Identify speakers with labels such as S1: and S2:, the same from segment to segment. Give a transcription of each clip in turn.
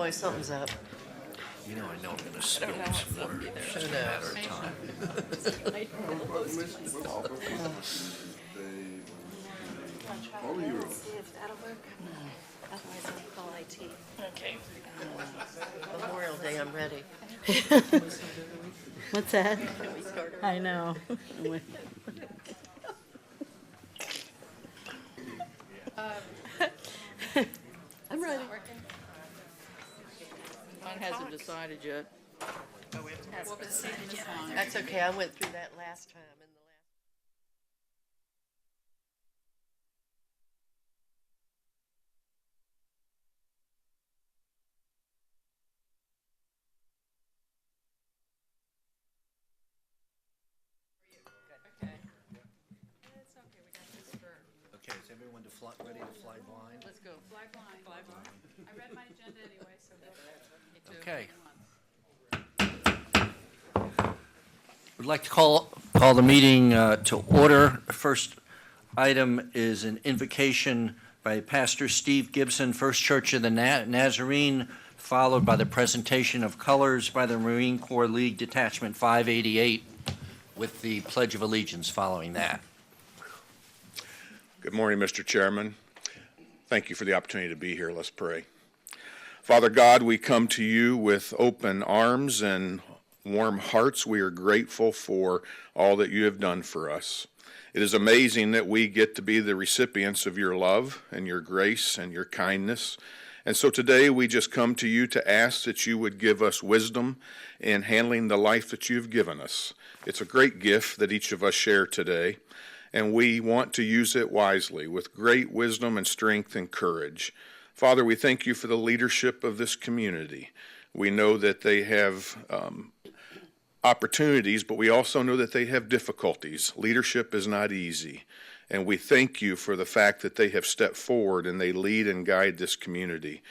S1: boy, something's up.
S2: You know I'm going to spill some water. It's just a matter of time.
S1: See if that'll work. Otherwise, I'll call IT.
S2: Okay.
S1: Memorial Day, I'm ready.
S3: What's that?
S1: Can we start early?
S3: I know.
S1: I'm ready.
S3: Mine hasn't decided yet.
S1: That's okay, I went through that last time in the last.
S2: Okay, is everyone ready to fly blind?
S3: Let's go. Fly blind. Fly blind. I read my agenda anyway, so go ahead.
S2: Okay. We'd like to call the meeting to order. First item is an invocation by Pastor Steve Gibson, First Church of the Nazarene, followed by the presentation of colors by the Marine Corps League Detachment 588, with the Pledge of Allegiance following that.
S4: Good morning, Mr. Chairman. Thank you for the opportunity to be here. Let's pray. Father God, we come to you with open arms and warm hearts. We are grateful for all that you have done for us. It is amazing that we get to be the recipients of your love and your grace and your kindness. And so today we just come to you to ask that you would give us wisdom in handling the life that you've given us. It's a great gift that each of us share today, and we want to use it wisely with great wisdom and strength and courage. Father, we thank you for the leadership of this community. We know that they have opportunities, but we also know that they have difficulties. Leadership is not easy, and we thank you for the fact that they have stepped forward and they lead and guide this community.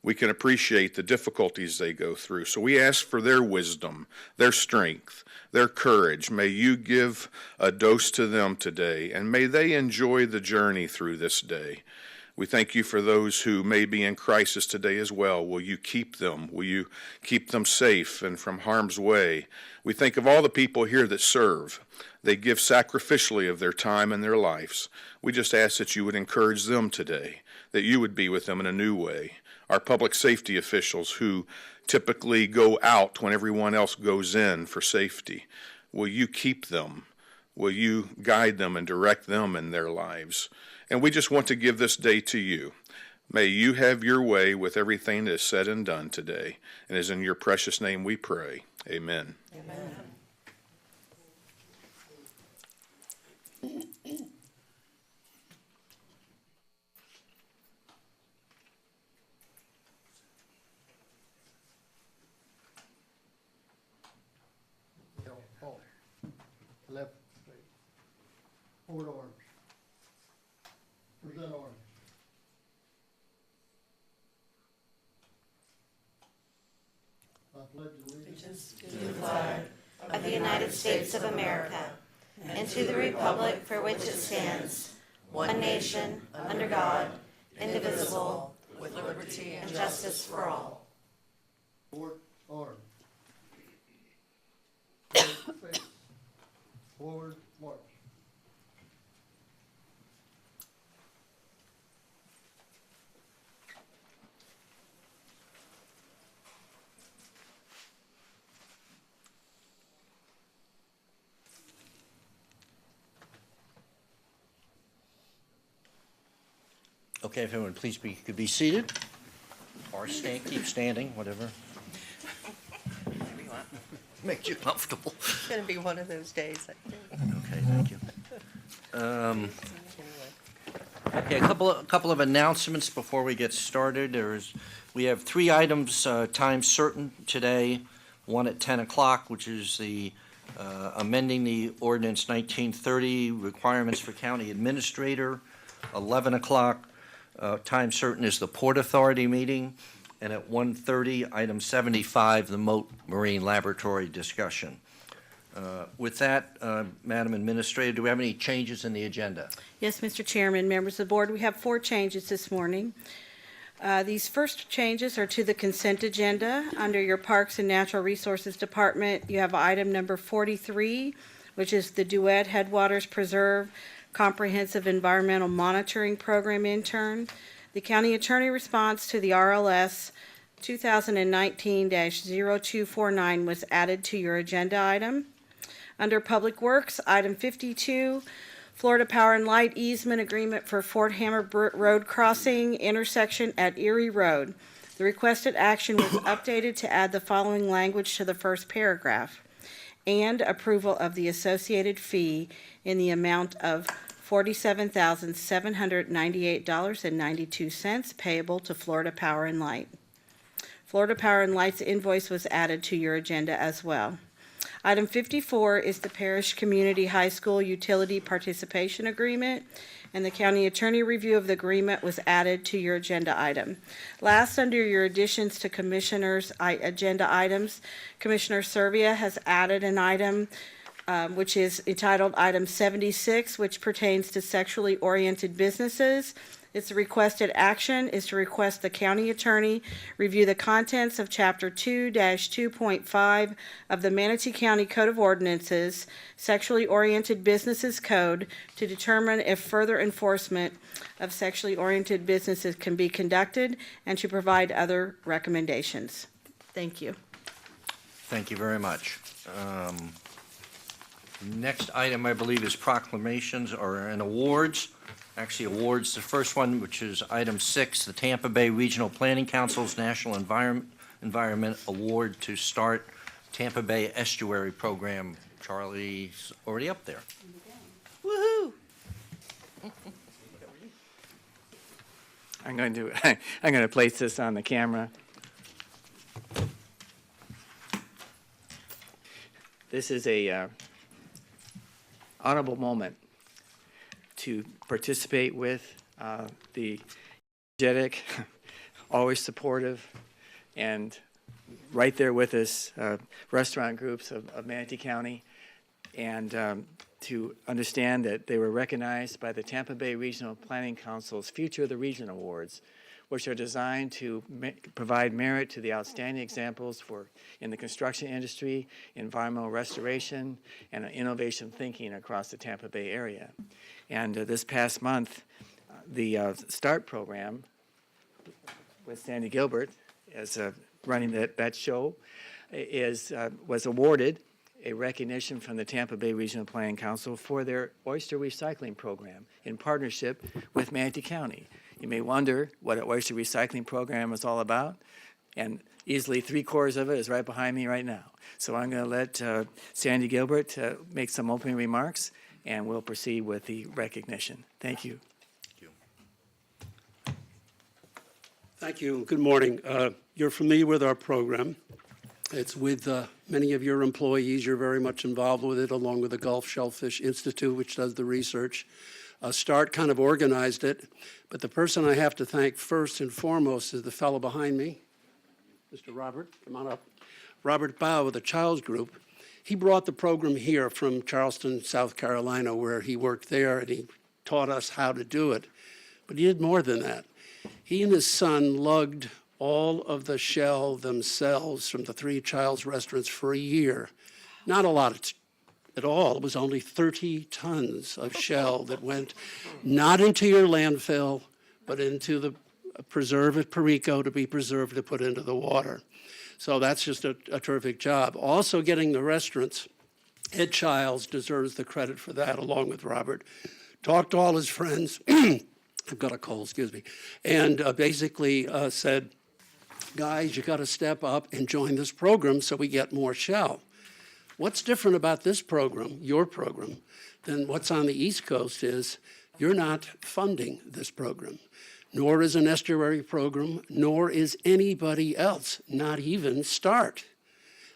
S4: We can appreciate the difficulties they go through, so we ask for their wisdom, their strength, their courage. May you give a dose to them today, and may they enjoy the journey through this day. We thank you for those who may be in crisis today as well. Will you keep them? Will you keep them safe and from harm's way? We think of all the people here that serve. They give sacrificially of their time and their lives. We just ask that you would encourage them today, that you would be with them in a new way. Our public safety officials who typically go out when everyone else goes in for safety, will you keep them? Will you guide them and direct them in their lives? And we just want to give this day to you. May you have your way with everything that is said and done today. And it is in your precious name we pray. Amen.
S1: Amen.
S5: Left, straight. Forward arms. Present arms. I pledge allegiance
S6: To the flag of the United States of America and to the republic for which it stands, one nation, under God, indivisible, with liberty and justice for all.
S5: forward arms. Face. Forward march.
S2: Okay, if everyone please could be seated or keep standing, whatever. Makes you comfortable.
S1: It's going to be one of those days, I think.
S2: Okay, thank you.
S1: Anyway.
S2: Okay, a couple of announcements before we get started. We have 3 items, time certain today. One at 10 o'clock, which is the amending the ordinance 1930 requirements for county administrator. 11 o'clock, time certain is the Port Authority meeting. And at 1:30, item 75, the Moat Marine Laboratory discussion. With that, Madam Administrator, do we have any changes in the agenda?
S3: Yes, Mr. Chairman, members of the board, we have 4 changes this morning.
S7: These first changes are to the consent agenda. Under your Parks and Natural Resources Department, you have item number 43, which is the Duet Headwaters Preserve Comprehensive Environmental Monitoring Program intern. The county attorney response to the RLS 2019-0249 was added to your agenda item. Under Public Works, item 52, Florida Power and Light easement agreement for Fort Hammer Road crossing intersection at Erie Road. The requested action was updated to add the following language to the first paragraph: and approval of the associated fee in the amount of $47,798.92 payable to Florida Power and Light. Florida Power and Light's invoice was added to your agenda as well. Item 54 is the Parish Community High School Utility Participation Agreement, and the county attorney review of the agreement was added to your agenda item. Last, under your additions to commissioners' agenda items, Commissioner Servia has added an item which is entitled Item 76, which pertains to sexually oriented businesses. Its requested action is to request the county attorney review the contents of Chapter 2-2.5 of the Manatee County Code of Ordinances, Sexually Oriented Businesses Code, to determine if further enforcement of sexually oriented businesses can be conducted and to provide other recommendations. Thank you.
S2: Thank you very much. Next item, I believe, is proclamations and awards. Actually, awards. The first one, which is item 6, the Tampa Bay Regional Planning Council's National Environment Award to start Tampa Bay Estuary Program. Charlie's already up there.
S7: Woohoo!
S8: I'm going to place this on the camera. This is a honorable moment to participate with the energetic, always supportive, and right there with us restaurant groups of Manatee County, and to understand that they were recognized by the Tampa Bay Regional Planning Council's Future of the Region Awards, which are designed to provide merit to the outstanding examples in the construction industry, environmental restoration, and innovation thinking across the Tampa Bay area. And this past month, the START program with Sandy Gilbert as running that show was awarded a recognition from the Tampa Bay Regional Planning Council for their oyster recycling program in partnership with Manatee County. You may wonder what an oyster recycling program is all about, and easily 3/4 of it is right behind me right now. So I'm going to let Sandy Gilbert make some opening remarks, and we'll proceed with the recognition. Thank you.
S9: Thank you. Good morning. You're familiar with our program. It's with many of your employees. You're very much involved with it, along with the Gulf Shellfish Institute, which does the research. START kind of organized it, but the person I have to thank first and foremost is the fellow behind me, Mr. Robert. Come on up. Robert Bow with the Child's Group. He brought the program here from Charleston, South Carolina, where he worked there, and he taught us how to do it. But he did more than that. He and his son lugged all of the shell themselves from the 3 Child's restaurants for a year. Not a lot at all. It was only 30 tons of shell that went not into your landfill, but into the preserve at Perico to be preserved to put into the water. So that's just a terrific job. Also getting the restaurants, Ed Childs deserves the credit for that, along with Robert. Talked to all his friends. I've got a cold, excuse me. And basically said, guys, you got to step up and join this program so we get more shell. What's different about this program, your program, than what's on the East Coast is you're not funding this program, nor is an estuary program, nor is anybody else, not even START.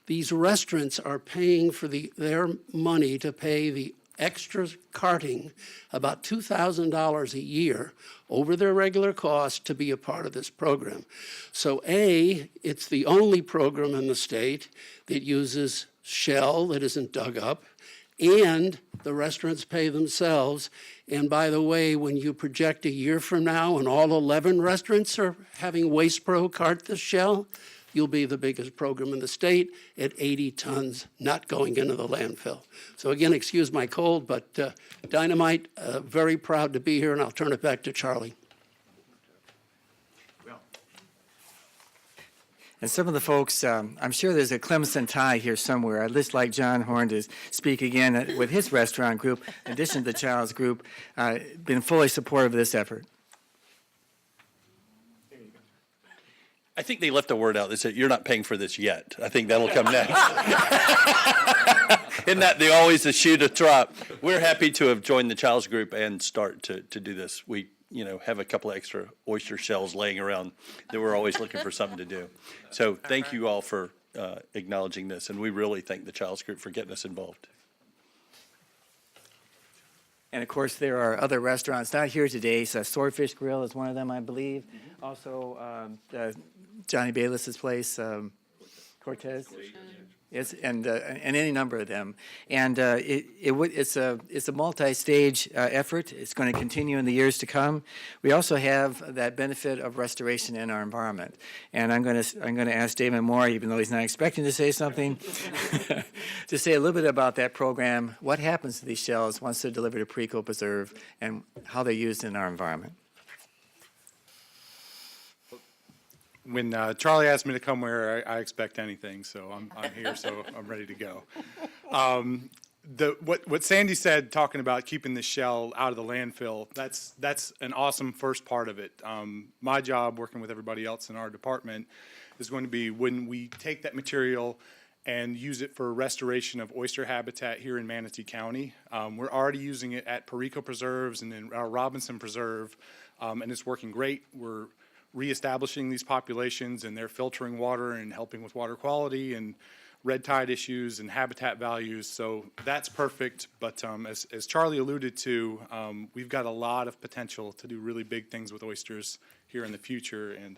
S9: These restaurants are paying for their money to pay the extra carting, about $2,000 a year over their regular cost to be a part of this program. So A, it's the only program in the state that uses shell that isn't dug up, and the restaurants pay themselves. And by the way, when you project a year from now and all 11 restaurants are having Waste Pro cart the shell, you'll be the biggest program in the state at 80 tons not going into the landfill. So again, excuse my cold, but Dynamite, very proud to be here, and I'll turn it back to Charlie.
S8: And some of the folks, I'm sure there's a Clemson tie here somewhere. I'd just like John Horn to speak again with his restaurant group, in addition to the Child's group, been fully supportive of this effort.
S10: I think they left a word out that said, "You're not paying for this yet." I think that'll come next. Isn't that always the shoe to drop? We're happy to have joined the Child's group and start to do this. We, have a couple of extra oyster shells laying around that we're always looking for something to do. So thank you all for acknowledging this, and we really thank the Child's group for getting us involved.
S8: And of course, there are other restaurants not here today. So Swordfish Grill is one of them, I believe. Also, Johnny Bayless's place, Cortez. Yes, and any number of them. And it's a multi-stage effort. It's going to continue in the years to come. We also have that benefit of restoration in our environment. And I'm going to ask David Moore, even though he's not expecting to say something, to say a little bit about that program. What happens to these shells once they're delivered to Perico Preserve, and how they're used in our environment?
S11: When Charlie asked me to come where I expect anything, so I'm here, so I'm ready to go. What Sandy said, talking about keeping the shell out of the landfill, that's an awesome first part of it. My job, working with everybody else in our department, is going to be when we take that material and use it for restoration of oyster habitat here in Manatee County. We're already using it at Perico Preserves and in our Robinson Preserve, and it's working great. We're reestablishing these populations, and they're filtering water and helping with water quality and red tide issues and habitat values. So that's perfect. But as Charlie alluded to, we've got a lot of potential to do really big things with oysters here in the future. And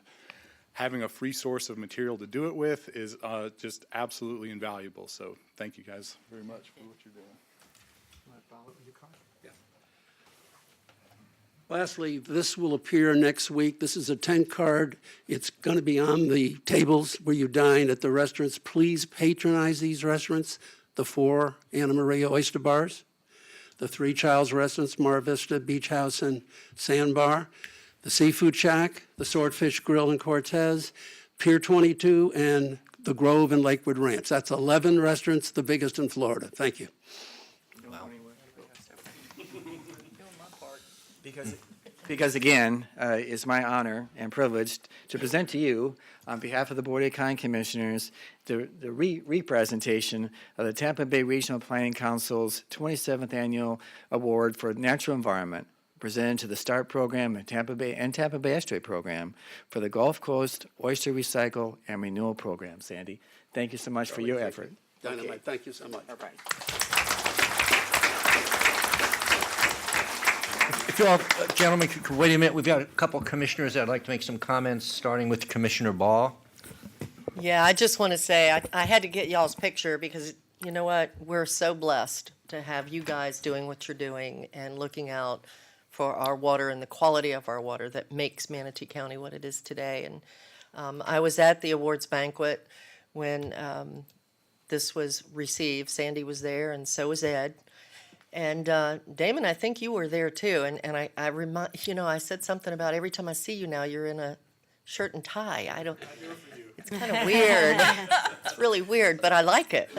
S11: having a free source of material to do it with is just absolutely invaluable. So thank you guys very much for what you're doing.
S9: Lastly, this will appear next week. This is a 10 card. It's going to be on the tables where you dine at the restaurants. Please patronize these restaurants. The 4 Anna Maria Oyster Bars, the 3 Child's restaurants, Mar Vista, Beach House, and Sandbar, the Seafood Shack, the Swordfish Grill in Cortez, Pier 22, and the Grove and Lakewood Ranch. That's 11 restaurants, the biggest in Florida. Thank you.
S8: Because again, it's my honor and privilege to present to you, on behalf of the Board of County Commissioners, the representation of the Tampa Bay Regional Planning Council's 27th Annual Award for Natural Environment, presented to the START program and Tampa Bay Estuary program for the Gulf Coast Oyster Recycle and Renewal Program. Sandy, thank you so much for your effort.
S9: Dynamite, thank you so much.
S8: All right.
S2: If you all, gentlemen, could wait a minute. We've got a couple of commissioners that would like to make some comments, starting with Commissioner Ball.
S1: Yeah, I just want to say, I had to get y'all's picture because, you know what? We're so blessed to have you guys doing what you're doing and looking out for our water and the quality of our water that makes Manatee County what it is today. And I was at the awards banquet when this was received. Sandy was there, and so was Ed. And Damon, I think you were there too. And I remind, I said something about every time I see you now, you're in a shirt and tie. It's kind of weird. It's really weird, but I like it.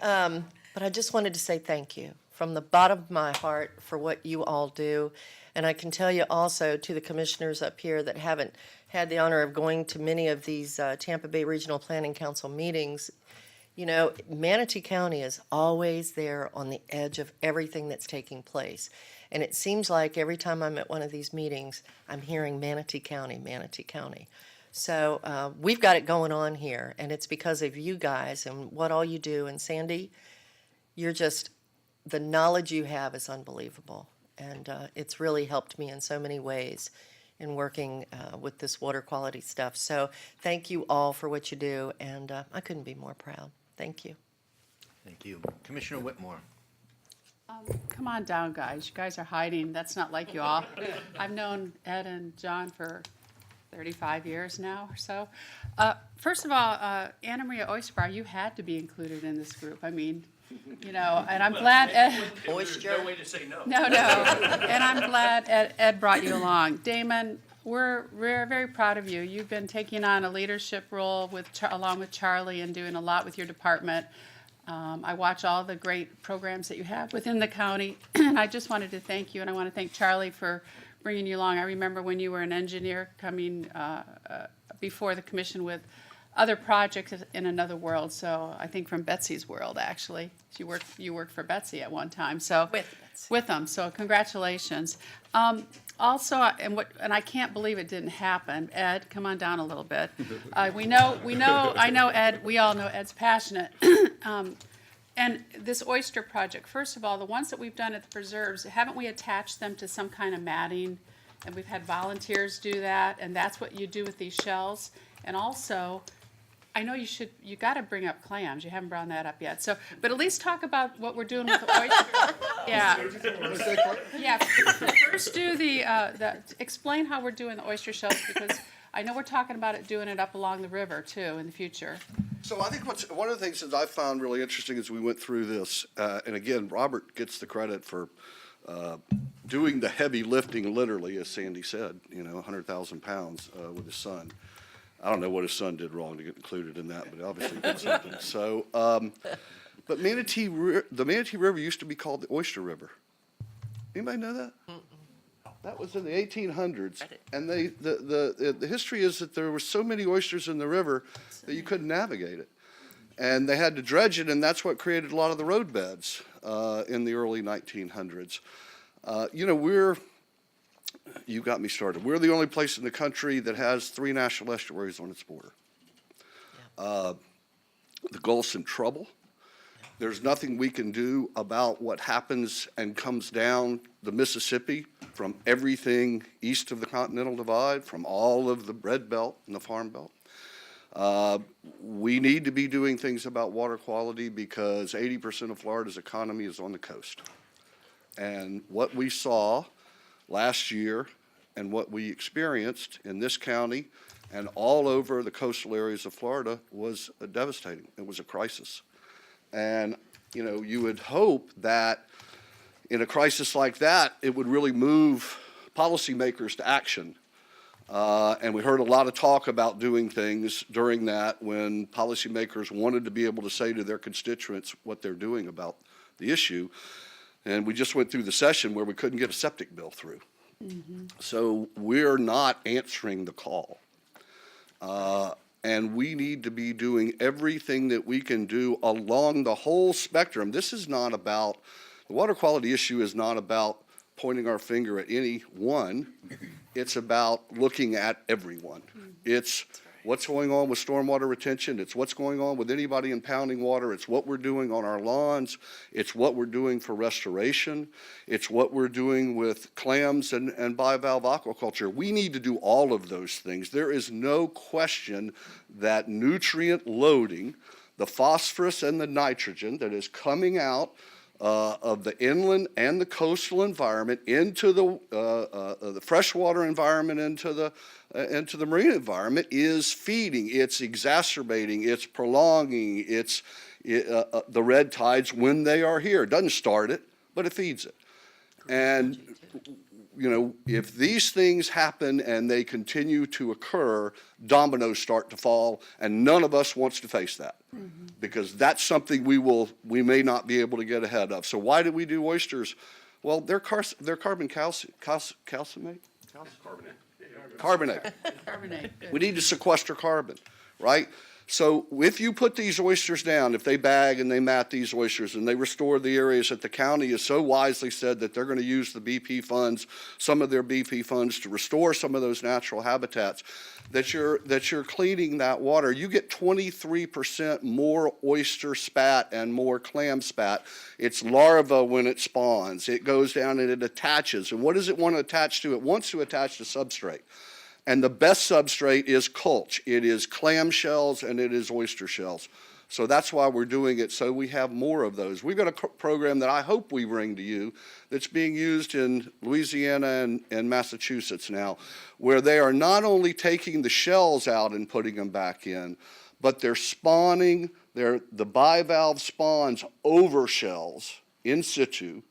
S1: But I just wanted to say thank you from the bottom of my heart for what you all do. And I can tell you also to the commissioners up here that haven't had the honor of going to many of these Tampa Bay Regional Planning Council meetings, Manatee County is always there on the edge of everything that's taking place. And it seems like every time I'm at one of these meetings, I'm hearing Manatee County, Manatee County. So we've got it going on here, and it's because of you guys and what all you do. And Sandy, the knowledge you have is unbelievable. And it's really helped me in so many ways in working with this water quality stuff. So thank you all for what you do, and I couldn't be more proud. Thank you.
S2: Thank you. Commissioner Whitmore.
S3: Come on down, guys. You guys are hiding. That's not like you all. I've known Ed and John for 35 years now or so. First of all, Anna Maria Oysterbar, you had to be included in this group. I mean, you know, and I'm glad Ed.
S1: Moisture.
S10: way to say no.
S3: No. And I'm glad Ed brought you along. Damon, we're very proud of you. You've been taking on a leadership role along with Charlie and doing a lot with your department. I watch all the great programs that you have within the county, and I just wanted to thank you, and I want to thank Charlie for bringing you along. I remember when you were an engineer coming before the commission with other projects in another world. So I think from Betsy's world, actually. You worked for Betsy at one time. So with them. So congratulations. Also, and I can't believe it didn't happen. Ed, come on down a little bit. I know Ed. We all know Ed's passionate. And this oyster project, first of all, the ones that we've done at the preserves, haven't we attached them to some kind of matting? And we've had volunteers do that, and that's what you do with these shells. And also, I know you got to bring up clams. You haven't brought that up yet. So, but at least talk about what we're doing with the oyster. Yeah. Yeah. First, do explain how we're doing the oyster shells, because I know we're talking about doing it up along the river too in the future.
S12: So I think one of the things that I found really interesting as we went through this, and again, Robert gets the credit for doing the heavy lifting, literally, as Sandy said, 100,000 pounds with his son. I don't know what his son did wrong to get included in that, but obviously he did something. So, but the Manatee River used to be called the Oyster River. Anybody know that? That was in the 1800s, and the history is that there were so many oysters in the river that you couldn't navigate it, and they had to dredge it, and that's what created a lot of the road beds in the early 1900s. You got me started. We're the only place in the country that has 3 national estuaries on its border. The Gulf's in trouble. There's nothing we can do about what happens and comes down the Mississippi from everything east of the Continental Divide, from all of the bread belt and the farm belt. We need to be doing things about water quality because 80% of Florida's economy is on the coast. And what we saw last year and what we experienced in this county and all over the coastal areas of Florida was devastating. It was a crisis. And, you would hope that in a crisis like that, it would really move policymakers to action. And we heard a lot of talk about doing things during that when policymakers wanted to be able to say to their constituents what they're doing about the issue. And we just went through the session where we couldn't get a septic bill through. So we're not answering the call. And we need to be doing everything that we can do along the whole spectrum. This is not about, the water quality issue is not about pointing our finger at any one. It's about looking at everyone. It's what's going on with stormwater retention. It's what's going on with anybody impounding water. It's what we're doing on our lawns. It's what we're doing for restoration. It's what we're doing with clams and bivalve aquaculture. We need to do all of those things. There is no question that nutrient loading, the phosphorus and the nitrogen that is coming out of the inland and the coastal environment into the freshwater environment, into the marine environment is feeding, it's exacerbating, it's prolonging, the red tides when they are here. It doesn't start it, but it feeds it. And if these things happen and they continue to occur, dominoes start to fall, and none of us wants to face that. Because that's something we may not be able to get ahead of. So why do we do oysters? Well, they're carbon calcinate? Carbonate. We need to sequester carbon, right? So if you put these oysters down, if they bag and they mat these oysters and they restore the areas that the county has so wisely said that they're going to use the BP funds, some of their BP funds to restore some of those natural habitats, that you're cleaning that water, you get 23% more oyster spat and more clam spat. It's larva when it spawns. It goes down and it attaches. And what does it want to attach to? It wants to attach to substrate. And the best substrate is culch. It is clam shells and it is oyster shells. So that's why we're doing it, so we have more of those. We've got a program that I hope we bring to you that's being used in Louisiana and Massachusetts now, where they are not only taking the shells out and putting them back in, but they're spawning, the bivalve spawns over shells in situ,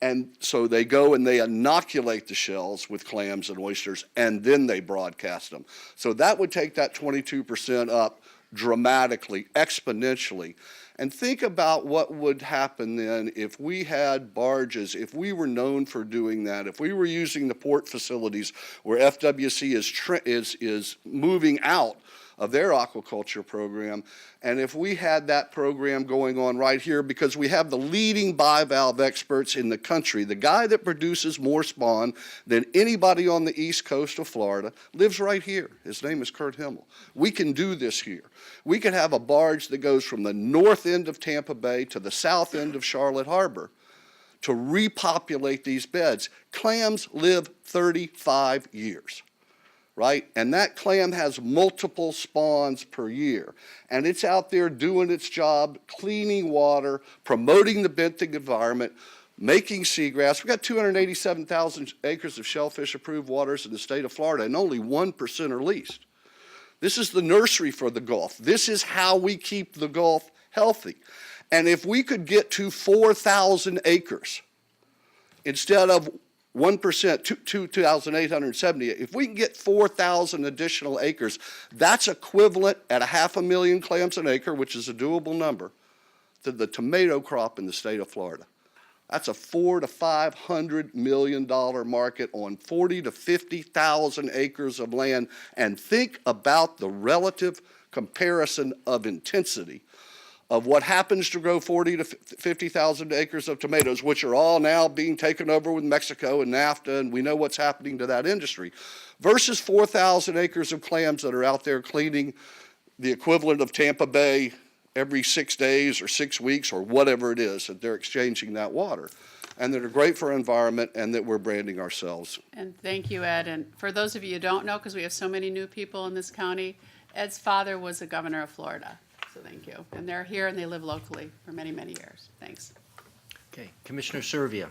S12: and so they go and they inoculate the shells with clams and oysters, and then they broadcast them. So that would take that 22% up dramatically, exponentially. And think about what would happen then if we had barges, if we were known for doing that, if we were using the port facilities where FWC is moving out of their aquaculture program, and if we had that program going on right here, because we have the leading bivalve experts in the country, the guy that produces more spawn than anybody on the east coast of Florida lives right here. His name is Kurt Himmel. We can do this here. We could have a barge that goes from the north end of Tampa Bay to the south end of Charlotte Harbor to repopulate these beds. Clams live 35 years. Right? And that clam has multiple spawns per year. And it's out there doing its job, cleaning water, promoting the benthic environment, making seagrass. We've got 287,000 acres of shellfish approved waters in the state of Florida, and only 1% are leased. This is the nursery for the Gulf. This is how we keep the Gulf healthy. And if we could get to 4,000 acres instead of 1%, 2,870. If we can get 4,000 additional acres, that's equivalent at 500,000 clams an acre, which is a doable number, to the tomato crop in the state of Florida. That's a $400 to $500 million market on 40 to 50,000 acres of land. And think about the relative comparison of intensity of what happens to grow 40 to 50,000 acres of tomatoes, which are all now being taken over with Mexico and NAFTA, and we know what's happening to that industry, versus 4,000 acres of clams that are out there cleaning the equivalent of Tampa Bay every 6 days or 6 weeks or whatever it is that they're exchanging that water, and that are great for our environment and that we're branding ourselves.
S3: And thank you, Ed. And for those of you who don't know, because we have so many new people in this county, Ed's father was the governor of Florida. So thank you. And they're here and they live locally for many, many years. Thanks.
S2: Okay, Commissioner Servia.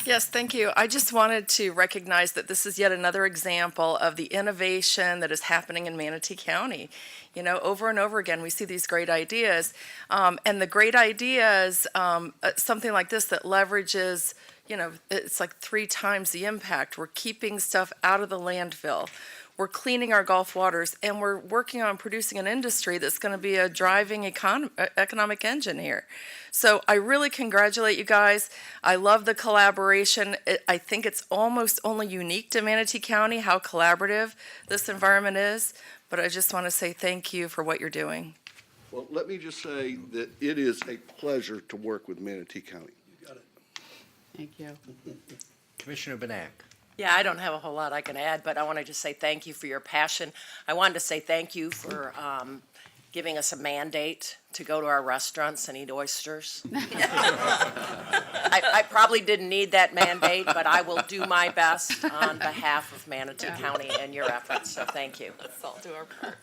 S13: Yes, thank you. I just wanted to recognize that this is yet another example of the innovation that is happening in Manatee County. You know, over and over again, we see these great ideas. And the great ideas, something like this that leverages, you know, it's like 3 times the impact. We're keeping stuff out of the landfill. We're cleaning our Gulf waters, and we're working on producing an industry that's going to be a driving economic engine here. So I really congratulate you guys. I love the collaboration. I think it's almost only unique to Manatee County how collaborative this environment is, but I just want to say thank you for what you're doing.
S12: Well, let me just say that it is a pleasure to work with Manatee County.
S9: You got it.
S3: Thank you.
S2: Commissioner Benak.
S14: Yeah, I don't have a whole lot I can add, but I want to just say thank you for your passion. I wanted to say thank you for giving us a mandate to go to our restaurants and eat oysters. I probably didn't need that mandate, but I will do my best on behalf of Manatee County and your efforts, so thank you.
S13: Let's all do our part.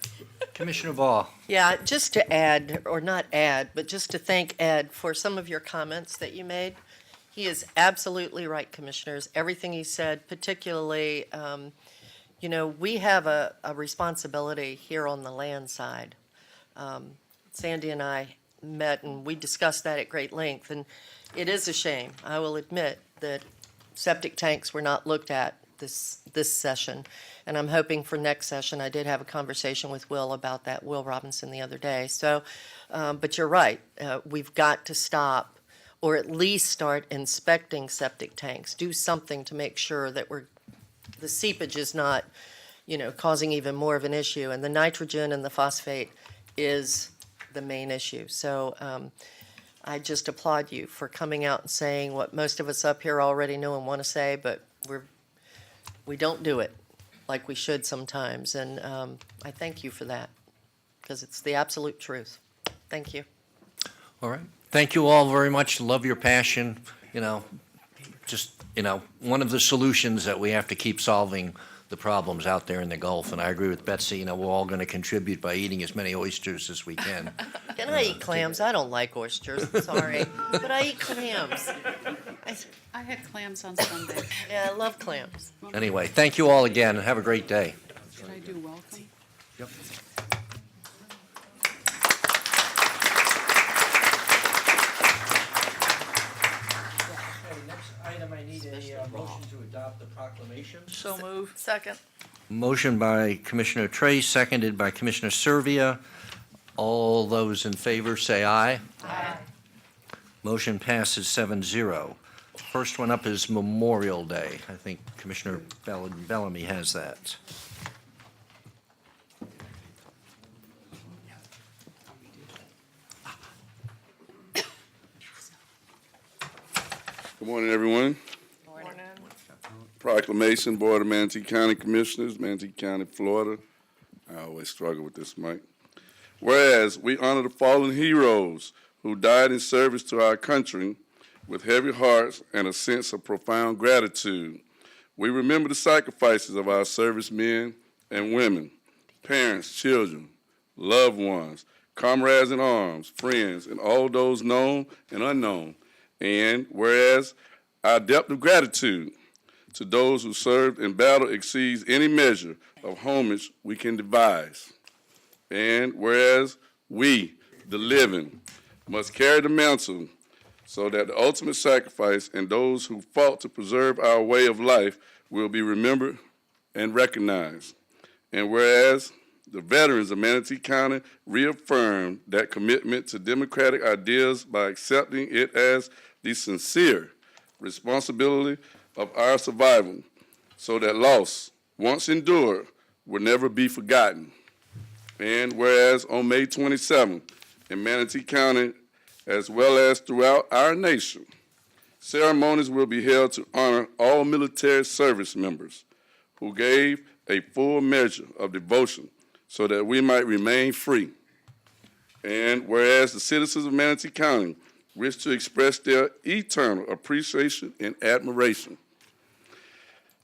S2: Commissioner Ball.
S1: Yeah, just to add, or not add, but just to thank Ed for some of your comments that you made. He is absolutely right, Commissioners. Everything he said, particularly, you know, we have a responsibility here on the land side. Sandy and I met and we discussed that at great length, and it is a shame, I will admit, that septic tanks were not looked at this session. And I'm hoping for next session. I did have a conversation with Will about that, Will Robinson, the other day. So, but you're right, we've got to stop, or at least start inspecting septic tanks. Do something to make sure that the seepage is not, you know, causing even more of an issue. And the nitrogen and the phosphate is the main issue. So I just applaud you for coming out and saying what most of us up here already know and want to say, but we don't do it like we should sometimes. And I thank you for that, because it's the absolute truth. Thank you.
S2: All right. Thank you all very much. Love your passion. You know, just, you know, one of the solutions that we have to keep solving the problems out there in the Gulf. And I agree with Betsy, we're all going to contribute by eating as many oysters as we can.
S1: And I eat clams. I don't like oysters, sorry, but I eat clams.
S3: I had clams on Sunday.
S1: Yeah, I love clams.
S2: Anyway, thank you all again, and have a great day.
S3: Should I do welcome?
S2: Yep. Next item, I need a motion to adopt the proclamation.
S13: So move. Second.
S2: Motion by Commissioner Trey, seconded by Commissioner Servia. All those in favor say aye.
S13: Aye.
S2: Motion passes 7-0. First one up is Memorial Day. I think Commissioner Bellamy has that.
S15: Good morning, everyone.
S13: Morning.
S15: Proclamation, Board of Manatee County Commissioners, Manatee County, Florida. I always struggle with this, Mike. Whereas we honor the fallen heroes who died in service to our country with heavy hearts and a sense of profound gratitude. We remember the sacrifices of our servicemen and women, parents, children, loved ones, comrades in arms, friends, and all those known and unknown. And whereas our depth of gratitude to those who served in battle exceeds any measure of homage we can devise. And whereas we, the living, must carry the mantle so that the ultimate sacrifice and those who fought to preserve our way of life will be remembered and recognized. And whereas the veterans of Manatee County reaffirmed that commitment to democratic ideas by accepting it as the sincere responsibility of our survival, so that loss, once endured, will never be forgotten. And whereas on May 27th, in Manatee County, as well as throughout our nation, ceremonies will be held to honor all military service members who gave a full measure of devotion so that we might remain free. And whereas the citizens of Manatee County wish to express their eternal appreciation and admiration.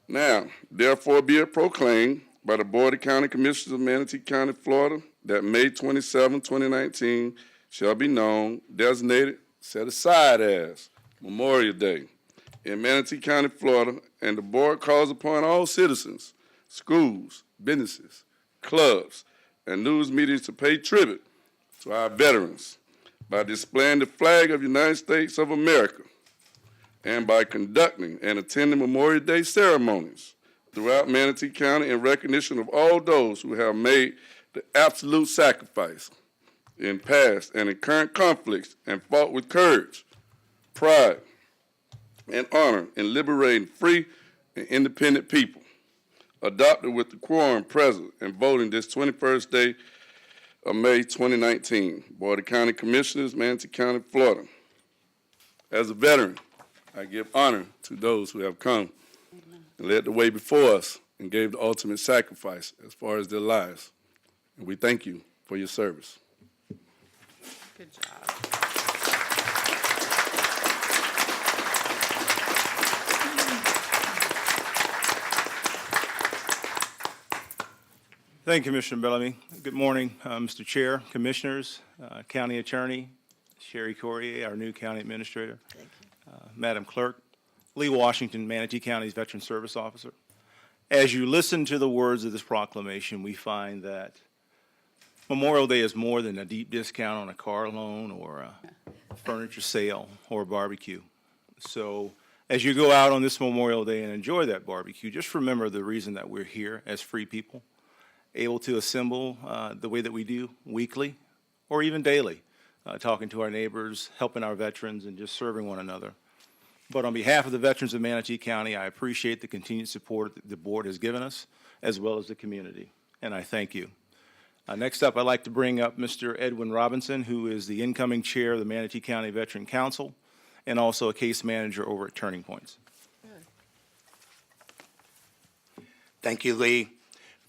S15: Now, therefore be it proclaimed by the Board of County Commissioners of Manatee County, Florida, that May 27, 2019 shall be known, designated, set aside as Memorial Day in Manatee County, Florida, and the board calls upon all citizens, schools, businesses, clubs, and news media to pay tribute to our veterans by displaying the flag of the United States of America and by conducting and attending Memorial Day ceremonies throughout Manatee County in recognition of all those who have made the absolute sacrifice in past and in current conflicts and fought with courage, pride, and honor in liberating free and independent people. Adopted with the quorum present and voting this 21st day of May 2019. Board of County Commissioners, Manatee County, Florida. As a veteran, I give honor to those who have come and led the way before us and gave the ultimate sacrifice as far as their lives. And we thank you for your service.
S3: Good job.
S11: Thank you, Commissioner Bellamy. Good morning, Mr. Chair, Commissioners, County Attorney, Sherry Corrier, our new County Administrator, Madam Clerk, Lee Washington, Manatee County's Veteran Service Officer. As you listen to the words of this proclamation, we find that Memorial Day is more than a deep discount on a car loan or a furniture sale or a barbecue. So as you go out on this Memorial Day and enjoy that barbecue, just remember the reason that we're here as free people, able to assemble the way that we do weekly or even daily, talking to our neighbors, helping our veterans, and just serving one another. But on behalf of the veterans of Manatee County, I appreciate the continued support that the board has given us, as well as the community, and I thank you. Next up, I'd like to bring up Mr. Edwin Robinson, who is the incoming chair of the Manatee County Veteran Council and also a case manager over at Turning Points.
S16: Thank you, Lee.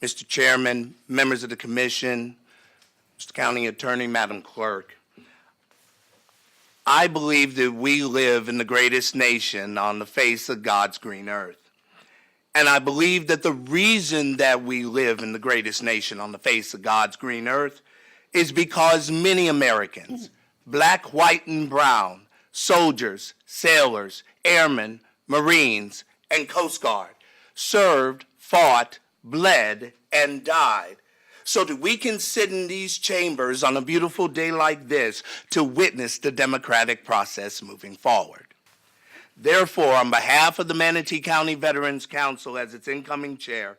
S16: Mr. Chairman, members of the commission, Mr. County Attorney, Madam Clerk, I believe that we live in the greatest nation on the face of God's green earth. And I believe that the reason that we live in the greatest nation on the face of God's green earth is because many Americans, black, white, and brown, soldiers, sailors, airmen, Marines, and Coast Guard, served, fought, bled, and died so that we can sit in these chambers on a beautiful day like this to witness the democratic process moving forward. Therefore, on behalf of the Manatee County Veterans Council as its incoming chair,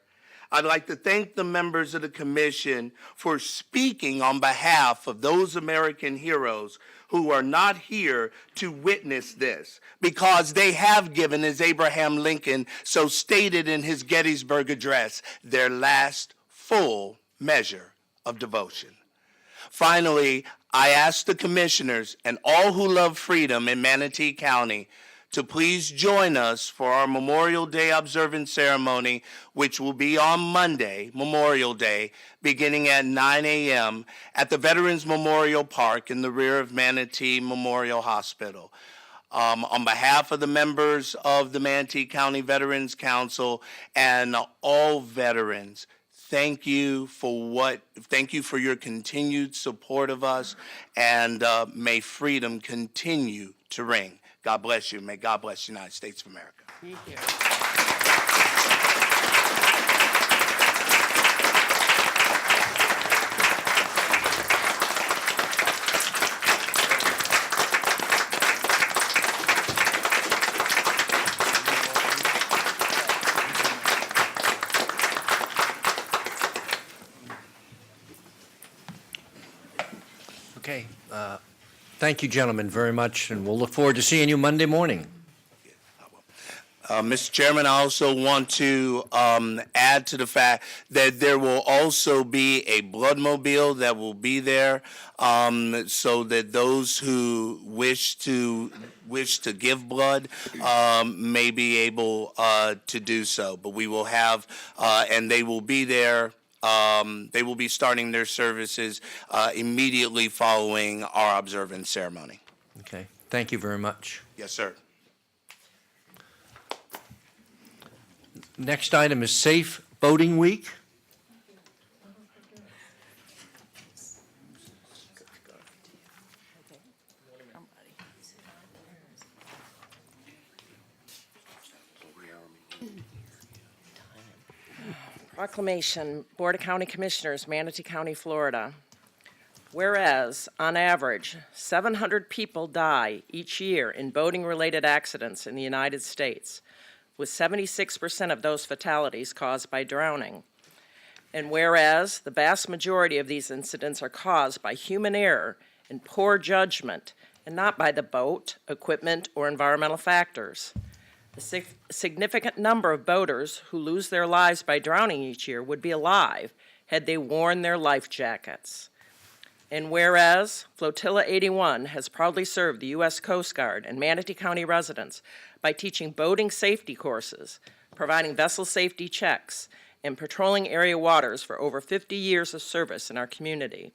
S16: I'd like to thank the members of the commission for speaking on behalf of those American heroes who are not here to witness this, because they have given, as Abraham Lincoln so stated in his Gettysburg Address, their last full measure of devotion. Finally, I ask the commissioners and all who love freedom in Manatee County to please join us for our Memorial Day observance ceremony, which will be on Monday, Memorial Day, beginning at 9 a.m. at the Veterans Memorial Park in the rear of Manatee Memorial Hospital. On behalf of the members of the Manatee County Veterans Council and all veterans, thank you for your continued support of us, and may freedom continue to ring. God bless you. May God bless the United States of America.
S3: Thank you.
S2: Okay. Thank you, gentlemen, very much, and we'll look forward to seeing you Monday morning.
S16: Mr. Chairman, I also want to add to the fact that there will also be a bloodmobile that will be there, so that those who wish to give blood may be able to do so. But we will have, and they will be there. They will be starting their services immediately following our observance ceremony.
S2: Okay. Thank you very much.
S16: Yes, sir.
S2: Next item is Safe Boating Week.
S14: Proclamation, Board of County Commissioners, Manatee County, Florida. Whereas, on average, 700 people die each year in boating-related accidents in the United States, with 76% of those fatalities caused by drowning. And whereas the vast majority of these incidents are caused by human error and poor judgment, and not by the boat, equipment, or environmental factors. A significant number of boaters who lose their lives by drowning each year would be alive had they worn their life jackets. And whereas Flotilla 81 has proudly served the U.S. Coast Guard and Manatee County residents by teaching boating safety courses, providing vessel safety checks, and patrolling area waters for over 50 years of service in our community.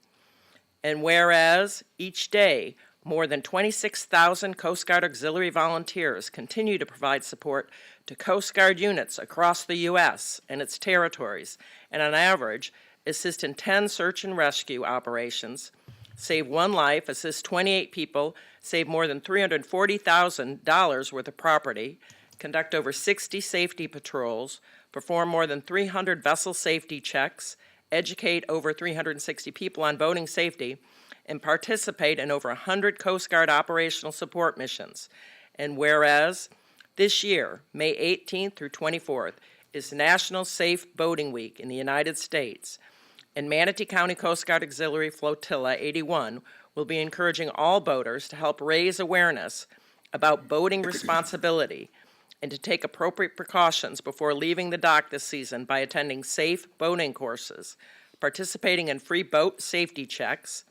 S14: And whereas each day, more than 26,000 Coast Guard auxiliary volunteers continue to provide support to Coast Guard units across the U.S. and its territories, and on average, assist in 10 search and rescue operations, save one life, assist 28 people, save more than $340,000 worth of property, conduct over 60 safety patrols, perform more than 300 vessel safety checks, educate over 360 people on boating safety, and participate in over 100 Coast Guard operational support missions. And whereas this year, May 18th through 24th, is National Safe Boating Week in the United States, and Manatee County Coast Guard Auxiliary Flotilla 81 will be encouraging all boaters to help raise awareness about boating responsibility and to take appropriate precautions before leaving the dock this season by attending safe boating courses, participating in free boat safety checks,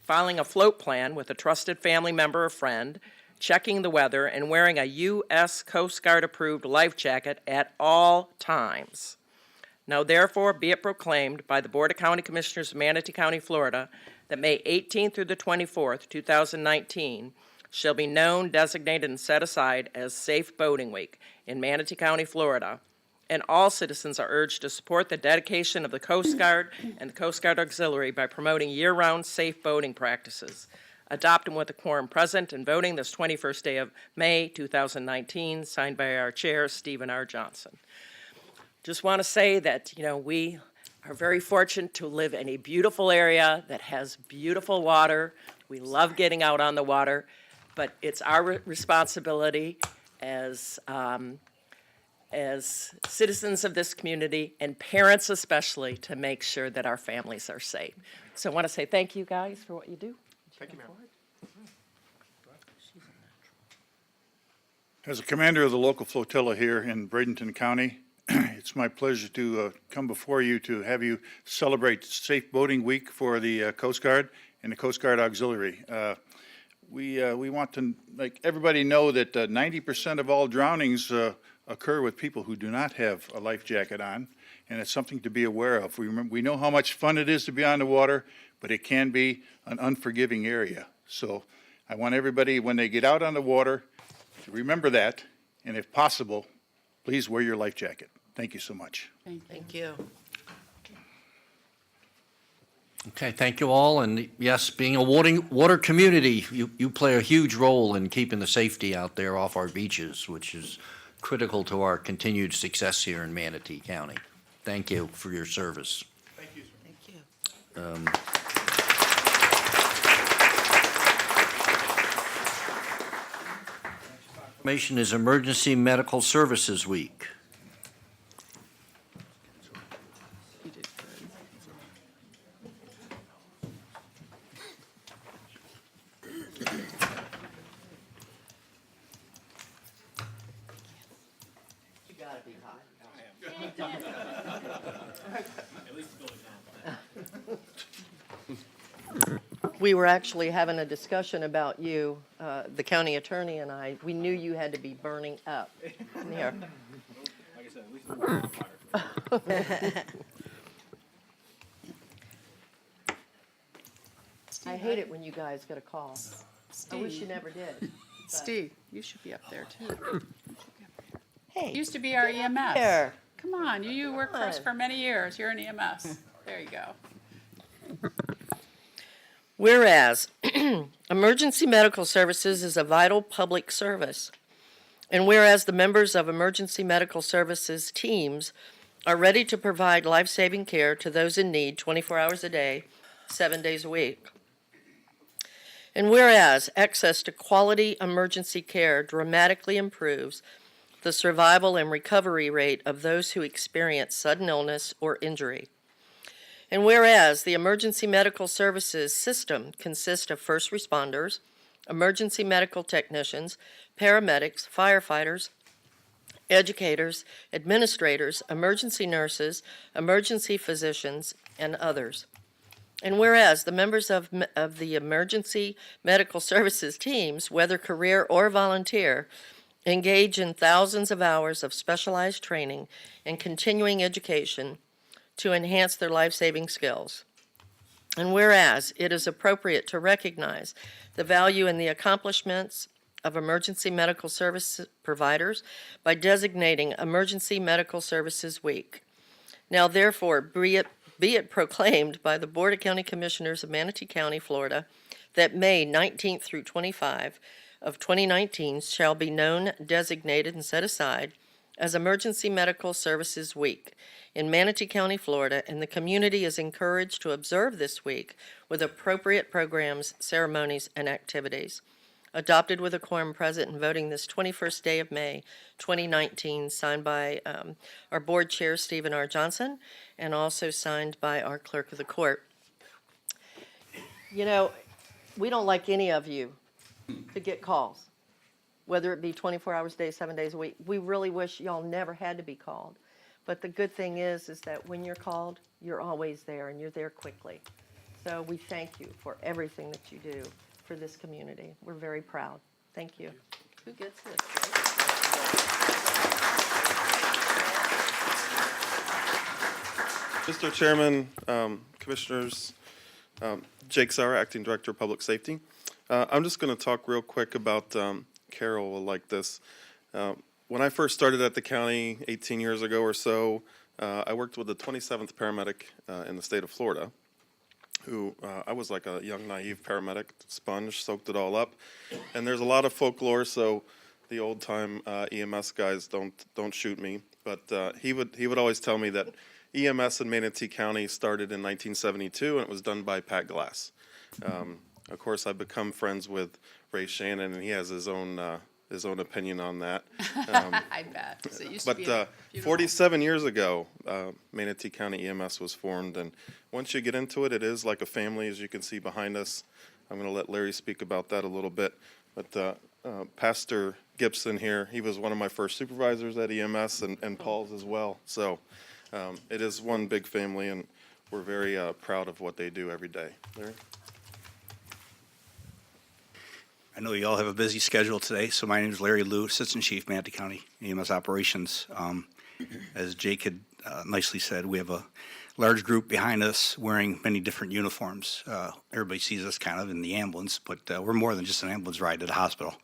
S14: filing a float plan with a trusted family member or friend, checking the weather, and wearing a U.S. Coast Guard-approved life jacket at all times. Now, therefore, be it proclaimed by the Board of County Commissioners of Manatee County, Florida, that May 18th through the 24th, 2019, shall be known, designated, and set aside as Safe Boating Week in Manatee County, Florida, and all citizens are urged to support the dedication of the Coast Guard and the Coast Guard Auxiliary by promoting year-round safe boating practices. Adopted with a quorum present and voting this 21st day of May 2019, signed by our chair, Stephen R. Johnson. Just want to say that, we are very fortunate to live in a beautiful area that has beautiful water. We love getting out on the water, but it's our responsibility as citizens of this community, and parents especially, to make sure that our families are safe. So I want to say thank you guys for what you do.
S17: Thank you, ma'am.
S18: As a commander of the local flotilla here in Bradenton County, it's my pleasure to come before you to have you celebrate Safe Boating Week for the Coast Guard and the Coast Guard Auxiliary. We want to make everybody know that 90% of all drownings occur with people who do not have a life jacket on, and it's something to be aware of. We know how much fun it is to be on the water, but it can be an unforgiving area. So I want everybody, when they get out on the water, to remember that, and if possible, please wear your life jacket. Thank you so much.
S1: Thank you.
S2: Okay, thank you all, and yes, being a water community, you play a huge role in keeping the safety out there off our beaches, which is critical to our continued success here in Manatee County. Thank you for your service.
S11: Thank you, sir.
S1: Thank you.
S2: Information is Emergency Medical Services Week.
S3: You did good.
S1: You gotta be hot. We were actually having a discussion about you, the county attorney and I. We knew you had to be burning up in here.
S11: Like I said, at least we're on fire.
S1: I hate it when you guys get a call. I wish you never did.
S3: Steve, you should be up there too.
S1: Hey.
S3: Used to be our EMS.
S1: Here.
S3: Come on, you worked for us for many years. You're an EMS. There you go.
S1: Whereas, emergency medical services is a vital public service, and whereas the members of emergency medical services teams are ready to provide life-saving care to those in need 24 hours a day, 7 days a week. And whereas access to quality emergency care dramatically improves the survival and recovery rate of those who experience sudden illness or injury. And whereas the emergency medical services system consists of first responders, emergency medical technicians, paramedics, firefighters, educators, administrators, emergency nurses, emergency physicians, and others. And whereas the members of the emergency medical services teams, whether career or volunteer, engage in thousands of hours of specialized training and continuing education to enhance their life-saving skills. And whereas it is appropriate to recognize the value and the accomplishments of emergency medical service providers by designating Emergency Medical Services Week. Now therefore, be it proclaimed by the Board of County Commissioners of Manatee County, Florida, that May 19th through 25 of 2019 shall be known, designated, and set aside as Emergency Medical Services Week in Manatee County, Florida, and the community is encouraged to observe this week with appropriate programs, ceremonies, and activities. Adopted with a quorum present and voting this 21st day of May, 2019, signed by our board chair, Stephen R. Johnson, and also signed by our clerk of the court. You know, we don't like any of you to get calls, whether it be 24 hours a day, 7 days a week. We really wish y'all never had to be called. But the good thing is that when you're called, you're always there, and you're there quickly. So we thank you for everything that you do for this community. We're very proud. Thank you. Who gets this?
S17: Mr. Chairman, Commissioners, Jake Sauer, Acting Director of Public Safety. I'm just going to talk real quick about Carol like this. when I first started at the county 18 years ago or so, I worked with the 27th paramedic in the state of Florida, who I was like a young, naive paramedic, sponge, soaked it all up. And there's a lot of folklore, so the old-time EMS guys don't shoot me. But he would always tell me that EMS in Manatee County started in 1972, and it was done by Pat Glass. Of course, I've become friends with Ray Shannon, and he has his own opinion on that.
S3: I bet. So it used to be
S17: But 47 years ago, Manatee County EMS was formed, and once you get into it, it is like a family, as you can see behind us. I'm going to let Larry speak about that a little bit. But Pastor Gibson here, he was one of my first supervisors at EMS, and Paul's as well. So it is one big family, and we're very proud of what they do every day. Larry?
S19: I know you all have a busy schedule today, so my name is Larry Liu, Assistant Chief, Manatee County EMS Operations. As Jake had nicely said, we have a large group behind us wearing many different uniforms. Everybody sees us kind of in the ambulance, but we're more than just an ambulance ride to the hospital.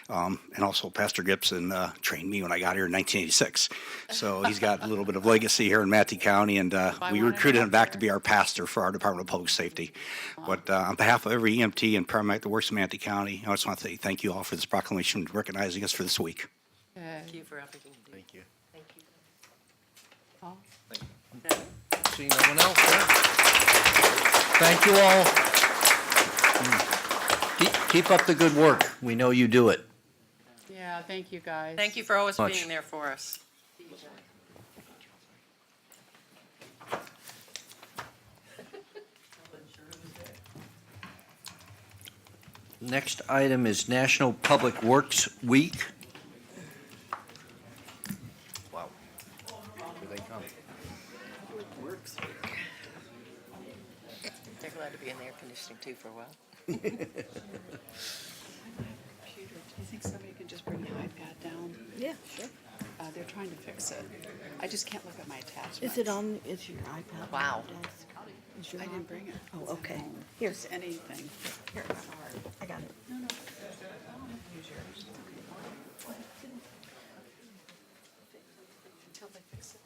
S19: And also, Pastor Gibson trained me when I got here in 1986. So he's got a little bit of legacy here in Manatee County, and we recruited him back to be our pastor for our Department of Public Safety. But on behalf of every EMT and paramedic that works in Manatee County, I just want to say thank you all for this proclamation recognizing us for this week.
S1: Thank you for everything you do.
S2: Thank you.
S1: Thank you.
S3: Paul?
S2: See no one else there. Thank you all. Keep up the good work. We know you do it.
S3: Yeah, thank you, guys.
S1: Thank you for always
S2: Much.
S1: being there for us.
S2: Next item is National Public Works Week. Wow. Here they come.
S1: Works week. They're glad to be in the air conditioning too for a while.
S3: Computer, do you think somebody can just bring the iPad down?
S7: Yeah, sure.
S3: They're trying to fix it. I just can't look at my attachments.
S7: Is it on, is your iPad?
S1: Wow.
S7: Is your
S3: I didn't bring it.
S7: Oh, okay. Here,
S3: Just anything.
S7: here, I got it.
S3: No, no. I'll use yours. Until they fix it.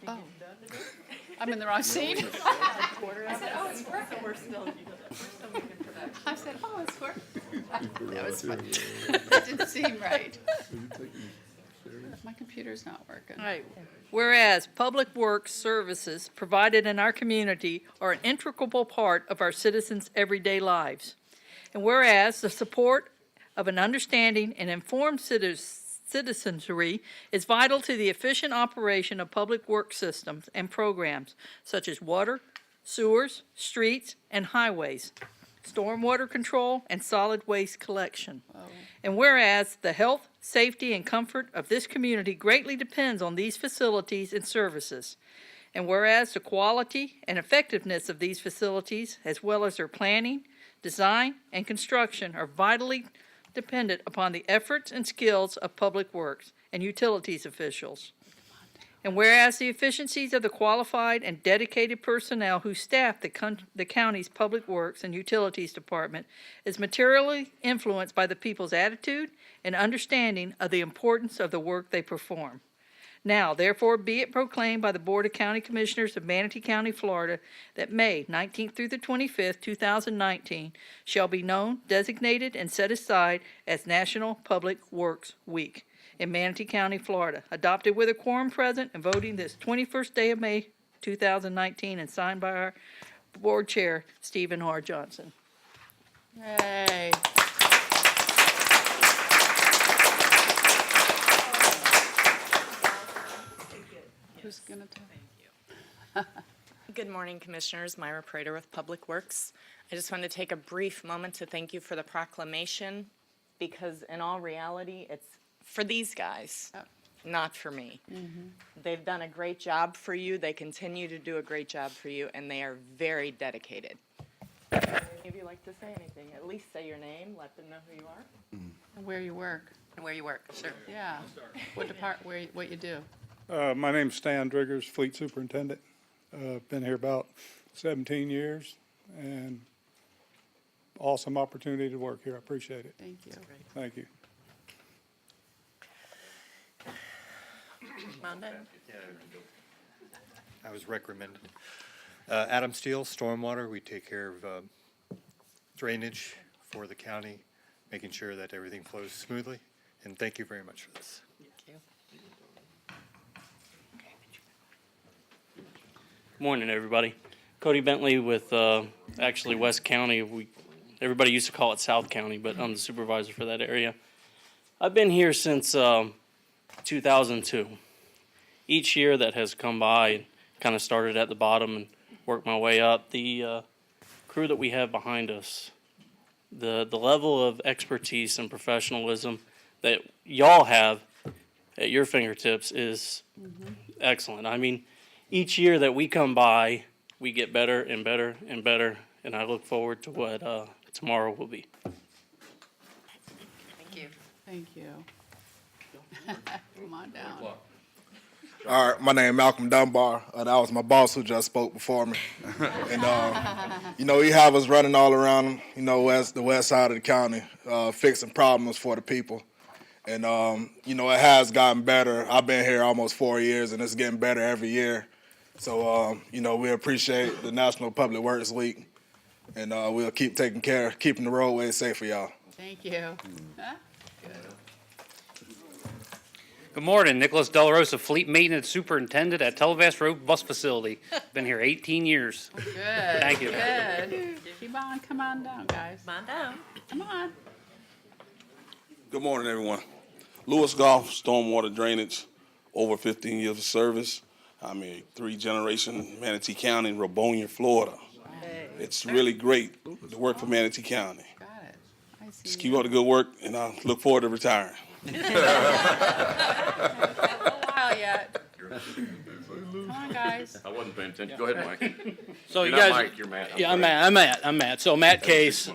S3: Oh. I'm in the wrong seat. I said, oh, it's working. That was funny. That didn't seem right. My computer's not working.
S20: All right. Whereas public works services provided in our community are an integral part of our citizens' everyday lives. And whereas the support of an understanding and informed citizenry is vital to the efficient operation of public works systems and programs such as water, sewers, streets, and highways, stormwater control, and solid waste collection. And whereas the health, safety, and comfort of this community greatly depends on these facilities and services. And whereas the quality and effectiveness of these facilities, as well as their planning, design, and construction, are vitally dependent upon the efforts and skills of public works and utilities officials. And whereas the efficiencies of the qualified and dedicated personnel who staff the county's public works and utilities department is materially influenced by the people's attitude and understanding of the importance of the work they perform. Now, therefore, be it proclaimed by the Board of County Commissioners of Manatee County, Florida, that May 19th through the 25th, 2019, shall be known, designated, and set aside as National Public Works Week in Manatee County, Florida, adopted with a quorum present and voting this 21st day of May 2019 and signed by our Board Chair, Stephen R. Johnson.
S3: Yay. Who's going to tell?
S21: Good morning, Commissioners. Myra Prater with Public Works. I just wanted to take a brief moment to thank you for the proclamation, because in all reality, it's for these guys, not for me. They've done a great job for you. They continue to do a great job for you, and they are very dedicated. If you'd like to say anything, at least say your name, let them know who you are.
S3: And where you work.
S1: And where you work, sure.
S3: Yeah. What you do.
S18: My name's Stan Driggers, Fleet Superintendent. Been here about 17 years, and awesome opportunity to work here. I appreciate it.
S3: Thank you.
S18: Thank you.
S4: I was recommended. Adam Steele, Stormwater. We take care of drainage for the county, making sure that everything flows smoothly. And thank you very much for this.
S22: Good morning, everybody. Cody Bentley with actually West County. Everybody used to call it South County, but I'm the supervisor for that area. I've been here since 2002. Each year that has come by, kind of started at the bottom and worked my way up. The crew that we have behind us, the level of expertise and professionalism that y'all have at your fingertips is excellent. I mean, each year that we come by, we get better and better and better, and I look forward to what tomorrow will be.
S13: Thank you.
S3: Thank you. Come on down.
S23: All right, my name is Malcolm Dunbar. That was my boss who just spoke before me. And, he have us running all around, the west side of the county, fixing problems for the people. And, it has gotten better. I've been here almost 4 years, and it's getting better every year. So, we appreciate the National Public Works Week, and we'll keep taking care, keeping the roadways safe for y'all.
S3: Thank you. Huh?
S24: Good morning, Nicholas Del Rosa, Fleet Maintenance Superintendent at Televast Road Bus Facility. Been here 18 years.
S3: Good.
S24: Thank you.
S3: Good. Keep on, come on down, guys.
S13: Come on down.
S3: Come on.
S15: Good morning, everyone. Lewis Goff, Stormwater Drainage, over 15 years of service. I'm a 3-generation Manatee County, Rabonia, Florida. It's really great to work for Manatee County.
S3: Got it. I see.
S15: Just keep up the good work, and I look forward to retiring.
S3: A while yet. Come on, guys.
S25: I wasn't paying attention. Go ahead, Mike.
S22: So
S25: You're
S22: you
S25: not
S22: guys,
S25: Mike, you're Matt.
S22: Yeah, I'm Matt. So Matt Case,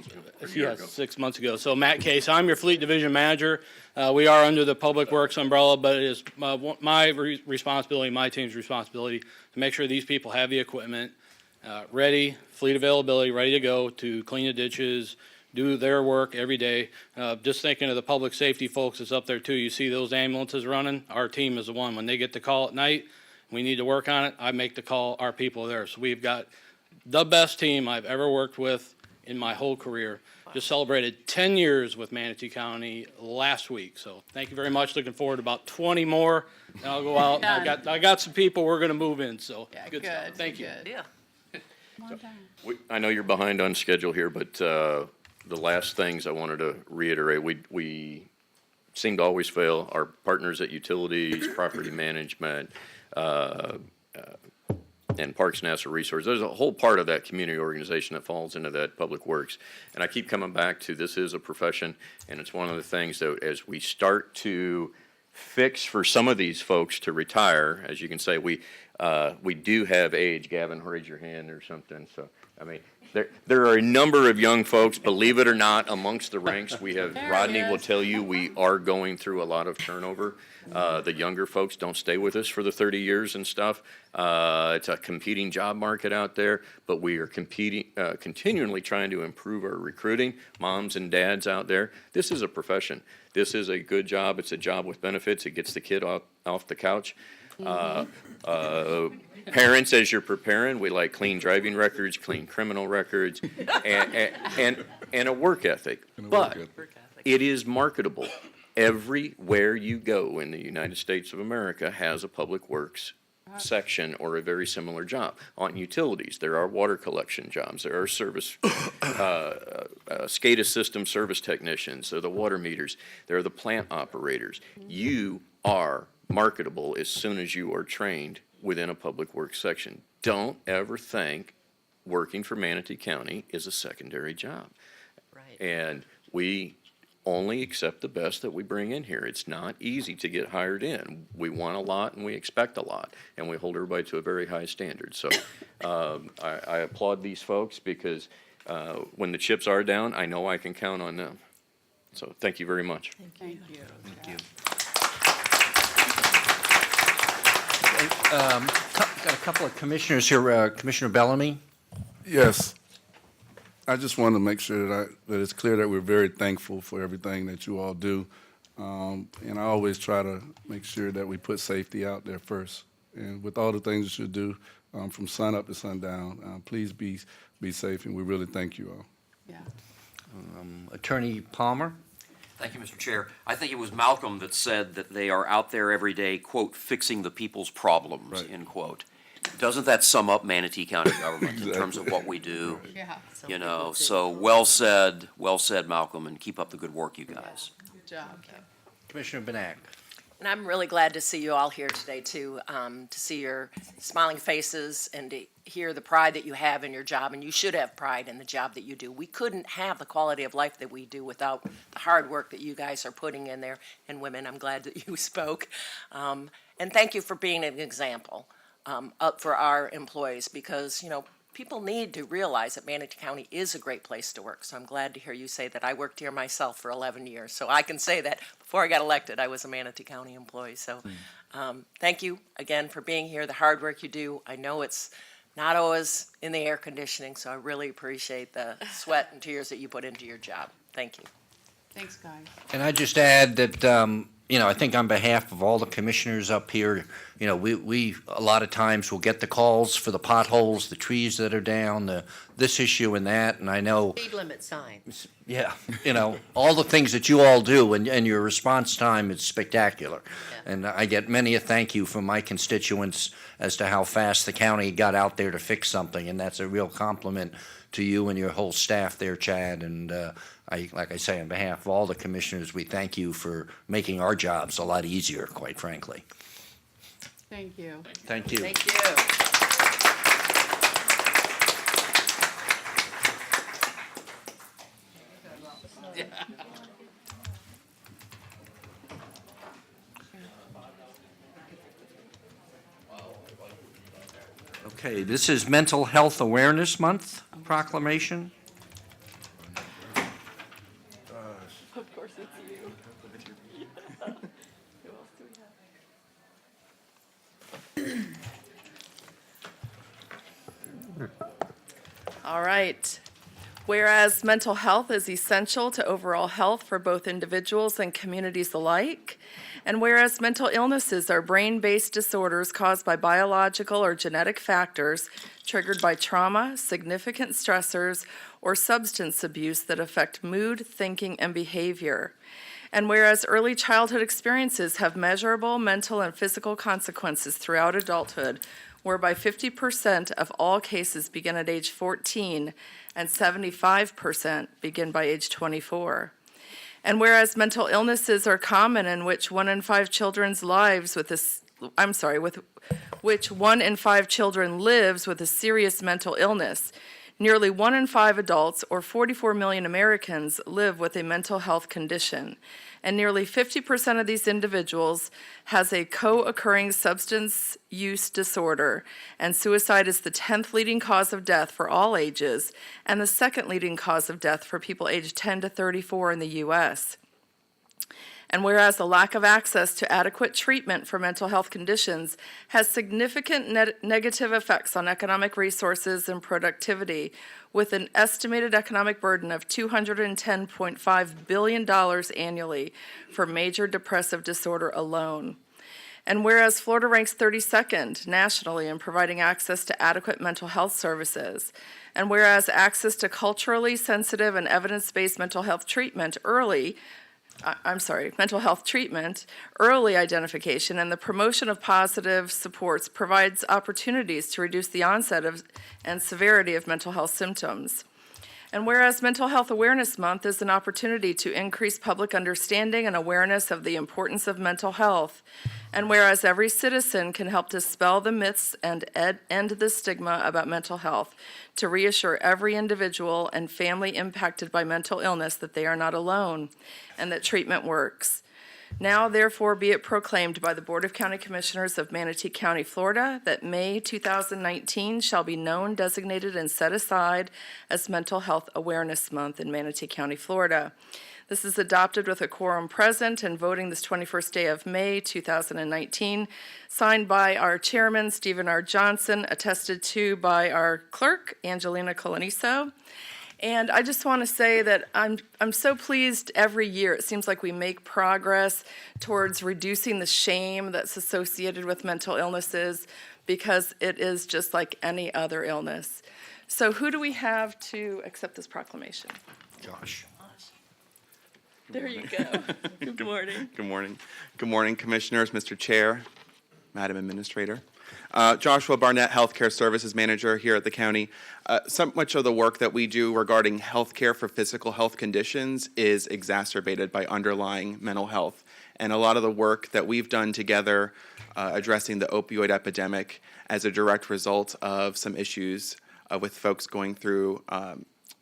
S22: yeah, 6 months ago. So Matt Case, I'm your fleet division manager. We are under the Public Works umbrella, but it is my responsibility, my team's responsibility to make sure these people have the equipment ready, fleet availability, ready to go to clean the ditches, do their work every day. Just thinking of the public safety folks that's up there too. You see those ambulances running, our team is the one. When they get the call at night, we need to work on it, I make the call, our people are there. So we've got the best team I've ever worked with in my whole career. Just celebrated 10 years with Manatee County last week. So thank you very much. Looking forward to about 20 more. And I'll go out. I got some people we're going to move in. So good stuff. Thank you.
S3: Yeah. Come on down.
S25: I know you're behind on schedule here, but the last things I wanted to reiterate, we seem to always fail. Our partners at utilities, property management, and Parks and Natural Resources. There's a whole part of that community organization that falls into that public works. And I keep coming back to this is a profession, and it's one of the things that as we start to fix for some of these folks to retire, as you can say, we do have age. Gavin, raise your hand or something. So, I mean, there are a number of young folks, believe it or not, amongst the ranks. We have, Rodney will tell you, we are going through a lot of turnover. The younger folks don't stay with us for the 30 years and stuff. It's a competing job market out there, but we are continually trying to improve our recruiting. Moms and dads out there, this is a profession. This is a good job. It's a job with benefits. It gets the kid off the couch. Parents, as you're preparing, we like clean driving records, clean criminal records, and a work ethic. But it is marketable. Everywhere you go in the United States of America has a public works section or a very similar job. On utilities, there are water collection jobs. There are service, SCADA system service technicians. There are the water meters. There are the plant operators. You are marketable as soon as you are trained within a public works section. Don't ever think working for Manatee County is a secondary job.
S1: Right.
S25: And we only accept the best that we bring in here. It's not easy to get hired in. We want a lot and we expect a lot, and we hold everybody to a very high standard. So I applaud these folks because when the chips are down, I know I can count on them. So thank you very much.
S3: Thank you.
S2: Thank you. Got a couple of commissioners here. Commissioner Bellamy?
S15: Yes. I just want to make sure that it's clear that we're very thankful for everything that you all do. And I always try to make sure that we put safety out there first. And with all the things that you do, from sun up to sundown, please be safe, and we really thank you all.
S3: Yeah.
S2: Attorney Palmer?
S5: Thank you, Mr. Chair. I think it was Malcolm that said that they are out there every day, quote, fixing the people's problems, end quote. Doesn't that sum up Manatee County government in terms of what we do?
S3: Yeah.
S5: You know, so well said, Malcolm, and keep up the good work, you guys.
S3: Good job.
S2: Commissioner Benak?
S14: And I'm really glad to see you all here today, too, to see your smiling faces and to hear the pride that you have in your job, and you should have pride in the job that you do. We couldn't have the quality of life that we do without the hard work that you guys are putting in there. And women, I'm glad that you spoke. And thank you for being an example up for our employees, because, you know, people need to realize that Manatee County is a great place to work. So I'm glad to hear you say that. I worked here myself for 11 years, so I can say that before I got elected, I was a Manatee County employee. So thank you again for being here, the hard work you do. I know it's not always in the air conditioning, so I really appreciate the sweat and tears that you put into your job. Thank you.
S3: Thanks, guys.
S2: And I just add that, you know, I think on behalf of all the commissioners up here, you know, we a lot of times will get the calls for the potholes, the trees that are down, this issue and that, and I know,
S1: Speed limit signs.
S2: yeah, you know, all the things that you all do, and your response time is spectacular. And I get many a thank you from my constituents as to how fast the county got out there to fix something, and that's a real compliment to you and your whole staff there, Chad, and like I say, on behalf of all the commissioners, we thank you for making our jobs a lot easier, quite frankly.
S3: Thank you.
S2: Thank you.
S1: Thank you.
S2: Okay, this is Mental Health Awareness Month proclamation.
S3: Of course it's you. Who else do we have?
S13: All right. Whereas mental health is essential to overall health for both individuals and communities alike, and whereas mental illnesses are brain-based disorders caused by biological or genetic factors triggered by trauma, significant stressors, or substance abuse that affect mood, thinking, and behavior. And whereas early childhood experiences have measurable mental and physical consequences throughout adulthood, whereby 50% of all cases begin at age 14 and 75% begin by age 24. And whereas mental illnesses are common in which 1 in 5 children's lives with which 1 in 5 children lives with a serious mental illness, nearly 1 in 5 adults, or 44 million Americans, live with a mental health condition. And nearly 50% of these individuals has a co-occurring substance use disorder, and suicide is the 10th leading cause of death for all ages, and the 2nd leading cause of death for people aged 10 to 34 in the U.S. And whereas the lack of access to adequate treatment for mental health conditions has significant negative effects on economic resources and productivity, with an estimated economic burden of $210.5 billion annually for major depressive disorder alone. And whereas Florida ranks 32nd nationally in providing access to adequate mental health services, and whereas access to culturally sensitive and evidence-based mental health treatment early identification, and the promotion of positive supports provides opportunities to reduce the onset of and severity of mental health symptoms. And whereas Mental Health Awareness Month is an opportunity to increase public understanding and awareness of the importance of mental health, and whereas every citizen can help dispel the myths and end the stigma about mental health, to reassure every individual and family impacted by mental illness that they are not alone and that treatment works. Now, therefore, be it proclaimed by the Board of County Commissioners of Manatee County, Florida, that May 2019 shall be known, designated, and set aside as Mental Health Awareness Month in Manatee County, Florida. This is adopted with a quorum present and voting this 21st day of May 2019, signed by our chairman, Stephen R. Johnson, attested to by our clerk, Angelina Coloniso. And I just want to say that I'm so pleased every year. It seems like we make progress towards reducing the shame that's associated with mental illnesses, because it is just like any other illness. So who do we have to accept this proclamation?
S2: Josh.
S13: There you go. Good morning.
S6: Good morning. Good morning, Commissioners, Mr. Chair, Madam Administrator. Joshua Barnett, Healthcare Services Manager here at the county. So much of the work that we do regarding healthcare for physical health conditions is exacerbated by underlying mental health. And a lot of the work that we've done together addressing the opioid epidemic as a direct result of some issues with folks going through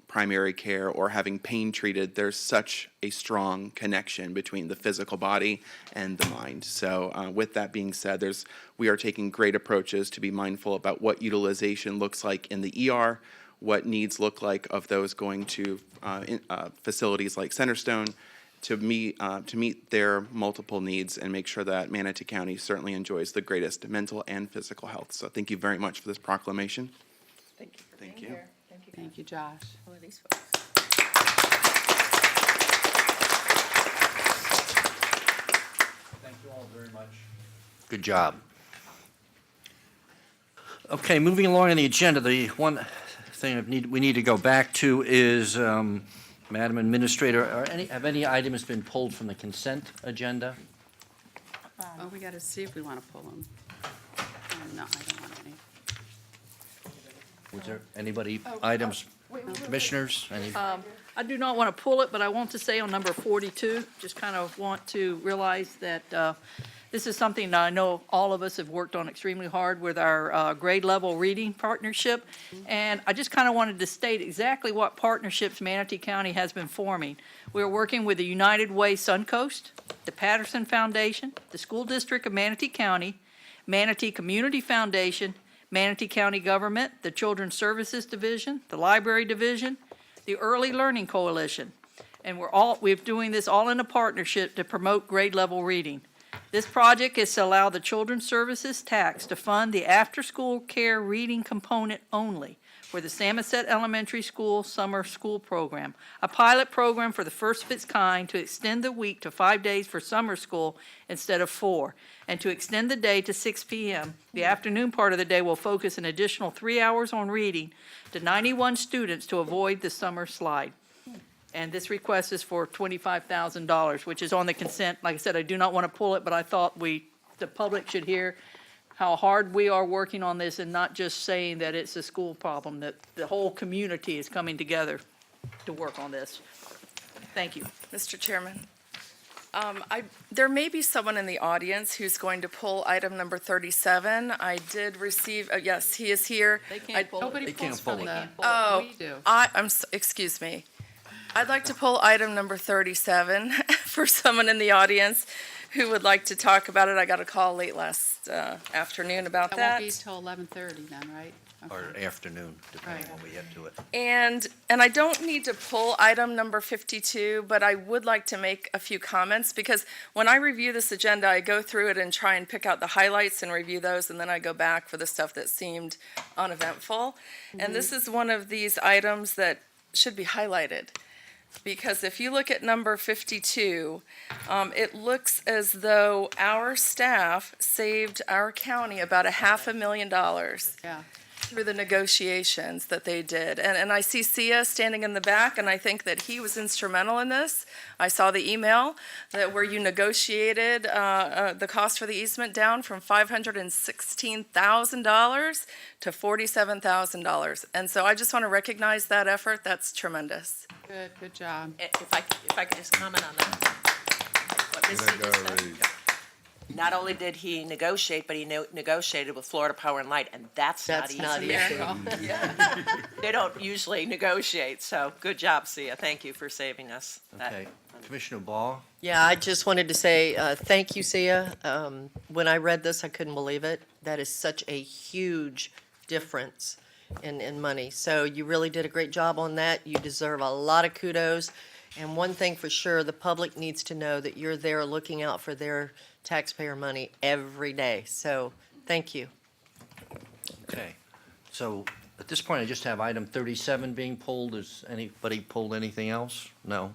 S6: primary care or having pain treated, there's such a strong connection between the physical body and the mind. So with that being said, we are taking great approaches to be mindful about what utilization looks like in the ER, what needs look like of those going to facilities like Centerstone to meet their multiple needs and make sure that Manatee County certainly enjoys the greatest mental and physical health. So thank you very much for this proclamation.
S14: Thank you for
S6: Thank
S14: being
S6: you.
S14: here.
S3: Thank you, Josh.
S14: All of these folks.
S2: Thank you all very much. Good job. Okay, moving along on the agenda, the one thing we need to go back to is, Madam Administrator, have any items been pulled from the consent agenda?
S3: Oh, we got to see if we want to pull them. No, I don't want any.
S2: Was there anybody, items, commissioners, any?
S20: I do not want to pull it, but I want to say on number 42, just kind of want to realize that this is something that I know all of us have worked on extremely hard with our grade level reading partnership. And I just kind of wanted to state exactly what partnerships Manatee County has been forming. We're working with the United Way Suncoast, the Patterson Foundation, the School District of Manatee County, Manatee Community Foundation, Manatee County Government, the Children's Services Division, the Library Division, the Early Learning Coalition. And we're doing this all in a partnership to promote grade level reading. This project is to allow the Children's Services tax to fund the after-school care reading component only for the Samoset Elementary School Summer School Program, a pilot program for the first of its kind to extend the week to 5 days for summer school instead of 4, and to extend the day to 6 p.m. The afternoon part of the day will focus an additional 3 hours on reading to 91 students to avoid the summer slide. And this request is for $25,000, which is on the consent. Like I said, I do not want to pull it, but I thought the public should hear how hard we are working on this and not just saying that it's a school problem, that the whole community is coming together to work on this. Thank you.
S13: Mr. Chairman, there may be someone in the audience who's going to pull item number 37. I did receive, yes, he is here.
S20: They can't pull it.
S3: Nobody
S2: They can't
S3: pulls
S2: pull
S3: from
S2: it.
S3: the,
S13: Oh,
S3: we do.
S13: excuse me. I'd like to pull item number 37 for someone in the audience who would like to talk about it. I got a call late last afternoon about
S3: That
S13: that.
S3: won't be till 11:30 then, right?
S2: Or
S3: Okay.
S2: afternoon, depending on when we get to it.
S13: And I don't need to pull item number 52, but I would like to make a few comments, because when I review this agenda, I go through it and try and pick out the highlights and review those, and then I go back for the stuff that seemed uneventful. And this is one of these items that should be highlighted. Because if you look at number 52, it looks as though our staff saved our county about $500,000
S3: Yeah.
S13: through the negotiations that they did. And I see Sia standing in the back, and I think that he was instrumental in this. I saw the email where you negotiated the cost for the easement down from $516,000 to $47,000. And so I just want to recognize that effort. That's tremendous.
S3: Good job.
S14: If I could just comment on that. What Ms. Seeger said. Not only did he negotiate, but he negotiated with Florida Power and Light, and that's not easy.
S3: Miracle.
S14: They don't usually negotiate, so good job, Sia. Thank you for saving us.
S2: Okay. Commissioner Ball?
S1: Yeah, I just wanted to say thank you, Sia. When I read this, I couldn't believe it. That is such a huge difference in money. So you really did a great job on that. You deserve a lot of kudos. And one thing for sure, the public needs to know that you're there looking out for their taxpayer money every day. So thank you.
S2: Okay. So At this point, I just have item 37 being pulled. Has anybody pulled anything else? No?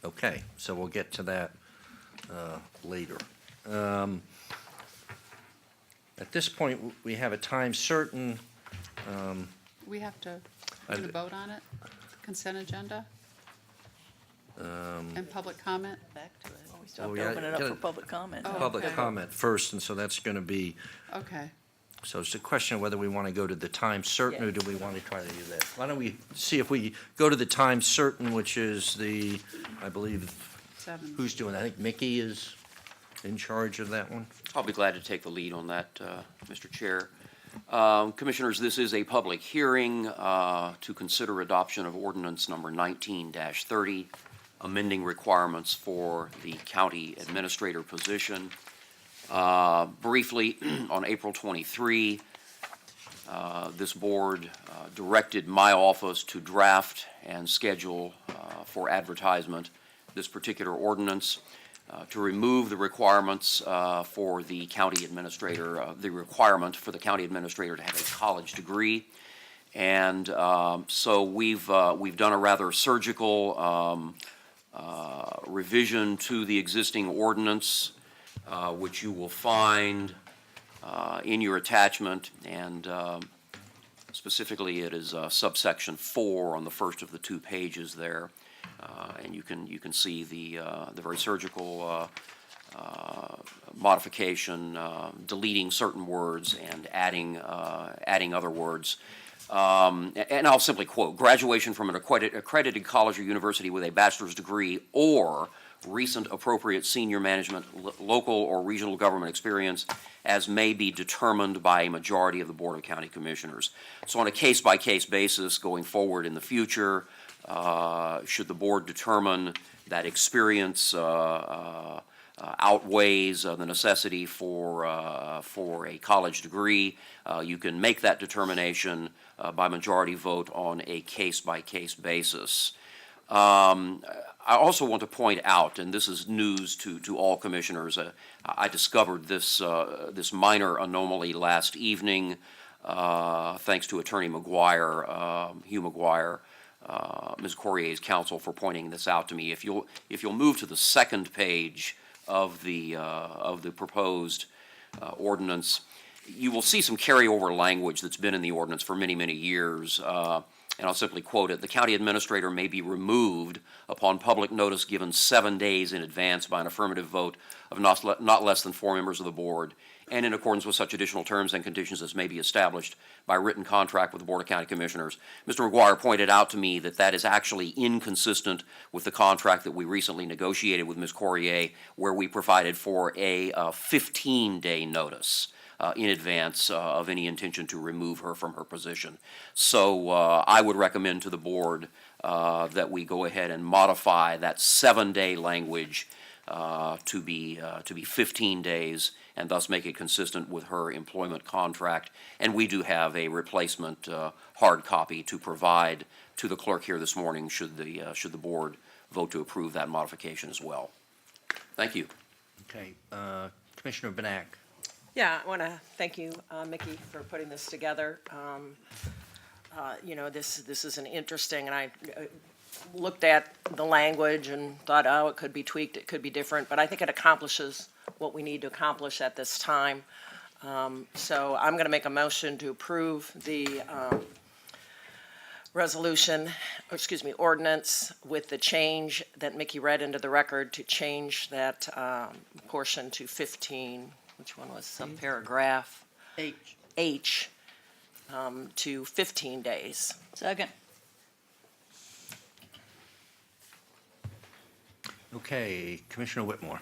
S2: Okay, so we'll get to that later. At this point, we have a time certain.
S3: We have to, we're going to vote on it? Consent agenda and public comment?
S1: Back to it.
S20: We still have
S2: Well,
S20: to
S2: we
S20: open it up
S2: gotta-
S20: for public comment.
S3: Oh,
S2: Public
S3: okay.
S2: comment first, and so that's going to be,
S3: Okay.
S2: so it's a question of whether we want to go to the time certain, or do we want to try to do that? Why don't we see if we go to the time certain, which is the, I believe,
S3: 7.
S2: who's doing that? I think Mickey is in charge of that one.
S5: I'll be glad to take the lead on that, Mr. Chair. Commissioners, this is a public hearing to consider adoption of ordinance number 19-30, amending requirements for the county administrator position. Briefly, on April 23, this board directed my office to draft and schedule for advertisement this particular ordinance. To remove the requirements for the county administrator, the requirement for the county administrator to have a college degree. And so we've done a rather surgical revision to the existing ordinance, which you will find in your attachment, and specifically it is subsection 4 on the first of the 2 pages there. And you can see the very surgical modification, deleting certain words and adding other words. And I'll simply quote: graduation from an accredited college or university with a bachelor's degree or recent appropriate senior management, local or regional government experience, as may be determined by a majority of the Board of County Commissioners. So on a case-by-case basis going forward in the future, should the board determine that experience outweighs the necessity for a college degree, you can make that determination by majority vote on a case-by-case basis. I also want to point out, and this is news to all commissioners, I discovered this minor anomaly last evening, thanks to Attorney McGuire, Hugh McGuire, Ms. Corrier's counsel, for pointing this out to me. If you'll move to the second page of the proposed ordinance, you will see some carryover language that's been in the ordinance for many, many years. And I'll simply quote it: the county administrator may be removed upon public notice given 7 days in advance by an affirmative vote of not less than 4 members of the board, and in accordance with such additional terms and conditions as may be established by written contract with the Board of County Commissioners. Mr. McGuire pointed out to me that that is actually inconsistent with the contract that we recently negotiated with Ms. Corrier, where we provided for a 15-day notice in advance of any intention to remove her from her position. So I would recommend to the board that we go ahead and modify that 7-day language to be 15 days, and thus make it consistent with her employment contract. And we do have a replacement hard copy to provide to the clerk here this morning, should the board vote to approve that modification as well. Thank you.
S2: Okay, Commissioner Benak.
S14: Yeah, I want to thank you, Mickey, for putting this together. You know, this is an interesting, and I looked at the language and thought, oh, it could be tweaked, it could be different, but I think it accomplishes what we need to accomplish at this time. So I'm going to make a motion to approve the ordinance with the change that Mickey read into the record, to change that portion to 15. Which one was subparagraph? H. To 15 days.
S20: Second.
S2: Okay, Commissioner Whitmore.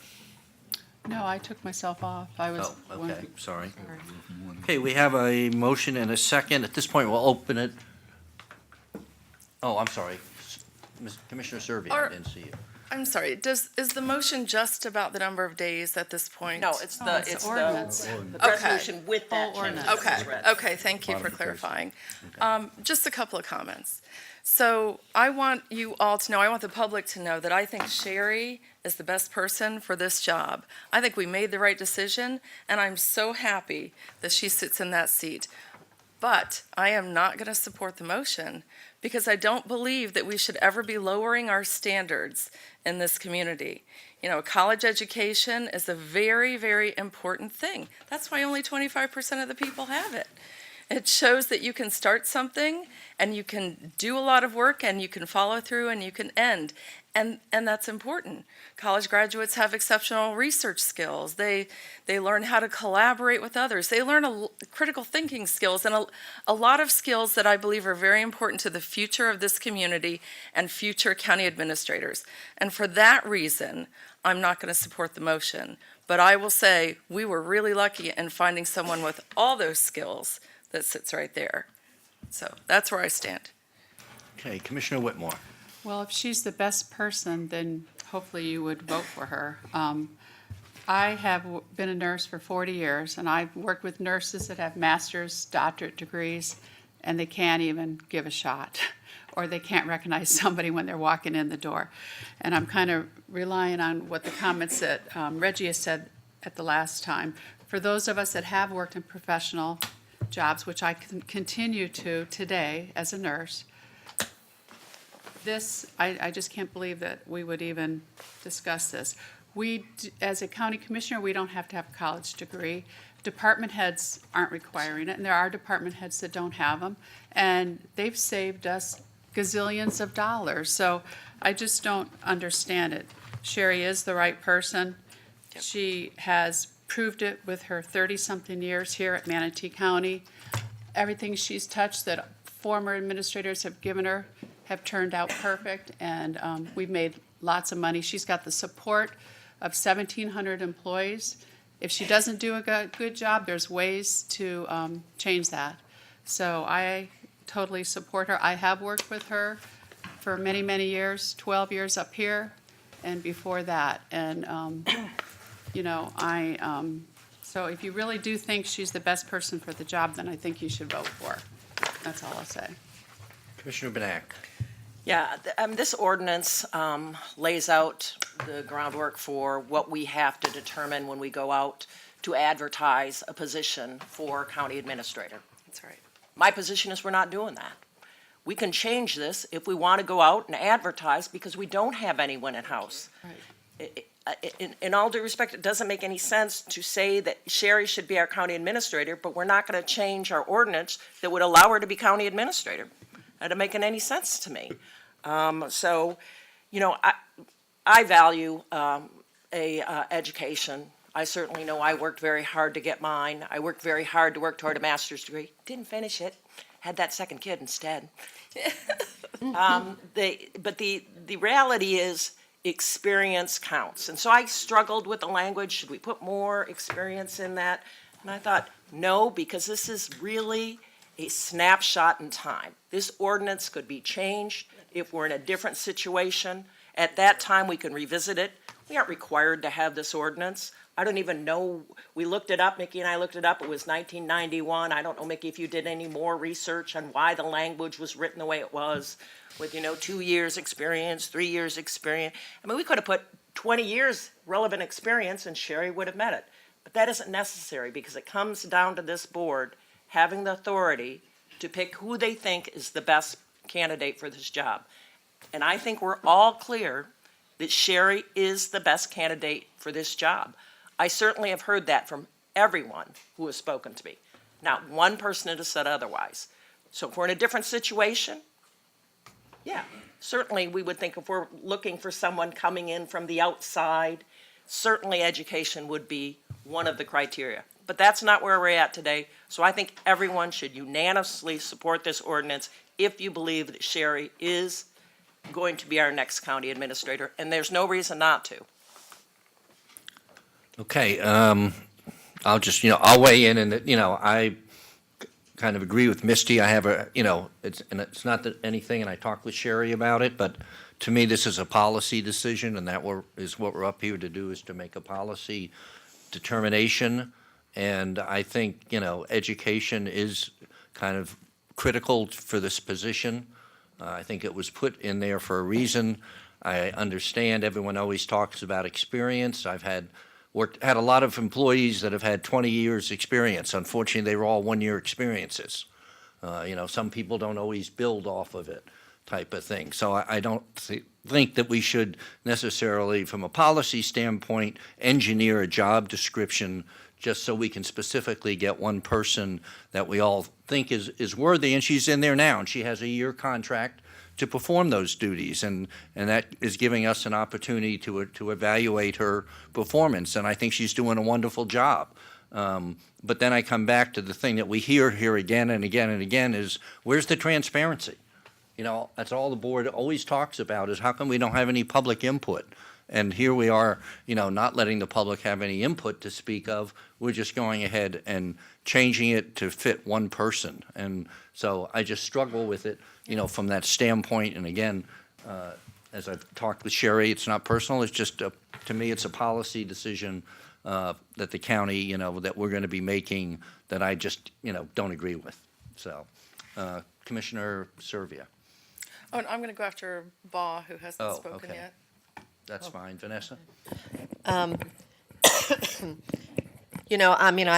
S3: No, I took myself off. I was.
S2: Oh, okay, sorry. Okay, we have a motion and a second. At this point, we'll open it. Oh, I'm sorry. Commissioner Servian, I didn't see you.
S13: I'm sorry, is the motion just about the number of days at this point?
S14: No, it's the
S3: ordinance.
S14: the resolution with that change.
S13: Okay, thank you for clarifying. Just a couple of comments. So I want you all to know, I want the public to know that I think Sherry is the best person for this job. I think we made the right decision, and I'm so happy that she sits in that seat. But I am not going to support the motion because I don't believe that we should ever be lowering our standards in this community. You know, college education is a very, very important thing. That's why only 25% of the people have it. It shows that you can start something and you can do a lot of work and you can follow through and you can end. And that's important. College graduates have exceptional research skills. They learn how to collaborate with others. They learn critical thinking skills and a lot of skills that I believe are very important to the future of this community and future county administrators. And for that reason, I'm not going to support the motion. But I will say we were really lucky in finding someone with all those skills that sits right there. So that's where I stand.
S2: Okay, Commissioner Whitmore.
S3: Well, if she's the best person, then hopefully you would vote for her. I have been a nurse for 40 years, and I've worked with nurses that have master's, doctorate degrees, and they can't even give a shot, or they can't recognize somebody when they're walking in the door. And I'm kind of relying on what the comments that Reggie has said at the last time. For those of us that have worked in professional jobs, which I can continue to today as a nurse, I just can't believe that we would even discuss this. As a county commissioner, we don't have to have a college degree. Department heads aren't requiring it, and there are department heads that don't have them, and they've saved us gazillions of dollars. So I just don't understand it. Sherry is the right person. Yep. She has proved it with her 30-something years here at Manatee County. Everything she's touched that former administrators have given her have turned out perfect, and we've made lots of money. She's got the support of 1,700 employees. If she doesn't do a good job, there's ways to change that. So I totally support her. I have worked with her for many, many years, 12 years up here, and before that. And, you know, so if you really do think she's the best person for the job, then I think you should vote for her. That's all I'll say.
S2: Commissioner Benak.
S14: Yeah, this ordinance lays out the groundwork for what we have to determine when we go out to advertise a position for county administrator.
S13: That's right.
S14: My position is we're not doing that. We can change this if we want to go out and advertise because we don't have anyone in-house.
S3: Right.
S14: In all due respect, it doesn't make any sense to say that Sherry should be our county administrator, but we're not going to change our ordinance that would allow her to be county administrator. That doesn't make any sense to me. So, you know, I value education. I certainly know I worked very hard to get mine. I worked very hard to work toward a master's degree. Didn't finish it. Had that second kid instead. But the reality is experience counts. And so I struggled with the language. Should we put more experience in that? And I thought, no, because this is really a snapshot in time. This ordinance could be changed if we're in a different situation. At that time, we can revisit it. We aren't required to have this ordinance. I don't even know, we looked it up, Mickey and I looked it up, it was 1991. I don't know, Mickey, if you did any more research on why the language was written the way it was, with, 2 years experience, 3 years experience. I mean, we could have put 20 years relevant experience and Sherry would have met it. But that isn't necessary because it comes down to this board having the authority to pick who they think is the best candidate for this job. And I think we're all clear that Sherry is the best candidate for this job. I certainly have heard that from everyone who has spoken to me. Not one person has said otherwise. So if we're in a different situation, yeah, certainly we would think if we're looking for someone coming in from the outside, certainly education would be one of the criteria. But that's not where we're at today. So I think everyone should unanimously support this ordinance if you believe that Sherry is going to be our next county administrator, and there's no reason not to.
S2: Okay, I'll just, I'll weigh in and, I kind of agree with Misty. I have it's not that anything, and I talked with Sherry about it, but to me, this is a policy decision, and that is what we're up here to do, is to make a policy determination. And I think, education is kind of critical for this position. I think it was put in there for a reason. I understand everyone always talks about experience. I've had a lot of employees that have had 20 years experience. Unfortunately, they were all one-year experiences. Some people don't always build off of it, type of thing. So I don't think that we should necessarily, from a policy standpoint, engineer a job description just so we can specifically get one person that we all think is worthy, and she's in there now, and she has a year contract to perform those duties, and that is giving us an opportunity to evaluate her performance, and I think she's doing a wonderful job. But then I come back to the thing that we hear here again and again and again is, where's the transparency? That's all the board always talks about, is how come we don't have any public input? And here we are, not letting the public have any input to speak of. We're just going ahead and changing it to fit one person. And so I just struggle with it, from that standpoint. And again, as I've talked with Sherry, it's not personal. It's just, to me, it's a policy decision that the county, that we're going to be making that I just, don't agree with. So, Commissioner Servia.
S13: Oh, and I'm going to go after Baugh, who hasn't spoken
S2: okay.
S13: yet.
S2: That's fine. Vanessa?
S1: I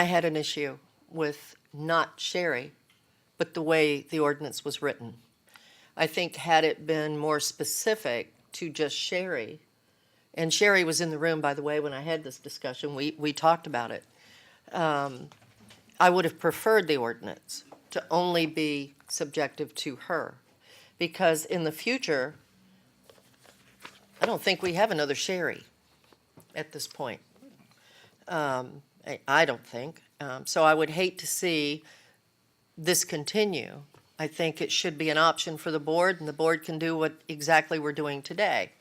S1: had an issue with not Sherry, but the way the ordinance was written. I think had it been more specific to just Sherry, and Sherry was in the room, by the way, when I had this discussion, we talked about it. I would have preferred the ordinance to only be subjective to her, because in the future, I don't think we have another Sherry at this point. I don't think. So I would hate to see this continue. I think it should be an option for the board, and the board can do what exactly we're doing today.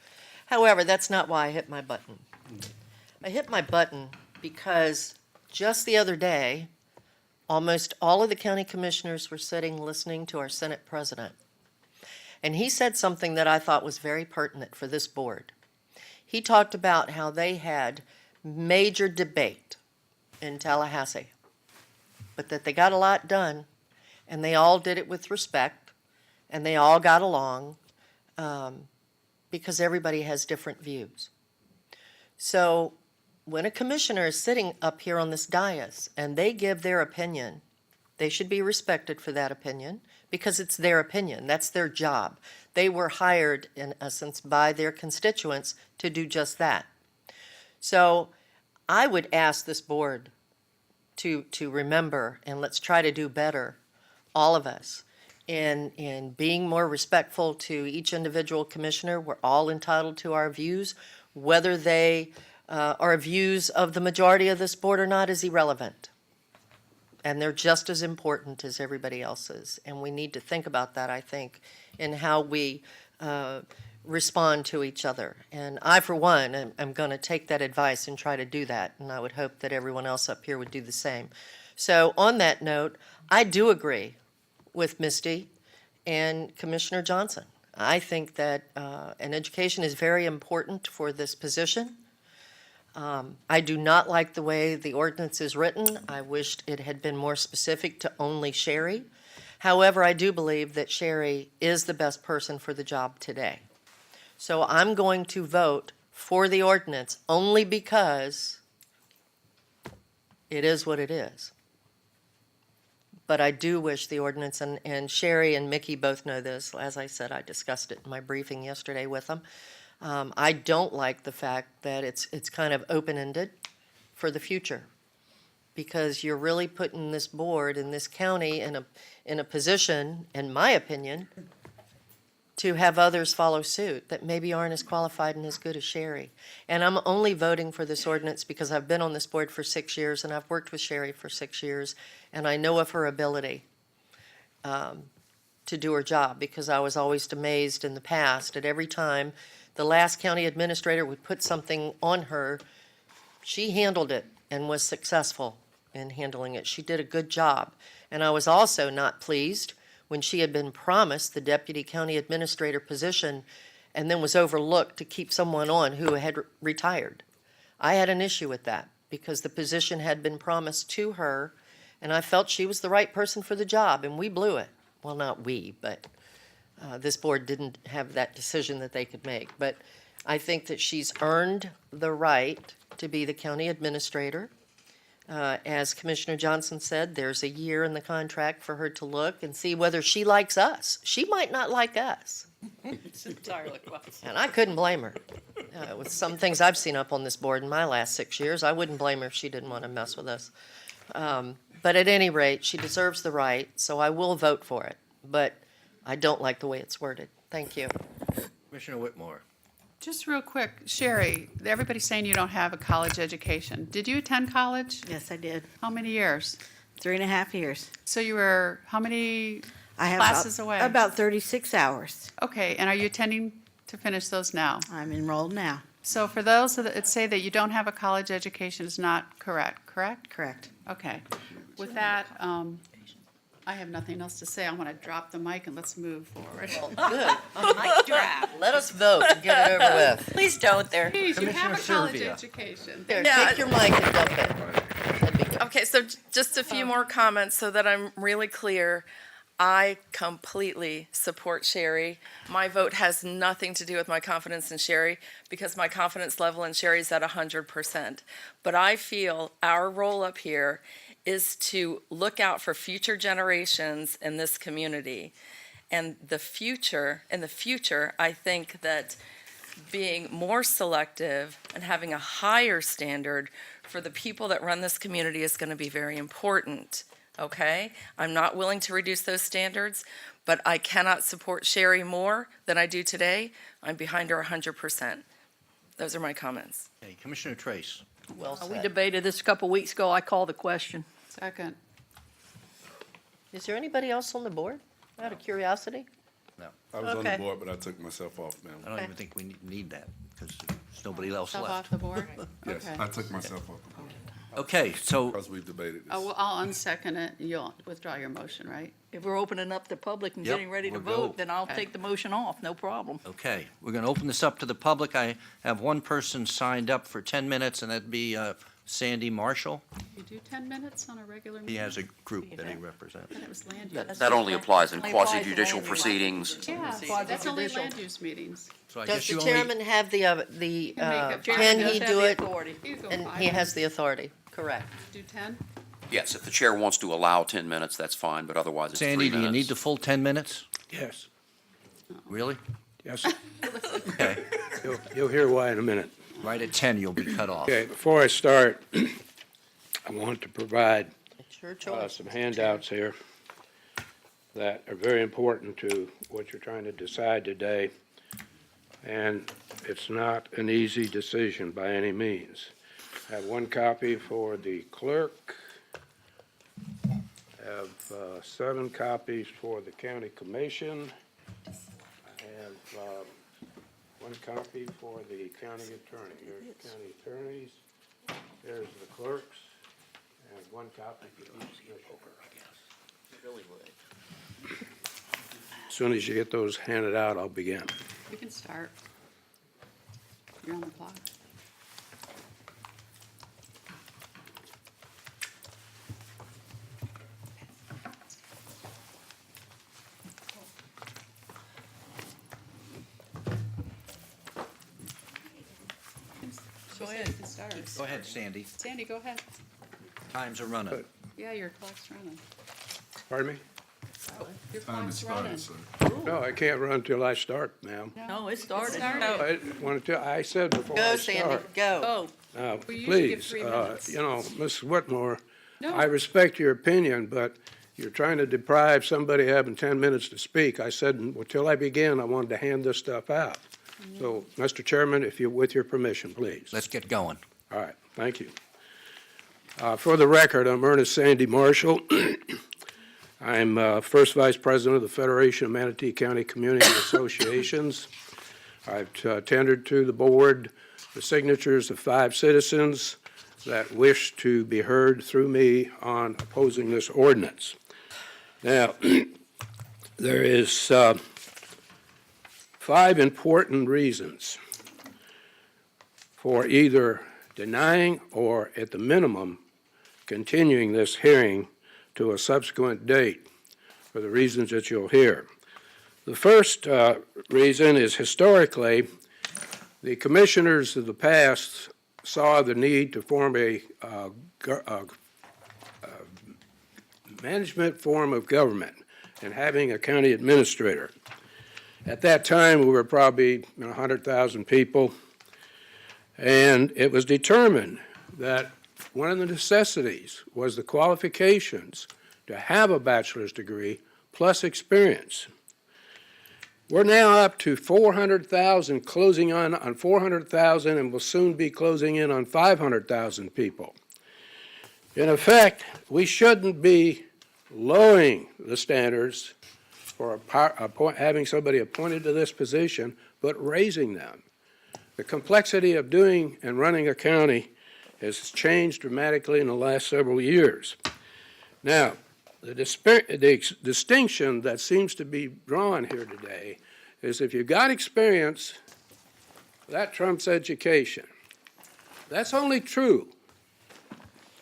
S1: However, that's not why I hit my button. I hit my button because just the other day, almost all of the county commissioners were sitting listening to our Senate president. And he said something that I thought was very pertinent for this board. He talked about how they had major debate in Tallahassee, but that they got a lot done, and they all did it with respect, and they all got along, because everybody has different views. So when a commissioner is sitting up here on this dais and they give their opinion, they should be respected for that opinion, because it's their opinion. That's their job. They were hired, in essence, by their constituents to do just that. So I would ask this board to remember, and let's try to do better, all of us, in being more respectful to each individual commissioner. We're all entitled to our views. Whether they are views of the majority of this board or not is irrelevant. And they're just as important as everybody else's. And we need to think about that, I think, in how we respond to each other. And I, for one, am going to take that advice and try to do that. And I would hope that everyone else up here would do the same. So on that note, I do agree with Misty and Commissioner Johnson. I think that an education is very important for this position. I do not like the way the ordinance is written. I wished it had been more specific to only Sherry. However, I do believe that Sherry is the best person for the job today. So I'm going to vote for the ordinance only because it is what it is. But I do wish the ordinance, and Sherry and Mickey both know this. As I said, I discussed it in my briefing yesterday with them. I don't like the fact that it's kind of open-ended for the future, because you're really putting this board and this county in a position, in my opinion, to have others follow suit that maybe aren't as qualified and as good as Sherry. And I'm only voting for this ordinance because I've been on this board for 6 years, and I've worked with Sherry for 6 years, and I know of her ability to do her job, because I was always amazed in the past at every time the last county administrator would put something on her, she handled it and was successful in handling it. She did a good job. And I was also not pleased when she had been promised the deputy county administrator position and then was overlooked to keep someone on who had retired. I had an issue with that, because the position had been promised to her, and I felt she was the right person for the job, and we blew it. Well, not we, but this board didn't have that decision that they could make. But I think that she's earned the right to be the county administrator. As Commissioner Johnson said, there's a year in the contract for her to look and see whether she likes us. She might not like us,
S20: It's entirely possible.
S1: and I couldn't blame her. With some things I've seen up on this board in my last 6 years, I wouldn't blame her if she didn't want to mess with us. But at any rate, she deserves the right, so I will vote for it. But I don't like the way it's worded. Thank you.
S2: Commissioner Whitmore.
S3: Just real quick, Sherry, everybody's saying you don't have a college education. Did you attend college?
S7: Yes, I did.
S3: How many years?
S7: 3.5 years.
S3: So you were, how many
S7: I have
S3: classes away?
S7: About 36 hours.
S3: Okay, and are you attending to finish those now?
S7: I'm enrolled now.
S3: So for those that say that you don't have a college education is not correct, correct?
S7: Correct.
S3: Okay. With that, I have nothing else to say. I want to drop the mic and let's move forward.
S1: Good. Let us vote and get it over with.
S21: Please don't there.
S3: Please, you have a college
S2: Servia.
S3: education.
S1: There,
S13: Yeah.
S1: take your mic and dump it.
S13: Okay, so just a few more comments so that I'm really clear. I completely support Sherry. My vote has nothing to do with my confidence in Sherry because my confidence level in Sherry is at 100%. But I feel our role up here is to look out for future generations in this community. And in the future, I think that being more selective and having a higher standard for the people that run this community is going to be very important. Okay? I'm not willing to reduce those standards, but I cannot support Sherry more than I do today. I'm behind her 100%. Those are my comments.
S2: Okay, Commissioner Trace.
S1: Well
S20: We
S1: said.
S20: debated this a couple weeks ago. I call the question.
S3: Second.
S1: Is there anybody else on the board? Out of curiosity?
S2: No,
S15: I was on
S1: Okay.
S15: the board, but I took myself off,
S2: I
S15: ma'am.
S2: don't even think we need that because there's nobody else
S3: Self
S2: left.
S3: off the board?
S15: Yes,
S3: Okay.
S15: I took myself off the board
S2: Okay, so
S15: because we debated this.
S3: Oh, well, I'll unsecond it. You'll withdraw your motion, right?
S20: If we're opening up the public and
S2: Yep,
S20: getting ready to
S2: we'll go.
S20: vote, then I'll take the motion off, no problem.
S2: Okay, we're going to open this up to the public. I have one person signed up for 10 minutes, and that'd be Sandy Marshall.
S3: You do 10 minutes on a regular
S2: He
S3: meeting?
S2: has a group that he represents.
S3: And it was land use.
S5: That only applies in
S21: Only applies to
S5: quasi-judicial
S21: land use.
S5: proceedings.
S3: Yeah, that's only land use meetings.
S2: So I
S1: Does
S2: guess
S1: the
S2: you only,
S1: chairman have the,
S3: Chairman
S1: can
S3: does
S1: he
S3: have
S1: do
S3: the
S1: it?
S3: authority. You go
S1: And
S3: 5
S1: he has
S3: minutes.
S1: the authority, correct.
S3: Do 10?
S5: Yes, if the chair wants to allow 10 minutes, that's fine, but otherwise it's 3
S2: Sandy,
S5: minutes.
S2: do you need the full 10 minutes?
S18: Yes,
S2: Really?
S18: yes.
S2: Okay,
S18: You'll hear why in a minute.
S2: right at 10, you'll be cut off.
S18: Okay, before I start, I want to provide
S1: It's your choice.
S18: some handouts here that are very important to what you're trying to decide today. And it's not an easy decision by any means. I have one copy for the clerk. I have 7 copies for the county commission. I have 1 copy for the county attorney. Here's the county attorneys. There's the clerks. And 1 copy for each commissioner. As soon as you get those handed out, I'll begin.
S3: We can start. You're on the clock. Go ahead. You can start.
S2: Go ahead, Sandy.
S3: Sandy, go ahead.
S2: Times are running.
S3: Yeah, your clock's running.
S18: Pardon me?
S3: Your
S15: Time
S3: clock's
S15: is
S3: running.
S15: started, sir.
S18: No, I can't run until I start, ma'am.
S20: No, it started.
S18: I wanted to, I said before
S1: Go,
S18: I
S1: Sandy,
S18: start.
S1: go.
S20: Oh,
S18: Now,
S3: We usually give
S18: please,
S3: 3 minutes.
S18: Mrs. Whitmore,
S3: No.
S18: I respect your opinion, but you're trying to deprive somebody having 10 minutes to speak. I said, until I begin, I wanted to hand this stuff out. So, Mr. Chairman, if you, with your permission, please.
S2: Let's get going.
S18: All right, thank you. For the record, I'm Ernest Sandy Marshall. I'm First Vice President of the Federation of Manatee County Community Associations. I've tendered to the board the signatures of 5 citizens that wish to be heard through me on opposing this ordinance. Now, there is 5 important reasons for either denying or, at the minimum, continuing this hearing to a subsequent date for the reasons that you'll hear. The first reason is historically, the commissioners of the past
S8: saw the need to form a management form of government and having a county administrator. At that time, we were probably 100,000 people, and it was determined that one of the necessities was the qualifications to have a bachelor's degree plus experience. We're now up to 400,000, closing on 400,000, and will soon be closing in on 500,000 people. In effect, we shouldn't be lowering the standards for having somebody appointed to this position, but raising them. The complexity of doing and running a county has changed dramatically in the last several years. Now, the distinction that seems to be drawn here today is if you've got experience, that trumps education. That's only true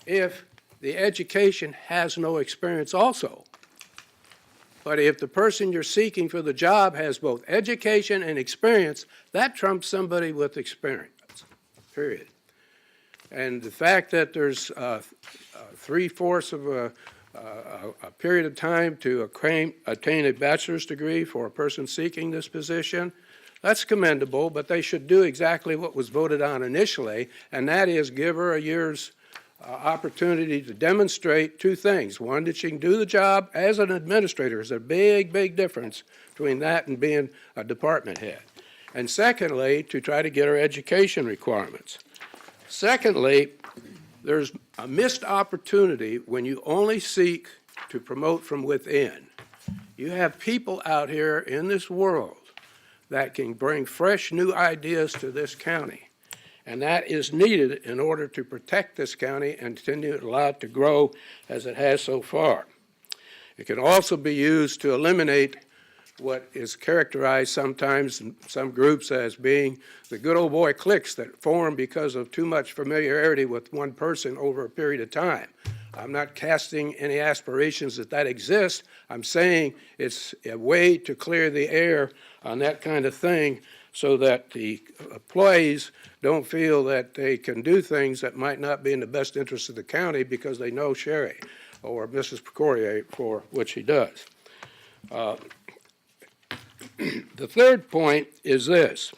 S8: if the education has no experience also. But if the person you're seeking for the job has both education and experience, that trumps somebody with experience, period. And the fact that there's 3/4 of a period of time to attain a bachelor's degree for a person seeking this position, that's commendable, but they should do exactly what was voted on initially, and that is give her a year's opportunity to demonstrate two things. One, that she can do the job as an administrator. There's a big, big difference between that and being a department head. And secondly, to try to get her education requirements. Secondly, there's a missed opportunity when you only seek to promote from within. You have people out here in this world that can bring fresh new ideas to this county. And that is needed in order to protect this county and continue to allow it to grow as it has so far. It can also be used to eliminate what is characterized sometimes in some groups as being the good old boy cliques that form because of too much familiarity with one person over a period of time. I'm not casting any aspirations that exists. I'm saying it's a way to clear the air on that kind of thing so that the employees don't feel that they can do things that might not be in the best interest of the county because they know Sherry or Mrs. Poirier for what she does. The third point is this.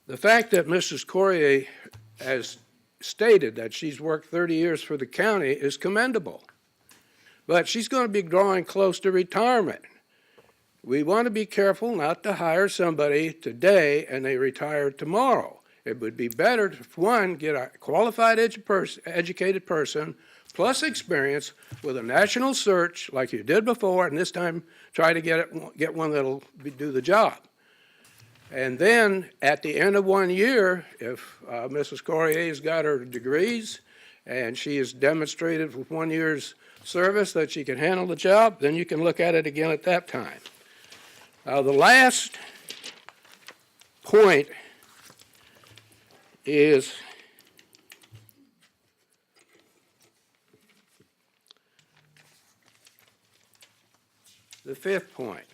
S8: The fact that Mrs. Courier has stated that she's worked 30 years for the county is commendable, but she's going to be drawing close to retirement. We want to be careful not to hire somebody today and they retire tomorrow. It would be better to, one, get a qualified educated person plus experience with a national search like you did before, and this time try to get one that'll do the job. And then at the end of 1 year, if Mrs. Courier's got her degrees and she has demonstrated with 1 year's service that she can handle the job, then you can look at it again at that time. Now, the last point is the fifth point.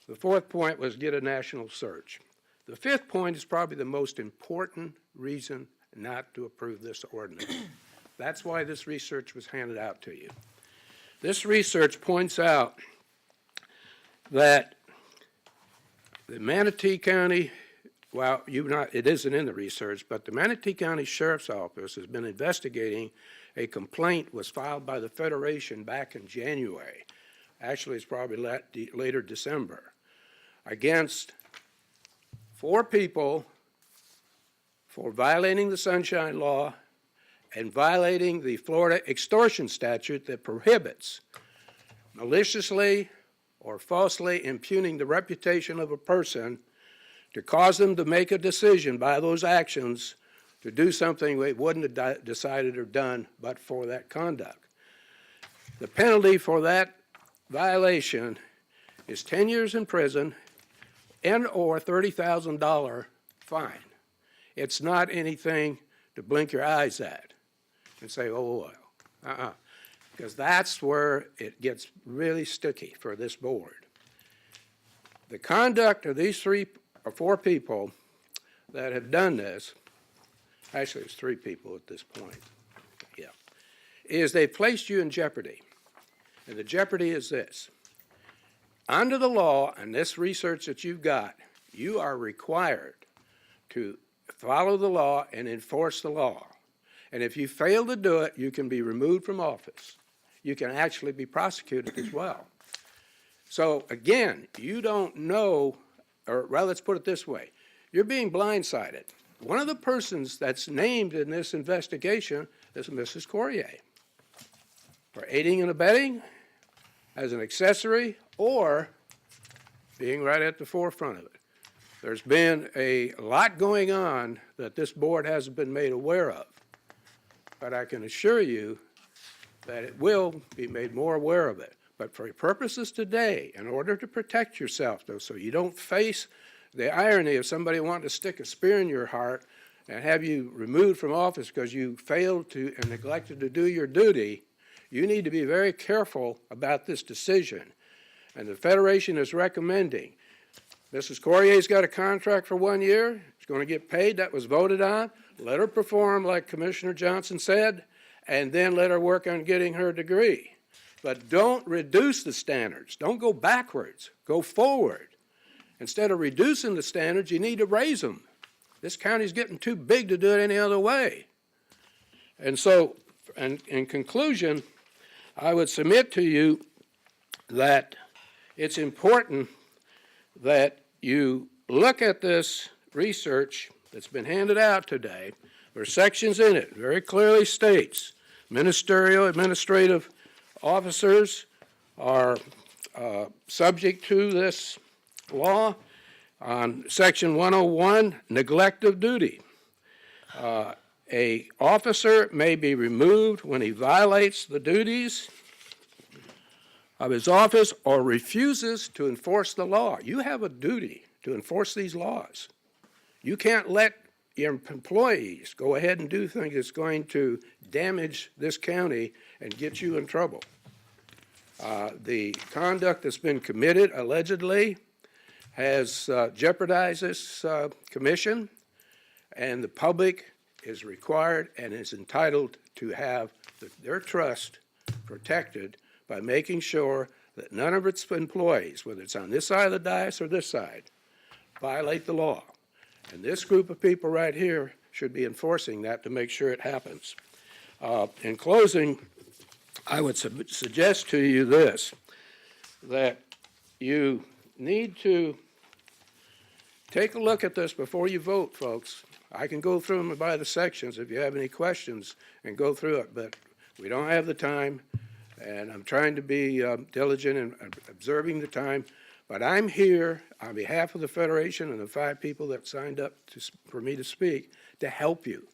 S8: The fourth point was get a national search. The fifth point is probably the most important reason not to approve this ordinance. That's why this research was handed out to you. This research points out that the Manatee County, well, it isn't in the research, but the Manatee County Sheriff's Office has been investigating a complaint was filed by the Federation back in January. Actually, it's probably later December, against 4 people for violating the Sunshine Law and violating the Florida extortion statute that prohibits maliciously or falsely impugning the reputation of a person to cause them to make a decision by those actions to do something they wouldn't have decided or done but for that conduct. The penalty for that violation is 10 years in prison and or $30,000 fine. It's not anything to blink your eyes at and say, oh, well, because that's where it gets really sticky for this board. The conduct of these 3 or 4 people that have done this, actually it's 3 people at this point, yeah, is they've placed you in jeopardy. And the jeopardy is this. Under the law and this research that you've got, you are required to follow the law and enforce the law. And if you fail to do it, you can be removed from office. You can actually be prosecuted as well. So again, you don't know, or rather, let's put it this way. You're being blindsided. One of the persons that's named in this investigation is Mrs. Courier for aiding and abetting as an accessory or being right at the forefront of it. There's been a lot going on that this board hasn't been made aware of, but I can assure you that it will be made more aware of it. But for purposes today, in order to protect yourself, though, so you don't face the irony of somebody wanting to stick a spear in your heart and have you removed from office because you failed to and neglected to do your duty, you need to be very careful about this decision. And the Federation is recommending, Mrs. Courier's got a contract for 1 year. She's going to get paid. That was voted on. Let her perform like Commissioner Johnson said, and then let her work on getting her degree. But don't reduce the standards. Don't go backwards. Go forward. Instead of reducing the standards, you need to raise them. This county's getting too big to do it any other way. And so, in conclusion, I would submit to you that it's important that you look at this research that's been handed out today. There are sections in it, very clearly states, ministerial, administrative officers are subject to this law. On Section 101, neglect of duty. A officer may be removed when he violates the duties of his office or refuses to enforce the law. You have a duty to enforce these laws. You can't let your employees go ahead and do things that's going to damage this county and get you in trouble. The conduct that's been committed allegedly has jeopardized this commission, and the public is required and is entitled to have their trust protected by making sure that none of its employees, whether it's on this side of the dais or this side, violate the law. And this group of people right here should be enforcing that to make sure it happens. In closing, I would suggest to you this, that you need to take a look at this before you vote, folks. I can go through them by the sections if you have any questions and go through it, but we don't have the time, and I'm trying to be diligent in observing the time. But I'm here on behalf of the Federation and the 5 people that signed up for me to speak to help you.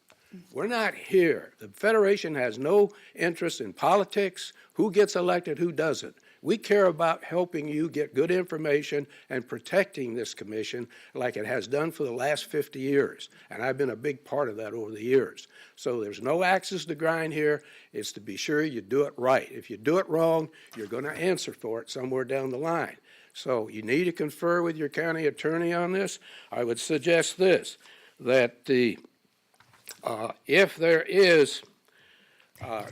S8: We're not here. The Federation has no interest in politics, who gets elected, who doesn't. We care about helping you get good information and protecting this commission like it has done for the last 50 years. And I've been a big part of that over the years. So there's no axes to grind here. It's to be sure you do it right. If you do it wrong, you're going to answer for it somewhere down the line. So you need to confer with your county attorney on this. I would suggest this, that if there is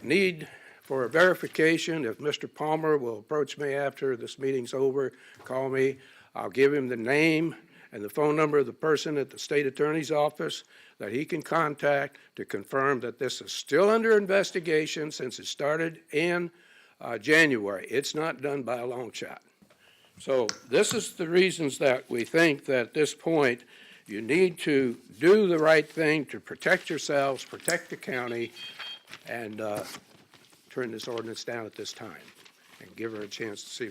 S8: need for a verification, if Mr. Palmer will approach me after this meeting's over, call me, I'll give him the name and the phone number of the person at the state attorney's office that he can contact to confirm that this is still under investigation since it started in January. It's not done by a long shot. So this is the reasons that we think that at this point you need to do the right thing to protect yourselves, protect the county, and turn this ordinance down at this time and give her a chance to see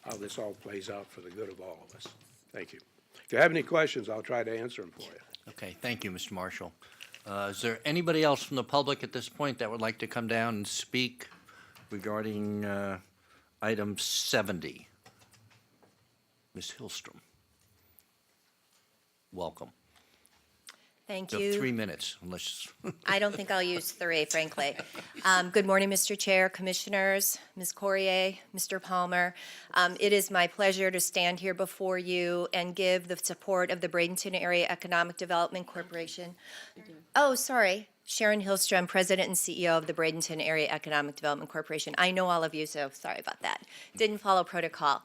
S8: how this all plays out for the good of all of us. Thank you. If you have any questions, I'll try to answer them for you.
S2: Okay, thank you, Mr. Marshall. Is there anybody else from the public at this point that would like to come down and speak regarding item 70? Ms. Hillstrom. Welcome.
S9: Thank
S2: You
S9: you.
S2: have 3 minutes, unless,
S9: I don't think I'll use 3, frankly. Good morning, Mr. Chair, Commissioners, Ms. Corrier, Mr. Palmer. It is my pleasure to stand here before you and give the support of the Bradenton Area Economic Development Corporation. Oh, sorry. Sharon Hillstrom, President and CEO of the Bradenton Area Economic Development Corporation. I know all of you, so sorry about that. Didn't follow protocol.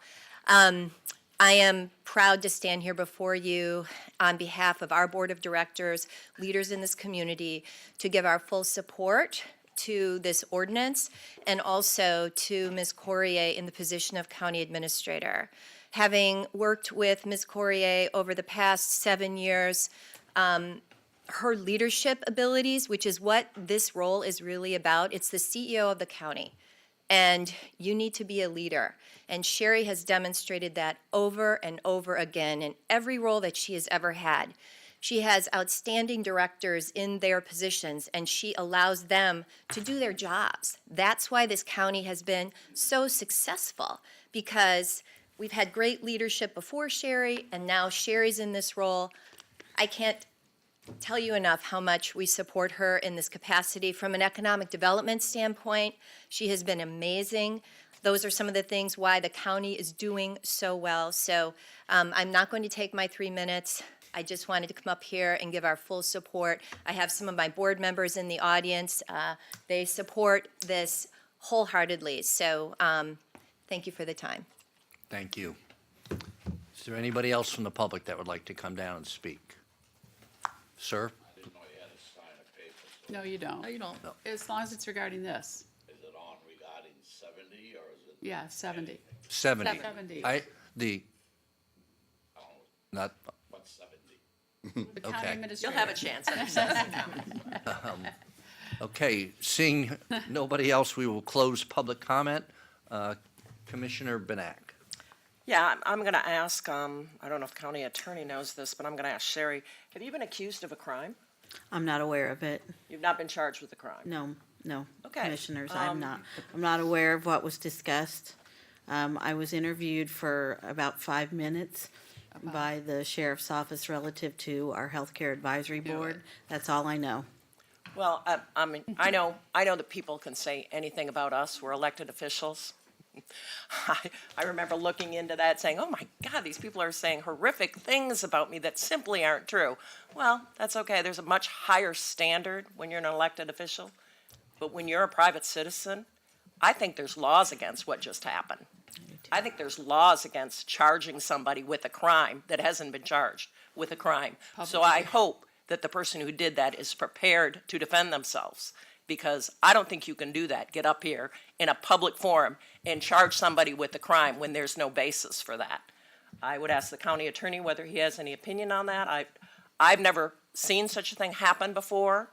S9: I am proud to stand here before you on behalf of our Board of Directors, leaders in this community, to give our full support to this ordinance and also to Ms. Corrier in the position of County Administrator. Having worked with Ms. Corrier over the past 7 years, her leadership abilities, which is what this role is really about, it's the CEO of the county. And you need to be a leader. And Sherry has demonstrated that over and over again in every role that she has ever had. She has outstanding directors in their positions, and she allows them to do their jobs. That's why this county has been so successful, because we've had great leadership before Sherry, and now Sherry's in this role. I can't tell you enough how much we support her in this capacity. From an economic development standpoint, she has been amazing. Those are some of the things why the county is doing so well. So I'm not going to take my 3 minutes. I just wanted to come up here and give our full support. I have some of my board members in the audience. They support this wholeheartedly. So thank you for the time.
S2: thank you. Is there anybody else from the public that would like to come down and speak? Sir?
S3: No, you don't.
S20: No, you don't.
S3: As long as it's regarding this.
S10: Is it on regarding 70 or is it?
S3: Yeah, 70.
S2: 70.
S3: 70.
S2: Not,
S10: What's 70?
S3: The county
S2: Okay.
S3: administrator.
S14: You'll have a chance under 70.
S2: okay, seeing nobody else, we will close public comment. Commissioner Benak.
S14: Yeah, I'm going to ask, I don't know if the county attorney knows this, but I'm going to ask Sherry, have you been accused of a crime?
S7: I'm not aware of it.
S14: You've not been charged with a crime?
S7: No,
S14: Okay.
S7: Commissioners, I'm not aware of what was discussed. I was interviewed for about 5 minutes by the sheriff's office relative to our healthcare advisory board. That's all I know.
S14: Well, I mean, I know that people can say anything about us. We're elected officials. I remember looking into that saying, oh my God, these people are saying horrific things about me that simply aren't true. Well, that's okay. There's a much higher standard when you're an elected official. But when you're a private citizen, I think there's laws against what just happened. I think there's laws against charging somebody with a crime that hasn't been charged with a crime. So I hope that the person who did that is prepared to defend themselves, because I don't think you can do that, get up here in a public forum and charge somebody with a crime when there's no basis for that. I would ask the county attorney whether he has any opinion on that. I've never seen such a thing happen before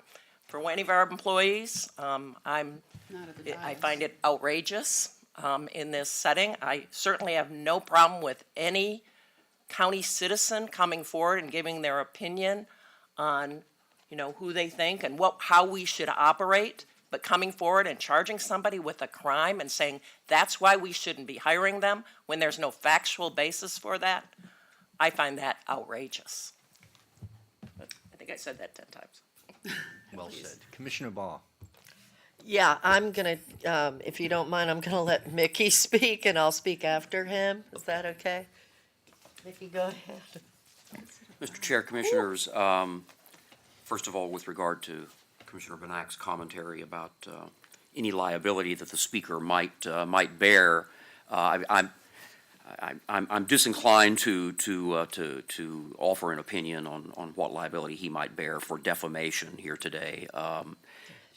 S14: for any of our employees. I find it outrageous in this setting. I certainly have no problem with any county citizen coming forward and giving their opinion on, who they think and how we should operate, but coming forward and charging somebody with a crime and saying that's why we shouldn't be hiring them when there's no factual basis for that, I find that outrageous. But I think I said that 10 times.
S2: Well said. Commissioner Ball.
S1: Yeah, I'm going to, if you don't mind, I'm going to let Mickey speak, and I'll speak after him. Is that okay? Mickey, go ahead.
S5: Mr. Chair, Commissioners, first of all, with regard to Commissioner Benak's commentary about any liability that the speaker might bear, I'm disinclined to offer an opinion on what liability he might bear for defamation here today.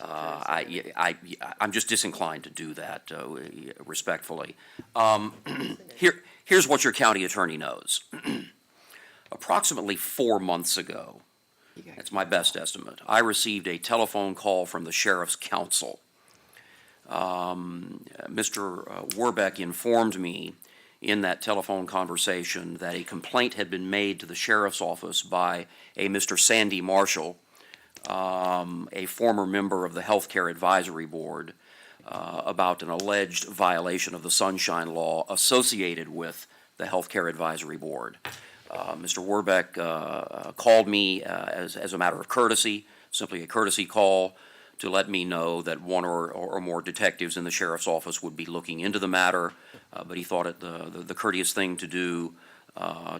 S5: I'm just disinclined to do that respectfully. Here's what your county attorney knows. Approximately 4 months ago, that's my best estimate, I received a telephone call from the Sheriff's Council. Mr. Warbeck informed me in that telephone conversation that a complaint had been made to the Sheriff's Office by a Mr. Sandy Marshall, a former member of the Healthcare Advisory Board, about an alleged violation of the Sunshine Law associated with the Healthcare Advisory Board. Mr. Warbeck called me as a matter of courtesy, simply a courtesy call, to let me know that one or more detectives in the sheriff's office would be looking into the matter, but he thought it the courteous thing to do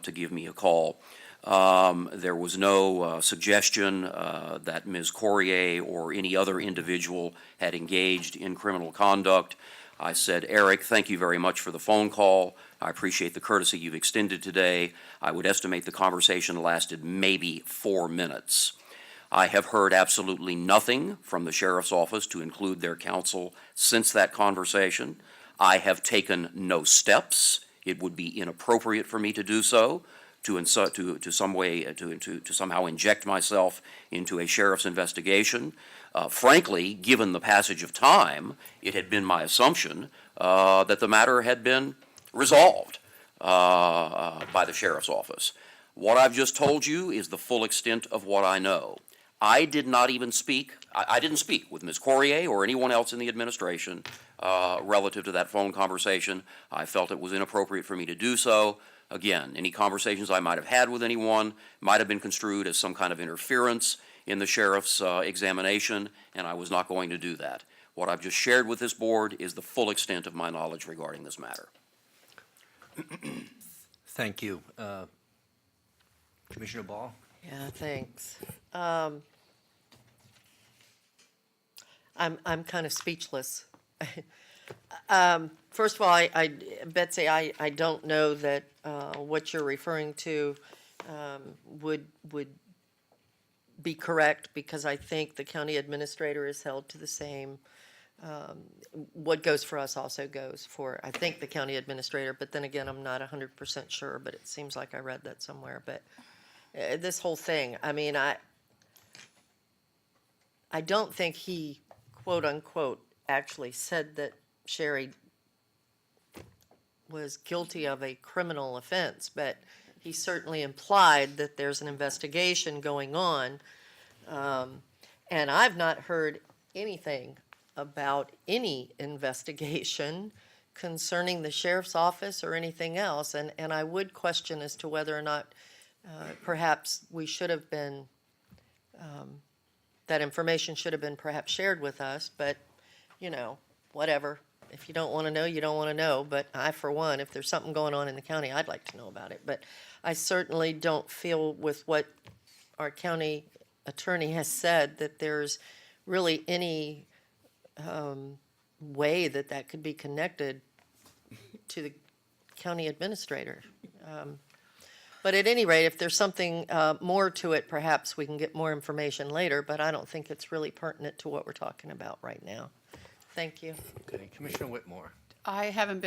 S5: to give me a call. There was no suggestion that Ms. Courier or any other individual had engaged in criminal conduct. I said, Eric, thank you very much for the phone call. I appreciate the courtesy you've extended today. I would estimate the conversation lasted maybe 4 minutes. I have heard absolutely nothing from the sheriff's office to include their counsel since that conversation. I have taken no steps. It would be inappropriate for me to do so, to somehow inject myself into a sheriff's investigation. Frankly, given the passage of time, it had been my assumption that the matter had been resolved by the sheriff's office. What I've just told you is the full extent of what I know. I did not even speak, I didn't speak with Ms. Courier or anyone else in the administration relative to that phone conversation. I felt it was inappropriate for me to do so. Again, any conversations I might have had with anyone might have been construed as some kind of interference in the sheriff's examination, and I was not going to do that. What I've just shared with this board is the full extent of my knowledge regarding this matter.
S2: Thank you. Commissioner Ball?
S1: Yeah, thanks. I'm kind of speechless. First of all, Betsy, I don't know that what you're referring to would be correct, because I think the county administrator is held to the same. What goes for us also goes for, I think, the county administrator, but then again, I'm not 100% sure, but it seems like I read that somewhere. But this whole thing, I mean, I don't think he, quote unquote, actually said that Sherry was guilty of a criminal offense, but he certainly implied that there's an investigation going on. And I've not heard anything about any investigation concerning the sheriff's office or anything else. And I would question as to whether or not perhaps we should have been, that information should have been perhaps shared with us, but, you know, whatever. If you don't want to know, you don't want to know. But I, for one, if there's something going on in the county, I'd like to know about it. But I certainly don't feel with what our county attorney has said that there's really any way that that could be connected to the county administrator. But at any rate, if there's something more to it, perhaps we can get more information later, but I don't think it's really pertinent to what we're talking about right now. Thank you.
S2: Okay, Commissioner Whitmore.
S3: I haven't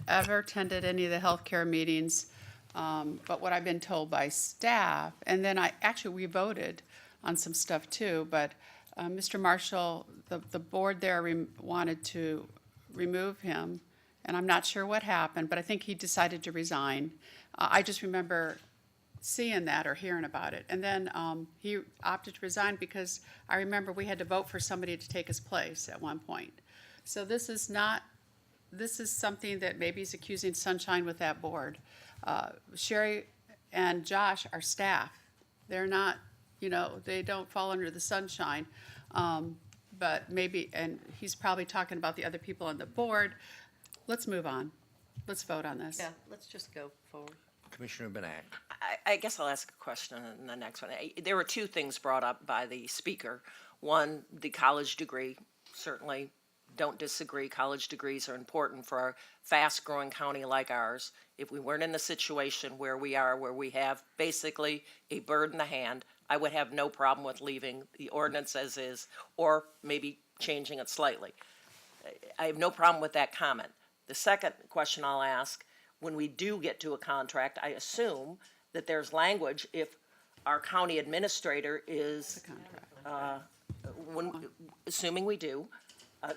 S3: ever attended any of the healthcare meetings, but what I've been told by staff, and then we voted on some stuff too, but Mr. Marshall, the board there wanted to remove him, and I'm not sure what happened, but I think he decided to resign. I just remember seeing that or hearing about it. And then he opted to resign because I remember we had to vote for somebody to take his place at one point. So this is something that maybe is accusing sunshine with that board. Sherry and Josh are staff. They're not, they don't fall under the sunshine. But maybe, and he's probably talking about the other people on the board. Let's move on. Let's vote on this.
S1: Yeah, let's just go forward.
S2: Commissioner Benak.
S14: I guess I'll ask a question in the next one. There were two things brought up by the speaker. One, the college degree. Certainly don't disagree. College degrees are important for a fast-growing county like ours. If we weren't in the situation where we are, where we have basically a bird in the hand, I would have no problem with leaving the ordinance as is, or maybe changing it slightly. I have no problem with that comment. The second question I'll ask, when we do get to a contract, I assume that there's language if our county administrator is, assuming we do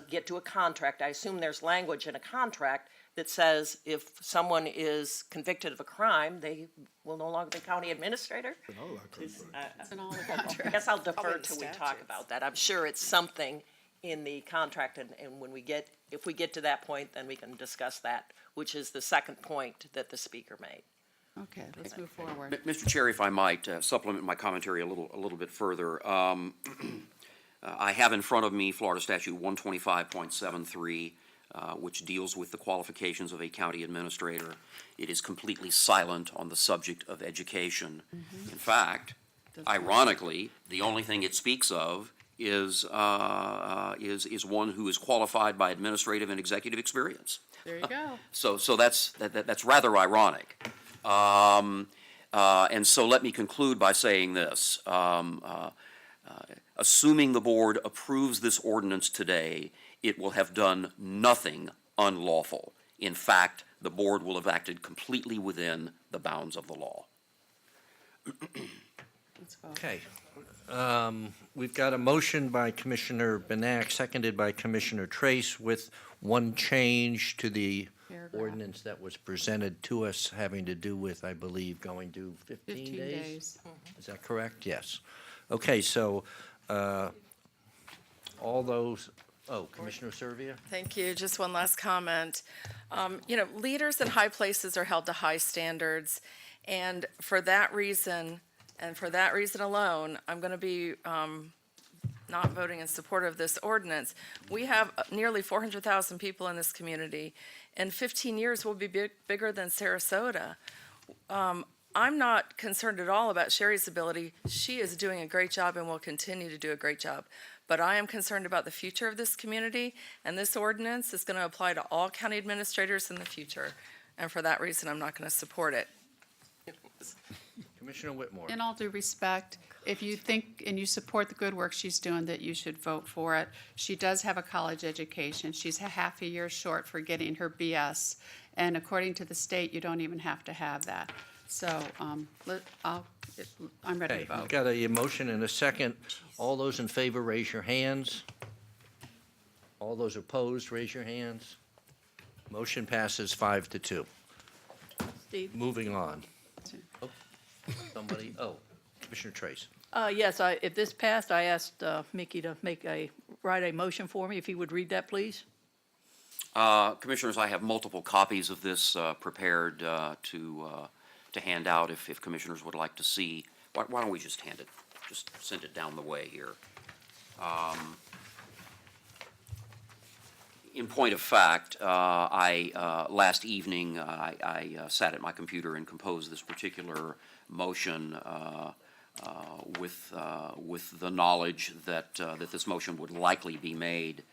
S14: get to a contract, I assume there's language in a contract that says if someone is convicted of a crime, they will no longer be county administrator? I guess I'll defer till we talk about that. I'm sure it's something in the contract, and if we get to that point, then we can discuss that, which is the second point that the speaker made.
S3: Okay, let's move forward.
S5: Mr. Chair, if I might supplement my commentary a little bit further. I have in front of me Florida Statute 125.73, which deals with the qualifications of a county administrator. It is completely silent on the subject of education. In fact, ironically, the only thing it speaks of is one who is qualified by administrative and executive experience.
S3: There you go.
S5: So that's rather ironic. And so let me conclude by saying this. Assuming the board approves this ordinance today, it will have done nothing unlawful. In fact, the board will have acted completely within the bounds of the law.
S3: Let's go.
S2: Okay. We've got a motion by Commissioner Benak, seconded by Commissioner Trace, with one change to the
S3: Paragraph.
S2: ordinance that was presented to us, having to do with, I believe, going to 15
S3: 15
S2: days?
S3: days.
S2: Is that correct? Yes. Okay, so all those, Commissioner Servia?
S13: Thank you. Just one last comment. Leaders in high places are held to high standards, and for that reason, and for that reason alone, I'm going to be not voting in support of this ordinance. We have nearly 400,000 people in this community. In 15 years, we'll be bigger than Sarasota. I'm not concerned at all about Sherry's ability. She is doing a great job and will continue to do a great job. But I am concerned about the future of this community, and this ordinance is going to apply to all county administrators in the future. And for that reason, I'm not going to support it.
S2: Commissioner Whitmore?
S3: In all due respect, if you think and you support the good work she's doing, that you should vote for it. She does have a college education. She's a half a year short for getting her BS. And according to the state, you don't even have to have that. So I'm ready
S2: Okay,
S3: to
S2: we've
S3: vote.
S2: got a motion and a second. All those in favor, raise your hands. All those opposed, raise your hands. Motion passes 5-2.
S20: Steve?
S2: Moving on. Somebody, Commissioner Trace.
S20: Yes, if this passed, I asked Mickey to write a motion for me, if he would read that, please.
S5: Commissioners, I have multiple copies of this prepared to hand out if commissioners would like to see. Why don't we just send it down the way here? In point of fact, last evening, I sat at my computer and composed this particular motion with the knowledge that this motion would likely be made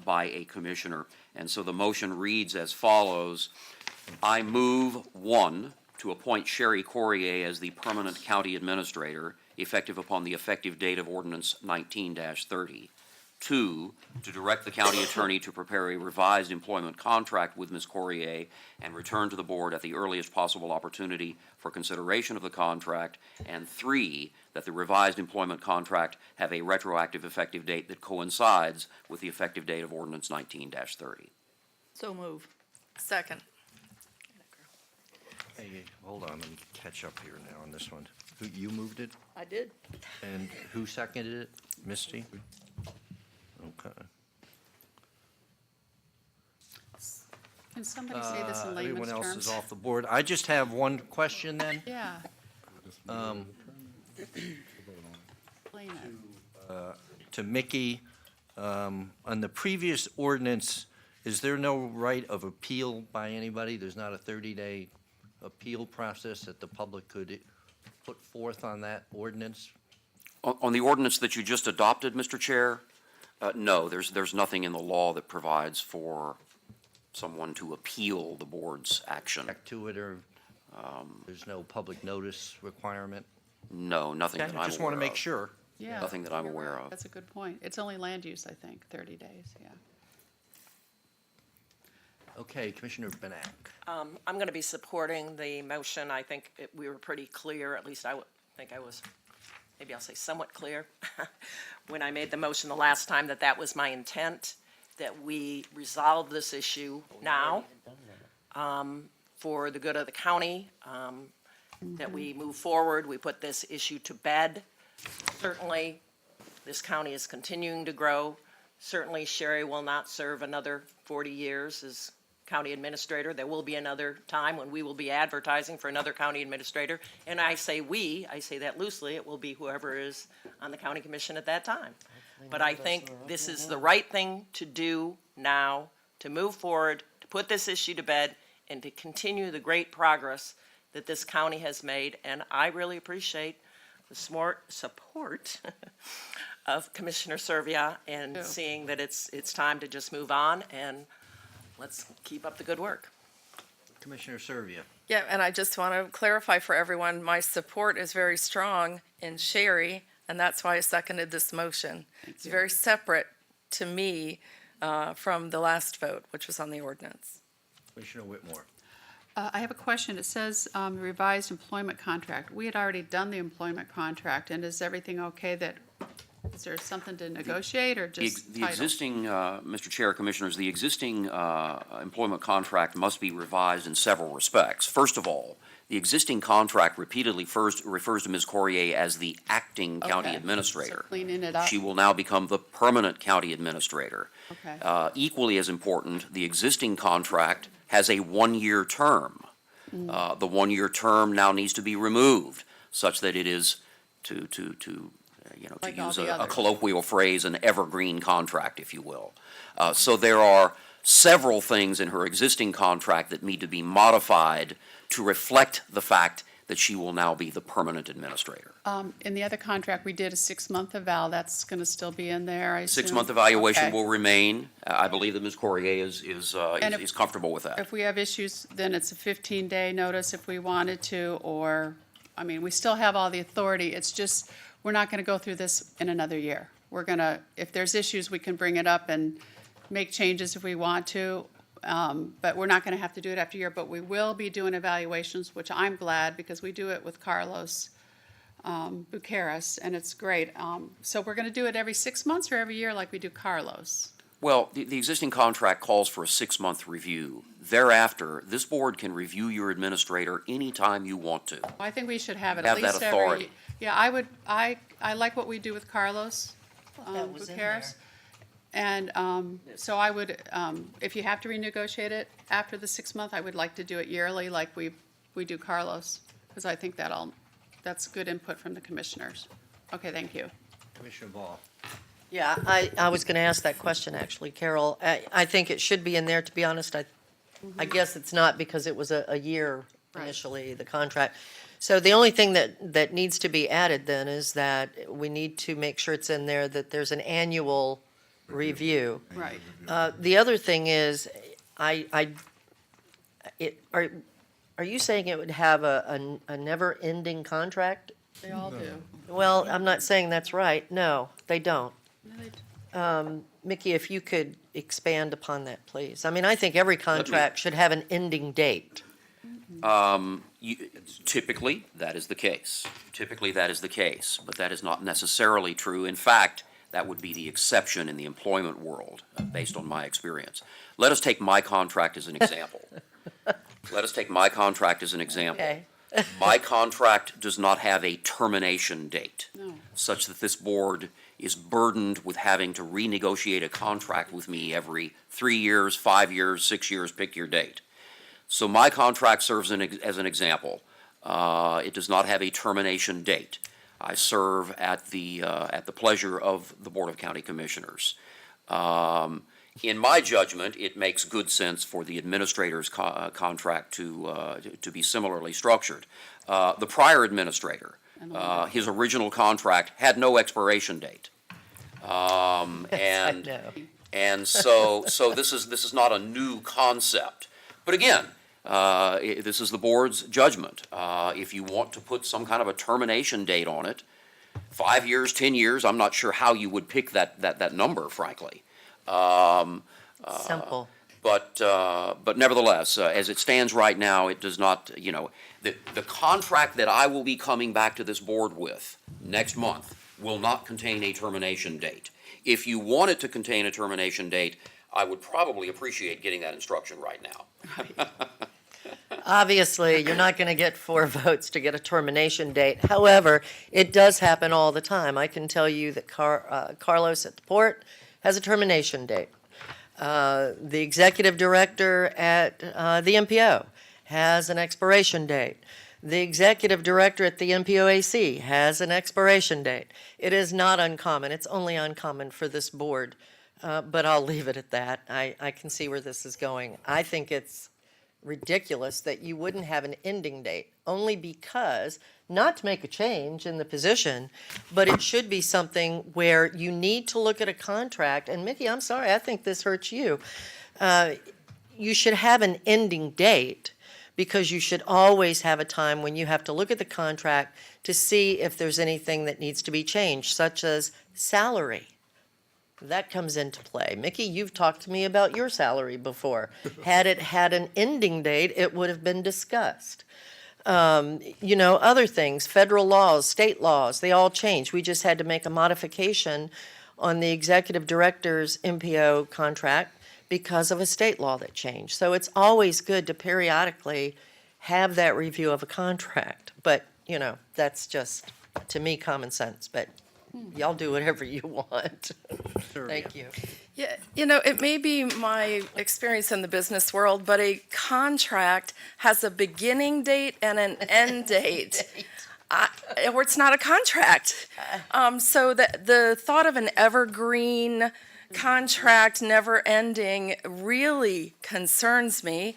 S5: by a commissioner. And so the motion reads as follows. I move, 1, to appoint Sherry Corrier as the permanent county administrator, effective upon the effective date of ordinance 19-30. 2, to direct the county attorney to prepare a revised employment contract with Ms. Corrier and return to the board at the earliest possible opportunity for consideration of the contract. And 3, that the revised employment contract have a retroactive effective date that coincides with the effective date of ordinance 19-30.
S20: So move.
S13: Second.
S2: Hey, hold on, let me catch up here now on this one. You moved it?
S20: I did.
S2: And who seconded it? Misty? Okay.
S3: Can somebody say this in layman's
S2: Everyone else is
S3: terms?
S2: off the board. I just have one question then.
S3: Yeah.
S2: Um,
S3: Explain it.
S2: to Mickey, on the previous ordinance, is there no right of appeal by anybody? There's not a 30-day appeal process that the public could put forth on that ordinance?
S5: On the ordinance that you just adopted, Mr. Chair, no, there's nothing in the law that provides for someone to appeal the board's action.
S2: Back to it, or there's no public notice requirement?
S5: No, nothing that I'm
S2: Okay,
S5: aware
S2: I
S5: of.
S2: just want to make sure.
S3: Yeah.
S5: Nothing that I'm
S3: you're
S5: aware
S3: right.
S5: of.
S3: That's a good point. It's only land use, I think, 30 days, yeah.
S2: Okay, Commissioner Benak.
S14: I'm going to be supporting the motion. I think we were pretty clear, at least think I was, maybe I'll say somewhat clear, when I made the motion the last time, that was my intent, that we resolve this issue now for the good of the county, that we move forward, we put this issue to bed. Certainly, this county is continuing to grow. Certainly, Sherry will not serve another 40 years as county administrator. There will be another time when we will be advertising for another county administrator. And I say we, I say that loosely, it will be whoever is on the county commission at that time. But I think this is the right thing to do now, to move forward, to put this issue to bed, and to continue the great progress that this county has made. And I really appreciate the smart support of Commissioner Servia and seeing that it's time to just move on, and let's keep up the good work.
S2: Commissioner Servia.
S13: Yeah, and I just want to clarify for everyone, my support is very strong in Sherry, and that's why I seconded this motion. It's very separate to me from the last vote, which was on the ordinance.
S2: Commissioner Whitmore.
S3: I have a question. It says revised employment contract. We had already done the employment contract, and is everything okay that, is there something to negotiate or just
S5: The
S3: title?
S5: existing, Mr. Chair, Commissioners, the existing employment contract must be revised in several respects. First of all, the existing contract repeatedly refers to Ms. Corrier as the acting county
S3: Okay.
S5: administrator.
S3: So cleaning it up.
S5: She will now become the permanent county administrator.
S3: Okay.
S5: Equally as important, the existing contract has a one-year term. The one-year term now needs to be removed such that it is to
S3: Like all
S5: use
S3: the
S5: a
S3: others.
S5: colloquial phrase, an evergreen contract, if you will. So there are several things in her existing contract that need to be modified to reflect the fact that she will now be the permanent administrator.
S3: In the other contract, we did a 6-month eval. That's going to still be in there, I assume?
S5: 6-month evaluation
S3: Okay.
S5: will remain. I believe that Ms. Corrier is
S3: And if-
S5: comfortable with that.
S3: If we have issues, then it's a 15-day notice if we wanted to, or, I mean, we still have all the authority. It's just, we're not going to go through this in another year. We're going to, if there's issues, we can bring it up and make changes if we want to, but we're not going to have to do it after a year. But we will be doing evaluations, which I'm glad, because we do it with Carlos Bucaras, and it's great. So we're going to do it every 6 months or every year like we do Carlos?
S5: Well, the existing contract calls for a 6-month review. Thereafter, this board can review your administrator anytime you want to.
S3: I think we should have it
S5: Have
S3: at
S5: that
S3: least
S5: authority.
S3: every. Yeah, I like what we do with Carlos
S1: That was in
S3: Bucaras. And so I would, if you have to renegotiate it after the 6-month, I would like to do it yearly like we do Carlos, because I think that's good input from the commissioners. Okay, thank you.
S2: Commissioner Ball.
S1: Yeah, I was going to ask that question, actually, Carol. I think it should be in there, to be honest. I guess it's not because it was a year initially, the contract. So the only thing that needs to be added then is that we need to make sure it's in there that there's an annual review.
S3: Right.
S1: The other thing is, are you saying it would have a never-ending contract?
S3: They all do.
S1: Well, I'm not saying that's right. No, they don't. Mickey, if you could expand upon that, please. I mean, I think every contract should have an ending date.
S5: Typically, that is the case. Typically, that is the case, but that is not necessarily true. In fact, that would be the exception in the employment world, based on my experience. Let us take my contract as an example. Let us take my contract as an example.
S1: Okay.
S5: My contract does not have a termination date,
S3: No.
S5: such that this board is burdened with having to renegotiate a contract with me every 3 years, 5 years, 6 years, pick your date. So my contract serves as an example. It does not have a termination date. I serve at the pleasure of the Board of County Commissioners. In my judgment, it makes good sense for the administrator's contract to be similarly structured. The prior administrator, his original contract had no expiration date. And so this is not a new concept. But again, this is the board's judgment. If you want to put some kind of a termination date on it, 5 years, 10 years, I'm not sure how you would pick that number, frankly.
S1: Simple.
S5: But nevertheless, as it stands right now, it does not, the contract that I will be coming back to this board with next month will not contain a termination date. If you want it to contain a termination date, I would probably appreciate getting that instruction right now.
S1: Obviously, you're not going to get 4 votes to get a termination date. However, it does happen all the time. I can tell you that Carlos at the port has a termination date. The executive director at the MPO has an expiration date. The executive director at the MPOAC has an expiration date. It is not uncommon. It's only uncommon for this board, but I'll leave it at that. I can see where this is going. I think it's ridiculous that you wouldn't have an ending date, only because, not to make a change in the position, but it should be something where you need to look at a contract, and Mickey, I'm sorry, I think this hurts you. You should have an ending date, because you should always have a time when you have to look at the contract to see if there's anything that needs to be changed, such as salary. That comes into play. Mickey, you've talked to me about your salary before. Had it had an ending date, it would have been discussed. Other things, federal laws, state laws, they all change. We just had to make a modification on the executive director's MPO contract because of a state law that changed. So it's always good to periodically have that review of a contract. But, that's just, to me, common sense. But y'all do whatever you want. Thank you.
S13: Yeah, it may be my experience in the business world, but a contract has a beginning date and an end date. Or it's not a contract. So the thought of an evergreen contract never ending really concerns me.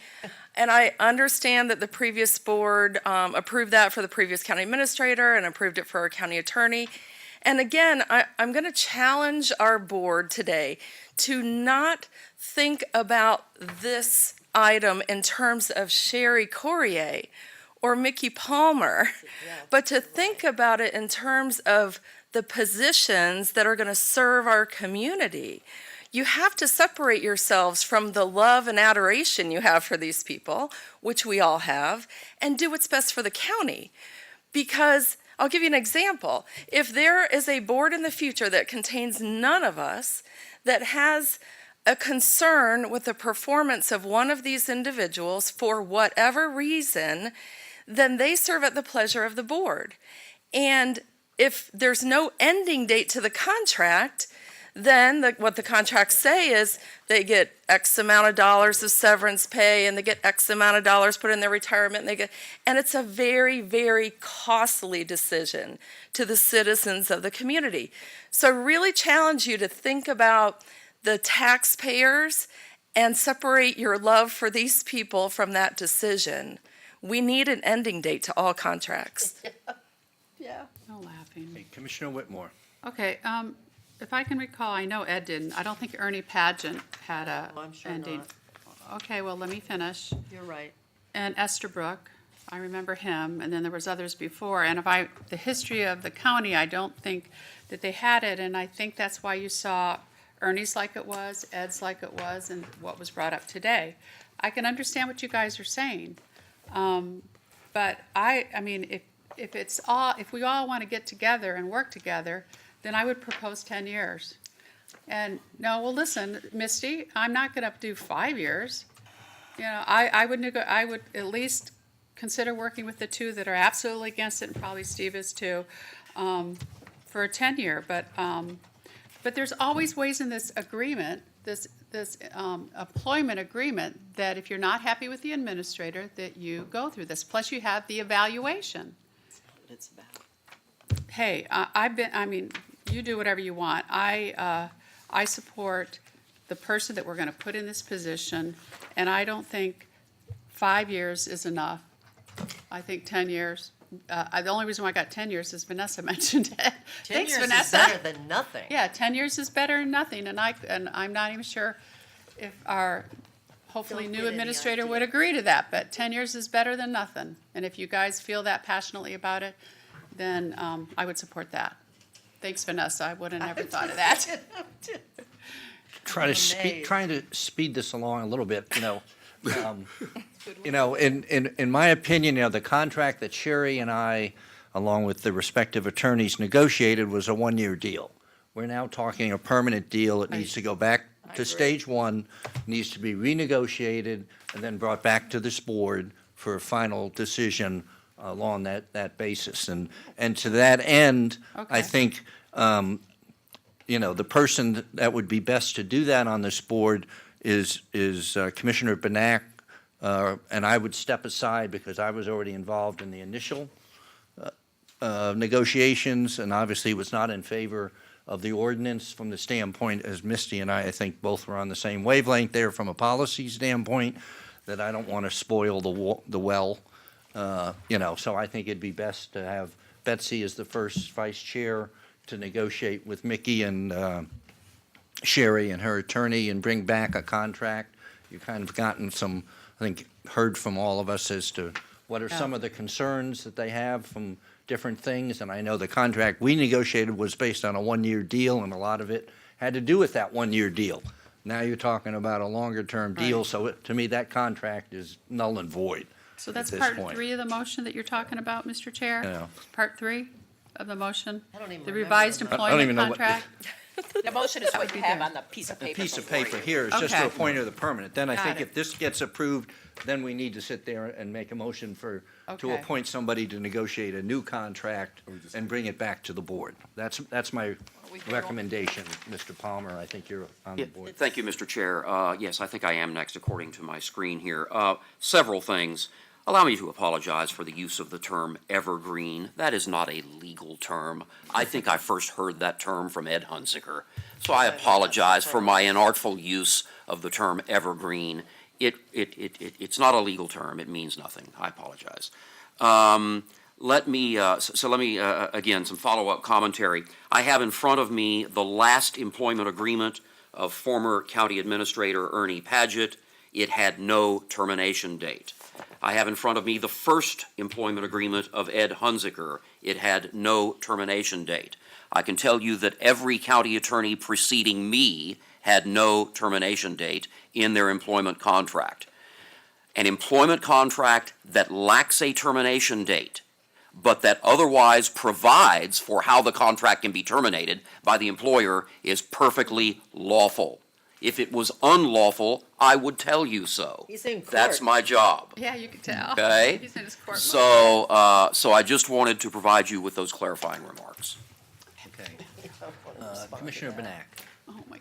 S13: And I understand that the previous board approved that for the previous county administrator and approved it for our county attorney. And again, I'm going to challenge our board today to not think about this item in terms of Sherry Courier or Mickey Palmer, but to think about it in terms of the positions that are going to serve our community. You have to separate yourselves from the love and adoration you have for these people, which we all have, and do what's best for the county. Because I'll give you an example. If there is a board in the future that contains none of us, that has a concern with the performance of one of these individuals for whatever reason, then they serve at the pleasure of the board. And if there's no ending date to the contract, then what the contracts say is they get X amount of dollars of severance pay, and they get X amount of dollars put in their retirement, and it's a very, very costly decision to the citizens of the community. So I really challenge you to think about the taxpayers and separate your love for these people from that decision. We need an ending date to all contracts.
S3: Yeah. No laughing.
S2: Hey, Commissioner Whitmore.
S3: Okay, if I can recall, I know Ed didn't. I don't think Ernie Pageant had a
S1: I'm sure
S3: ending.
S1: not.
S3: Okay, well, let me finish.
S1: You're right.
S3: And Estabrook, I remember him, and then there was others before. And the history of the county, I don't think that they had it, and I think that's why you saw Ernie's like it was, Ed's like it was, and what was brought up today. I can understand what you guys are saying, but I mean, if we all want to get together and work together, then I would propose 10 years. And no, well, listen, Misty, I'm not going to do 5 years. I would at least consider working with the two that are absolutely against it, and probably Steve is too, for a 10-year. But there's always ways in this agreement, this employment agreement, that if you're not happy with the administrator, that you go through this. Plus, you have the evaluation.
S1: What it's about.
S3: Hey, you do whatever you want. I support the person that we're going to put in this position, and I don't think 5 years is enough. I think 10 years. The only reason why I got 10 years is Vanessa mentioned it.
S1: 10
S3: Thanks,
S1: years
S3: Vanessa.
S1: is better than nothing.
S3: Yeah, 10 years is better than nothing, and I'm not even sure if our hopefully
S1: Don't
S3: new
S1: get any
S3: administrator
S1: idea.
S3: would agree to that, but 10 years is better than nothing. And if you guys feel that passionately about it, then I would support that. Thanks, Vanessa. I would have never thought of that.
S2: Trying to speed this along a little bit, in my opinion, the contract that Sherry and I, along with the respective attorneys, negotiated was a 1-year deal. We're now talking a permanent deal. It needs to go back to stage one, needs to be renegotiated, and then brought back to this board for a final decision along that basis. And to that end, I think, the person that would be best to do that on this board is Commissioner Benak, and I would step aside because I was already involved in the initial negotiations, and obviously was not in favor of the ordinance from the standpoint, as Misty and I think both were on the same wavelength there from a policy standpoint, that I don't want to spoil the well, so I think it'd be best to have Betsy as the first vice chair to negotiate with Mickey and Sherry and her attorney and bring back a contract. You've kind of gotten some, I think, heard from all of us as to what are some of the concerns that they have from different things, and I know the contract we negotiated was based on a one-year deal, and a lot of it had to do with that one-year deal. Now you're talking about a longer-term deal,
S3: Right.
S2: so to me, that contract is null and void.
S3: So that's
S2: at this
S3: part
S2: point.
S3: 3 of the motion that you're talking about, Mr. Chair?
S2: Yeah.
S3: Part 3 of the motion?
S1: I don't even
S3: The
S1: remember
S3: revised
S1: the
S2: I don't even
S3: employment
S2: know what-
S3: contract?
S14: The motion is what you have on the piece of
S2: The
S14: paper
S2: piece of
S14: before
S2: paper
S14: you.
S2: here is just to
S3: Okay.
S2: appoint her the permanent. Then I
S3: Got
S2: think
S3: it.
S2: if this gets approved, then we need to sit there and make a motion to
S3: Okay.
S2: appoint somebody to negotiate a new contract and bring it back to the board. That's my recommendation, Mr. Palmer. I think you're on the
S5: Yeah,
S2: board.
S5: thank you, Mr. Chair. Yes, I think I am next according to my screen here. Several things. Allow me to apologize for the use of the term evergreen. That is not a legal term. I think I first heard that term from Ed Hunziker. So I apologize for my inartful use of the term evergreen. It's not a legal term. It means nothing. I apologize. Let me, again, some follow-up commentary. I have in front of me the last employment agreement of former County Administrator Ernie Padgett. It had no termination date. I have in front of me the first employment agreement of Ed Hunziker. It had no termination date. I can tell you that every county attorney preceding me had no termination date in their employment contract. An employment contract that lacks a termination date, but that otherwise provides for how the contract can be terminated by the employer is perfectly lawful. If it was unlawful, I would tell you so.
S1: He's in court.
S5: That's my job.
S3: Yeah, you can tell.
S5: Okay.
S3: He's in his court mode.
S5: So I just wanted to provide you with those clarifying remarks.
S2: Okay. Commissioner Benak.
S3: Oh, my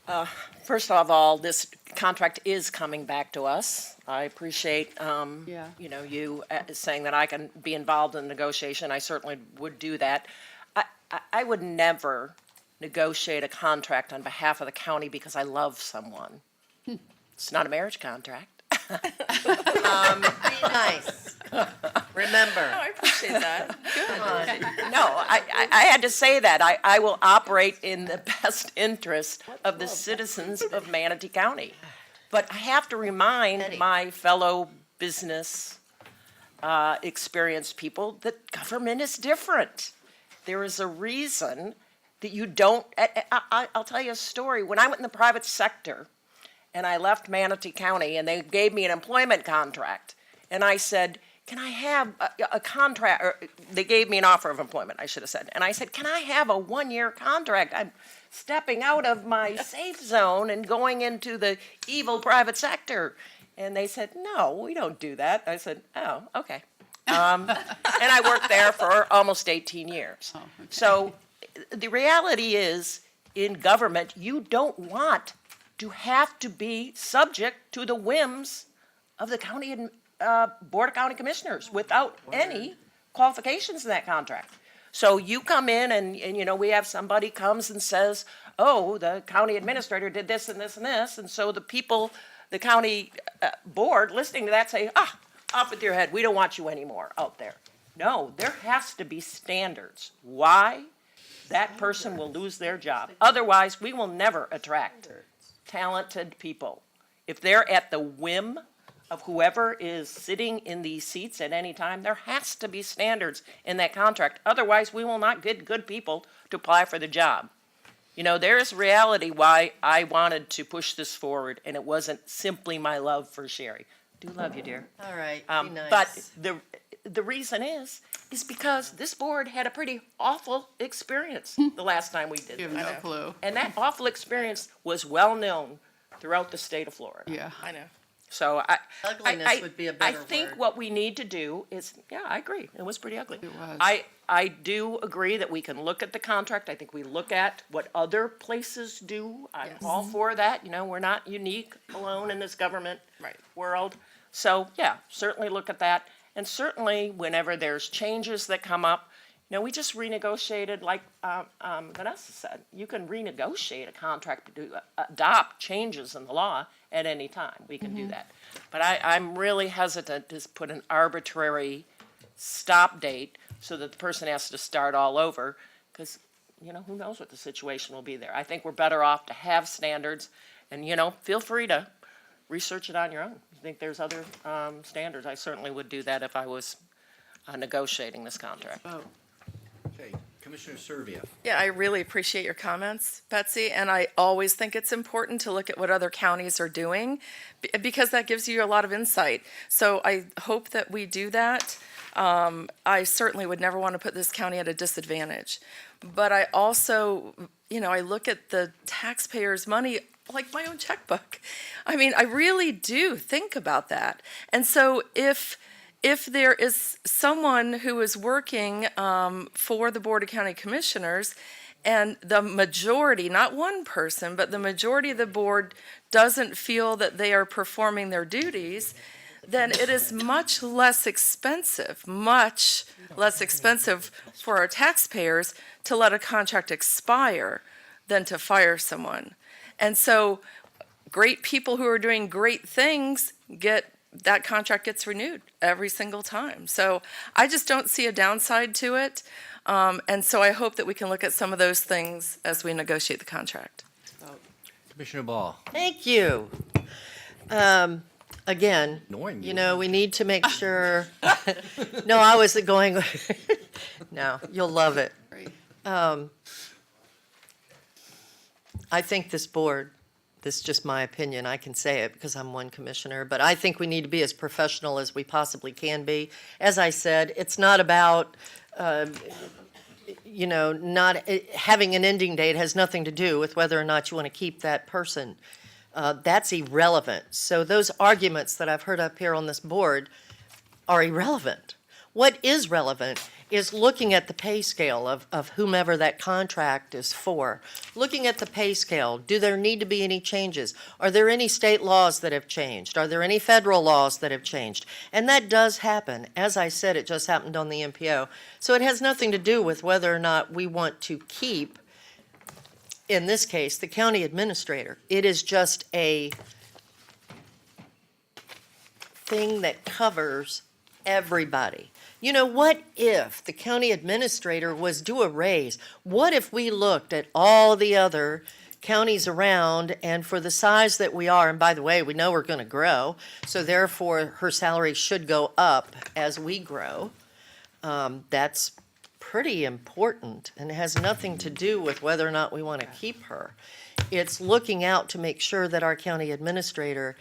S3: God.
S14: First of all, this contract is coming back to us. I appreciate,
S3: Yeah.
S14: you saying that I can be involved in negotiation. I certainly would do that. I would never negotiate a contract on behalf of the county because I love someone. It's not a marriage contract.
S1: Be nice. Remember.
S21: I appreciate that.
S1: Come on.
S14: No, I had to say that. I will operate in the best interest of the citizens of Manatee County. But I have to remind my fellow business experienced people that government is different. There is a reason that you don't, I'll tell you a story. When I went in the private sector and I left Manatee County and they gave me an employment contract and I said, can I have a contract, or they gave me an offer of employment, I should have said. And I said, can I have a one-year contract? I'm stepping out of my safe zone and going into the evil private sector. And they said, no, we don't do that. I said, oh, okay. And I worked there for almost 18 years.
S3: Oh, okay.
S14: So the reality is, in government, you don't want to have to be subject to the whims of the county Board of County Commissioners without any qualifications in that contract. So you come in and we have somebody comes and says, oh, the county administrator did this and this and this, and so the people, the county board listening to that say, off with your head, we don't want you anymore out there. No, there has to be standards. Why? That person will lose their job. Otherwise, we will never attract talented people. If they're at the whim of whoever is sitting in these seats at any time, there has to be standards in that contract. Otherwise, we will not get good people to apply for the job. There is reality why I wanted to push this forward, and it wasn't simply my love for Sherry. Do love you, dear.
S1: All right, be nice.
S14: But the reason is because this board had a pretty awful experience the last time we did
S3: You
S14: this.
S3: have no clue.
S14: And that awful experience was well known throughout the state of Florida.
S3: Yeah.
S21: I know.
S14: So
S1: Ugliness would be a better
S14: I think
S1: word.
S14: what we need to do is, yeah, I agree, it was pretty ugly.
S3: It was.
S14: I do agree that we can look at the contract, I think we look at what other places do. I'm
S3: Yes.
S14: all for that, we're not unique alone in this government
S3: Right.
S14: world. So, yeah, certainly look at that. And certainly, whenever there's changes that come up, we just renegotiated, like Vanessa said, you can renegotiate a contract to adopt changes in the law at any time. We can do that. But I'm really hesitant to put an arbitrary stop date so that the person has to start all over, because, who knows what the situation will be there. I think we're better off to have standards, and, feel free to research it on your own. I think there's other standards. I certainly would do that if I was negotiating this contract.
S2: Okay, Commissioner Servia.
S13: Yeah, I really appreciate your comments, Betsy, and I always think it's important to look at what other counties are doing because that gives you a lot of insight. So I hope that we do that. I certainly would never want to put this county at a disadvantage. But I also, I look at the taxpayers' money like my own checkbook. I mean, I really do think about that. And so if there is someone who is working for the Board of County Commissioners and the majority, not one person, but the majority of the board doesn't feel that they are performing their duties, then it is much less expensive for our taxpayers to let a contract expire than to fire someone. And so great people who are doing great things that contract gets renewed every single time. So I just don't see a downside to it. And so I hope that we can look at some of those things as we negotiate the contract.
S2: Commissioner Ball.
S1: Thank you. Again, we need to make sure. No, I was going, no, you'll love it. I think this board, this is just my opinion, I can say it because I'm one commissioner, but I think we need to be as professional as we possibly can be. As I said, it's not about, not having an ending date has nothing to do with whether or not you want to keep that person. That's irrelevant. So those arguments that I've heard up here on this board are irrelevant. What is relevant is looking at the pay scale of whomever that contract is for. Looking at the pay scale, do there need to be any changes? Are there any state laws that have changed? Are there any federal laws that have changed? And that does happen. As I said, it just happened on the MPO. So it has nothing to do with whether or not we want to keep, in this case, the county administrator. It is just a thing that covers everybody. What if the county administrator was due a raise? What if we looked at all the other counties around, and for the size that we are, and by the way, we know we're going to grow, so therefore her salary should go up as we grow. That's pretty important, and it has nothing to do with whether or not we want to keep her. It's looking out to make sure that our county administrator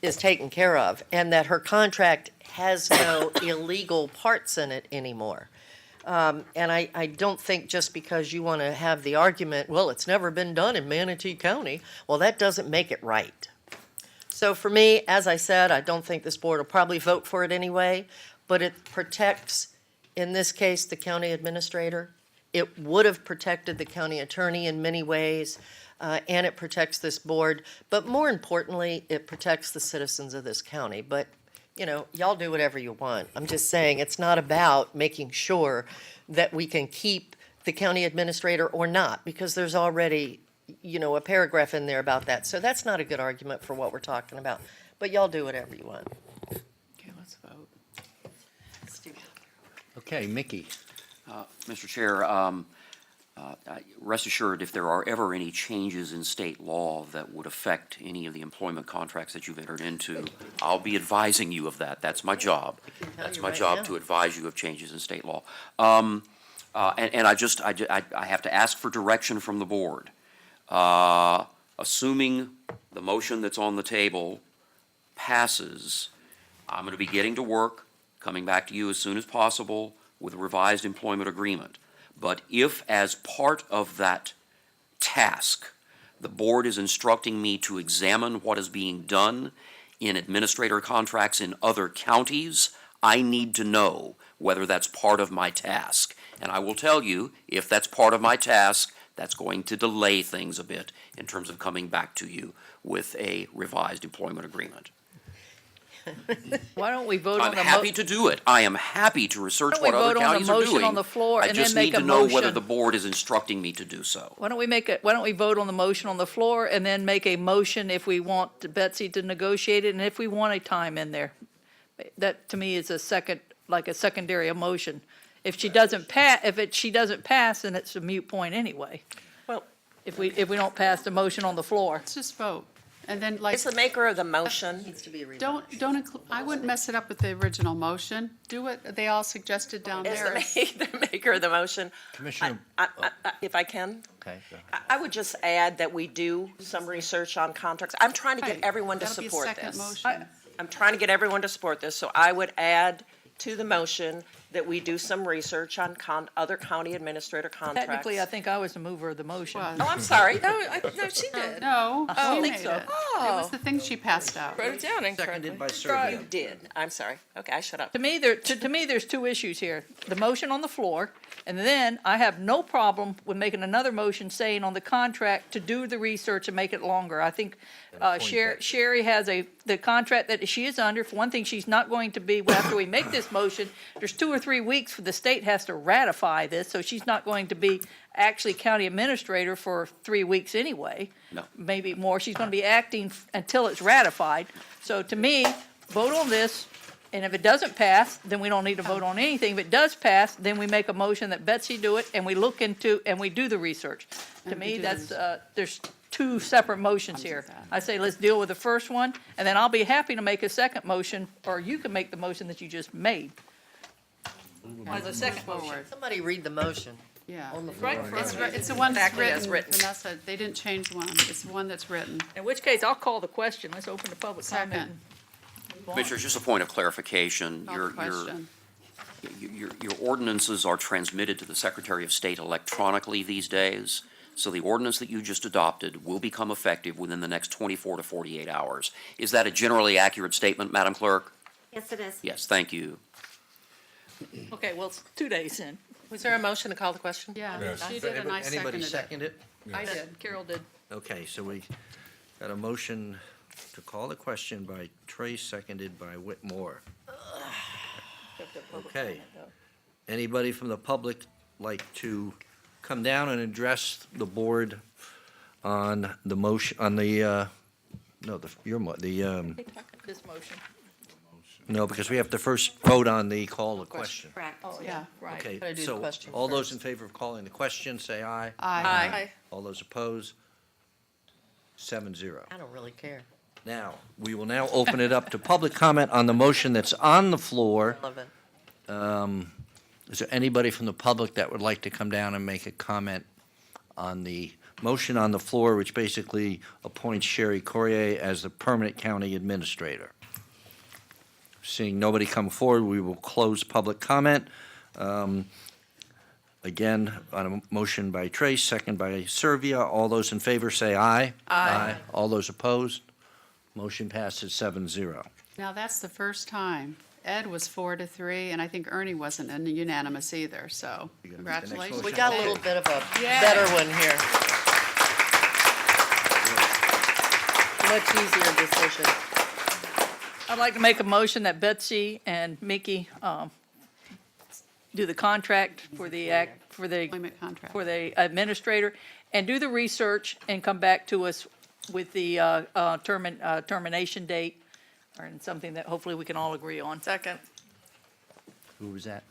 S1: is taken care of, and that her contract has no illegal parts in it anymore. And I don't think just because you want to have the argument, well, it's never been done in Manatee County, well, that doesn't make it right. So for me, as I said, I don't think this board will probably vote for it anyway, but it protects, in this case, the county administrator. It would have protected the county attorney in many ways. And it protects this board, but more importantly, it protects the citizens of this county. But, y'all do whatever you want. I'm just saying, it's not about making sure that we can keep the county administrator or not, because there's already, a paragraph in there about that. So that's not a good argument for what we're talking about. But y'all do whatever you want.
S3: Okay, let's vote.
S2: Okay, Mickey.
S5: Mr. Chair, rest assured, if there are ever any changes in state law that would affect any of the employment contracts that you've entered into, I'll be advising you of that. That's my job. That's my job to advise you of changes in state law. And I have to ask for direction from the board. Assuming the motion that's on the table passes, I'm going to be getting to work, coming back to you as soon as possible with a revised employment agreement. But if, as part of that task, The board is instructing me to examine what is being done in administrator contracts in other counties. I need to know whether that's part of my task. And I will tell you, if that's part of my task, that's going to delay things a bit in terms of coming back to you with a revised employment agreement.
S20: Why don't we vote on
S5: I'm
S20: the
S5: happy to do it. I am happy to research
S20: Why don't we
S5: what other
S20: vote on the
S5: counties are
S20: motion
S5: doing.
S20: on the floor
S5: I
S20: and then
S5: just
S20: make
S5: need
S20: a
S5: to know whether
S20: motion?
S5: the board is instructing me to do so.
S20: Why don't we vote on the motion on the floor and then make a motion if we want Betsy to negotiate it and if we want a time in there? That, to me, is a secondary emotion. If she doesn't she doesn't pass, then it's a moot point anyway.
S14: Well,
S20: If we don't pass the motion on the floor.
S3: Let's just vote. And then like,
S14: Is the maker of the motion,
S3: don't include, I wouldn't mess it up with the original motion. Do what they all suggested down
S14: is
S3: there.
S14: the maker of the motion?
S2: Commissioner,
S14: If I can?
S2: okay, go ahead.
S14: I would just add that we do some research on contracts. I'm trying to get
S3: Right.
S14: everyone to
S3: That'll be a
S14: support
S3: second
S14: this.
S3: motion.
S14: I'm trying to get everyone to support this, so I would add to the motion that we do some research on other county administrator contracts.
S20: Technically, I think I was the mover of the motion.
S3: Was.
S14: Oh, I'm sorry. No, she did.
S3: No,
S20: I
S3: she
S20: think
S3: made
S20: so.
S3: it. It was the thing she passed out.
S14: Wrote it down
S2: Seconded by
S14: You
S2: Servia.
S14: did. I'm sorry. Okay, I shut up.
S20: To me, there's two issues here. The motion on the floor, and then I have no problem with making another motion saying on the contract to do the research and make it longer. I think Sherry has the contract that she is under. For one thing, she's not going to be, after we make this motion, there's 2 or 3 weeks for the state has to ratify this, so she's not going to be actually county administrator for 3 weeks anyway.
S5: No.
S20: Maybe more. She's going to be acting until it's ratified. So to me, vote on this, and if it doesn't pass, then we don't need to vote on anything. If it does pass, then we make a motion that Betsy do it, and we look into, and we do the research. To
S3: And we
S20: me,
S3: do
S20: that's,
S3: the
S20: there's 2 separate motions here. I say let's deal with the first one, and then I'll be happy to make a second motion, or you can make the motion that you just made. As a second motion.
S3: Forward.
S1: Somebody read the motion.
S3: Yeah.
S1: On the
S20: Right,
S1: floor.
S3: It's the one that's
S14: Exactly as
S3: written,
S14: written.
S3: Vanessa. They didn't change one. It's the one that's written.
S20: In which case, I'll call the question. Let's open the public comment.
S3: Second.
S5: Commissioners, just a point of clarification.
S3: Call the question.
S5: Your ordinances are transmitted to the Secretary of State electronically these days. So the ordinance that you just adopted will become effective within the next 24 to 48 hours. Is that a generally accurate statement, Madam Clerk?
S9: Yes, it is.
S5: Yes, thank you.
S20: Okay, well, it's 2 days in.
S14: Was there a motion to call the question?
S3: Yeah,
S15: Yes.
S3: she did and I
S2: Anybody
S3: seconded it.
S2: second it?
S20: I did, Carol did.
S2: Okay, so we got a motion to call the question by Trey, seconded by Whitmore. Okay. Anybody from the public like to come down and address the board on the motion, on the, no,
S20: This motion.
S2: no, because we have to first vote on the call the question.
S9: Correct.
S20: Oh, yeah, right.
S2: Okay,
S1: Gotta do the
S2: so
S1: question
S2: all those
S1: first.
S2: in favor of calling the question, say aye.
S3: Aye.
S2: All those opposed? 7-0.
S1: I don't really care.
S2: Now, we will now open it up to public comment on the motion that's on the floor.
S1: Relevant.
S2: Is there anybody from the public that would like to come down and make a comment on the motion on the floor, which basically appoints Sherry Corrier as the permanent county administrator? Seeing nobody come forward, we will close public comment. Again, on a motion by Trace, second by Servia. All those in favor say aye.
S3: Aye.
S2: All those opposed? Motion passes 7-0.
S3: Now, that's the first time. Ed was 4-3, and I think Ernie wasn't unanimous either, so congratulations.
S1: We got a little bit of a
S3: Yeah.
S1: better one here. Much easier decision.
S20: I'd like to make a motion that Betsy and Mickey do the contract for the
S3: Employment contract.
S20: for the administrator, and do the research and come back to us with the termination date, or something that hopefully we can all agree on.
S13: Second.
S2: Who was that?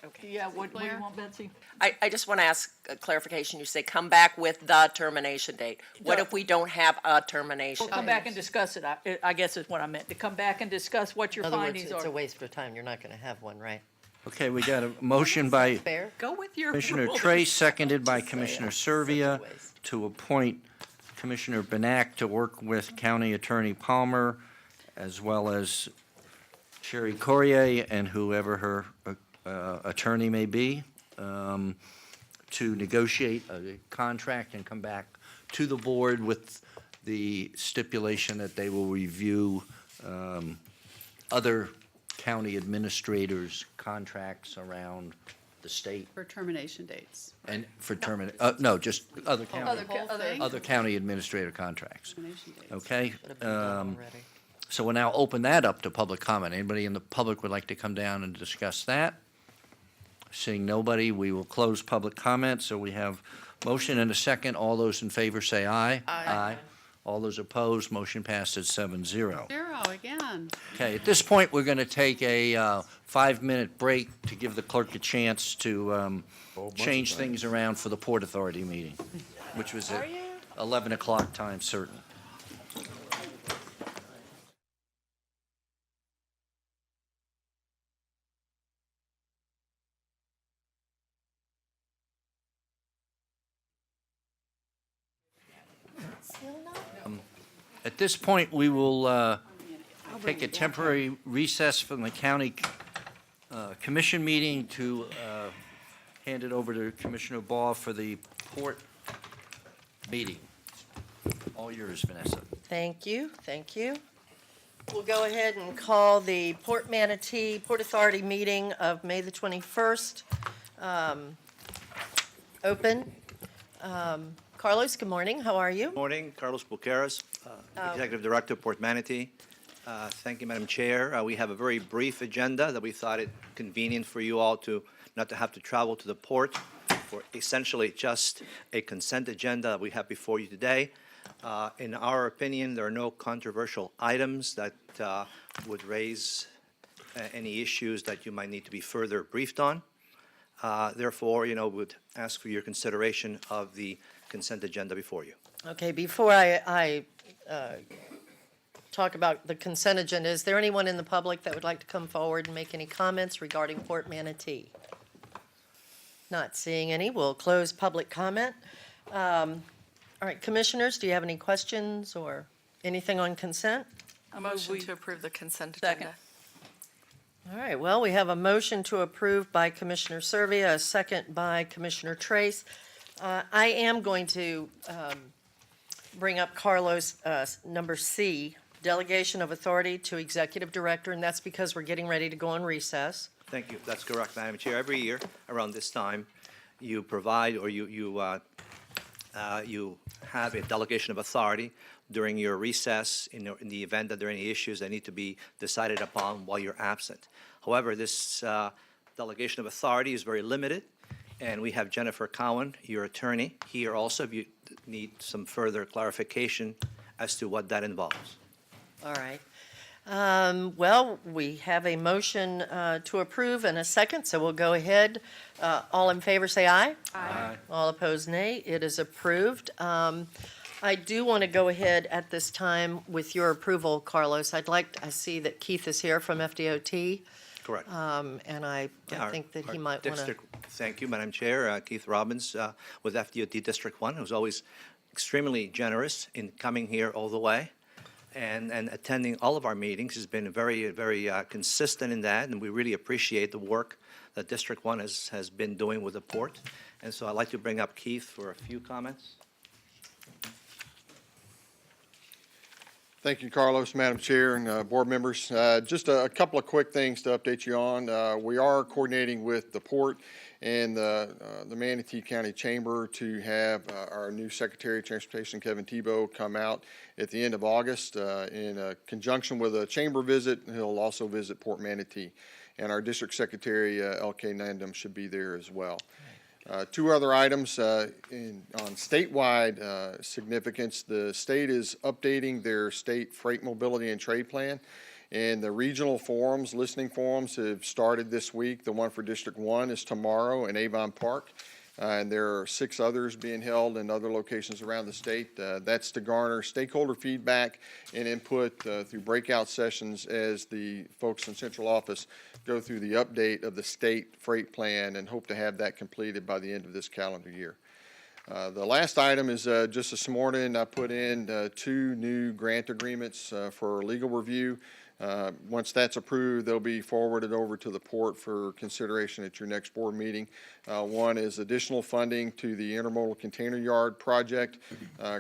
S14: Okay.
S20: Yeah, what do you
S3: Claire?
S20: want, Betsy?
S14: I just want to ask a clarification. You say come back with the termination date. What if we don't have a termination?
S20: We'll come back and discuss it, I guess is what I meant, to come back and discuss what your
S1: In other words,
S20: findings
S1: it's a
S20: are.
S1: waste of time. You're not going to have one, right?
S2: Okay, we got a motion by
S1: Fair?
S20: Go with your
S2: Commissioner
S20: rules.
S2: Trace, seconded by Commissioner Servia, to appoint Commissioner Benak to work with County Attorney Palmer, as well as Sherry Corrier and whoever her attorney may be, to negotiate a contract and come back to the board with the stipulation that they will review other county administrators' contracts around the state
S3: For termination dates.
S2: and for no, just other county, other county administrator contracts.
S3: Termination dates.
S2: Okay?
S1: Should have been done already.
S2: So we'll now open that up to public comment. Anybody in the public would like to come down and discuss that? Seeing nobody, we will close public comment. So we have motion and a second. All those in favor say aye.
S3: Aye.
S2: All those opposed, motion passes 7-0.
S3: 0 again.
S2: Okay, at this point, we're going to take a 5-minute break to give the clerk a chance to change things around for the Port Authority meeting, which was at 11 o'clock time certain. At this point, we will take a temporary recess from the county commission meeting to hand it over to Commissioner Ball for the port meeting. All yours, Vanessa.
S1: Thank you, thank you. We'll go ahead and call the Port Manatee Port Authority meeting of May the 21st open. Carlos, good morning, how are you?
S11: Morning, Carlos Buqueras, Executive Director, Port Manatee. Thank you, Madam Chair. We have a very brief agenda that we thought it convenient for you all to not to have to travel to the port for essentially just a consent agenda that we have before you today. In our opinion, there are no controversial items that would raise any issues that you might need to be further briefed on. Therefore, would ask for your consideration of the consent agenda before you.
S1: Okay, before I talk about the consent agenda, is there anyone in the public that would like to come forward and make any comments regarding Port Manatee? Not seeing any, we'll close public comment. All right, commissioners, do you have any questions or anything on consent?
S13: A motion to approve the consent agenda.
S1: All right, well, we have a motion to approve by Commissioner Servia, a second by Commissioner Trace. I am going to bring up Carlos, number C, delegation of authority to executive director, and that's because we're getting ready to go on recess.
S11: Thank you. That's correct, Madam Chair. Every year around this time, you provide or you have a delegation of authority during your recess in the event that there are any issues that need to be decided upon while you're absent. However, this delegation of authority is very limited, and we have Jennifer Cowan, your attorney, here also if you need some further clarification as to what that involves.
S1: All right. Well, we have a motion to approve and a second, so we'll go ahead. All in favor, say aye.
S2: Aye.
S1: All opposed, nay. It is approved. I do want to go ahead at this time with your approval, Carlos. I see that Keith is here from FDOT,
S11: Correct.
S1: and I think that he might want to.
S11: Thank you, Madam Chair. Keith Robbins with FDOT District 1, who's always extremely generous in coming here all the way and attending all of our meetings. Has been very, very consistent in that, and we really appreciate the work that District 1 has been doing with the port. And so I'd like to bring up Keith for a few comments.
S12: Thank you, Carlos, Madam Chair, and board members. Just a couple of quick things to update you on. We are coordinating with the port and the Manatee County Chamber to have our new Secretary of Transportation, Kevin Tebow, come out at the end of August in conjunction with a chamber visit. He'll also visit Port Manatee. And our District Secretary, L.K. Nandum, should be there as well. Two other items on statewide significance. The state is updating their state freight mobility and trade plan, and the regional forums, listening forums, have started this week. The one for District 1 is tomorrow in Avon Park, and there are 6 others being held in other locations around the state. That's to garner stakeholder feedback and input through breakout sessions as the folks in central office go through the update of the state freight plan, and hope to have that completed by the end of this calendar year. The last item is just this morning, I put in 2 new grant agreements for legal review. Once that's approved, they'll be forwarded over to the port for consideration at your next board meeting. One is additional funding to the intermodal container yard project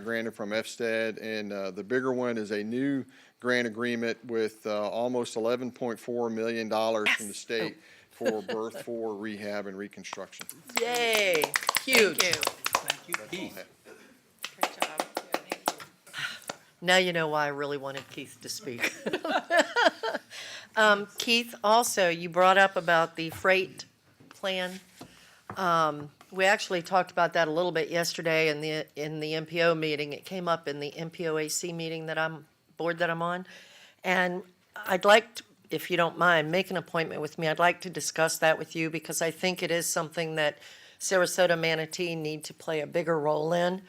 S12: granted from FSTED, and the bigger one is a new grant agreement with almost $11.4 million from the state for berth 4 rehab and reconstruction.
S1: Yay, huge.
S2: Keith.
S1: Now you know why I really wanted Keith to speak. Keith, also, you brought up about the freight plan. We actually talked about that a little bit yesterday in the MPO meeting. It came up in the MPOAC meeting board that I'm on. And I'd like to, if you don't mind, make an appointment with me. I'd like to discuss that with you because I think it is something that Sarasota, Manatee need to play a bigger role in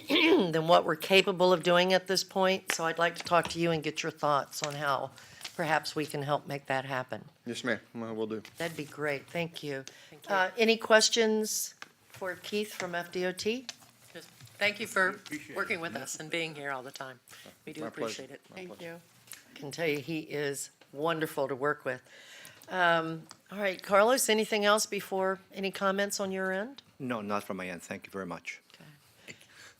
S1: than what we're capable of doing at this point. So I'd like to talk to you and get your thoughts on how perhaps we can help make that happen.
S12: Yes, ma'am, will do.
S1: That'd be great. Thank you. Any questions for Keith from FDOT?
S4: Thank you for working with us and being here all the time. We do
S12: My pleasure.
S4: appreciate it.
S1: Thank you. I can tell you, he is wonderful to work with. All right, Carlos, anything else before, any comments on your end?
S11: No, not from my end. Thank you very much.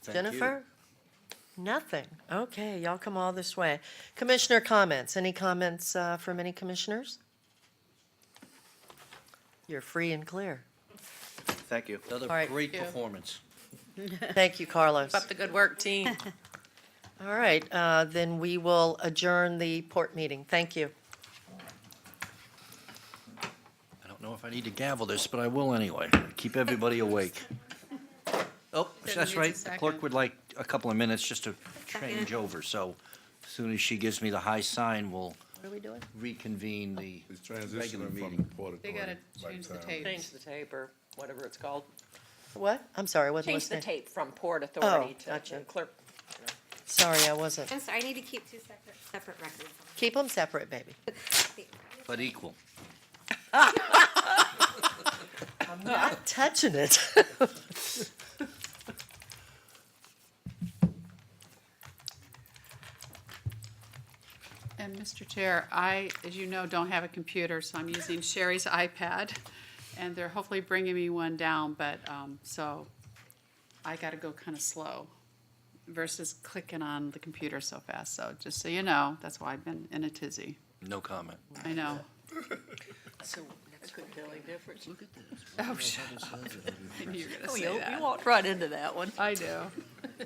S1: Jennifer? Nothing. Okay, y'all come all this way. Commissioner comments. Any comments from any commissioners? You're free and clear.
S11: Thank you.
S2: Another
S1: All right.
S2: great
S1: Thank you.
S2: performance.
S1: Thank you, Carlos.
S4: Keep up the good work, team.
S1: All right, then we will adjourn the port meeting. Thank you.
S2: I don't know if I need to gavel this, but I will anyway. Keep everybody awake. Oh, that's right. The clerk would like a couple of minutes just to change over, so as soon as she gives me the high sign, we'll
S1: What are we doing?
S2: reconvene the
S15: It's
S2: regular
S15: transitioning from
S2: meeting.
S15: porta
S3: They gotta change the tape.
S4: Change the tape or whatever it's called.
S1: What? I'm sorry, I wasn't
S4: Change the
S1: listening.
S4: tape from Port Authority to
S1: gotcha.
S4: the clerk.
S1: Sorry, I wasn't.
S16: I'm sorry, I need to keep 2 separate records.
S1: Keep them separate, baby.
S2: But equal.
S1: I'm not touching it.
S3: And Mr. Chair, I, as you know, don't have a computer, so I'm using Sherry's iPad, and they're hopefully bringing me one down, but, so I gotta go kind of slow versus clicking on the computer so fast. So just so you know, that's why I've been in a tizzy.
S2: No comment.
S3: I know.
S4: So that couldn't tell any difference.
S2: Look at this.
S3: Oh, shut up. I knew you were gonna
S4: Oh,
S3: say
S4: you
S3: that.
S4: walked right into that one.
S3: I do.
S2: Yeah.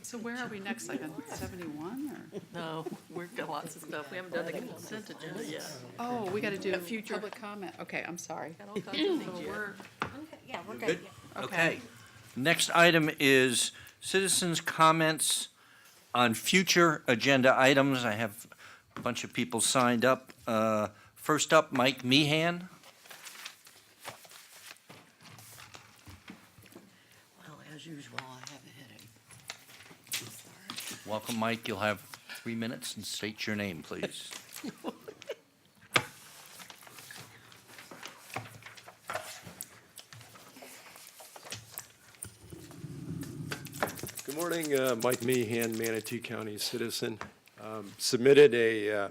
S3: So where are we next, like on 71 or?
S4: No, we've got lots of stuff. We haven't done the consent agenda yet.
S3: Oh, we gotta do
S4: future-
S3: public comment. Okay, I'm sorry.
S4: Got all kinds of things
S3: So
S4: yet.
S3: we're,
S16: Yeah, we're
S2: Good?
S16: good.
S2: Okay. Next item is citizens' comments on future agenda items. I have a bunch of people signed up. First up, Mike Meehan.
S4: Well, as usual, I have a headache.
S2: Welcome, Mike. You'll have 3 minutes and state your name, please.
S17: Good morning, Mike Meehan, Manatee County citizen. Submitted a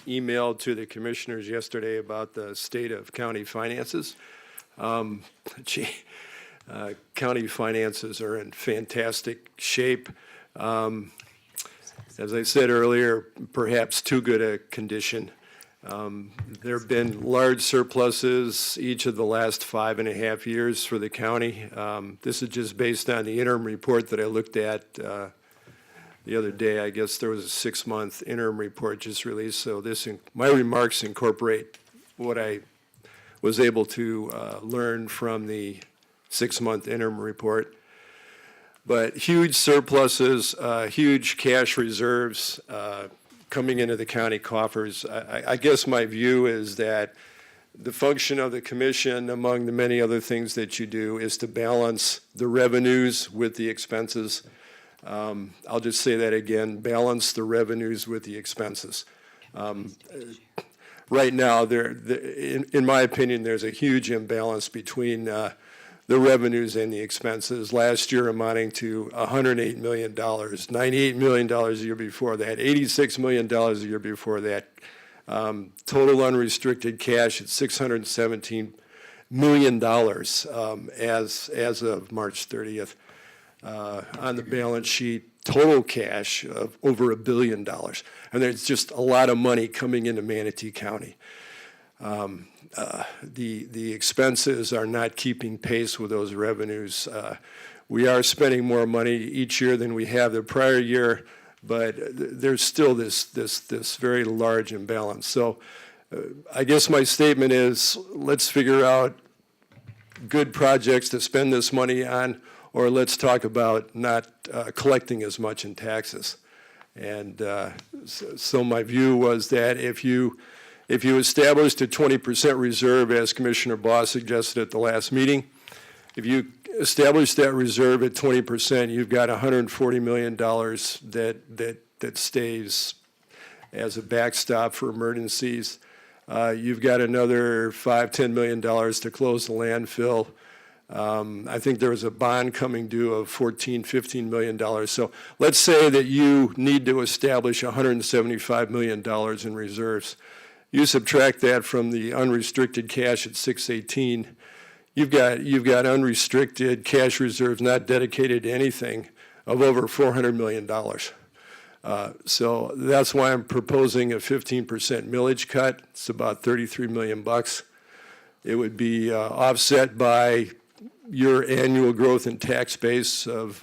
S17: email to the commissioners yesterday about the state of county finances. County finances are in fantastic shape. As I said earlier, perhaps too good a condition. There have been large surpluses each of the last 5.5 years for the county. This is just based on the interim report that I looked at the other day. I guess there was a 6-month interim report just released, so my remarks incorporate what I was able to learn from the 6-month interim report. But huge surpluses, huge cash reserves coming into the county coffers. I guess my view is that the function of the commission, among the many other things that you do, is to balance the revenues with the expenses. I'll just say that again, balance the revenues with the expenses. Right now, in my opinion, there's a huge imbalance between the revenues and the expenses, last year amounting to $108 million, $98 million the year before that, $86 million the year before that. Total unrestricted cash at $617 million as of March 30th. On the balance sheet, total cash of over $1 billion. And there's just a lot of money coming into Manatee County. The expenses are not keeping pace with those revenues. We are spending more money each year than we have the prior year, but there's still this very large imbalance. So I guess my statement is, let's figure out good projects to spend this money on, or let's talk about not collecting as much in taxes. And so my view was that if you established a 20% reserve, as Commissioner Boss suggested at the last meeting, if you establish that reserve at 20%, you've got $140 million that stays as a backstop for emergencies. You've got another $5–10 million to close the landfill. I think there was a bond coming due of $14–15 million. So let's say that you need to establish $175 million in reserves. You subtract that from the unrestricted cash at 618. You've got unrestricted cash reserves not dedicated to anything of over $400 million. So that's why I'm proposing a 15% millage cut. It's about $33 million. It would be offset by your annual growth in tax base of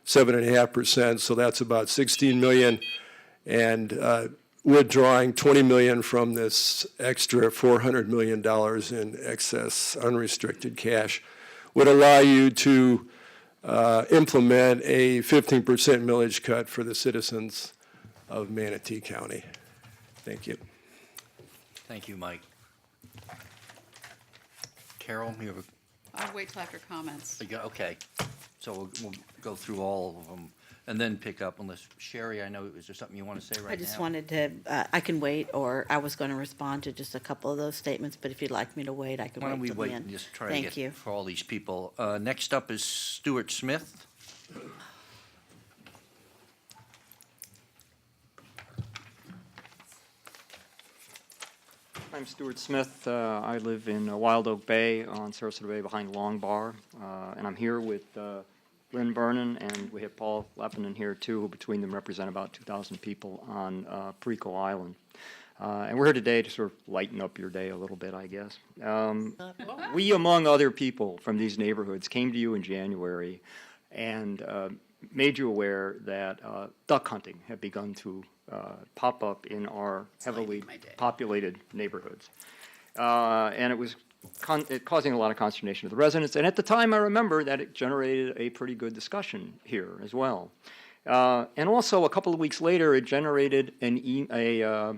S17: 7.5%. So that's about $16 million. And withdrawing $20 million from this extra $400 million in excess unrestricted cash would allow you to implement a 15% millage cut for the citizens of Manatee County. Thank you.
S2: Thank you, Mike. Carol, you have
S3: I'll wait till after comments.
S2: okay. So we'll go through all of them and then pick up, unless, Sherry, I know, is there something you want to say right now?
S7: I just wanted to, I can wait, or I was going to respond to just a couple of those statements, but if you'd like me to wait, I can
S2: Why don't
S7: wait
S2: we
S7: till
S2: wait
S7: the
S2: and
S7: end.
S2: just try to
S7: Thank
S2: get
S7: you.
S2: for all these people. Next up is Stuart Smith.
S19: I'm Stuart Smith. I live in Wild Oak Bay on Sarasota Bay behind Long Bar, and I'm here with Lynn Vernon, and we have Paul Leppinen here too, who between them represent about 2,000 people on Perico Island. And we're here today to sort of lighten up your day a little bit, I guess. We, among other people from these neighborhoods, came to you in January and made you aware that duck hunting had begun to pop up in our heavily populated neighborhoods. And it was causing a lot of consternation to the residents. And at the time, I remember that it generated a pretty good discussion here as well. And also, a couple of weeks later, it generated a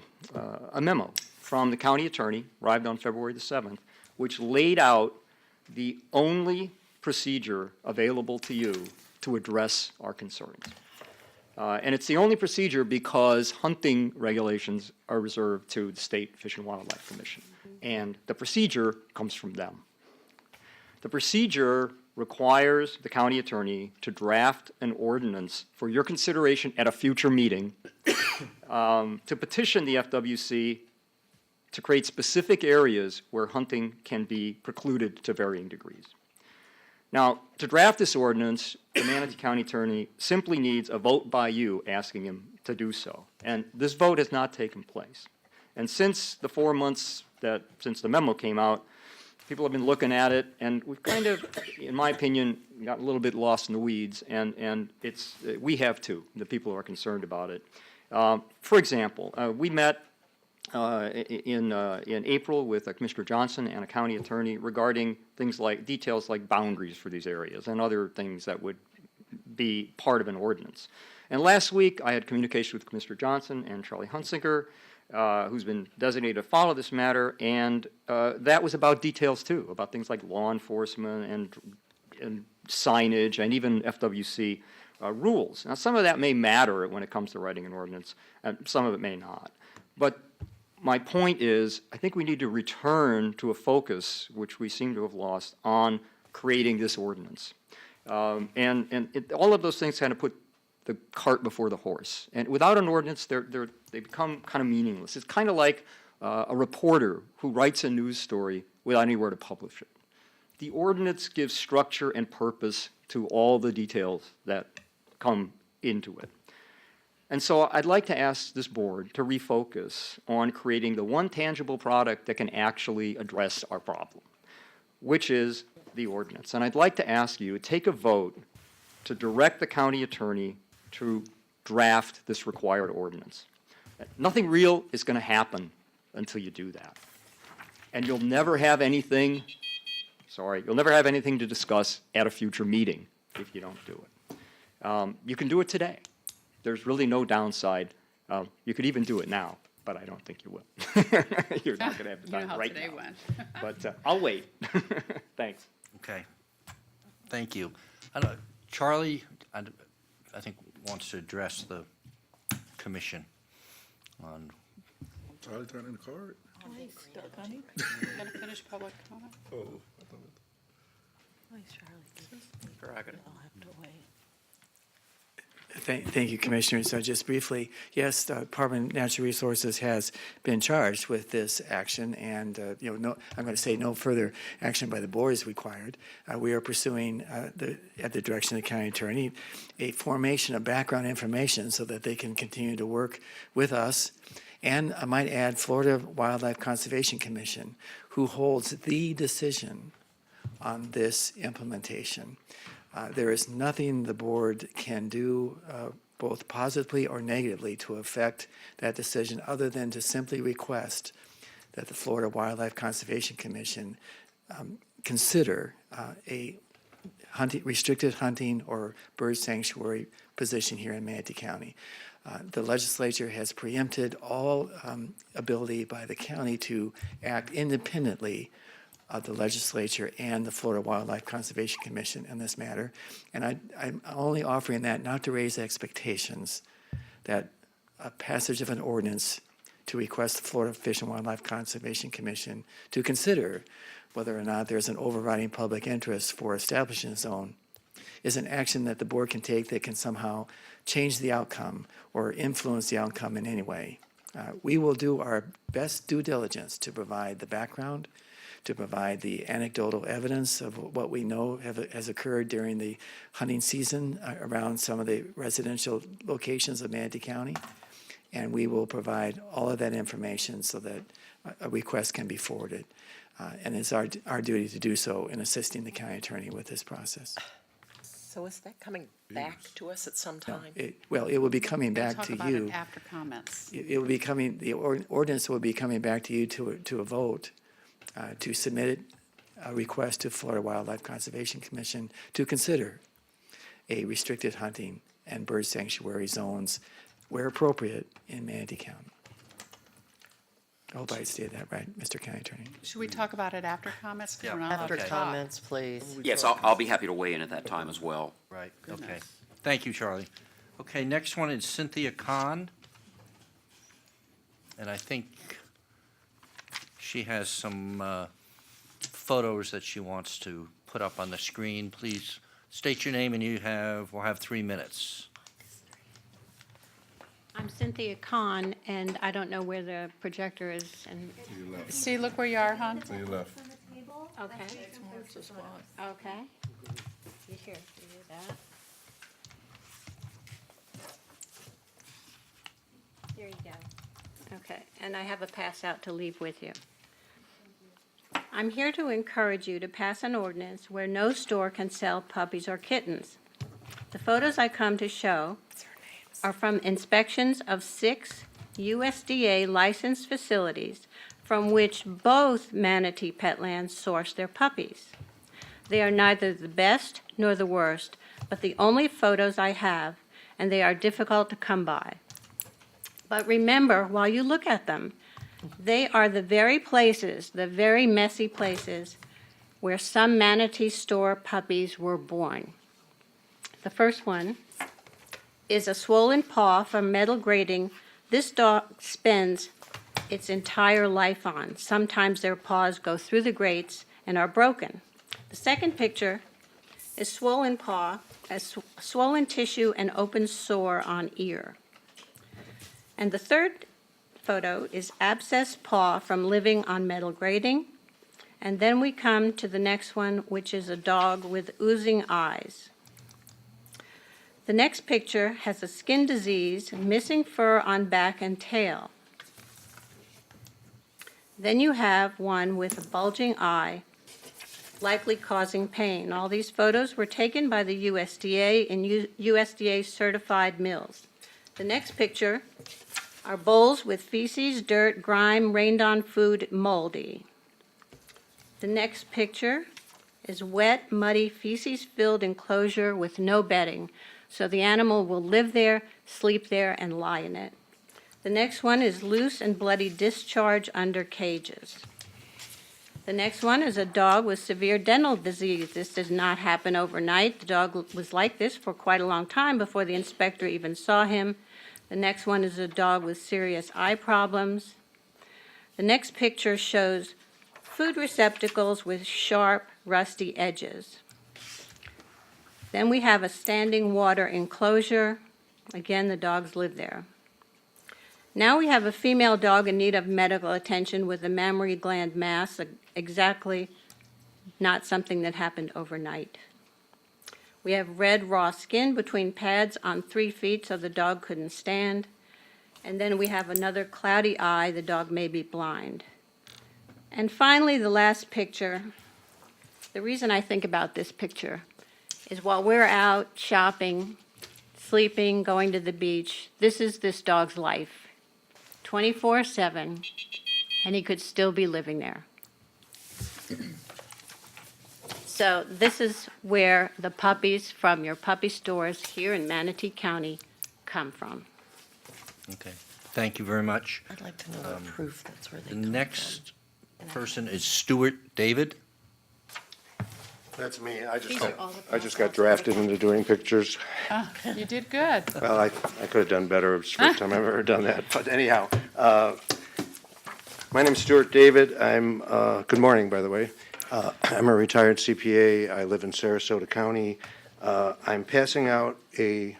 S19: memo from the county attorney, arrived on February the 7th, which laid out the only procedure available to you to address our concerns. And it's the only procedure because hunting regulations are reserved to the State Fish and Wildlife Commission. And the procedure comes from them. The procedure requires the county attorney to draft an ordinance for your consideration at a future meeting to petition the FWC to create specific areas where hunting can be precluded to varying degrees. Now, to draft this ordinance, the Manatee County Attorney simply needs a vote by you asking him to do so. And this vote has not taken place. And since the 4 months since the memo came out, people have been looking at it, and we've kind of, in my opinion, got a little bit lost in the weeds, and we have too, the people who are concerned about it. For example, we met in April with Commissioner Johnson and a county attorney regarding things like details like boundaries for these areas and other things that would be part of an ordinance. And last week, I had communication with Commissioner Johnson and Charlie Hunsinger, who's been designated to follow this matter, and that was about details too, about things like law enforcement and signage and even FWC rules. Now, some of that may matter when it comes to writing an ordinance, and some of it may not. But my point is, I think we need to return to a focus, which we seem to have lost, on creating this ordinance. All of those things kind of put the cart before the horse. And without an ordinance, they become kind of meaningless. It's kind of like a reporter who writes a news story without anywhere to publish it. The ordinance gives structure and purpose to all the details that come into it. And so I'd like to ask this board to refocus on creating the one tangible product that can actually address our problem, which is the ordinance. And I'd like to ask you to take a vote to direct the county attorney to draft this required ordinance. Nothing real is going to happen until you do that. And you'll never have anything to discuss at a future meeting if you don't do it. You can do it today. There's really no downside. You could even do it now, but I don't think you will. You're not going to have the time right now.
S3: Went.
S19: But I'll wait. Thanks.
S2: Okay. Thank you. Charlie, I think, wants to address the commission on.
S15: Charlie turned in the card?
S3: Gonna finish public comment?
S6: Thank you, Commissioners. Just briefly, yes, the Department of Natural Resources has been charged with this action, and I'm going to say no further action by the board is required. We are pursuing, at the direction of the county attorney, a formation of background information so that they can continue to work with us. And I might add, Florida Wildlife Conservation Commission, who holds the decision on this implementation. There is nothing the board can do, both positively or negatively, to affect that decision other than to simply request that the Florida Wildlife Conservation Commission consider a restricted hunting or bird sanctuary position here in Manatee County. The legislature has preempted all ability by the county to act independently of the legislature and the Florida Wildlife Conservation Commission in this matter. And I'm only offering that not to raise expectations that a passage of an ordinance to request the Florida Fish and Wildlife Conservation Commission to consider whether or not there's an overriding public interest for establishing a zone is an action that the board can take that can somehow change the outcome or influence the outcome in any way. We will do our best due diligence to provide the background, to provide the anecdotal evidence of what we know has occurred during the hunting season around some of the residential locations of Manatee County. And we will provide all of that information so that a request can be forwarded. And it's our duty to do so in assisting the county attorney with this process.
S14: So is that coming back to us at some time?
S6: It will be coming
S3: We'll
S6: back
S3: talk
S6: to
S3: about
S6: you.
S3: it after comments.
S6: It will be coming, the ordinance will be coming back to you to a vote to submit a request to Florida Wildlife Conservation Commission to consider a restricted hunting and bird sanctuary zones where appropriate in Manatee County. I hope I stated that right, Mr. County Attorney.
S3: Should we talk about it after comments? 'Cause
S2: Yeah.
S3: we're not allowed
S1: After
S3: to talk.
S1: comments, please.
S5: Yes, I'll be happy to weigh in at that time as well.
S2: Right, okay. Thank you, Charlie. Okay, next one is Cynthia Kahn. And I think she has some photos that she wants to put up on the screen. Please state your name and we'll have 3 minutes.
S16: I'm Cynthia Kahn, and I don't know where the projector is. And
S3: See, look where you are, hon.
S15: To your left.
S16: okay. Okay. You sure to do that? There you go. Okay, and I have a pass out to leave with you. I'm here to encourage you to pass an ordinance where no store can sell puppies or kittens. The photos I come to show are from inspections of 6 USDA licensed facilities from which both Manatee Petlands source their puppies. They are neither the best nor the worst, but the only photos I have, and they are difficult to come by. But remember, while you look at them, they are the very places, the very messy places, where some Manatee store puppies were born. The first one is a swollen paw from metal grating this dog spends its entire life on. Sometimes their paws go through the grates and are broken. The second picture is swollen paw, swollen tissue and open sore on ear. And the third photo is abscessed paw from living on metal grating. And then we come to the next one, which is a dog with oozing eyes. The next picture has a skin disease, missing fur on back and tail. Then you have one with a bulging eye, likely causing pain. All these photos were taken by the USDA in USDA certified mills. The next picture are bowls with feces, dirt, grime, rained-on food, moldy. The next picture is wet, muddy, feces-filled enclosure with no bedding, so the animal will live there, sleep there, and lie in it. The next one is loose and bloody discharge under cages. The next one is a dog with severe dental disease. This does not happen overnight. The dog was like this for quite a long time before the inspector even saw him. The next one is a dog with serious eye problems. The next picture shows food receptacles with sharp, rusty edges. Then we have a standing water enclosure. Again, the dogs live there. Now we have a female dog in need of medical attention with a mammary gland mass, exactly not something that happened overnight. We have red raw skin between pads on 3 feet so the dog couldn't stand. And then we have another cloudy eye, the dog may be blind. And finally, the last picture. The reason I think about this picture is while we're out shopping, sleeping, going to the beach, this is this dog's life, 24/7, and he could still be living there. So this is where the puppies from your puppy stores here in Manatee County come from.
S2: Okay, thank you very much.
S1: I'd like to know what proof that's where they
S2: The
S1: come from.
S2: next person is Stuart David.
S18: That's me. I
S1: These are all the
S18: I just got drafted into doing pictures.
S3: Oh, you did good.
S18: Well, I could have done better. It's the first time I've ever done that. But anyhow, my name's Stuart David. Good morning, by the way. I'm a retired CPA. I live in Sarasota County. I'm passing out thank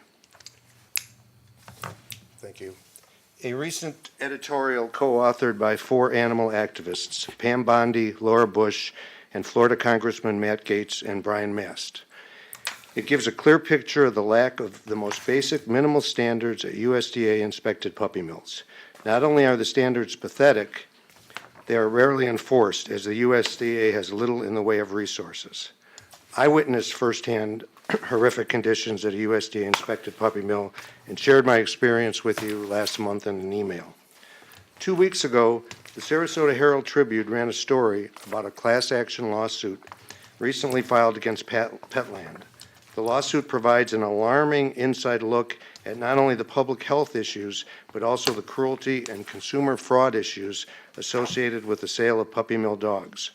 S18: you, a recent editorial co-authored by 4 animal activists, Pam Bondi, Laura Bush, and Florida Congressman Matt Gaetz and Brian Mast. It gives a clear picture of the lack of the most basic minimal standards at USDA-inspected puppy mills. Not only are the standards pathetic, they are rarely enforced, as the USDA has little in the way of resources. I witnessed firsthand horrific conditions at a USDA-inspected puppy mill and shared my experience with you last month in an email. 2 weeks ago, the Sarasota Herald-Tribune ran a story about a class action lawsuit recently filed against Petland. The lawsuit provides an alarming inside look at not only the public health issues, but also the cruelty and consumer fraud issues associated with the sale of puppy mill dogs.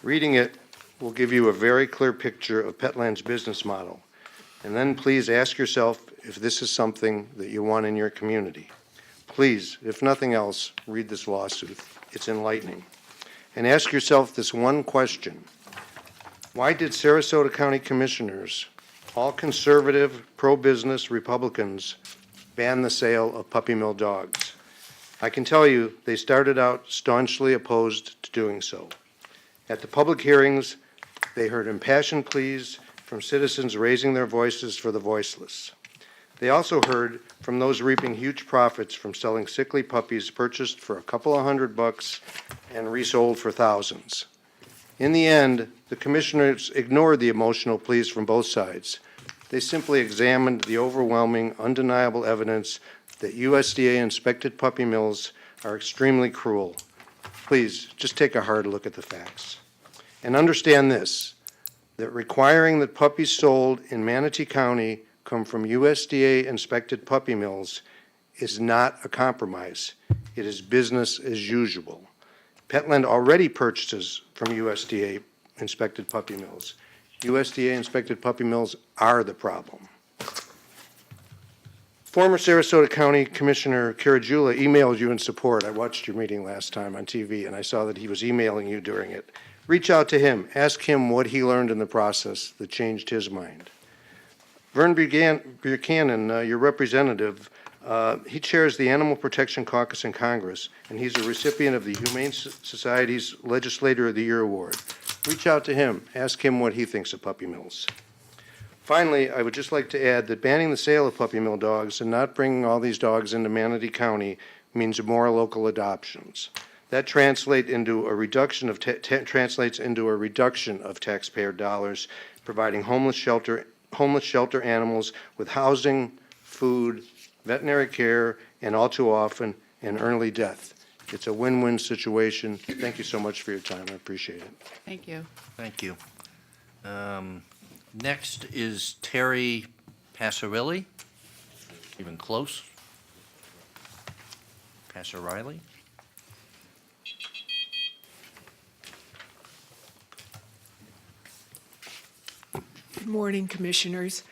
S18: Reading it will give you a very clear picture of Petland's business model. And then please ask yourself if this is something that you want in your community. Please, if nothing else, read this lawsuit. It's enlightening. And ask yourself this one question. Why did Sarasota County Commissioners, all conservative, pro-business Republicans, ban the sale of puppy mill dogs? I can tell you they started out staunchly opposed to doing so. At the public hearings, they heard impassioned pleas from citizens raising their voices for the voiceless. They also heard from those reaping huge profits from selling sickly puppies purchased for a couple of $100 and resold for thousands. In the end, the commissioners ignored the emotional pleas from both sides. They simply examined the overwhelming, undeniable evidence that USDA-inspected puppy mills are extremely cruel. Please, just take a hard look at the facts. And understand this, that requiring that puppies sold in Manatee County come from USDA-inspected puppy mills is not a compromise. It is business as usual. Petland already purchases from USDA-inspected puppy mills. USDA-inspected puppy mills are the problem. Former Sarasota County Commissioner Carajula emailed you in support. I watched your meeting last time on TV, and I saw that he was emailing you during it. Reach out to him. Ask him what he learned in the process that changed his mind. Vern Buchanan, your representative, he chairs the Animal Protection Caucus in Congress, and he's a recipient of the Humane Society's Legislator of the Year Award. Reach out to him. Ask him what he thinks of puppy mills. Finally, I would just like to add that banning the sale of puppy mill dogs and not bringing all these dogs into Manatee County means more local adoptions. That translates into a reduction of taxpayer dollars, providing homeless shelter animals with housing, food, veterinary care, and all too often, an early death. It's a win-win situation. Thank you so much for your time. I appreciate it.
S3: Thank you.
S2: Thank you. Next is Terry Passarilli. Even close. Passarilli.
S8: Good morning, Commissioners.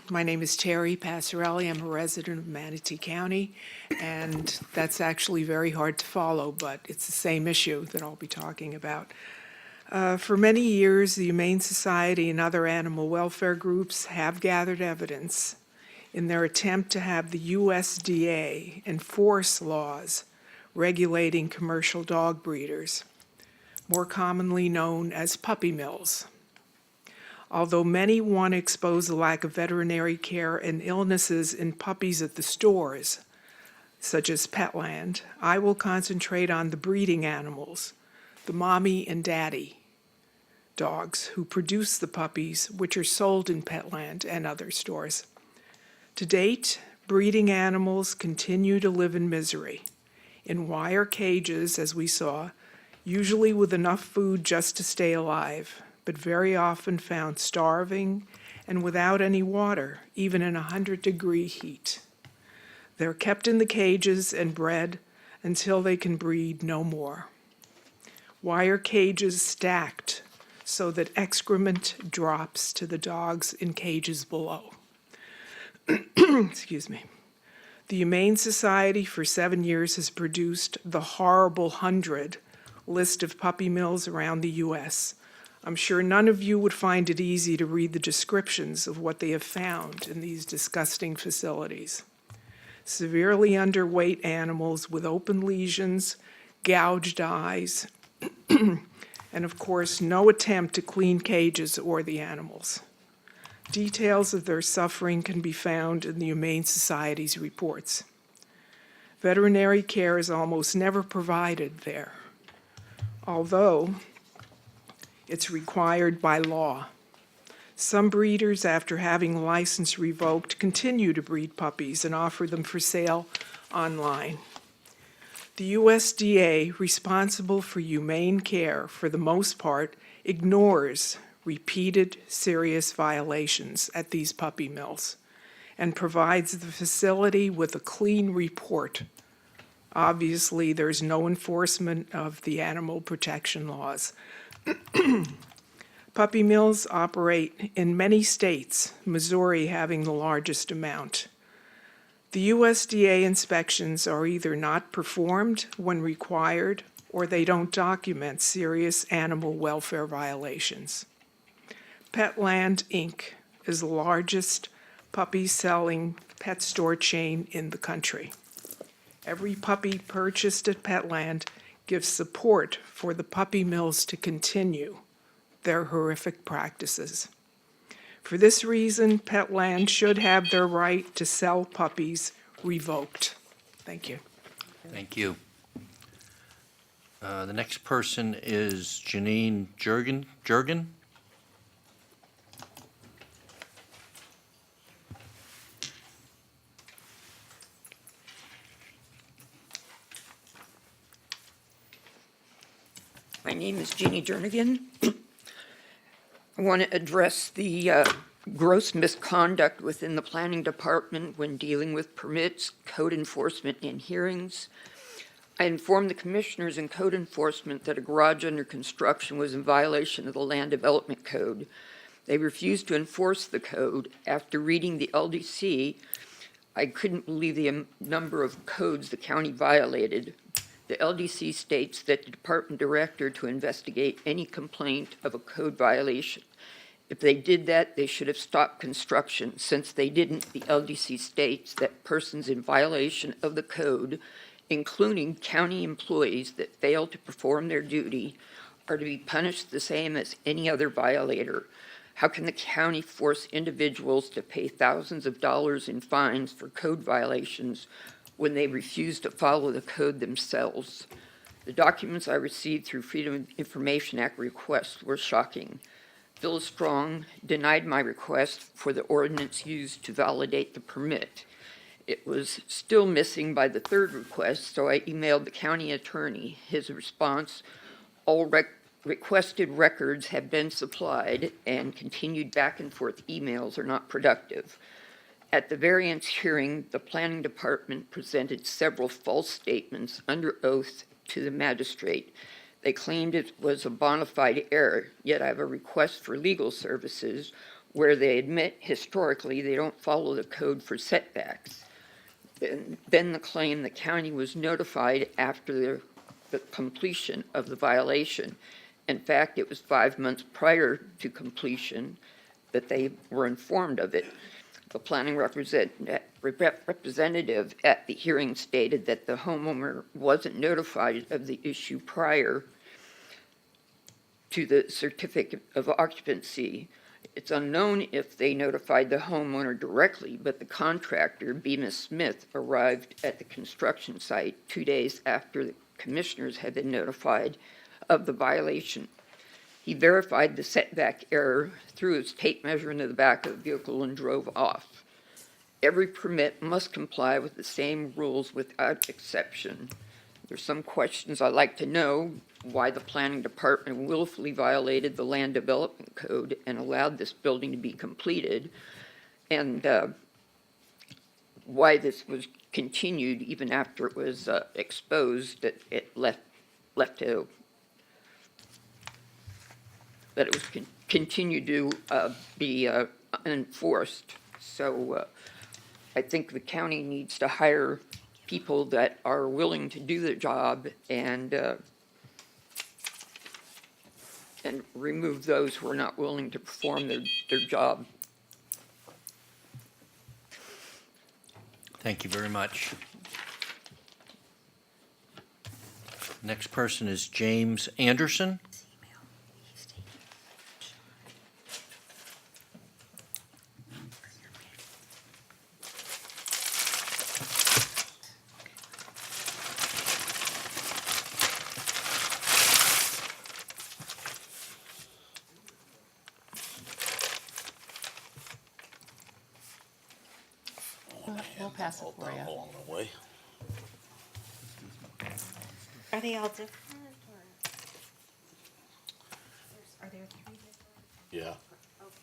S8: My name is Terry Passarelli. I'm a resident of Manatee County, and that's actually very hard to follow, but it's the same issue that I'll be talking about. For many years, the Humane Society and other animal welfare groups have gathered evidence in their attempt to have the USDA enforce laws regulating commercial dog breeders, more commonly known as puppy mills. Although many want to expose the lack of veterinary care and illnesses in puppies at the stores, such as Petland, I will concentrate on the breeding animals, the mommy and daddy dogs who produce the puppies which are sold in Petland and other stores. To date, breeding animals continue to live in misery, in wire cages, as we saw, usually with enough food just to stay alive, but very often found starving and without any water, even in 100-degree heat. They're kept in the cages and bred until they can breed no more. Wire cages stacked so that excrement drops to the dogs in cages below. Excuse me. The Humane Society for 7 years has produced the horrible 100 list of puppy mills around the U.S. I'm sure none of you would find it easy to read the descriptions of what they have found in these disgusting facilities. Severely underweight animals with open lesions, gouged eyes, and of course, no attempt to clean cages or the animals. Details of their suffering can be found in the Humane Society's reports. Veterinary care is almost never provided there, although it's required by law. Some breeders, after having the license revoked, continue to breed puppies and offer them for sale online. The USDA, responsible for humane care for the most part, ignores repeated serious violations at these puppy mills and provides the facility with a clean report. Obviously, there's no enforcement of the animal protection laws. Puppy mills operate in many states, Missouri having the largest amount. The USDA inspections are either not performed when required or they don't document serious animal welfare violations. Petland, Inc. is the largest puppy-selling pet store chain in the country. Every puppy purchased at Petland gives support for the puppy mills to continue their horrific practices. For this reason, Petland should have their right to sell puppies revoked. Thank you.
S2: Thank you. The next person is Janine Jurgen.
S22: My name is Jeannie Jernigan. I want to address the gross misconduct within the planning department when dealing with permits, code enforcement, and hearings. I informed the commissioners and code enforcement that a garage under construction was in violation of the Land Development Code. They refused to enforce the code. After reading the LDC, I couldn't believe the number of codes the county violated. The LDC states that the department director to investigate any complaint of a code violation. If they did that, they should have stopped construction. Since they didn't, the LDC states that persons in violation of the code, including county employees that fail to perform their duty, are to be punished the same as any other violator. How can the county force individuals to pay thousands of dollars in fines for code violations when they refuse to follow the code themselves? The documents I received through Freedom of Information Act requests were shocking. Phil Strong denied my request for the ordinance used to validate the permit. It was still missing by the third request, so I emailed the county attorney. His response, all requested records have been supplied, and continued back and forth emails are not productive. At the variance hearing, the planning department presented several false statements under oath to the magistrate. They claimed it was a bona fide error, yet I have a request for legal services where they admit historically they don't follow the code for setbacks. Then the claim the county was notified after the completion of the violation. In fact, it was 5 months prior to completion that they were informed of it. The planning representative at the hearing stated that the homeowner wasn't notified of the issue prior to the certificate of occupancy. It's unknown if they notified the homeowner directly, but the contractor, Bemis Smith, arrived at the construction site 2 days after the commissioners had been notified of the violation. He verified the setback error through his tape measure into the back of the vehicle and drove off. Every permit must comply with the same rules without exception. There's some questions I'd like to know: why the planning department willfully violated the land development code and allowed this building to be completed, and why this was continued even after it was exposed, that it that it was continued to be enforced. So I think the county needs to hire people that are willing to do the job and remove those who are not willing to perform their job.
S2: Thank you very much. Next person is James Anderson.
S3: We'll pass it for you.
S10: Along the way.
S7: Are they all different? Are there three?
S10: Yeah.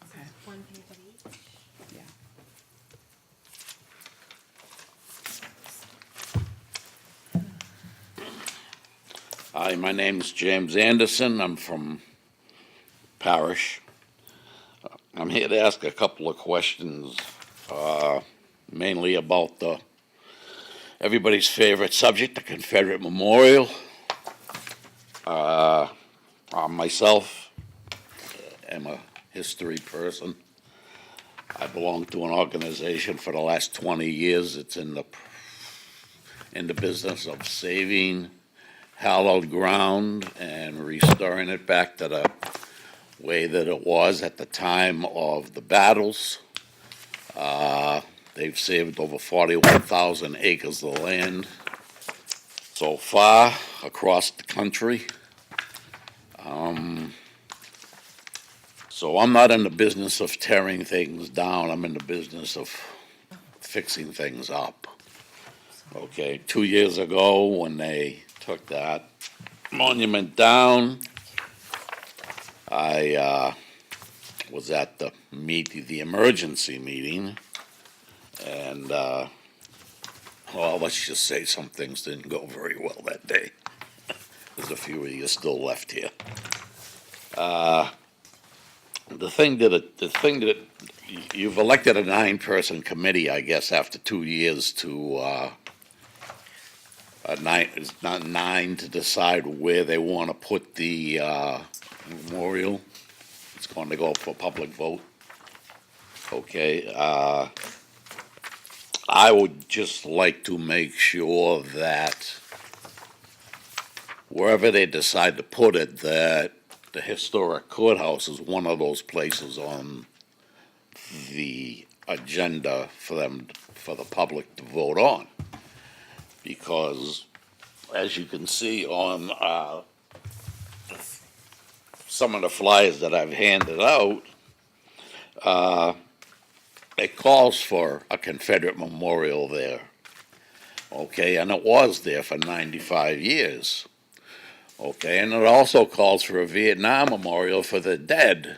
S3: Okay.
S7: One page of each?
S3: Yeah.
S10: Hi, my name is James Anderson. I'm from Parish. I'm here to ask a couple of questions, mainly about everybody's favorite subject, the Confederate Memorial. Myself am a history person. I belong to an organization for the last 20 years. It's in the business of saving hallowed ground and restoring it back to the way that it was at the time of the battles. They've saved over 41,000 acres of land so far across the country. So I'm not in the business of tearing things down. I'm in the business of fixing things up. Okay, 2 years ago when they took that monument down, I was at the emergency meeting, and well, let's just say some things didn't go very well that day. There's a few of you still left here. The thing that you've elected a 9-person committee, I guess, after 2 years to It's not 9 to decide where they want to put the memorial. It's going to go for public vote. Okay, I would just like to make sure that wherever they decide to put it, that the historic courthouse is one of those places on the agenda for them, for the public to vote on. Because, as you can see on some of the flyers that I've handed out, it calls for a Confederate memorial there. Okay, and it was there for 95 years. Okay, and it also calls for a Vietnam memorial for the dead.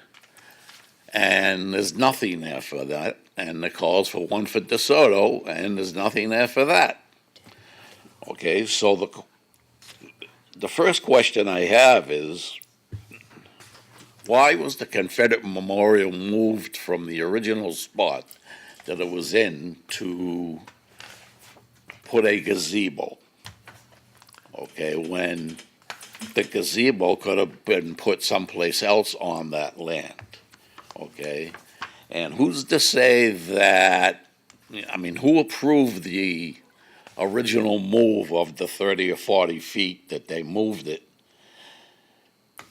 S10: And there's nothing there for that. And it calls for one for DeSoto, and there's nothing there for that. Okay, so the first question I have is, why was the Confederate memorial moved from the original spot that it was in to put a gazebo? Okay, when the gazebo could have been put someplace else on that land. Okay, and who's to say that, I mean, who approved the original move of the 30 or 40 feet that they moved it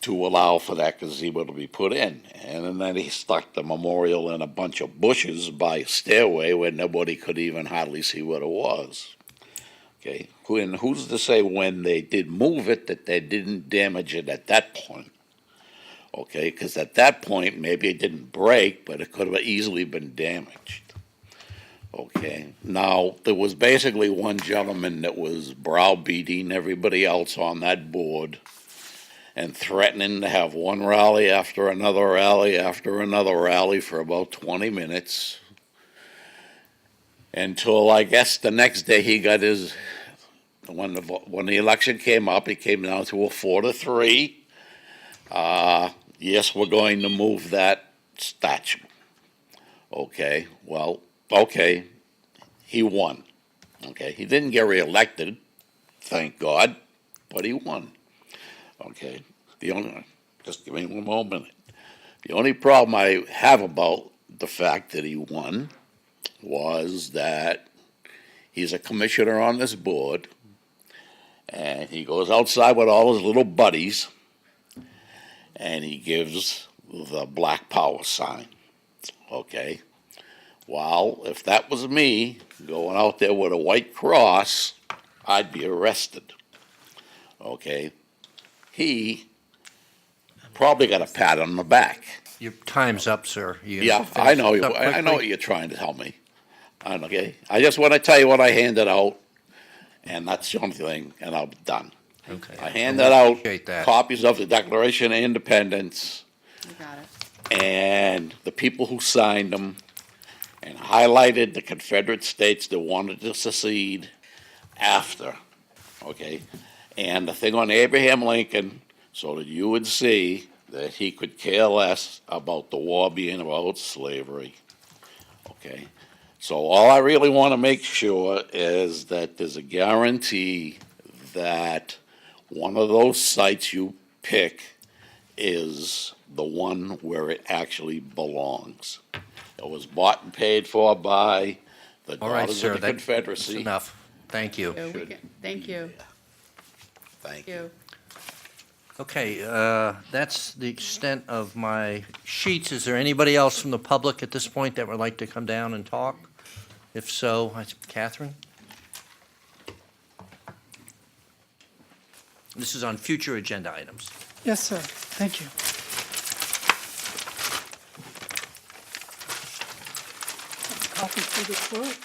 S10: to allow for that gazebo to be put in? And then he stuck the memorial in a bunch of bushes by a stairway where nobody could even hardly see what it was. Okay, and who's to say when they did move it that they didn't damage it at that point? Okay, because at that point, maybe it didn't break, but it could have easily been damaged. Okay, now, there was basically one gentleman that was browbeating everybody else on that board and threatening to have one rally after another rally after another rally for about 20 minutes until, I guess, the next day he got his, when the election came up, it came down to a 4-3. Yes, we're going to move that statue. Okay, well, okay, he won. Okay, he didn't get reelected, thank God, but he won. Okay, just give me one moment. The only problem I have about the fact that he won was that he's a commissioner on this board, and he goes outside with all his little buddies, and he gives the Black Power sign. Okay, well, if that was me going out there with a white cross, I'd be arrested. Okay, he probably got a pat on the back.
S2: Your time's up, sir.
S10: Yeah, I know. I know what you're trying to tell me. Okay, I just want to tell you what I handed out, and that's the only thing, and I'm done.
S2: Okay.
S10: I handed out
S2: appreciate that.
S10: copies of the Declaration of Independence
S3: You got it.
S10: and the people who signed them, and highlighted the Confederate states that wanted to secede after. Okay, and the thing on Abraham Lincoln, so that you would see that he could care less about the war being about slavery. Okay, so all I really want to make sure is that there's a guarantee that one of those sites you pick is the one where it actually belongs. It was bought and paid for by the
S2: All right,
S10: Daughters
S2: sir,
S10: of the
S2: that's
S10: Confederacy.
S2: enough. Thank you.
S3: Thank you.
S10: Thank
S3: you.
S2: Okay, that's the extent of my sheets. Is there anybody else from the public at this point that would like to come down and talk? If so, Catherine? This is on future agenda items.
S9: Yes, sir. Thank you. Copy for the clerk.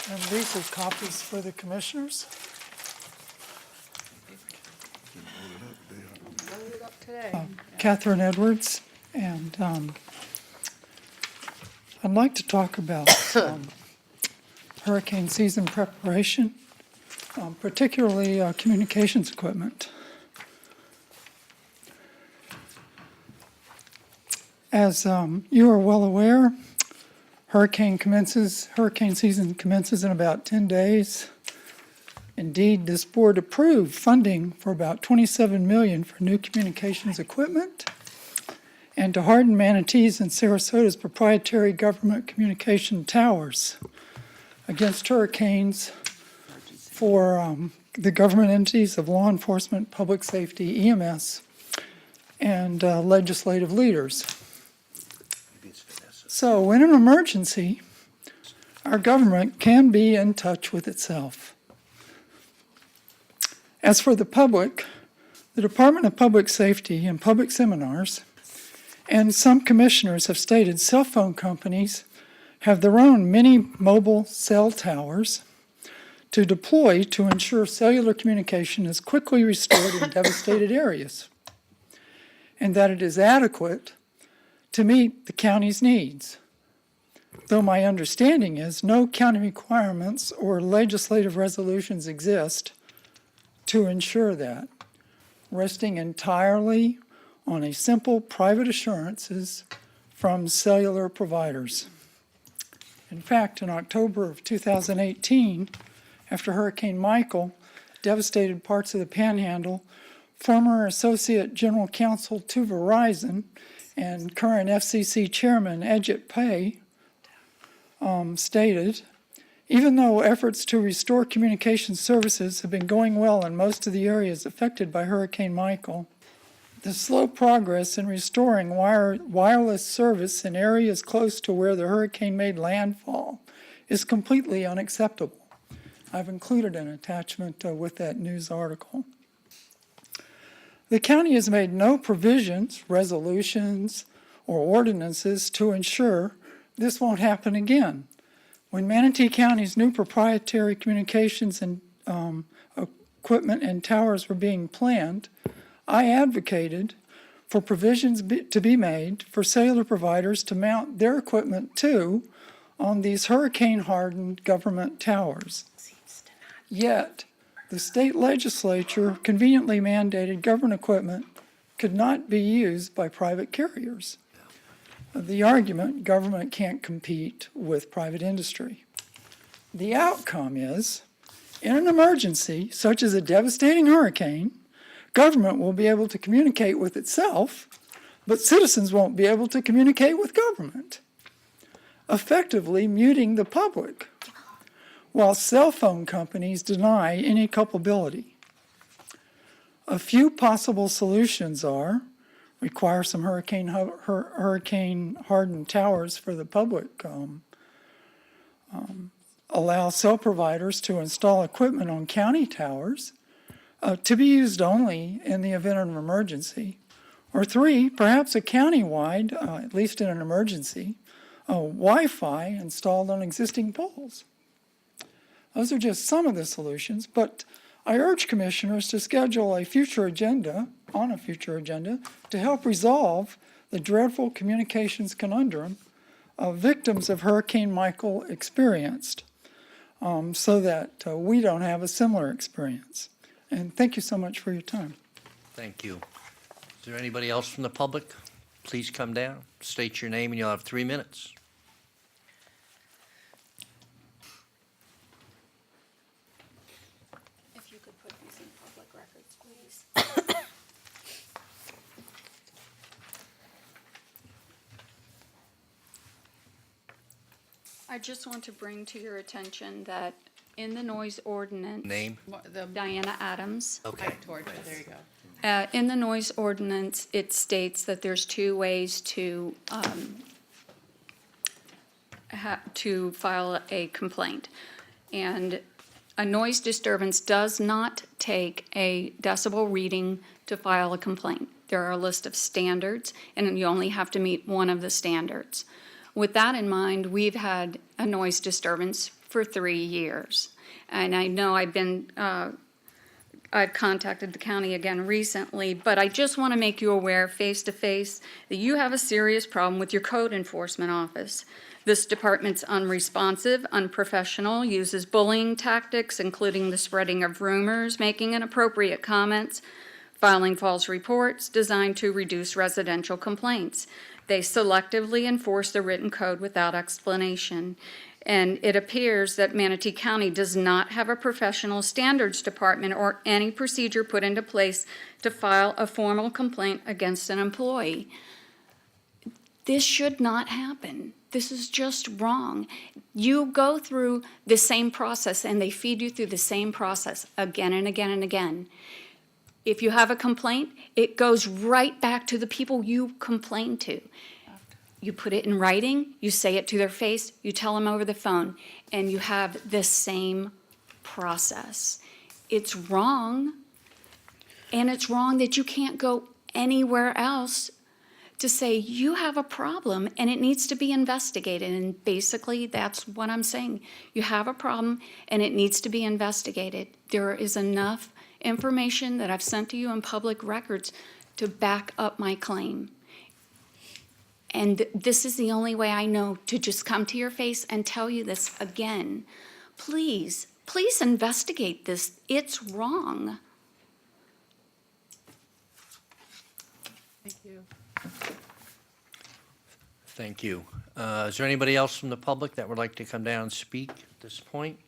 S9: And these are copies for the commissioners. Catherine Edwards, and I'd like to talk about hurricane season preparation, particularly communications equipment. As you are well aware, hurricane season commences in about 10 days. Indeed, this board approved funding for about $27 million for new communications equipment and to harden Manatee's and Sarasota's proprietary government communication towers against hurricanes for the government entities of law enforcement, public safety, EMS, and legislative leaders. So in an emergency, our government can be in touch with itself. As for the public, the Department of Public Safety and public seminars and some commissioners have stated cell phone companies have their own mini mobile cell towers to deploy to ensure cellular communication is quickly restored in devastated areas, and that it is adequate to meet the county's needs. Though my understanding is no county requirements or legislative resolutions exist to ensure that, resting entirely on a simple private assurances from cellular providers. In fact, in October of 2018, after Hurricane Michael devastated parts of the Panhandle, former Associate General Counsel to Verizon and current FCC Chairman Ajit Pai stated, even though efforts to restore communication services have been going well in most of the areas affected by Hurricane Michael, the slow progress in restoring wireless service in areas close to where the hurricane made landfall is completely unacceptable. I've included an attachment with that news article. The county has made no provisions, resolutions, or ordinances to ensure this won't happen again. When Manatee County's new proprietary communications and equipment and towers were being planned, I advocated for provisions to be made for cellular providers to mount their equipment too on these hurricane-hardened government towers. Yet, the state legislature conveniently mandated government equipment could not be used by private carriers. The argument, government can't compete with private industry. The outcome is, in an emergency, such as a devastating hurricane, government will be able to communicate with itself, but citizens won't be able to communicate with government, effectively muting the public, while cell phone companies deny any culpability. A few possible solutions are require some hurricane-hardened towers for the public, allow cell providers to install equipment on county towers to be used only in the event of an emergency, or 3, perhaps a county-wide, at least in an emergency, Wi-Fi installed on existing poles. Those are just some of the solutions, but I urge commissioners to schedule a future agenda, to help resolve the dreadful communications conundrum victims of Hurricane Michael experienced, so that we don't have a similar experience. And thank you so much for your time.
S2: Thank you. Is there anybody else from the public? Please come down, state your name, and you'll have 3 minutes.
S16: If you could put these in public records, please. I just want to bring to your attention that in the noise ordinance.
S2: Name?
S16: Diana Adams.
S2: Okay.
S3: There you go.
S16: In the noise ordinance, it states that there's 2 ways to file a complaint. And a noise disturbance does not take a decibel reading to file a complaint. There are a list of standards, and you only have to meet one of the standards. With that in mind, we've had a noise disturbance for 3 years. And I know I've contacted the county again recently, but I just want to make you aware face to face that you have a serious problem with your code enforcement office. This department's unresponsive, unprofessional, uses bullying tactics, including the spreading of rumors, making inappropriate comments, filing false reports designed to reduce residential complaints. They selectively enforce the written code without explanation.
S20: And it appears that Manatee County does not have a professional standards department or any procedure put into place to file a formal complaint against an employee. This should not happen. This is just wrong. You go through the same process and they feed you through the same process again and again and again. If you have a complaint, it goes right back to the people you complained to. You put it in writing, you say it to their face, you tell them over the phone, and you have the same process. It's wrong, and it's wrong that you can't go anywhere else to say you have a problem and it needs to be investigated. And basically, that's what I'm saying. You have a problem and it needs to be investigated. There is enough information that I've sent to you in public records to back up my claim. And this is the only way I know to just come to your face and tell you this again. Please, please investigate this. It's wrong.
S3: Thank you.
S2: Thank you. Is there anybody else from the public that would like to come down and speak at this point?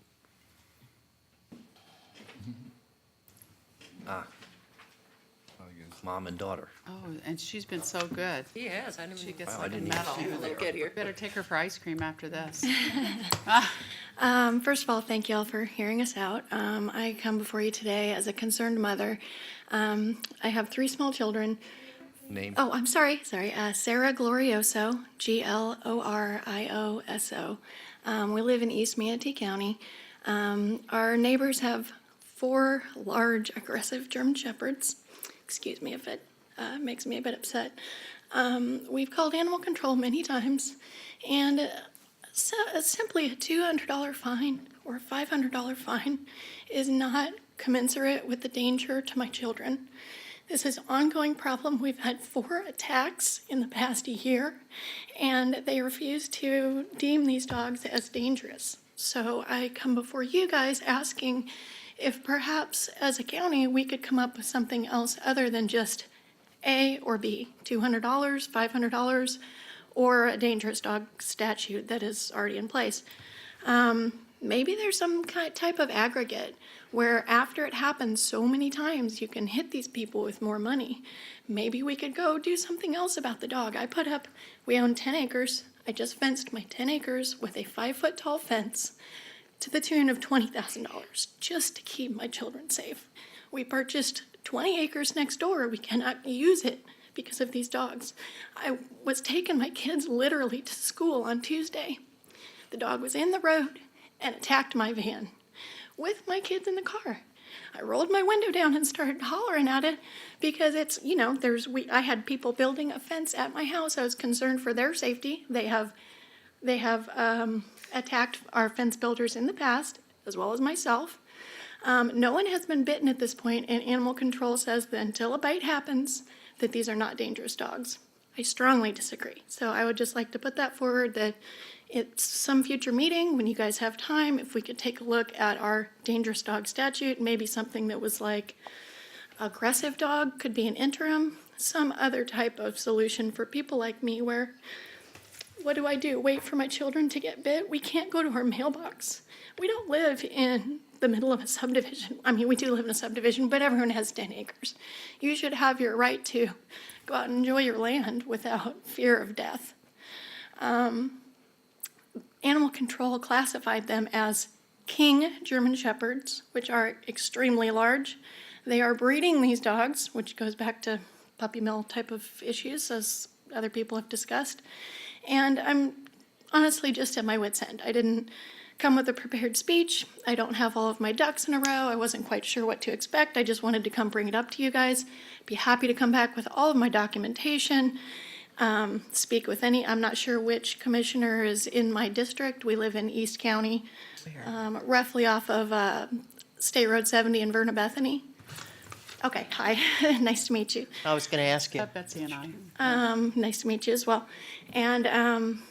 S2: Mom and daughter.
S3: Oh, and she's been so good.
S4: He has. I didn't
S3: She
S4: even-
S3: gets
S2: Wow, I
S3: like a
S2: didn't even
S3: medal.
S2: see her there.
S4: Get here.
S3: Better take her for ice cream after this.
S21: First of all, thank you all for hearing us out. I come before you today as a concerned mother. I have 3 small children.
S2: Name?
S21: Oh, I'm sorry. Sarah Glorioso, Glorioso. We live in East Manatee County. Our neighbors have 4 large, aggressive German Shepherds. Excuse me if it makes me a bit upset. We've called animal control many times, and simply a $200 fine or a $500 fine is not commensurate with the danger to my children. This is an ongoing problem. We've had 4 attacks in the past year, and they refuse to deem these dogs as dangerous. So I come before you guys asking if perhaps as a county we could come up with something else other than just A or B, $200, $500, or a dangerous dog statute that is already in place. Maybe there's some type of aggregate where after it happens so many times you can hit these people with more money. Maybe we could go do something else about the dog. We own 10 acres. I just fenced my 10 acres with a 5-foot tall fence to the tune of $20,000 just to keep my children safe. We purchased 20 acres next door. We cannot use it because of these dogs. I was taking my kids literally to school on Tuesday. The dog was in the road and attacked my van with my kids in the car. I rolled my window down and started hollering at it because it's, I had people building a fence at my house. I was concerned for their safety. They have attacked our fence builders in the past, as well as myself. No one has been bitten at this point, and animal control says that until a bite happens, that these are not dangerous dogs. I strongly disagree. So I would just like to put that forward, that it's some future meeting, when you guys have time, if we could take a look at our dangerous dog statute, maybe something that was like aggressive dog could be an interim, some other type of solution for people like me where, what do I do? Wait for my children to get bit? We can't go to our mailbox. We don't live in the middle of a subdivision. I mean, we do live in a subdivision, but everyone has 10 acres. You should have your right to go out and enjoy your land without fear of death. Animal control classified them as king German Shepherds, which are extremely large. They are breeding these dogs, which goes back to puppy mill type of issues, as other people have discussed. And I'm honestly just at my wit's end. I didn't come with a prepared speech. I don't have all of my ducks in a row. I wasn't quite sure what to expect. I just wanted to come bring it up to you guys. Be happy to come back with all of my documentation. Speak with I'm not sure which commissioner is in my district. We live in East County, roughly off of State Road 70 in Verna Bethany. Okay, hi, nice to meet you.
S1: I was going to ask you.
S3: Betsy and I.
S21: Nice to meet you as well. And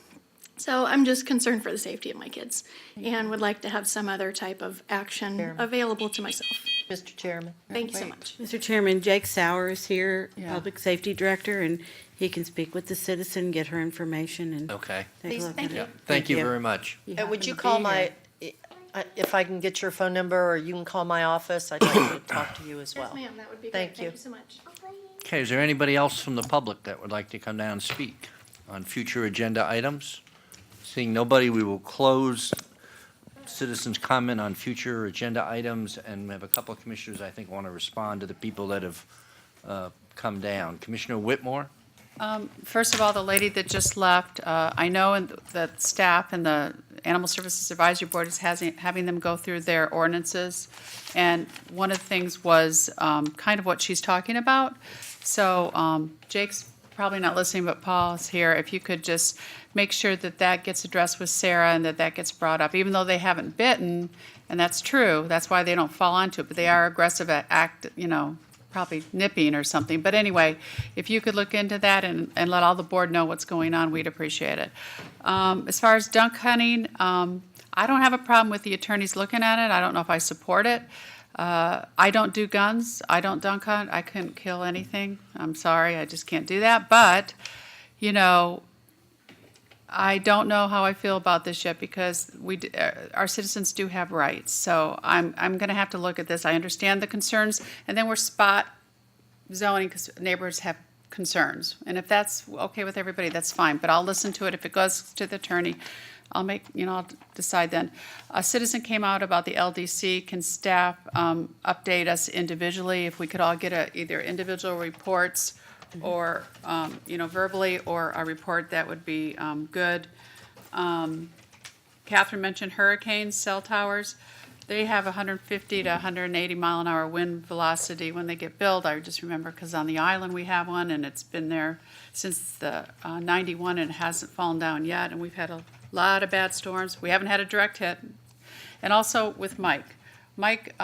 S21: so I'm just concerned for the safety of my kids and would like to have some other type of action available to myself.
S1: Mr. Chairman.
S16: Thank you so much.
S7: Mr. Chairman, Jake Sauer is here,
S3: Yeah.
S7: Public Safety Director, and he can speak with the citizen, get her information, and
S2: Okay.
S7: take a
S1: Please,
S7: look
S1: thank
S7: at
S1: you.
S7: it.
S2: Thank you very much.
S1: And would you call my, if I can get your phone number, or you can call my office, I'd like to talk to you as well.
S16: Yes, ma'am, that would be great.
S1: Thank you.
S16: Thank you so much.
S2: Okay, is there anybody else from the public that would like to come down and speak on future agenda items? Seeing nobody, we will close citizens' comment on future agenda items, and we have a couple of commissioners, I think, want to respond to the people that have come down. Commissioner Whitmore?
S3: First of all, the lady that just left, I know that staff and the Animal Services Advisory Board is having them go through their ordinances. And one of the things was kind of what she's talking about. So Jake's probably not listening, but Paul's here. If you could just make sure that that gets addressed with Sarah and that that gets brought up, even though they haven't bitten, and that's true. That's why they don't fall onto it, but they are aggressive at probably nipping or something. But anyway, if you could look into that and let all the board know what's going on, we'd appreciate it. As far as dunk hunting, I don't have a problem with the attorneys looking at it. I don't know if I support it. I don't do guns. I don't dunk hunt. I couldn't kill anything. I'm sorry. I just can't do that. But, I don't know how I feel about this yet because our citizens do have rights. So I'm going to have to look at this. I understand the concerns, and then we're spot zoning because neighbors have concerns. And if that's okay with everybody, that's fine. But I'll listen to it. If it goes to the attorney, I'll decide then. A citizen came out about the LDC. Can staff update us individually? If we could all get either individual reports or, verbally, or a report, that would be good. Catherine mentioned hurricanes, cell towers. They have 150 to 180 mile an hour wind velocity when they get built. I just remember because on the island we have one, and it's been there since the 91 and it hasn't fallen down yet. And we've had a lot of bad storms. We haven't had a direct hit. And also with Mike. Mike,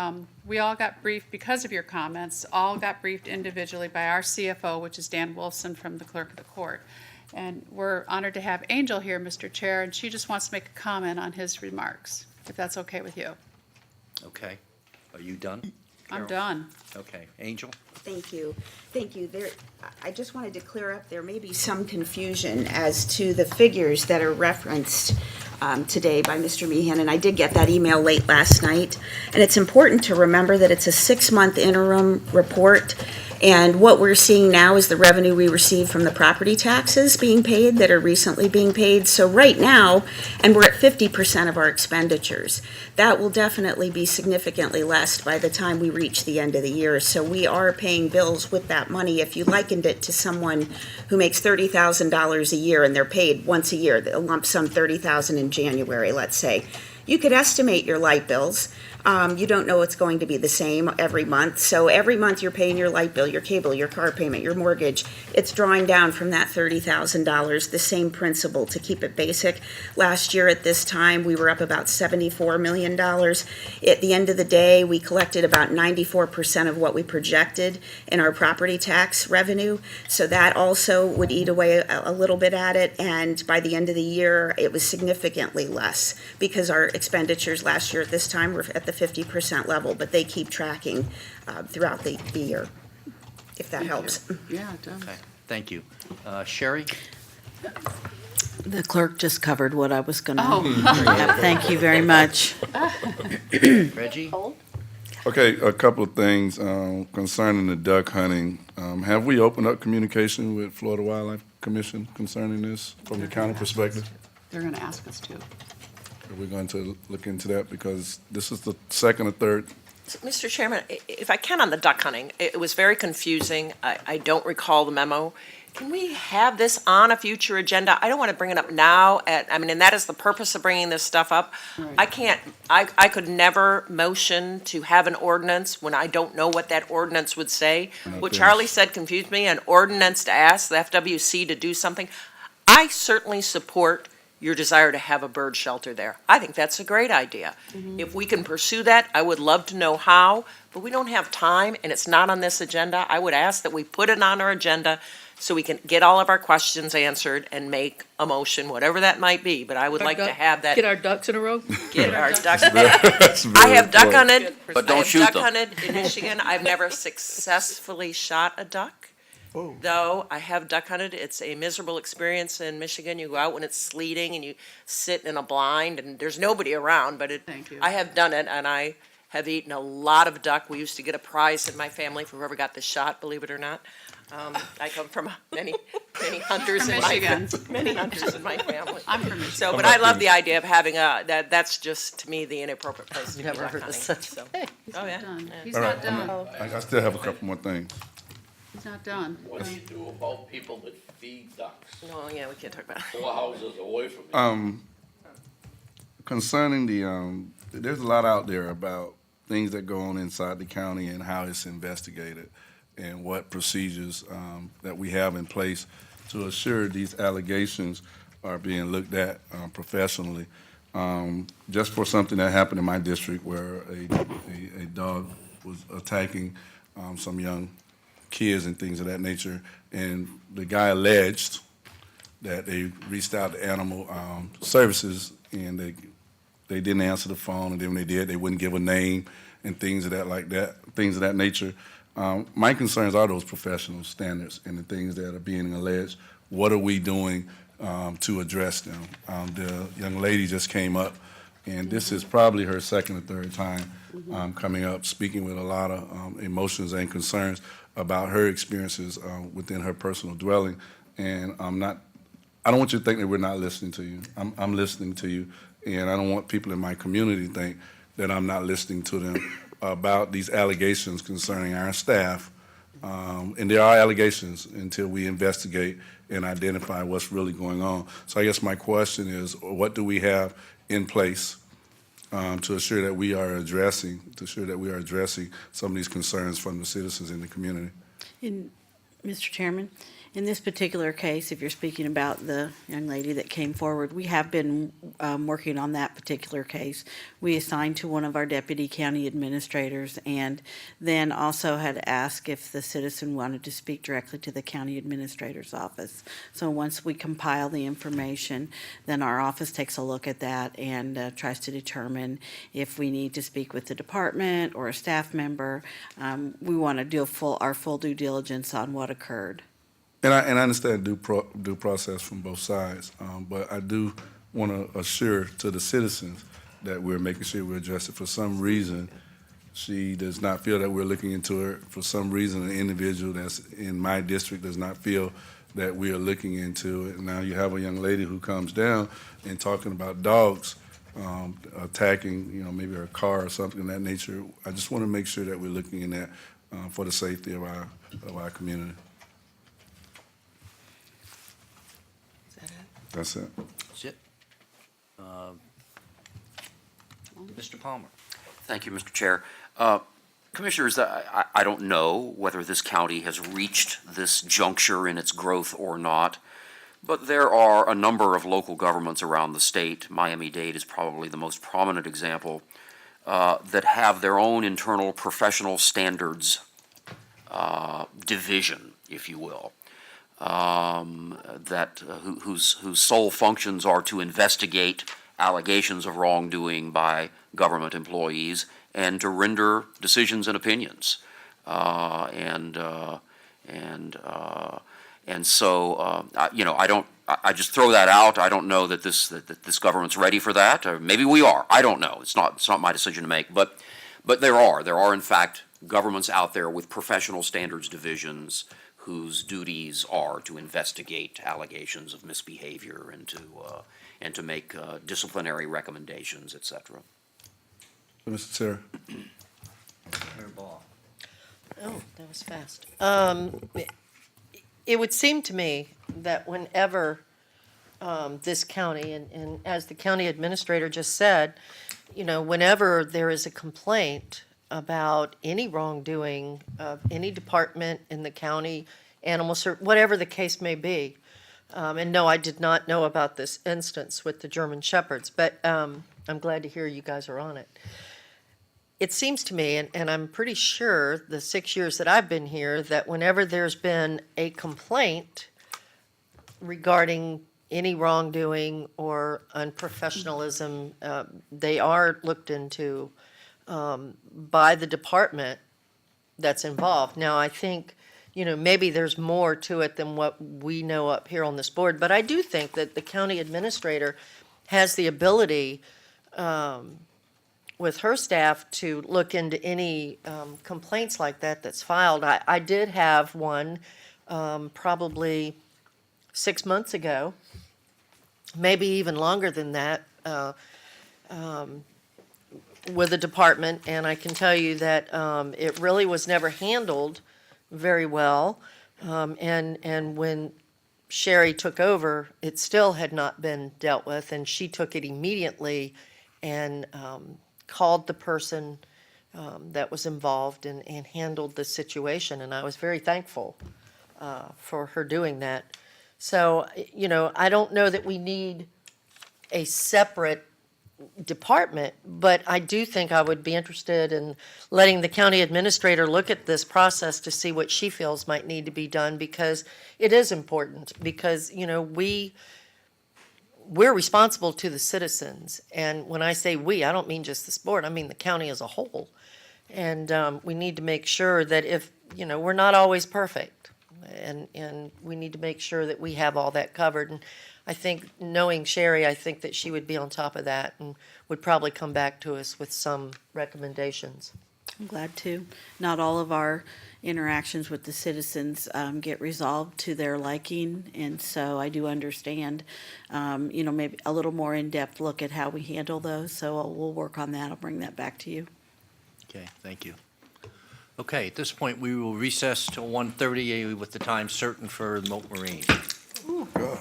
S3: we all got briefed because of your comments, all got briefed individually by our CFO, which is Dan Wolfson from the Clerk of the Court. And we're honored to have Angel here, Mr. Chair, and she just wants to make a comment on his remarks, if that's okay with you.
S2: Okay. Are you done?
S3: I'm done.
S2: Okay. Angel?
S12: Thank you. Thank you. I just wanted to clear up, there may be some confusion as to the figures that are referenced today by Mr. Meehan, and I did get that email late last night. And it's important to remember that it's a 6-month interim report, and what we're seeing now is the revenue we receive from the property taxes being paid that are recently being paid. So right now, and we're at 50% of our expenditures, that will definitely be significantly less by the time we reach the end of the year. So we are paying bills with that money. If you likened it to someone who makes $30,000 a year and they're paid once a year, a lump sum $30,000 in January, let's say, you could estimate your light bills. You don't know it's going to be the same every month. So every month you're paying your light bill, your cable, your car payment, your mortgage. It's drawing down from that $30,000, the same principle to keep it basic. Last year at this time, we were up about $74 million. At the end of the day, we collected about 94% of what we projected in our property tax revenue. So that also would eat away a little bit at it. And by the end of the year, it was significantly less because our expenditures last year at this time were at the 50% level, but they keep tracking throughout the year, if that helps.
S3: Yeah, it does.
S2: Okay. Thank you. Sherry?
S7: The clerk just covered what I was going to.
S3: Oh.
S7: Thank you very much.
S2: Reggie?
S15: Okay, a couple of things concerning the duck hunting. Have we opened up communication with Florida Wildlife Commission concerning this from the county perspective?
S3: They're going to ask us to.
S15: Are we going to look into that because this is the second or third?
S14: Mr. Chairman, if I can on the duck hunting, it was very confusing. I don't recall the memo. Can we have this on a future agenda? I don't want to bring it up now, and that is the purpose of bringing this stuff up.
S3: Right.
S14: I could never motion to have an ordinance when I don't know what that ordinance would say. What Charlie said confused me, an ordinance to ask the FWC to do something. I certainly support your desire to have a bird shelter there. I think that's a great idea. If we can pursue that, I would love to know how, but we don't have time and it's not on this agenda. I would ask that we put it on our agenda so we can get all of our questions answered and make a motion, whatever that might be, but I would like to have that.
S11: Get our ducks in a row?
S14: Get our ducks.
S15: That's
S14: I have duck
S15: important.
S14: hunted.
S5: But don't
S14: I have
S5: shoot
S14: duck
S5: them.
S14: hunted in Michigan. I've never successfully shot a duck. Though I have duck hunted. It's a miserable experience in Michigan. You go out when it's sleeting and you sit in a blind and there's nobody around, but
S3: Thank you.
S14: I have done it and I have eaten a lot of duck. We used to get a prize in my family for whoever got the shot, believe it or not. I come from many hunters
S3: From
S14: in my
S3: Michigan.
S14: many hunters in my family.
S3: I'm from Michigan.
S14: So, but I love the idea of having that's just to me the inappropriate place to be
S1: Never
S14: duck
S1: heard of
S14: hunting.
S1: such
S14: So,
S1: thing.
S14: oh yeah.
S3: Done. He's
S15: All
S3: not
S15: right, I'm
S3: done.
S15: I still have a couple more things.
S3: He's not done.
S2: What do you do about people that feed ducks?
S14: No, yeah, we can't talk about it.
S2: 4 houses away from you.
S15: Concerning there's a lot out there about things that go on inside the county and how it's investigated and what procedures that we have in place to assure these allegations are being looked at professionally. Just for something that happened in my district where a dog was attacking some young kids and things of that nature, and the guy alleged that they reached out to animal services and they didn't answer the phone, and then when they did, they wouldn't give a name and things of that nature. My concerns are those professional standards and the things that are being alleged. What are we doing to address them? The young lady just came up, and this is probably her second or third time coming up, speaking with a lot of emotions and concerns about her experiences within her personal dwelling. And I don't want you to think that we're not listening to you. I'm listening to you, and I don't want people in my community to think that I'm not listening to them about these allegations concerning our staff. And there are allegations until we investigate and identify what's really going on. So I guess my question is, what do we have in place to assure that we are addressing some of these concerns from the citizens in the community?
S7: Mr. Chairman, in this particular case, if you're speaking about the young lady that came forward, we have been working on that particular case. We assigned to one of our deputy county administrators and then also had asked if the citizen wanted to speak directly to the county administrator's office. So once we compile the information, then our office takes a look at that and tries to determine if we need to speak with the department or a staff member. We want to do our full due diligence on what occurred.
S15: And I understand due process from both sides, but I do want to assure to the citizens that we're making sure we address it. For some reason, she does not feel that we're looking into her. For some reason, an individual that's in my district does not feel that we are looking into it. Now you have a young lady who comes down and talking about dogs attacking, maybe her car or something of that nature. I just want to make sure that we're looking in that for the safety of our community. That's it.
S2: That's it. Mr. Palmer.
S5: Thank you, Mr. Chair. Commissioners, I don't know whether this county has reached this juncture in its growth or not, but there are a number of local governments around the state, Miami-Dade is probably the most prominent example, that have their own internal professional standards division, if you will. Whose sole functions are to investigate allegations of wrongdoing by government employees and to render decisions and opinions. I just throw that out. I don't know that this government's ready for that, or maybe we are. I don't know. It's not my decision to make. But there are in fact governments out there with professional standards divisions whose duties are to investigate allegations of misbehavior and to make disciplinary recommendations, et cetera.
S15: Mr. Chair.
S1: Oh, that was fast. It would seem to me that whenever this county, and as the county administrator just said, whenever there is a complaint about any wrongdoing of any department in the county, animal service, whatever the case may be. And no, I did not know about this instance with the German Shepherds, but I'm glad to hear you guys are on it. it seems to me, and I'm pretty sure the 6 years that I've been here, that whenever there's been a complaint regarding any wrongdoing or unprofessionalism, they are looked into by the department that's involved. Now, I think, maybe there's more to it than what we know up here on this board, but I do think that the county administrator has the ability with her staff to look into any complaints like that that's filed. I did have one probably 6 months ago, maybe even longer than that, with a department, and I can tell you that it really was never handled very well. And when Sherry took over, it still had not been dealt with, and she took it immediately and called the person that was involved and handled the situation, and I was very thankful for her doing that. So, I don't know that we need a separate department, but I do think I would be interested in letting the county administrator look at this process to see what she feels might need to be done, because it is important, because, we're responsible to the citizens. And when I say we, I don't mean just this board, I mean the county as a whole. And we need to make sure that if, we're not always perfect, and we need to make sure that we have all that covered. And I think, knowing Sherry, I think that she would be on top of that and would probably come back to us with some recommendations.
S7: I'm glad to. Not all of our interactions with the citizens get resolved to their liking, and so I do understand, maybe a little more in-depth look at how we handle those, so we'll work on that. I'll bring that back to you.
S2: Okay, thank you. Okay, at this point, we will recess till 1:30 with the time certain for Moat Marine.
S15: Oh, God.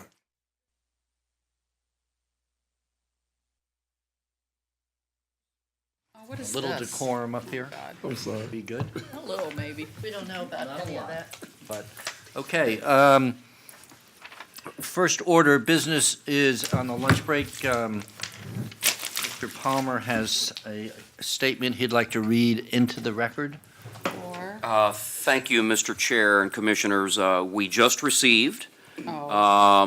S3: What is
S2: A little
S3: this?
S2: decorum up here.
S15: I'm sorry.
S2: Be good.
S3: A little, maybe.
S1: We don't know about any of that.
S2: But, okay, first order of business is on the lunch break. Mr. Palmer has a statement he'd like to read into the record.
S5: Thank you, Mr. Chair and Commissioners. We just received a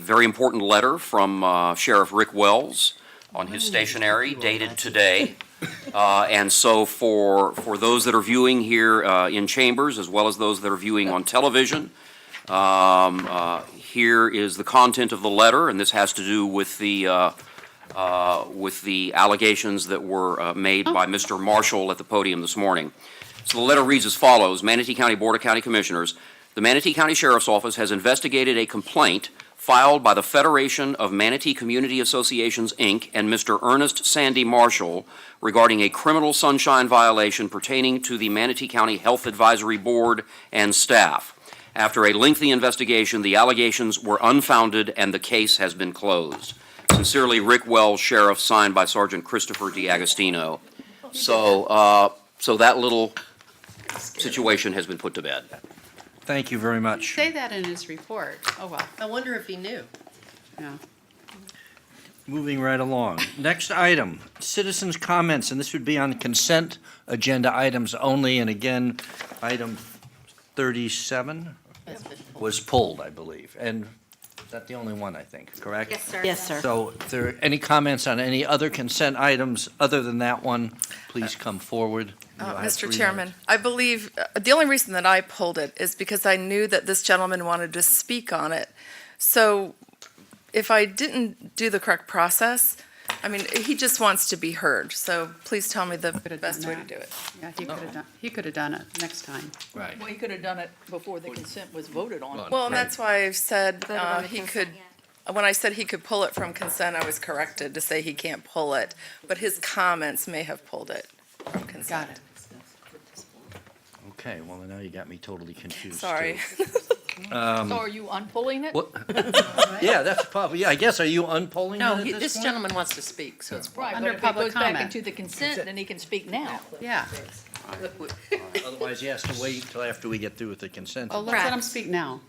S5: very important letter from Sheriff Rick Wells on his stationery, dated today. And so for those that are viewing here in chambers, as well as those that are viewing on television, here is the content of the letter, and this has to do with the allegations that were made by Mr. Marshall at the podium this morning. So the letter reads as follows: Manatee County Board of County Commissioners, the Manatee County Sheriff's Office has investigated a complaint filed by the Federation of Manatee Community Associations, Inc., and Mr. Ernest Sandy Marshall regarding a criminal sunshine violation pertaining to the Manatee County Health Advisory Board and staff. After a lengthy investigation, the allegations were unfounded and the case has been closed. Sincerely, Rick Wells, Sheriff, signed by Sergeant Christopher DiAgostino. So that little situation has been put to bed.
S2: Thank you very much.
S3: Say that in his report. Oh, well.
S1: I wonder if he knew.
S3: Yeah.
S2: Moving right along. Next item, citizens' comments, and this would be on consent agenda items only. And again, item 37 was pulled, I believe. And is that the only one, I think, correct?
S12: Yes, sir.
S7: Yes, sir.
S2: So if there are any comments on any other consent items other than that one, please come forward. You'll have 3
S11: Mr.
S2: minutes.
S11: Chairman, I believe, the only reason that I pulled it is because I knew that this gentleman wanted to speak on it. So if I didn't do the correct process, I mean, he just wants to be heard. So please tell me the best way to do it.
S3: Yeah, he could have done it next time.
S2: Right.
S4: Well, he could have done it before the consent was voted on.
S11: Well, and that's why I said
S12: Voted on the
S11: he
S12: consent,
S11: could, when I said he could pull it from consent, I was corrected to say he can't pull it. But his comments may have pulled it from consent.
S3: Got it.
S2: Okay, well, now you got me totally confused.
S11: Sorry.
S4: So are you unpulling it?
S2: What? Yeah, that's probably, yeah, I guess, are you unpolling
S4: No,
S2: it at
S4: this
S2: point?
S4: gentleman wants to speak, so it's
S11: Right,
S3: Under
S11: but if it
S3: public
S11: goes back
S3: comment.
S4: into the consent, then he can speak now.
S3: Yeah.
S2: Otherwise, he has to wait until after we get through with the consent.
S3: Oh, let's let him speak now.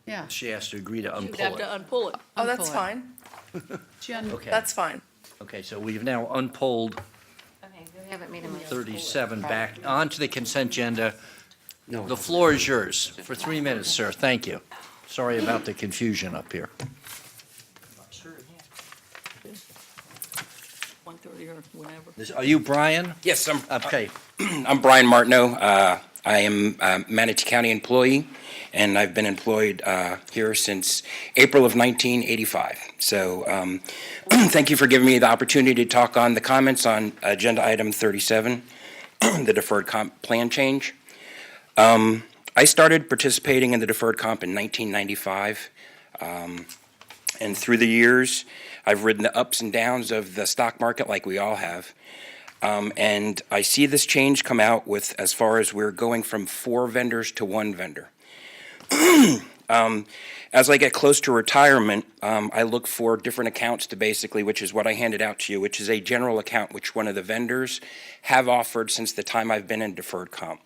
S3: Yeah.
S2: She has to agree to
S4: You'd have
S2: unpull
S4: to
S2: it.
S4: unpull it.
S11: Oh, that's
S3: Unpull it.
S11: fine.
S3: Jen,
S2: Okay.
S11: That's fine.
S2: Okay, so we've now unpulled
S20: haven't made a motion.
S2: 37 back onto the consent agenda. The floor is yours for 3 minutes, sir. Thank you. Sorry about the confusion up here.
S13: 1:30 or whenever.
S2: Are you Brian?
S17: Yes,
S2: Okay.
S17: I'm Brian Martineau. I am a Manatee County employee, and I've been employed here since April of 1985. So thank you for giving me the opportunity to talk on the comments on Agenda Item 37, the deferred comp plan change. I started participating in the deferred comp in 1995, and through the years, I've ridden the ups and downs of the stock market like we all have. And I see this change come out with, as far as we're going from 4 vendors to 1 vendor. As I get close to retirement, I look for different accounts to basically, which is what I handed out to you, which is a general account, which one of the vendors have offered since the time I've been in deferred comp,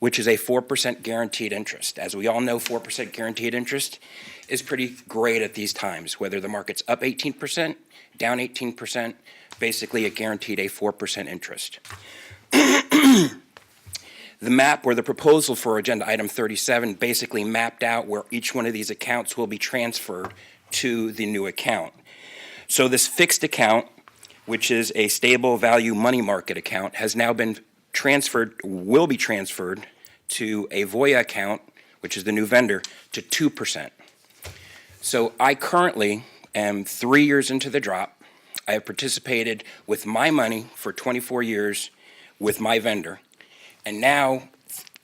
S17: which is a 4% guaranteed interest. As we all know, 4% guaranteed interest is pretty great at these times, whether the market's up 18%, down 18%, basically it guaranteed a 4% interest. The map or the proposal for Agenda Item 37 basically mapped out where each one of these accounts will be transferred to the new account. So this fixed account, which is a stable value money market account, has now been transferred, will be transferred to a Voya account, which is the new vendor, to 2%. So I currently am 3 years into the drop. I have participated with my money for 24 years with my vendor. And now,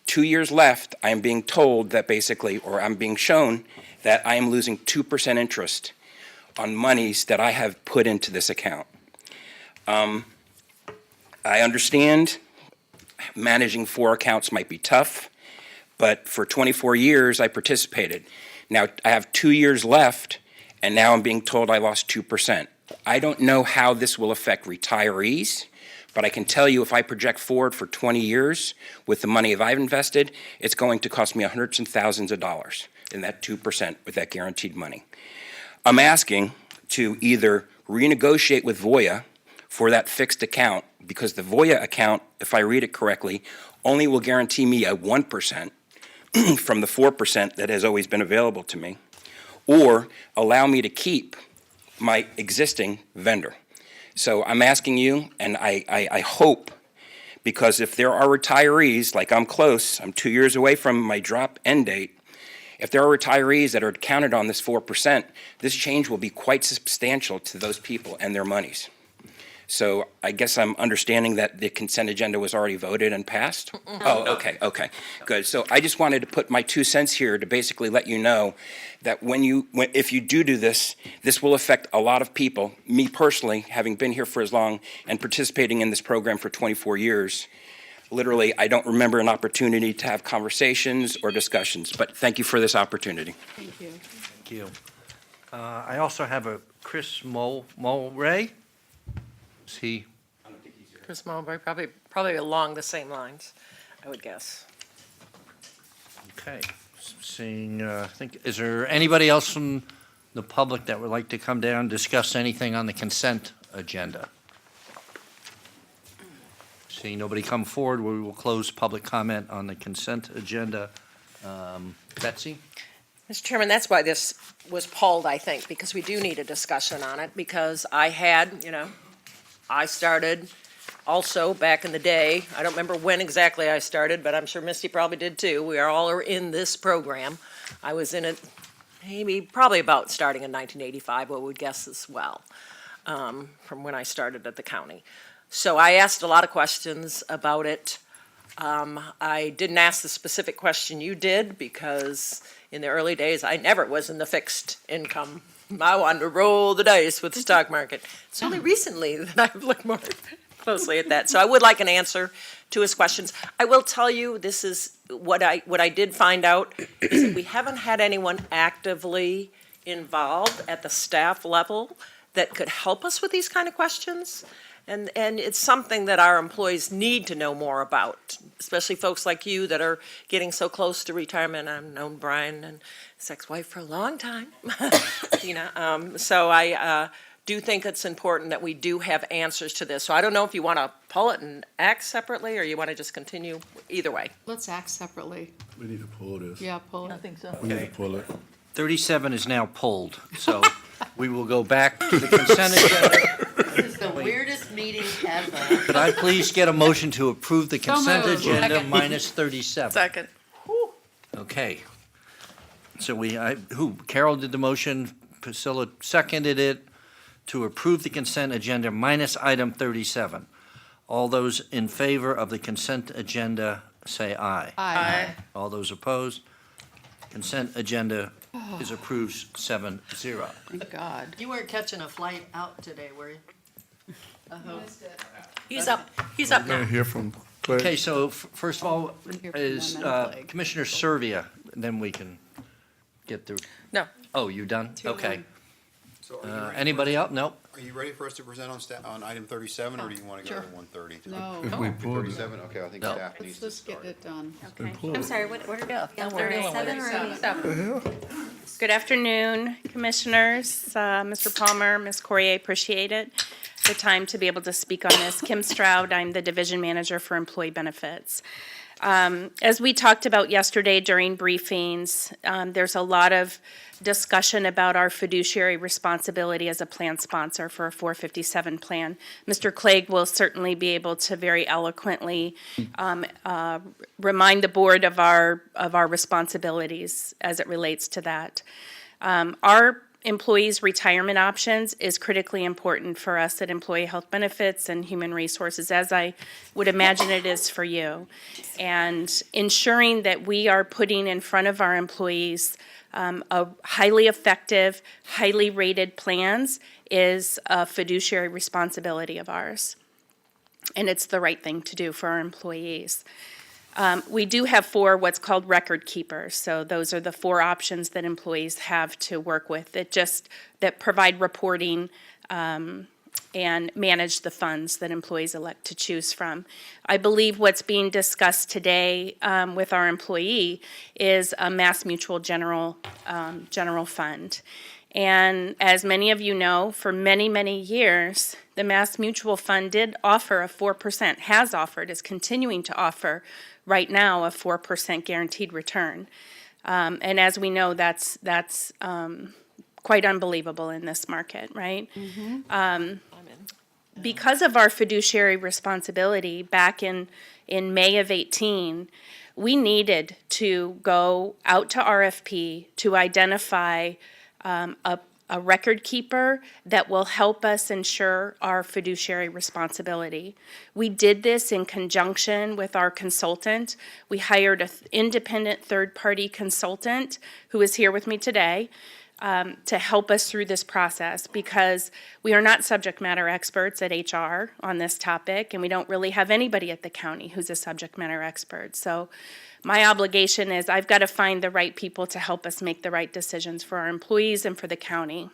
S17: 2 years left, I am being told that basically, or I'm being shown that I am losing 2% interest on monies that I have put into this account. I understand managing 4 accounts might be tough, but for 24 years, I participated. Now, I have 2 years left, and now I'm being told I lost 2%. I don't know how this will affect retirees, but I can tell you if I project forward for 20 years with the money that I've invested, it's going to cost me hundreds and thousands of dollars in that 2% with that guaranteed money. I'm asking to either renegotiate with Voya for that fixed account, because the Voya account, if I read it correctly, only will guarantee me a 1% from the 4% that has always been available to me, or allow me to keep my existing vendor. So I'm asking you, and I hope, because if there are retirees, like I'm close, I'm 2 years away from my drop end date, if there are retirees that are counted on this 4%, this change will be quite substantial to those people and their monies. So I guess I'm understanding that the consent agenda was already voted and passed? Oh, okay, good. So I just wanted to put my 2 cents here to basically let you know that if you do this, this will affect a lot of people. Me personally, having been here for as long and participating in this program for 24 years, literally, I don't remember an opportunity to have conversations or discussions, but thank you for this opportunity.
S3: Thank you.
S2: Thank you. I also have a Chris Mulray. Is he?
S4: Chris Mulberry, probably along the same lines, I would guess.
S2: Okay. Seeing, is there anybody else from the public that would like to come down and discuss anything on the consent agenda? Seeing nobody come forward, we will close public comment on the consent agenda. Betsy?
S4: Mr. Chairman, that's why this was pulled, I think, because we do need a discussion on it, because I started also back in the day. I don't remember when exactly I started, but I'm sure Misty probably did too. We are all in this program. I was in it probably about starting in 1985, I would guess as well, from when I started at the county. So I asked a lot of questions about it. I didn't ask the specific question you did, because in the early days, I never was in the fixed income. I wanted to roll the dice with the stock market. It's only recently that I've looked more closely at that. So I would like an answer to his questions. I will tell you, this is what I did find out, is that we haven't had anyone actively involved at the staff level that could help us with these kind of questions. And it's something that our employees need to know more about, especially folks like you that are getting so close to retirement. I've known Brian and his ex-wife for a long time, so I do think it's important that we do have answers to this. So I don't know if you want to pull it and act separately, or you want to just continue either way.
S3: Let's act separately.
S15: We need to pull this.
S3: Yeah, pull it.
S11: I think so.
S15: We need to pull it.
S2: 37 is now pulled, so we will go back to the consent agenda.
S1: This is the weirdest meeting ever.
S2: Could I please get a motion to approve the
S3: So
S2: consent
S3: moved.
S2: agenda
S3: Second.
S2: minus 37?
S11: Second.
S2: Okay. So Carol did the motion, Priscilla seconded it to approve the consent agenda minus item 37. All those in favor of the consent agenda, say aye.
S3: Aye.
S2: All those opposed? Consent agenda is approved 7-0.
S3: Thank God.
S1: You weren't catching a flight out today, were you? I hope.
S4: He's up now.
S15: Can't hear from Clay.
S2: Okay, so first of all,
S3: hear from
S2: is
S3: them and Blake.
S2: Commissioner Servia, then we can get through.
S4: No.
S2: Oh, you done?
S3: Too
S2: Okay.
S3: long.
S6: So are you ready
S2: Anybody else? Nope.
S6: Are you ready for us to present on item 37, or do you want to go
S3: Sure.
S6: to 130?
S3: No.
S15: If we pulled it.
S6: 37, okay, I think
S2: No.
S6: staff needs
S3: Let's
S6: to
S3: get
S6: start.
S3: it done.
S21: Okay. I'm sorry, what order?
S1: Yeah,
S21: Yeah,
S1: we're dealing with
S21: 37 or
S15: The hell?
S19: Good afternoon, Commissioners, Mr. Palmer, Ms. Corrier, appreciate it, the time to be able to speak on this. Kim Stroud, I'm the Division Manager for Employee Benefits. As we talked about yesterday during briefings, there's a lot of discussion about our fiduciary responsibility as a plan sponsor for a 457 plan. Mr. Clegg will certainly be able to very eloquently remind the board of our responsibilities as it relates to that. Our employees' retirement options is critically important for us at Employee Health Benefits and Human Resources, as I would imagine it is for you. And ensuring that we are putting in front of our employees a highly effective, highly rated plans is a fiduciary responsibility of ours. And it's the right thing to do for our employees. We do have 4 what's called record keepers. So those are the 4 options that employees have to work with that provide reporting and manage the funds that employees elect to choose from. I believe what's being discussed today with our employee is a Mass Mutual general fund. And as many of you know, for many, many years, the Mass Mutual Fund did offer a 4%, has offered, is continuing to offer right now a 4% guaranteed return. And as we know, that's quite unbelievable in this market, right? Because of our fiduciary responsibility back in May of 18, we needed to go out to RFP to identify a record keeper that will help us ensure our fiduciary responsibility. We did this in conjunction with our consultant. We hired an independent third-party consultant who is here with me today to help us through this process, because we are not subject matter experts at HR on this topic, and we don't really have anybody at the county who's a subject matter expert. So my obligation is I've got to find the right people to help us make the right decisions for our employees and for the county.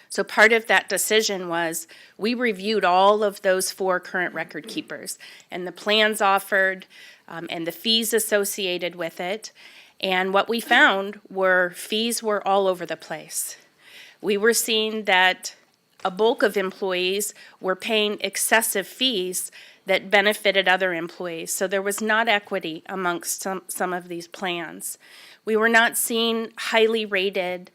S19: So part of that decision was we reviewed all of those 4 current record keepers and the plans offered and the fees associated with it. And what we found were fees were all over the place. We were seeing that a bulk of employees were paying excessive fees that benefited other employees. So there was not equity amongst some of these plans. We were not seeing highly rated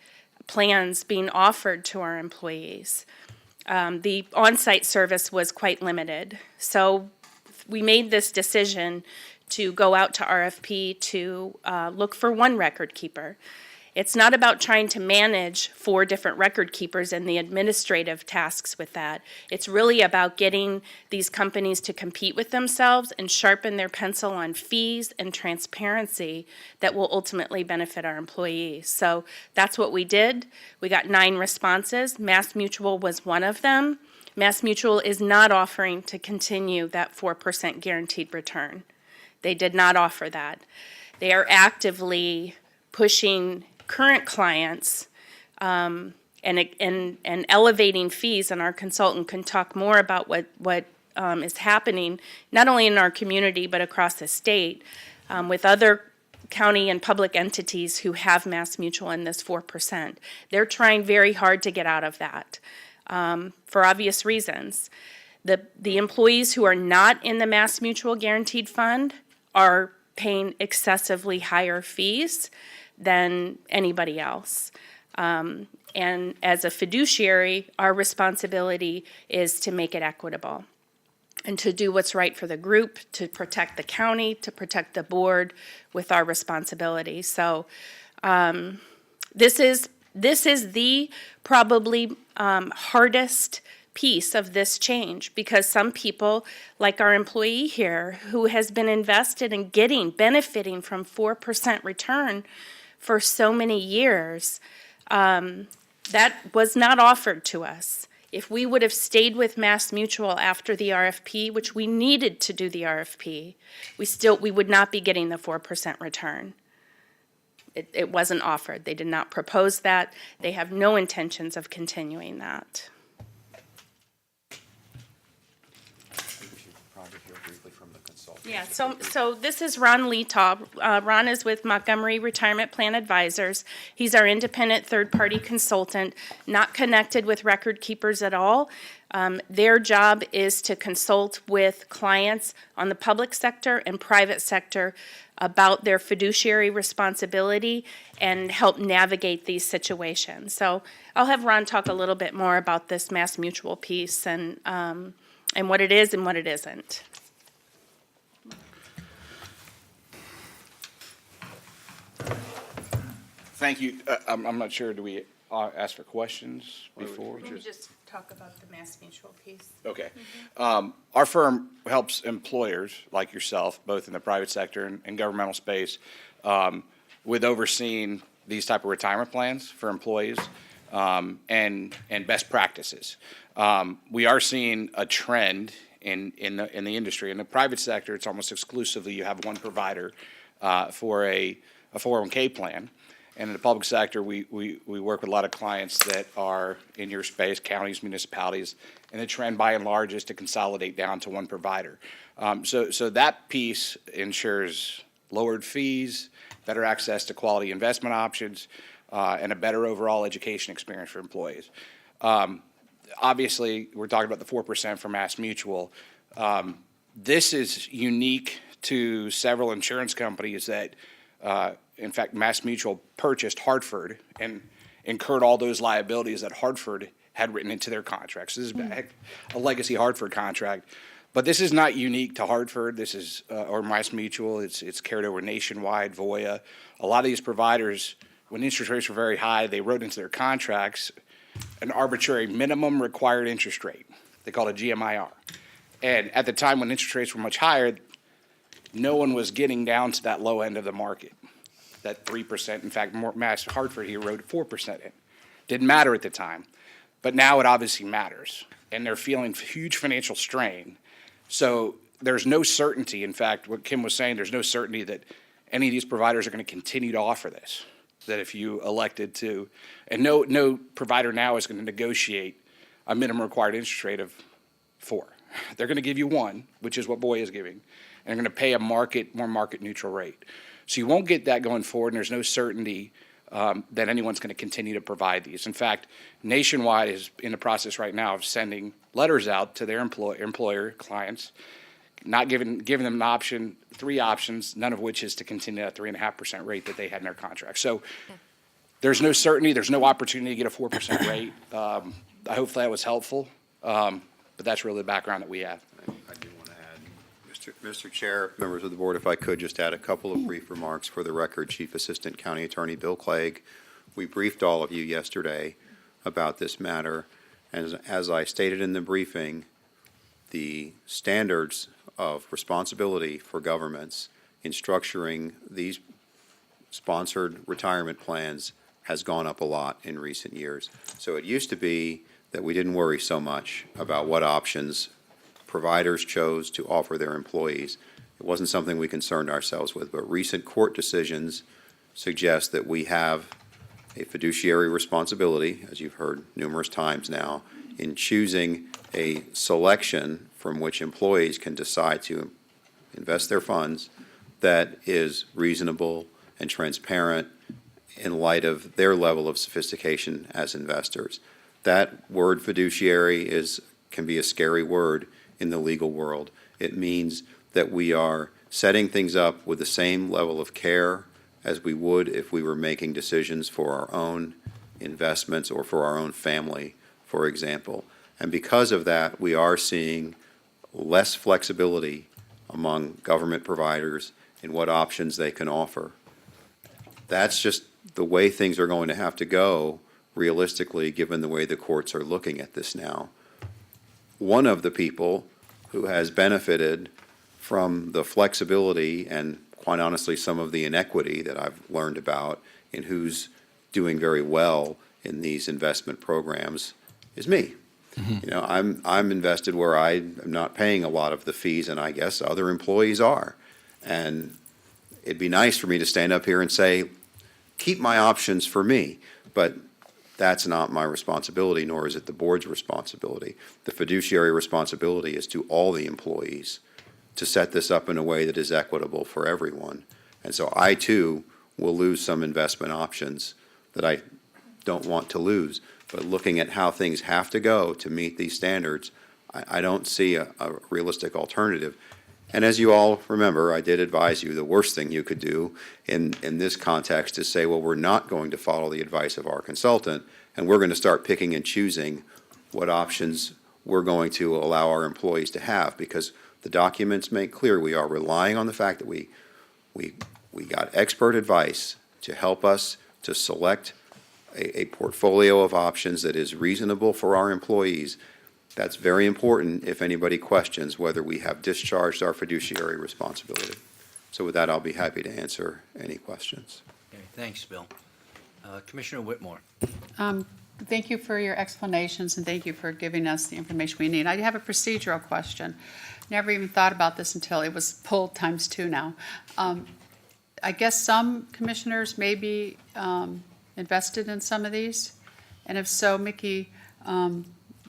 S19: plans being offered to our employees. The on-site service was quite limited. So we made this decision to go out to RFP to look for 1 record keeper. It's not about trying to manage 4 different record keepers and the administrative tasks with that. It's really about getting these companies to compete with themselves and sharpen their pencil on fees and transparency that will ultimately benefit our employees. So that's what we did. We got 9 responses. Mass Mutual was one of them. Mass Mutual is not offering to continue that 4% guaranteed return. They did not offer that. They are actively pushing current clients and elevating fees, and our consultant can talk more about what is happening, not only in our community, but across the state, with other county and public entities who have Mass Mutual in this 4%. They're trying very hard to get out of that. for obvious reasons. The employees who are not in the Mass Mutual Guaranteed Fund are paying excessively higher fees than anybody else. And as a fiduciary, our responsibility is to make it equitable and to do what's right for the group, to protect the county, to protect the board with our responsibility. So this is the probably hardest piece of this change, because some people, like our employee here, who has been invested in benefiting from 4% return for so many years, that was not offered to us. If we would have stayed with Mass Mutual after the RFP, which we needed to do the RFP, we would not be getting the 4% return. It wasn't offered. They did not propose that. They have no intentions of continuing that. Yeah, so this is Ron Letaw. Ron is with Montgomery Retirement Plan Advisors. He's our independent third-party consultant, not connected with record keepers at all. Their job is to consult with clients on the public sector and private sector about their fiduciary responsibility and help navigate these situations. So I'll have Ron talk a little bit more about this Mass Mutual piece and what it is and what it isn't.
S17: Thank you. I'm not sure, do we ask for questions before?
S19: Can you just talk about the Mass Mutual piece?
S17: Okay. Our firm helps employers like yourself, both in the private sector and governmental space, with overseeing these type of retirement plans for employees and best practices. We are seeing a trend in the industry. In the private sector, it's almost exclusively you have one provider for a 401k plan. And in the public sector, we work with a lot of clients that are in your space, counties, municipalities, and the trend by and large is to consolidate down to one provider. So that piece ensures lowered fees, better access to quality investment options, and a better overall education experience for employees. Obviously, we're talking about the 4% for Mass Mutual. This is unique to several insurance companies that in fact, Mass Mutual purchased Hartford and incurred all those liabilities that Hartford had written into their contracts. This is a legacy Hartford contract. But this is not unique to Hartford. This is, or Mass Mutual. It's carried over nationwide, Voya. A lot of these providers, when interest rates were very high, they wrote into their contracts an arbitrary minimum required interest rate. They call it GMIR. And at the time when interest rates were much higher, no one was getting down to that low end of the market. That 3%, in fact, Mass Hartford here wrote 4% in. Didn't matter at the time, but now it obviously matters, and they're feeling huge financial strain. So there's no certainty. In fact, what Kim was saying, there's no certainty that any of these providers are going to continue to offer this. That if you elected to, and no provider now is going to negotiate a minimum required interest rate of 4. They're going to give you 1, which is what Voya is giving, and they're going to pay a more market neutral rate. So you won't get that going forward, and there's no certainty that anyone's going to continue to provide these. In fact, Nationwide is in the process right now of sending letters out to their employer clients, not giving them an option, 3 options, none of which is to continue that 3.5% rate that they had in their contract. So there's no certainty, there's no opportunity to get a 4% rate. I hope that was helpful, but that's really the background that we have.
S6: I do want to add, Mr. Chair, members of the board, if I could just add a couple of brief remarks for the record. Chief Assistant County Attorney Bill Clegg, we briefed all of you yesterday about this matter. As I stated in the briefing, the standards of responsibility for governments in structuring these sponsored retirement plans has gone up a lot in recent years. So it used to be that we didn't worry so much about what options providers chose to offer their employees. It wasn't something we concerned ourselves with, but recent court decisions suggest that we have a fiduciary responsibility, as you've heard numerous times now, in choosing a selection from which employees can decide to invest their funds that is reasonable and transparent in light of their level of sophistication as investors. that word fiduciary can be a scary word in the legal world. It means that we are setting things up with the same level of care as we would if we were making decisions for our own investments or for our own family, for example. And because of that, we are seeing less flexibility among government providers in what options they can offer. That's just the way things are going to have to go realistically, given the way the courts are looking at this now. One of the people who has benefited from the flexibility and, quite honestly, some of the inequity that I've learned about in who's doing very well in these investment programs is me. You know, I'm invested where I am not paying a lot of the fees, and I guess other employees are. And it'd be nice for me to stand up here and say, keep my options for me, but that's not my responsibility, nor is it the board's responsibility. The fiduciary responsibility is to all the employees to set this up in a way that is equitable for everyone. And so I, too, will lose some investment options that I don't want to lose. But looking at how things have to go to meet these standards, I don't see a realistic alternative. And as you all remember, I did advise you the worst thing you could do in this context is say, well, we're not going to follow the advice of our consultant, and we're going to start picking and choosing what options we're going to allow our employees to have, because the documents make clear we are relying on the fact that we got expert advice to help us to select a portfolio of options that is reasonable for our employees. That's very important if anybody questions whether we have discharged our fiduciary responsibility. So with that, I'll be happy to answer any questions.
S2: Okay, thanks, Bill. Commissioner Whitmore.
S3: Thank you for your explanations, and thank you for giving us the information we need. I have a procedural question. Never even thought about this until it was pulled ×2 now. I guess some commissioners may be invested in some of these, and if so, Mickey,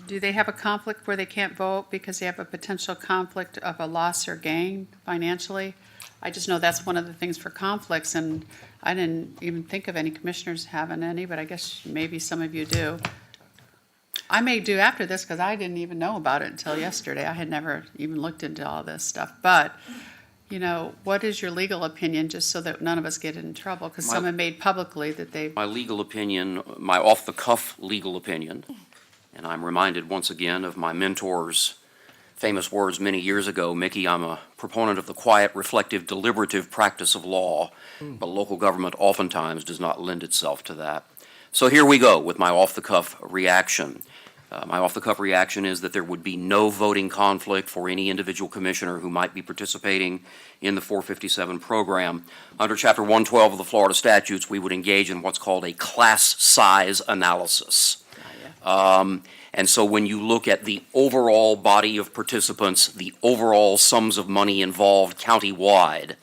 S3: do they have a conflict where they can't vote because they have a potential conflict of a loss or gain financially? I just know that's one of the things for conflicts, and I didn't even think of any commissioners having any, but I guess maybe some of you do. I may do after this because I didn't even know about it until yesterday. I had never even looked into all this stuff. But, you know, what is your legal opinion, just so that none of us get in trouble? Because someone made publicly that they...
S5: My legal opinion, my off-the-cuff legal opinion, and I'm reminded once again of my mentor's famous words many years ago, Mickey, I'm a proponent of the quiet, reflective, deliberative practice of law, but local government oftentimes does not lend itself to that. So here we go with my off-the-cuff reaction. My off-the-cuff reaction is that there would be no voting conflict for any individual commissioner who might be participating in the 457 program. Under Chapter 112 of the Florida statutes, we would engage in what's called a class size analysis. And so when you look at the overall body of participants, the overall sums of money involved countywide,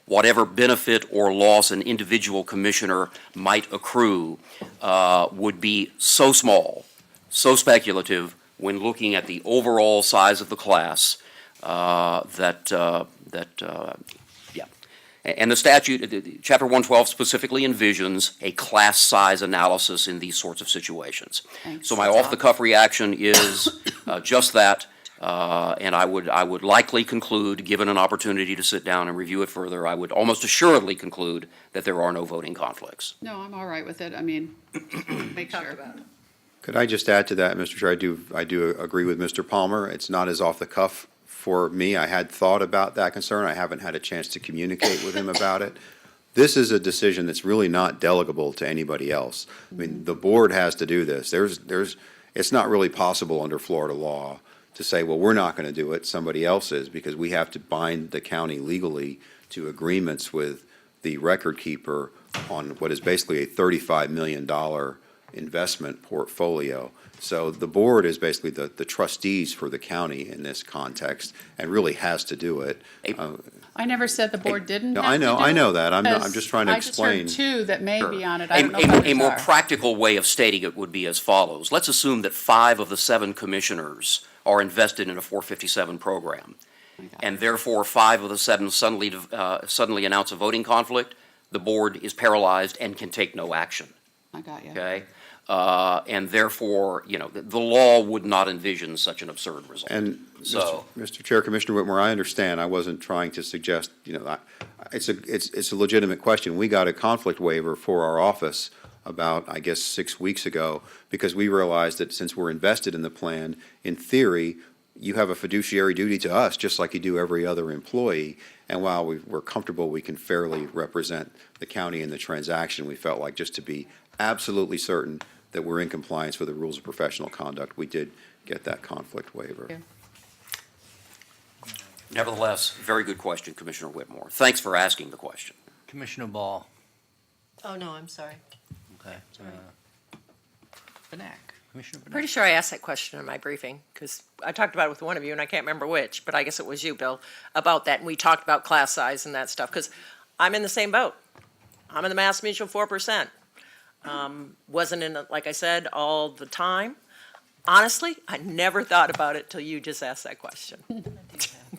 S5: whatever benefit or loss an individual commissioner might accrue would be so small, so speculative when looking at the overall size of the class And the statute, Chapter 112 specifically envisions a class size analysis in these sorts of situations.
S3: Thanks.
S5: So my off-the-cuff reaction is just that, and I would likely conclude, given an opportunity to sit down and review it further, I would almost assuredly conclude that there are no voting conflicts.
S3: No, I'm all right with it. I mean, make sure.
S6: Could I just add to that, Mr. Chair? I do agree with Mr. Palmer. It's not as off the cuff for me. I had thought about that concern. I haven't had a chance to communicate with him about it. This is a decision that's really not delegable to anybody else. I mean, the board has to do this. It's not really possible under Florida law to say, well, we're not going to do it, somebody else is, because we have to bind the county legally to agreements with the record keeper on what is basically a $35 million investment portfolio. So the board is basically the trustees for the county in this context and really has to do it.
S3: I never said the board didn't
S6: No,
S3: have to do
S6: I know
S3: it,
S6: that. I'm
S3: because
S6: just trying to explain.
S3: I just heard two that may be on it. I
S5: A,
S3: don't know if others
S5: a more
S3: are.
S5: practical way of stating it would be as follows. Let's assume that 5 of the 7 commissioners are invested in a 457 program, and therefore 5 of the 7 suddenly announce a voting conflict. The board is paralyzed and can take no action.
S3: I got you.
S5: Okay? And therefore, the law would not envision such an absurd result.
S6: And,
S5: So-
S6: Mr. Chair, Commissioner Whitmore, I understand. I wasn't trying to suggest, it's a legitimate question. We got a conflict waiver for our office about, I guess, 6 weeks ago, because we realized that since we're invested in the plan, in theory, you have a fiduciary duty to us, just like you do every other employee. And while we're comfortable we can fairly represent the county in the transaction, we felt like, just to be absolutely certain that we're in compliance with the rules of professional conduct, we did get that conflict waiver.
S1: Yeah.
S5: Nevertheless, very good question, Commissioner Whitmore. Thanks for asking the question.
S2: Commissioner Ball.
S1: Oh, no, I'm sorry.
S2: Okay. Benak. Commissioner Benak.
S4: Pretty sure I asked that question in my briefing, because I talked about it with one of you, and I can't remember which, but I guess it was you, Bill, about that, and we talked about class size and that stuff, because I'm in the same boat. I'm in the Mass Mutual 4%. Wasn't in it, like I said, all the time. Honestly, I never thought about it till you just asked that question.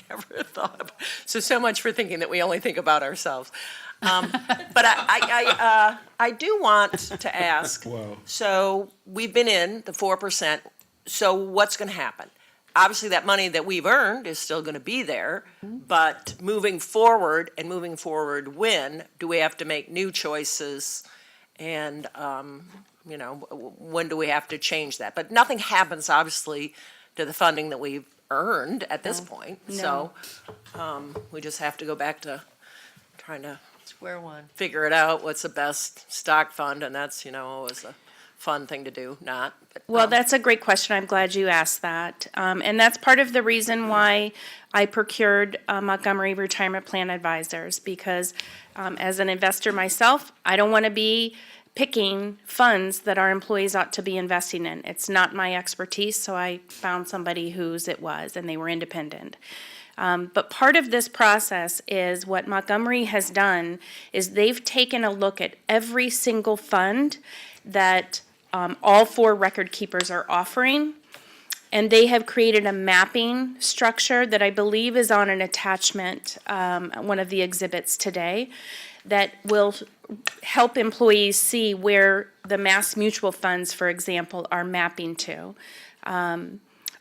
S4: Never thought about it. So much for thinking that we only think about ourselves. But I do want to ask, so we've been in the 4%, so what's going to happen? Obviously, that money that we've earned is still going to be there, but moving forward when? Do we have to make new choices? And, when do we have to change that? But nothing happens, obviously, to the funding that we've earned at this point.
S1: No.
S4: So we just have to go back to trying to
S1: Square one.
S4: figure it out, what's the best stock fund, and that's, always a fun thing to do, not. But,
S19: Well, that's a great question. I'm glad you asked that. And that's part of the reason why I procured Montgomery Retirement Plan Advisors, because as an investor myself, I don't want to be picking funds that our employees ought to be investing in. It's not my expertise, so I found somebody whose it was, and they were independent. But part of this process is what Montgomery has done is they've taken a look at every single fund that all 4 record keepers are offering, and they have created a mapping structure that I believe is on an attachment, one of the exhibits today, that will help employees see where the Mass Mutual funds, for example, are mapping to,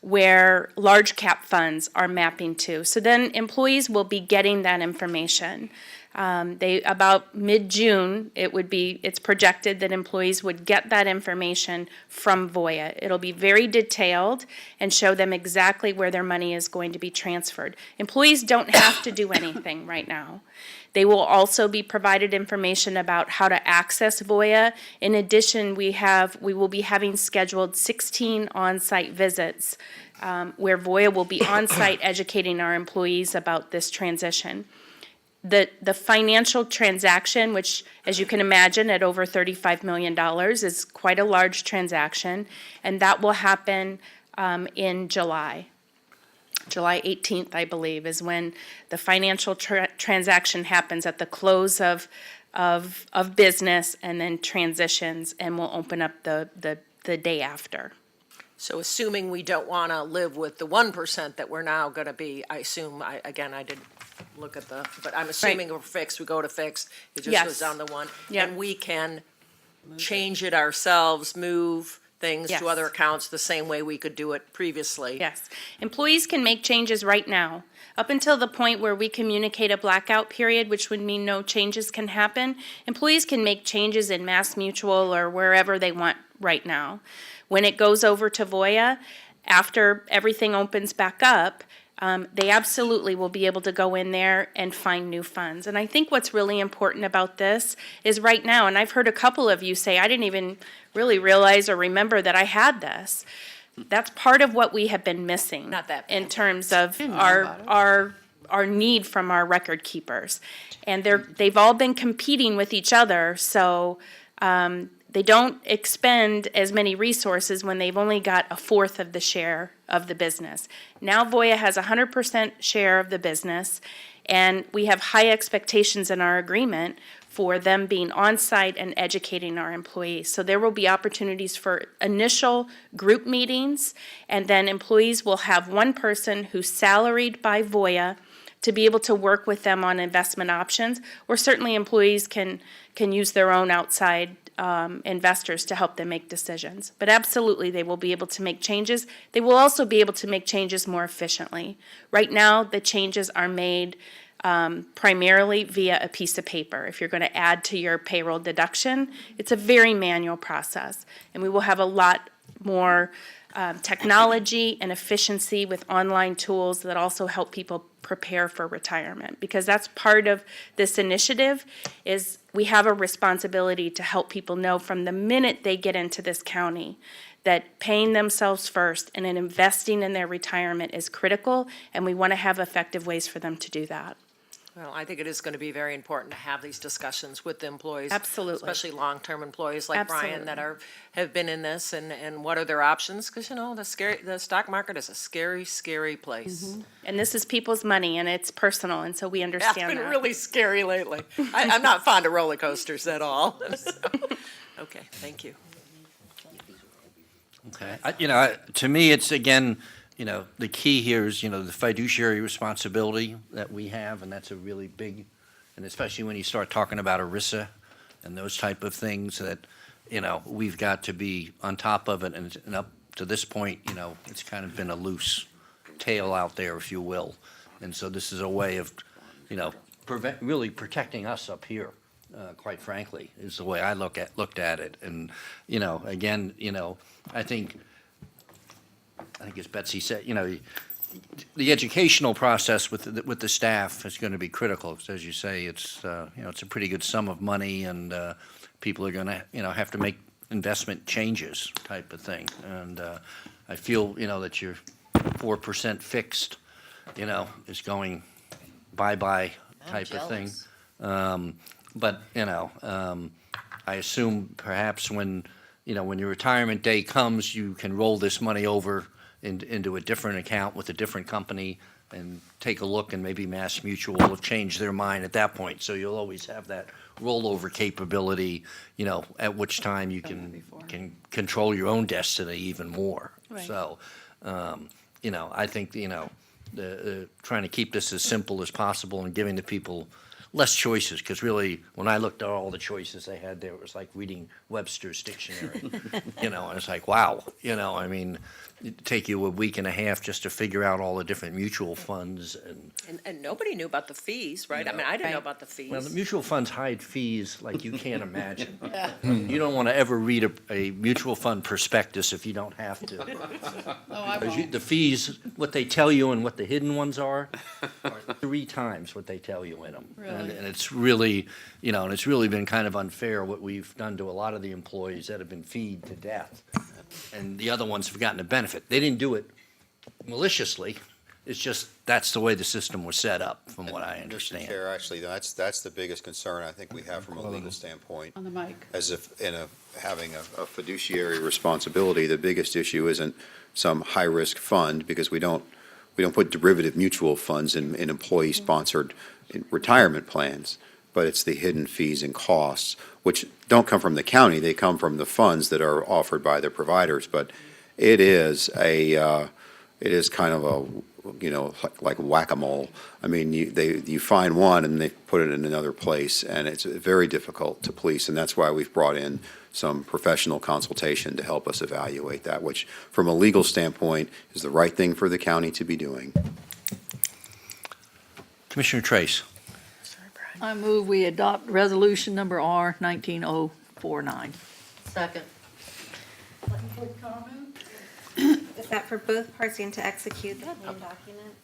S19: where large cap funds are mapping to. So then employees will be getting that information. About mid-June, it's projected that employees would get that information from Voya. It'll be very detailed and show them exactly where their money is going to be transferred. Employees don't have to do anything right now. They will also be provided information about how to access Voya. In addition, we will be having scheduled 16 on-site visits where Voya will be on-site educating our employees about this transition. The financial transaction, which, as you can imagine, at over $35 million, is quite a large transaction, and that will happen in July. July 18th, I believe, is when the financial transaction happens at the close of business, and then transitions, and we'll open up the day after.
S4: So assuming we don't want to live with the 1% that we're now going to be, I assume, I didn't look at but I'm assuming we're fixed, we go to fixed, it just goes down to 1.
S19: Yep.
S4: And we can change it ourselves, move things
S19: Yes.
S4: to other accounts the same way we could do it previously.
S19: Yes. Employees can make changes right now. Up until the point where we communicate a blackout period, which would mean no changes can happen, employees can make changes in Mass Mutual or wherever they want right now. When it goes over to Voya, after everything opens back up, they absolutely will be able to go in there and find new funds. And I think what's really important about this is right now, and I've heard a couple of you say, I didn't even really realize or remember that I had this. That's part of what we have been missing.
S4: Not that
S19: in terms of our need from our record keepers. And they've all been competing with each other, so they don't expend as many resources when they've only got 1/4 of the share of the business. Now Voya has 100% share of the business, and we have high expectations in our agreement for them being on-site and educating our employees. So there will be opportunities for initial group meetings, and then employees will have one person who's salaried by Voya to be able to work with them on investment options, or certainly employees can use their own outside investors to help them make decisions. But absolutely, they will be able to make changes. They will also be able to make changes more efficiently. Right now, the changes are made primarily via a piece of paper. If you're going to add to your payroll deduction, it's a very manual process. And we will have a lot more technology and efficiency with online tools that also help people prepare for retirement. Because that's part of this initiative, is we have a responsibility to help people know from the minute they get into this county that paying themselves first and then investing in their retirement is critical, and we want to have effective ways for them to do that.
S4: Well, I think it is going to be very important to have these discussions with the employees.
S19: Absolutely.
S4: Especially long-term employees like Brian that
S19: Absolutely.
S4: have been in this, and what are their options? Because, the stock market is a scary, scary place.
S19: And this is people's money, and it's personal, and so we understand
S4: It's been
S19: that.
S4: really scary lately. I'm not fond of roller coasters at all. So, okay, thank you.
S2: Okay. To me, it's again, the key here is, the fiduciary responsibility that we have, and that's a really big, and especially when you start talking about ERISA and those type of things that, we've got to be on top of it. And up to this point, it's kind of been a loose tail out there, if you will. And so this is a way of, really protecting us up here, quite frankly, is the way I looked at it. And, again, I think as Betsy said, the educational process with the staff is going to be critical. Because as you say, it's it's a pretty good sum of money, and people are going to have to make investment changes, type of thing. And I feel that your 4% fixed, is going bye-bye type of thing. But I assume perhaps when your retirement day comes, you can roll this money over into a different account with a different company and take a look, and maybe Mass Mutual will have changed their mind at that point. So you'll always have that rollover capability, at which time you can control your own destiny even more.
S19: Right.
S2: So, I think, the trying to keep this as simple as possible and giving the people less choices, because really, when I looked at all the choices they had there, it was like reading Webster's dictionary. And it's like, wow, it'd take you a week and a half just to figure out all the different mutual funds.
S4: And nobody knew about the fees, right? I mean, I didn't know about the fees.
S2: Well, the mutual funds hide fees like you can't imagine. You don't want to ever read a mutual fund prospectus if you don't have to.
S3: I
S2: 'Cause
S3: won't.
S2: the fees, what they tell you and what the hidden ones are 3 times what they tell you in them.
S3: Really?
S2: And it's really, and it's really been kind of unfair what we've done to a lot of the employees that have been feed to death. And the other ones have gotten a benefit. They didn't do it maliciously. It's just, that's the way the system was set up, from what I
S6: Mr.
S2: understand.
S6: Chair, actually, that's the biggest concern I think we have from a legal standpoint.
S3: On the mic.
S6: As if having a fiduciary responsibility, the biggest issue isn't some high-risk fund, because we don't put derivative mutual funds in employee-sponsored retirement plans, but it's the hidden fees and costs, which don't come from the county, they come from the funds that are offered by the providers. But it is kind of a, like whack-a-mole. I mean, you find one and they put it in another place, and it's very difficult to police, and that's why we've brought in some professional consultation to help us evaluate that, which, from a legal standpoint, is the right thing for the county to be doing.
S2: Commissioner Trace.
S13: I move we adopt resolution number R 19049.
S1: Second.
S8: Is that for both parties to execute the plan documents?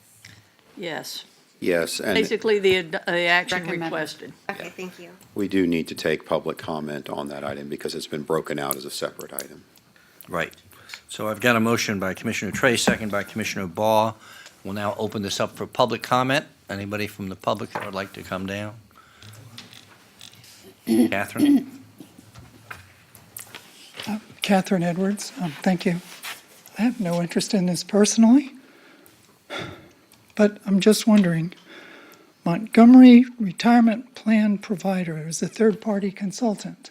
S13: Yes.
S6: Yes, and
S13: Basically, the action
S3: Recommended.
S13: requested.
S8: Okay, thank you.
S6: we do need to take public comment on that item because it's been broken out as a separate item.
S2: Right. So I've got a motion by Commissioner Trace, second by Commissioner Baugh. We'll now open this up for public comment. Anybody from the public that would like to come down? Catherine?
S9: Catherine Edwards, thank you. I have no interest in this personally, but I'm just wondering, Montgomery Retirement Plan Provider is a third-party consultant,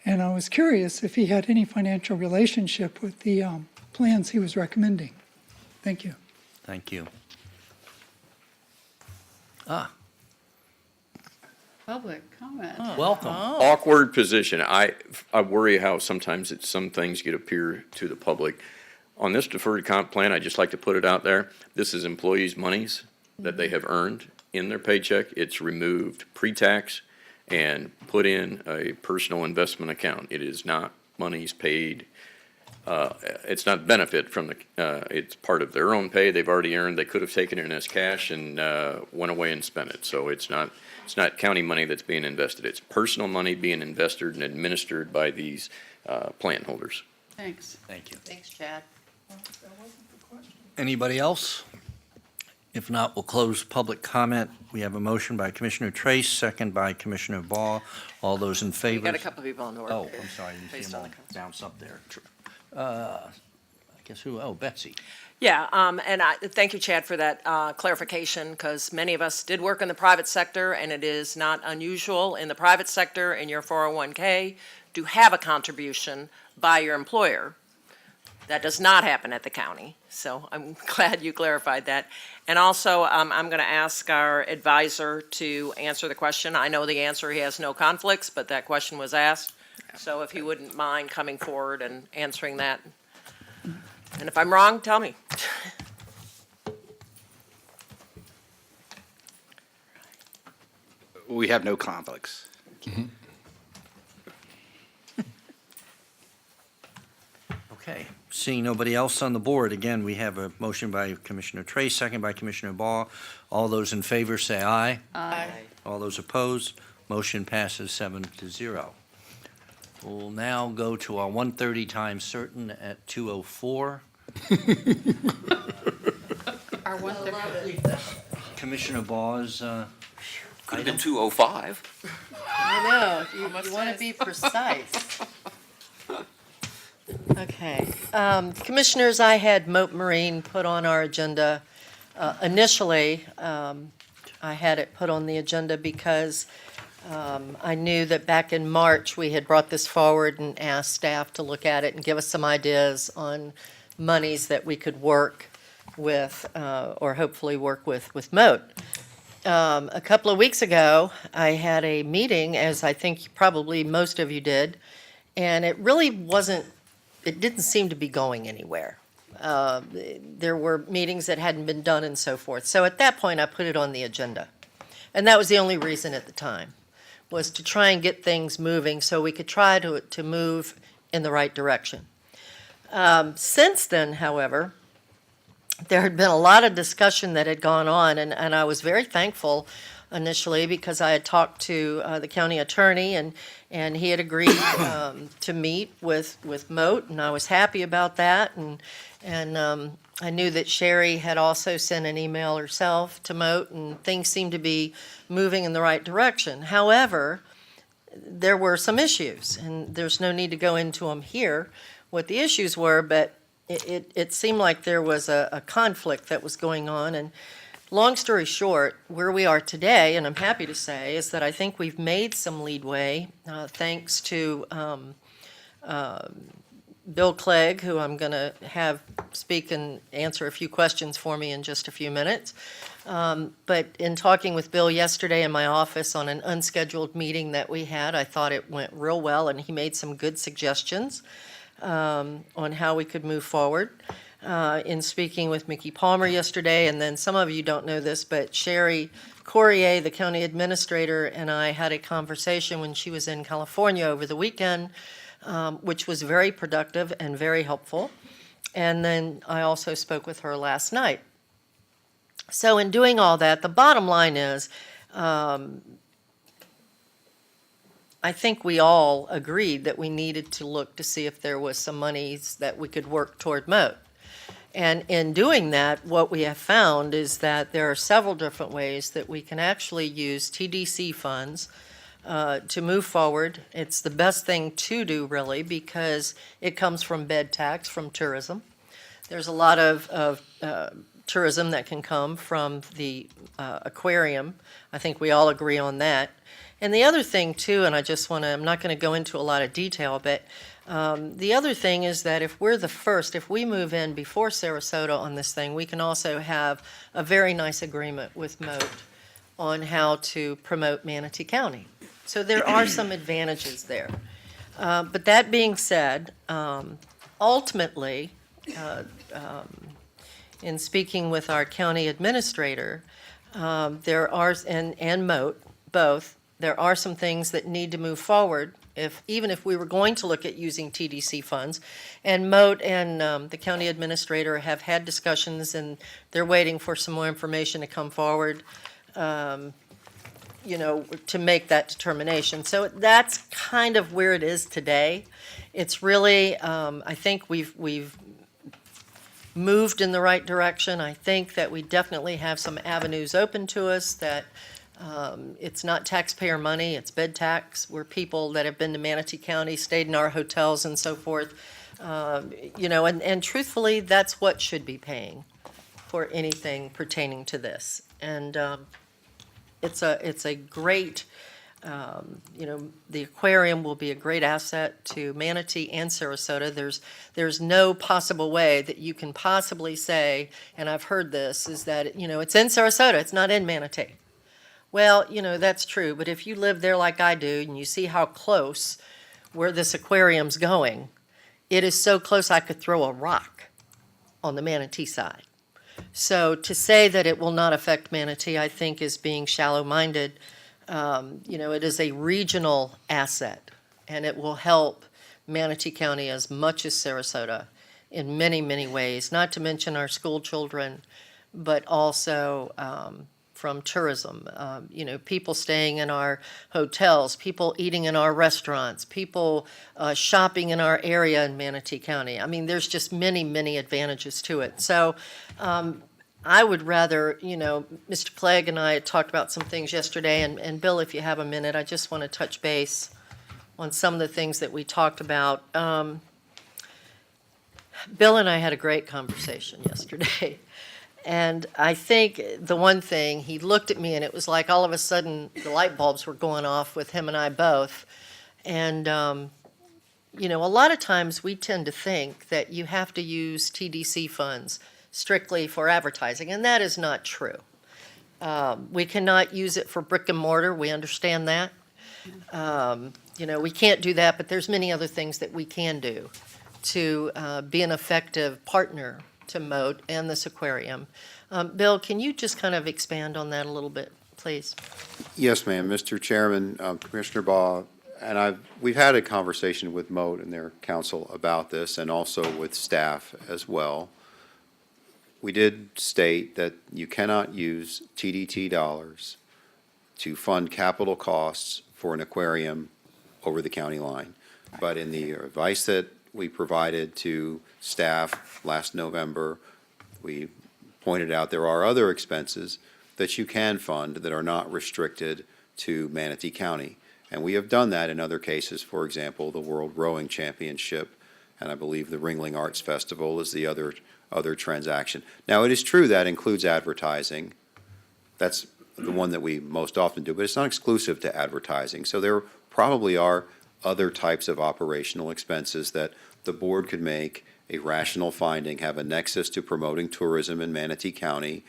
S9: and I was curious if he had any financial relationship with the plans he was recommending. Thank you.
S2: Thank you.
S3: Public comment.
S2: Welcome.
S18: Awkward position. I worry how sometimes some things get appear to the public. On this deferred comp plan, I just like to put it out there. This is employees' monies that they have earned in their paycheck. It's removed pre-tax and put in a personal investment account. It is not monies paid. It's not benefit from it's part of their own pay they've already earned. They could have taken it as cash and went away and spent it. So it's not county money that's being invested. It's personal money being invested and administered by these plan holders.
S3: Thanks.
S2: Thank you.
S1: Thanks, Chad.
S2: Anybody else? If not, we'll close public comment. We have a motion by Commissioner Trace, second by Commissioner Ball. All those in
S4: We
S2: favor?
S4: got a couple of people on the order.
S2: Oh, I'm sorry, I didn't see
S4: Based
S2: them
S4: on
S2: all
S4: the
S2: bounce up there. I guess who? Oh, Betsy.
S4: Yeah, and I thank you, Chad, for that clarification, because many of us did work in the private sector, and it is not unusual in the private sector in your 401k to have a contribution by your employer. That does not happen at the county, so I'm glad you clarified that. And also, I'm going to ask our advisor to answer the question. I know the answer, he has no conflicts, but that question was asked. So if he wouldn't mind coming forward and answering that. And if I'm wrong, tell me.
S22: We have no conflicts.
S2: Okay, seeing nobody else on the board, again, we have a motion by Commissioner Trace, second by Commissioner Ball. All those in favor say aye.
S3: Aye.
S2: All those opposed, motion passes 7-0. We'll now go to our 1:30 time certain at 2:04.
S3: Our 130.
S2: Commissioner Ball's
S5: Could have been 2:05.
S1: I know, you want to be precise. Okay. Commissioners, I had Moat Marine put on our agenda. Initially, I had it put on the agenda because I knew that back in March, we had brought this forward and asked staff to look at it and give us some ideas on monies that we could work with, or hopefully work with Moat. A couple of weeks ago, I had a meeting, as I think probably most of you did, and it really it didn't seem to be going anywhere. There were meetings that hadn't been done and so forth. So at that point, I put it on the agenda. And that was the only reason at the time, was to try and get things moving so we could try to move in the right direction. Since then, however, there had been a lot of discussion that had gone on, and I was very thankful initially because I had talked to the county attorney, and he had agreed to meet with Moat, and I was happy about that. And I knew that Sherry had also sent an email herself to Moat, and things seemed to be moving in the right direction. However, there were some issues, and there's no need to go into them here, what the issues were, but it seemed like there was a conflict that was going on. And long story short, where we are today, and I'm happy to say, is that I think we've made some leadway, thanks to Bill Clegg, who I'm going to have speak and answer a few questions for me in just a few minutes. But in talking with Bill yesterday in my office on an unscheduled meeting that we had, I thought it went real well, and he made some good suggestions on how we could move forward. In speaking with Mickey Palmer yesterday, and then some of you don't know this, but Sherry Courier, the county administrator, and I had a conversation when she was in California over the weekend, which was very productive and very helpful. And then I also spoke with her last night. So in doing all that, the bottom line is, I think we all agreed that we needed to look to see if there was some monies that we could work toward Moat. And in doing that, what we have found is that there are several different ways that we can actually use TDC funds to move forward. It's the best thing to do, really, because it comes from bed tax, from tourism. There's a lot of tourism that can come from the aquarium. I think we all agree on that. And the other thing, too, and I'm not going to go into a lot of detail, but the other thing is that if we're the first, if we move in before Sarasota on this thing, we can also have a very nice agreement with Moat on how to promote Manatee County. So there are some advantages there. But that being said, ultimately, in speaking with our county administrator, there are, and Moat, both, there are some things that need to move forward even if we were going to look at using TDC funds. And Moat and the county administrator have had discussions, and they're waiting for some more information to come forward, to make that determination. So that's kind of where it is today. It's really, I think we've moved in the right direction. I think that we definitely have some avenues open to us, that it's not taxpayer money, it's bed tax. We're people that have been to Manatee County, stayed in our hotels and so forth. And truthfully, that's what should be paying for anything pertaining to this. And it's a great, the aquarium will be a great asset to Manatee and Sarasota. There's no possible way that you can possibly say, and I've heard this, is that, it's in Sarasota, it's not in Manatee. Well, that's true, but if you live there like I do, and you see how close where this aquarium's going, it is so close I could throw a rock on the Manatee side. So to say that it will not affect Manatee, I think, is being shallow-minded. It is a regional asset, and it will help Manatee County as much as Sarasota in many, many ways, not to mention our school children, but also from tourism. People staying in our hotels, people eating in our restaurants, people shopping in our area in Manatee County. I mean, there's just many, many advantages to it. So I would rather, Mr. Clegg and I had talked about some things yesterday, and Bill, if you have a minute, I just want to touch base on some of the things that we talked about. Bill and I had a great conversation yesterday. And I think the one thing, he looked at me and it was like all of a sudden the light bulbs were going off with him and I both. And, a lot of times we tend to think that you have to use TDC funds strictly for advertising, and that is not true. We cannot use it for brick and mortar. We understand that. We can't do that, but there's many other things that we can do to be an effective partner to Moat and this aquarium. Bill, can you just kind of expand on that a little bit, please?
S6: Yes, ma'am. Mr. Chairman, Commissioner Baugh, and we've had a conversation with Moat and their council about this, and also with staff as well. We did state that you cannot use TDT dollars to fund capital costs for an aquarium over the county line. But in the advice that we provided to staff last November, we pointed out there are other expenses that you can fund that are not restricted to Manatee County. And we have done that in other cases, for example, the World Rowing Championship, and I believe the Ringling Arts Festival is the other transaction. Now, it is true that includes advertising. That's the one that we most often do, but it's not exclusive to advertising. So there probably are other types of operational expenses that the board could make a rational finding, have a nexus to promoting tourism in Manatee County.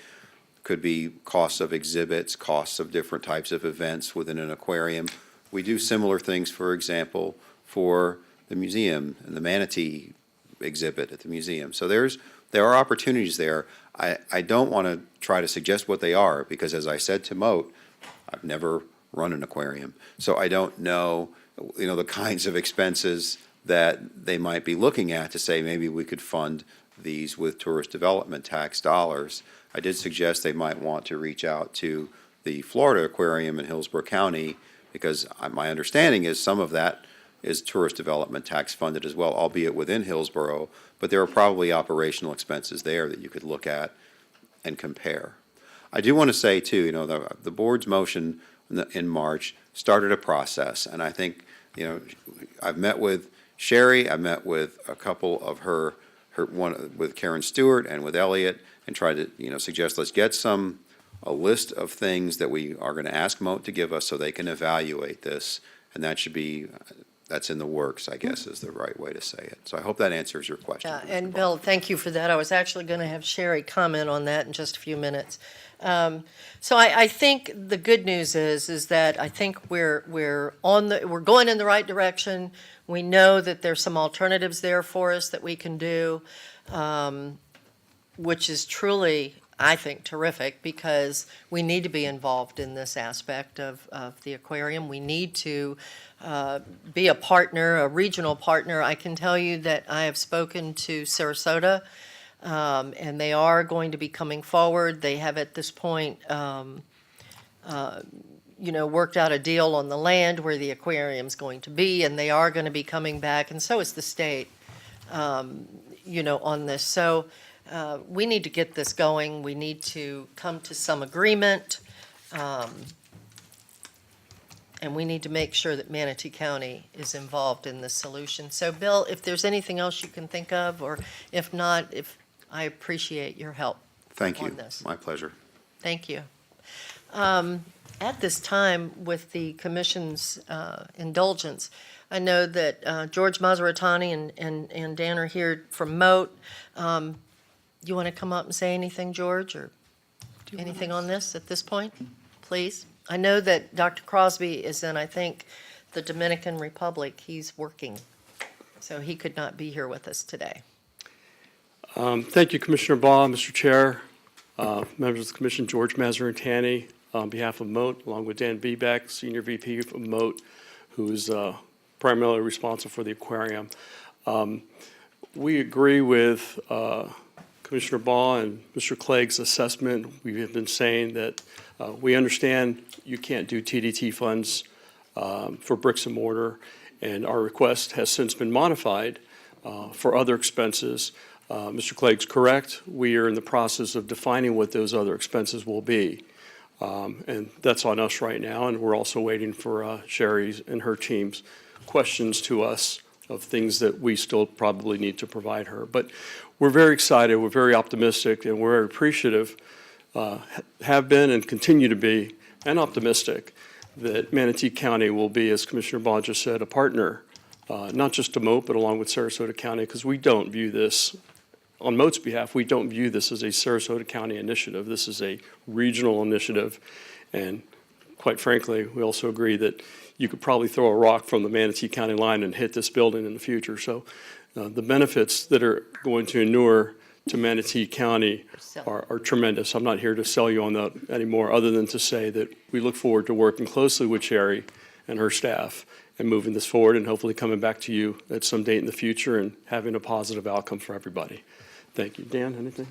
S6: Could be costs of exhibits, costs of different types of events within an aquarium. We do similar things, for example, for the museum and the manatee exhibit at the museum. So there are opportunities there. I don't want to try to suggest what they are, because as I said to Moat, I've never run an aquarium. So I don't know, the kinds of expenses that they might be looking at to say maybe we could fund these with tourist development tax dollars. I did suggest they might want to reach out to the Florida Aquarium in Hillsborough County, because my understanding is some of that is tourist development tax funded as well, albeit within Hillsborough, but there are probably operational expenses there that you could look at and compare. I do want to say too, the board's motion in March started a process, and I think, I've met with Sherry, I met with a couple of her one with Karen Stewart and with Elliot, and tried to, suggest let's get a list of things that we are going to ask Moat to give us so they can evaluate this, and that should be that's in the works, I guess is the right way to say it. So I hope that answers your question.
S1: Yeah, and Bill, thank you for that. I was actually going to have Sherry comment on that in just a few minutes. So I think the good news is that I think we're going in the right direction. We know that there's some alternatives there for us that we can do, which is truly, I think, terrific, because we need to be involved in this aspect of the aquarium. We need to be a partner, a regional partner. I can tell you that I have spoken to Sarasota, and they are going to be coming forward. They have at this point, worked out a deal on the land where the aquarium's going to be, and they are going to be coming back, and so is the state, on this. So we need to get this going. We need to come to some agreement, and we need to make sure that Manatee County is involved in this solution. So, Bill, if there's anything else you can think of, or if not, I appreciate your help.
S6: Thank you.
S1: On this.
S6: My pleasure.
S1: Thank you. At this time, with the commission's indulgence, I know that George Maseratani and Dan are here from Moat. You want to come up and say anything, George, or anything on this at this point, please? I know that Dr. Crosby is in, I think, the Dominican Republic. He's working, so he could not be here with us today.
S10: Thank you, Commissioner Baugh, Mr. Chair, members of the Commission, George Maseratani, on behalf of Moat, along with Dan Bebeck, Senior VP of Moat, who is primarily responsible for the aquarium. We agree with Commissioner Baugh and Mr. Clegg's assessment. We have been saying that we understand you can't do TDT funds for bricks and mortar, and our request has since been modified for other expenses. Mr. Clegg's correct. We are in the process of defining what those other expenses will be. And that's on us right now, and we're also waiting for Sherry's and her team's questions to us of things that we still probably need to provide her. But we're very excited, we're very optimistic, and we're very appreciative, have been and continue to be, and optimistic that Manatee County will be, as Commissioner Baugh just said, a partner, not just to Moat, but along with Sarasota County, because we don't view this, on Moat's behalf, we don't view this as a Sarasota County initiative. This is a regional initiative, and quite frankly, we also agree that you could probably throw a rock from the Manatee County line and hit this building in the future. So the benefits that are going to inure to Manatee County are tremendous. I'm not here to sell you on that anymore, other than to say that we look forward to working closely with Sherry and her staff and moving this forward, and hopefully coming back to you at some date in the future and having a positive outcome for everybody. Thank you. Dan, anything?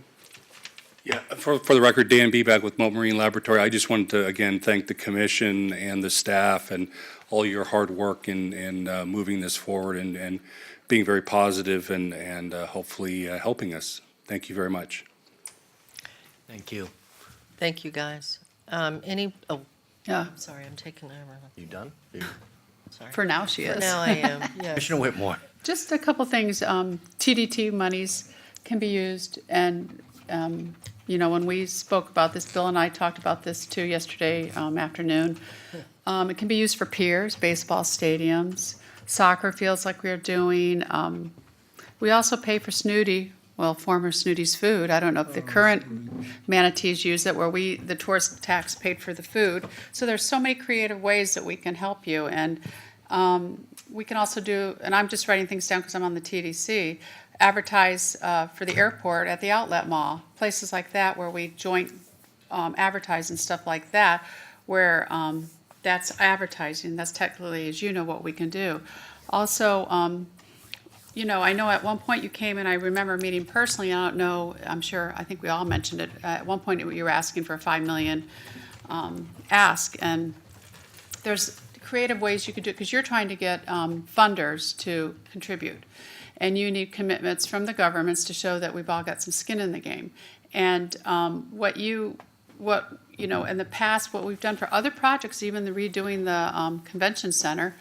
S22: Yeah, for the record, Dan Bebeck with Moat Marine Laboratory. I just wanted to, again, thank the commission and the staff and all your hard work in moving this forward and being very positive and hopefully helping us. Thank you very much.
S2: Thank you.
S1: Thank you, guys. Yeah. I'm sorry, I'm taking over.
S2: You done?
S1: Sorry.
S3: For now, she is.
S1: For now, I am, yes.
S2: Commissioner Whitmore.
S3: Just a couple things. TDT monies can be used, and when we spoke about this, Bill and I talked about this too yesterday afternoon. It can be used for piers, baseball stadiums, soccer fields like we're doing. We also pay for Snooty, former Snooty's food. I don't know if the current manatees use it, where the tourist tax paid for the food. So there's so many creative ways that we can help you. And we can also do, and I'm just writing things down because I'm on the TDC, advertise for the airport at the outlet mall, places like that where we joint advertise and stuff like that, where that's advertising. That's technically, as you know, what we can do. Also, I know at one point you came and I remember meeting personally, I don't know, I think we all mentioned it. At one point you were asking for a $5 million ask, and there's creative ways you could do it because you're trying to get funders to contribute. And you need commitments from the governments to show that we've all got some skin in the game. And in the past, what we've done for other projects, even the redoing the convention center,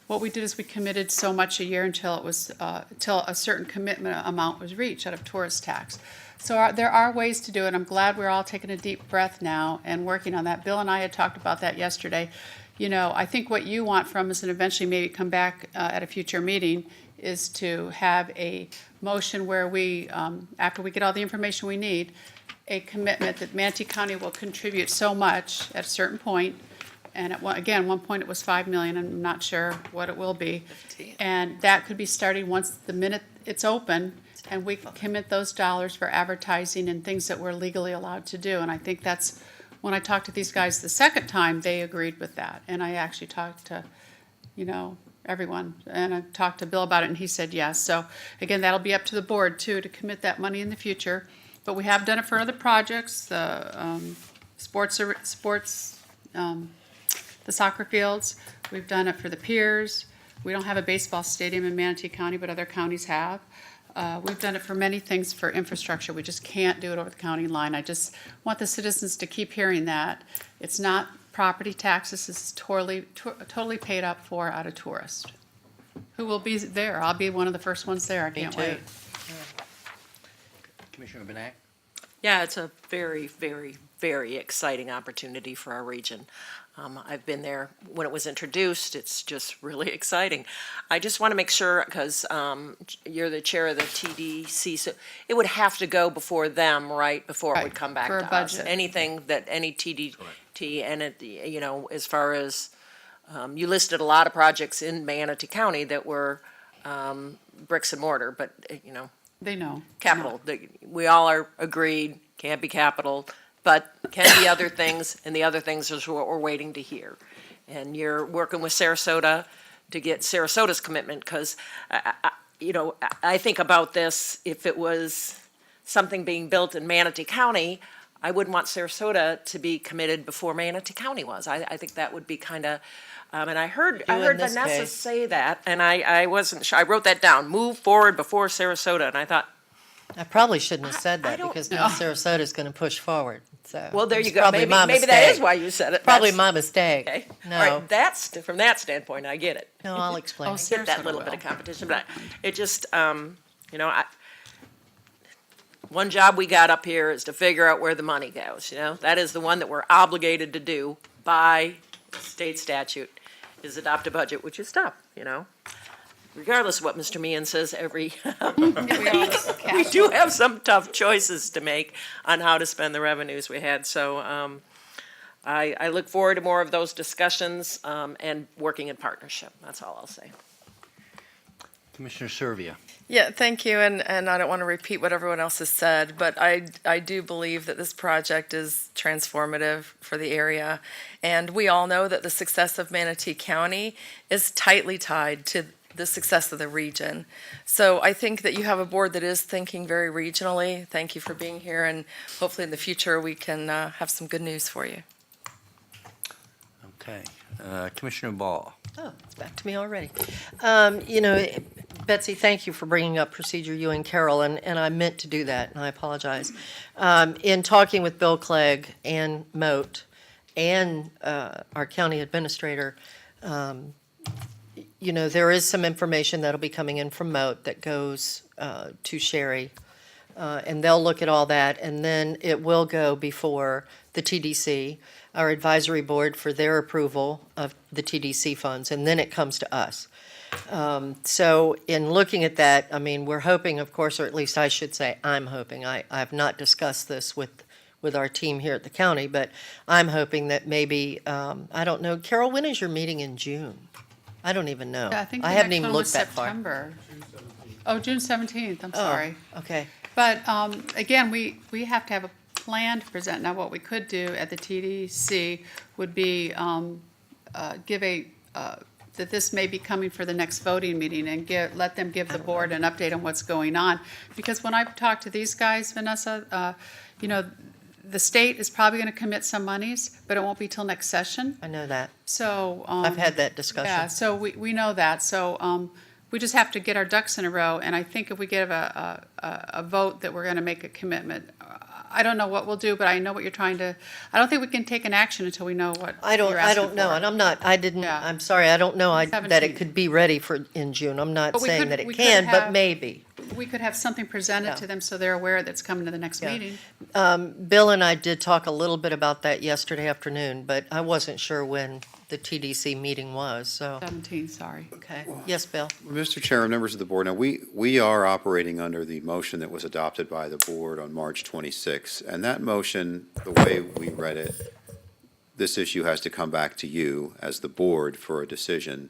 S3: what we did is we committed so much a year until it was till a certain commitment amount was reached out of tourist tax. So there are ways to do it. I'm glad we're all taking a deep breath now and working on that. Bill and I had talked about that yesterday. I think what you want from us, and eventually maybe come back at a future meeting, is to have a motion where we, after we get all the information we need, a commitment that Manatee County will contribute so much at a certain point. And again, one point it was 5 million, I'm not sure what it will be. And that could be starting once the minute it's open, and we can commit those dollars for advertising and things that we're legally allowed to do. And I think that's, when I talked to these guys the second time, they agreed with that. And I actually talked to, everyone, and I talked to Bill about it, and he said yes. So again, that'll be up to the board too, to commit that money in the future. But we have done it for other projects, the the soccer fields. We've done it for the piers. We don't have a baseball stadium in Manatee County, but other counties have. We've done it for many things for infrastructure. We just can't do it over the county line. I just want the citizens to keep hearing that. It's not property taxes. It's totally paid up for out of tourists. Who will be there? I'll be one of the first ones there. I can't wait.
S2: Commissioner Benak?
S4: Yeah, it's a very, very, very exciting opportunity for our region. I've been there when it was introduced. It's just really exciting. I just want to make sure, because you're the chair of the TDC, so it would have to go before them, right, before it would come back
S3: for a
S4: to us.
S3: budget.
S4: Anything that any TDT, and it, as far as, you listed a lot of projects in Manatee County that were bricks and mortar, but,
S3: They know.
S4: capital. We all are agreed, can't be capital, but can be other things, and the other things is what we're waiting to hear. And you're working with Sarasota to get Sarasota's commitment, because, I think about this, if it was something being built in Manatee County, I wouldn't want Sarasota to be committed before Manatee County was. I think that would be kind of, and I heard
S1: this
S4: Vanessa
S1: case.
S4: say that, and I wasn't sure. I wrote that down, move forward before Sarasota, and I thought,
S1: I probably shouldn't have said
S4: I
S1: that,
S4: don't
S1: because now Sarasota's going to push forward, so.
S4: well, there
S1: it's
S4: you go.
S1: Probably my
S4: Maybe that
S1: mistake.
S4: is why you said it.
S1: Probably
S4: That's-
S1: my mistake.
S4: Okay.
S1: No.
S4: All right, from that standpoint, I get it.
S1: No, I'll explain.
S3: Oh,
S1: it.
S4: Get that
S3: Sarasota
S4: little bit
S3: will.
S4: of competition, but it just, one job we got up here is to figure out where the money goes, That is the one that we're obligated to do by state statute, is adopt a budget, which is tough, Regardless of what Mr. Meehan says every, we do have some tough choices to make on how to spend the revenues we had, so, I look forward to more of those discussions, and working in partnership, that's all I'll say.
S2: Commissioner Servia?
S11: Yeah, thank you, and I don't want to repeat what everyone else has said, but I do believe that this project is transformative for the area, and we all know that the success of Manatee County is tightly tied to the success of the region. So I think that you have a board that is thinking very regionally. Thank you for being here, and hopefully in the future we can have some good news for you.
S2: Okay. Commissioner Ball?
S1: Oh, it's back to me already. Betsy, thank you for bringing up procedure, you and Carol, and I meant to do that, and I apologize. In talking with Bill Clegg and Moat and our county administrator, there is some information that'll be coming in from Moat that goes to Sherry, and they'll look at all that, and then it will go before the TDC, our advisory board, for their approval of the TDC funds, and then it comes to us. So in looking at that, we're hoping, of course, or at least I should say, I'm hoping, I have not discussed this with our team here at the county, but I'm hoping that maybe, I don't know, Carol, when is your meeting in June? I don't even know.
S3: Yeah, I think the
S1: haven't
S3: next
S1: even
S3: one was
S1: looked that far.
S3: September. Oh, June 17th, I'm sorry.
S1: Okay.
S3: But again, we have to have a plan to present. Now, what we could do at the TDC would be that this may be coming for the next voting meeting, and let them give the board an update on what's going on. Because when I've talked to these guys, Vanessa, the state is probably going to commit some monies, but it won't be till next session.
S1: I know that.
S3: So.
S1: I've had that discussion.
S3: Yeah, so we know that. So we just have to get our ducks in a row, and I think if we give a vote that we're going to make a commitment, I don't know what we'll do, but I know what you're trying to, I don't think we can take an action until we know what
S1: I
S3: you're
S1: don't
S3: asking
S1: know,
S3: for.
S1: and I'm sorry, I don't know that it could be ready in June. I'm not
S3: But we
S1: saying
S3: could-
S1: that it
S3: we could
S1: can, but
S3: have-
S1: maybe.
S3: We could have something presented
S1: Yeah.
S3: to them so they're aware that's coming to the next
S1: Yeah.
S3: meeting.
S1: Bill and I did talk a little bit about that yesterday afternoon, but I wasn't sure when the TDC meeting was, so.
S3: 17, sorry.
S1: Okay, yes, Bill?
S6: Mr. Chair and members of the board, now, we are operating under the motion that was adopted by the board on March 26, and that motion, the way we read it, this issue has to come back to you as the board for a decision,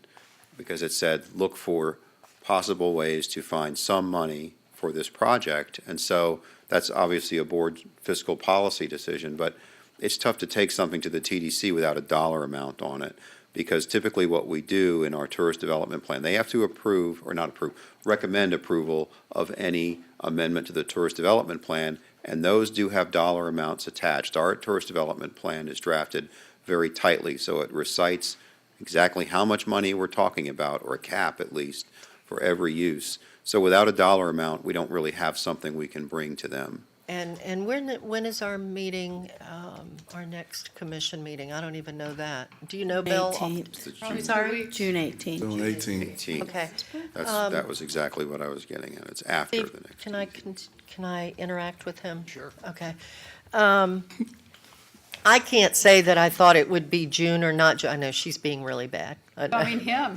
S6: because it said, look for possible ways to find some money for this project, and so that's obviously a board fiscal policy decision, but it's tough to take something to the TDC without a dollar amount on it, because typically what we do in our tourist development plan, they have to approve, or not approve, recommend approval of any amendment to the tourist development plan, and those do have dollar amounts attached. Our tourist development plan is drafted very tightly, so it recites exactly how much money we're talking about, or a cap at least, for every use. So without a dollar amount, we don't really have something we can bring to them.
S1: And when is our meeting, our next commission meeting? I don't even know that. Do you know, Bill?
S7: 18th.
S3: Probably
S1: Sorry?
S7: June 18th.
S15: June 18th.
S6: 18th.
S1: Okay.
S6: That was exactly what I was getting at. It's after
S1: Steve,
S6: the next.
S1: can I interact with him?
S2: Sure.
S1: Okay. I can't say that I thought it would be June or not. I know she's being really bad.
S3: I mean, him,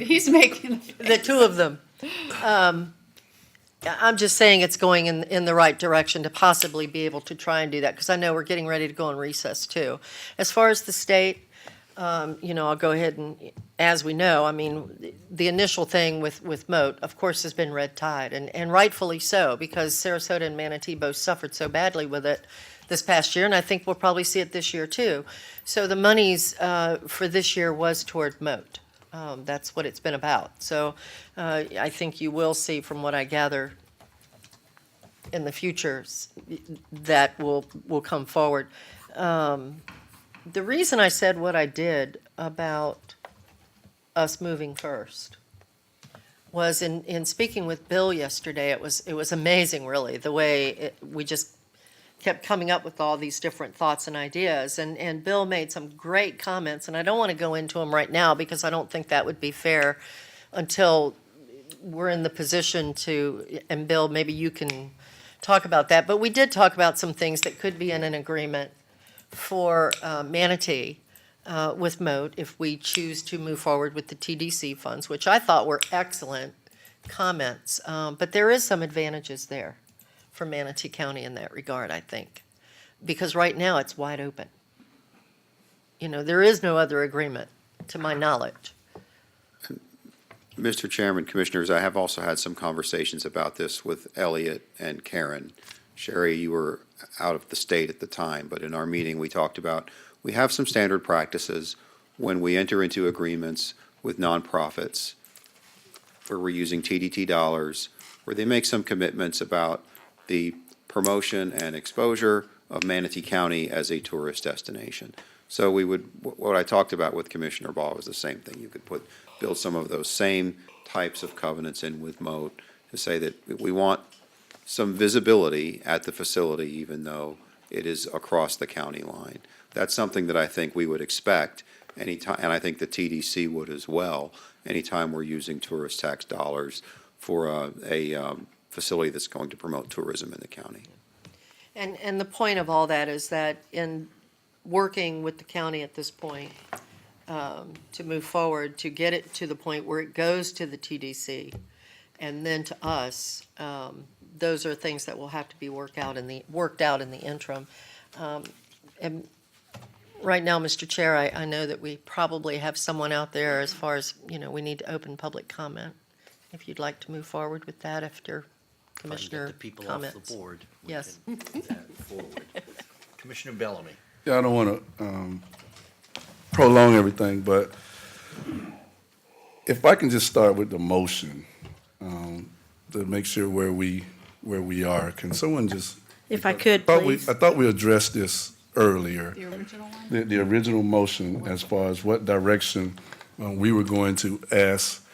S3: he's making.
S1: The two of them. I'm just saying it's going in the right direction to possibly be able to try and do that, because I know we're getting ready to go on recess too. As far as the state, I'll go ahead and, as we know, I mean, the initial thing with Moat, of course, has been red tide, and rightfully so, because Sarasota and Manatee both suffered so badly with it this past year, and I think we'll probably see it this year too. So the monies for this year was toward Moat. That's what it's been about. So I think you will see, from what I gather, in the future, that will come forward. The reason I said what I did about us moving first was in speaking with Bill yesterday, it was amazing, really, the way we just kept coming up with all these different thoughts and ideas. And Bill made some great comments, and I don't want to go into them right now because I don't think that would be fair until we're in the position to, and Bill, maybe you can talk about that. But we did talk about some things that could be in an agreement for Manatee with Moat if we choose to move forward with the TDC funds, which I thought were excellent comments. But there is some advantages there for Manatee County in that regard, I think, because right now it's wide open. There is no other agreement, to my knowledge.
S6: Mr. Chairman, Commissioners, I have also had some conversations about this with Elliot and Karen. Sherry, you were out of the state at the time, but in our meeting, we talked about, we have some standard practices when we enter into agreements with nonprofits where we're using TDT dollars, where they make some commitments about the promotion and exposure of Manatee County as a tourist destination. So what I talked about with Commissioner Ball was the same thing. You could build some of those same types of covenants in with Moat to say that we want some visibility at the facility, even though it is across the county line. That's something that I think we would expect anytime, and I think the TDC would as well, anytime we're using tourist tax dollars for a facility that's going to promote tourism in the county.
S1: And the point of all that is that in working with the county at this point, to move forward, to get it to the point where it goes to the TDC and then to us, those are things that will have to be worked out in the interim. And right now, Mr. Chair, I know that we probably have someone out there as far as, we need to open public comment. If you'd like to move forward with that after Commissioner
S2: Get the people
S1: comments.
S2: off the board. We
S1: Yes.
S2: can move that forward. Commissioner Bellamy.
S15: Yeah, I don't want to prolong everything, but if I can just start with the motion to make sure where we are. Can someone just?
S7: If I could,
S15: I
S7: please.
S15: thought we addressed this earlier.
S3: The original one?
S15: The original motion as far as what direction we were going to ask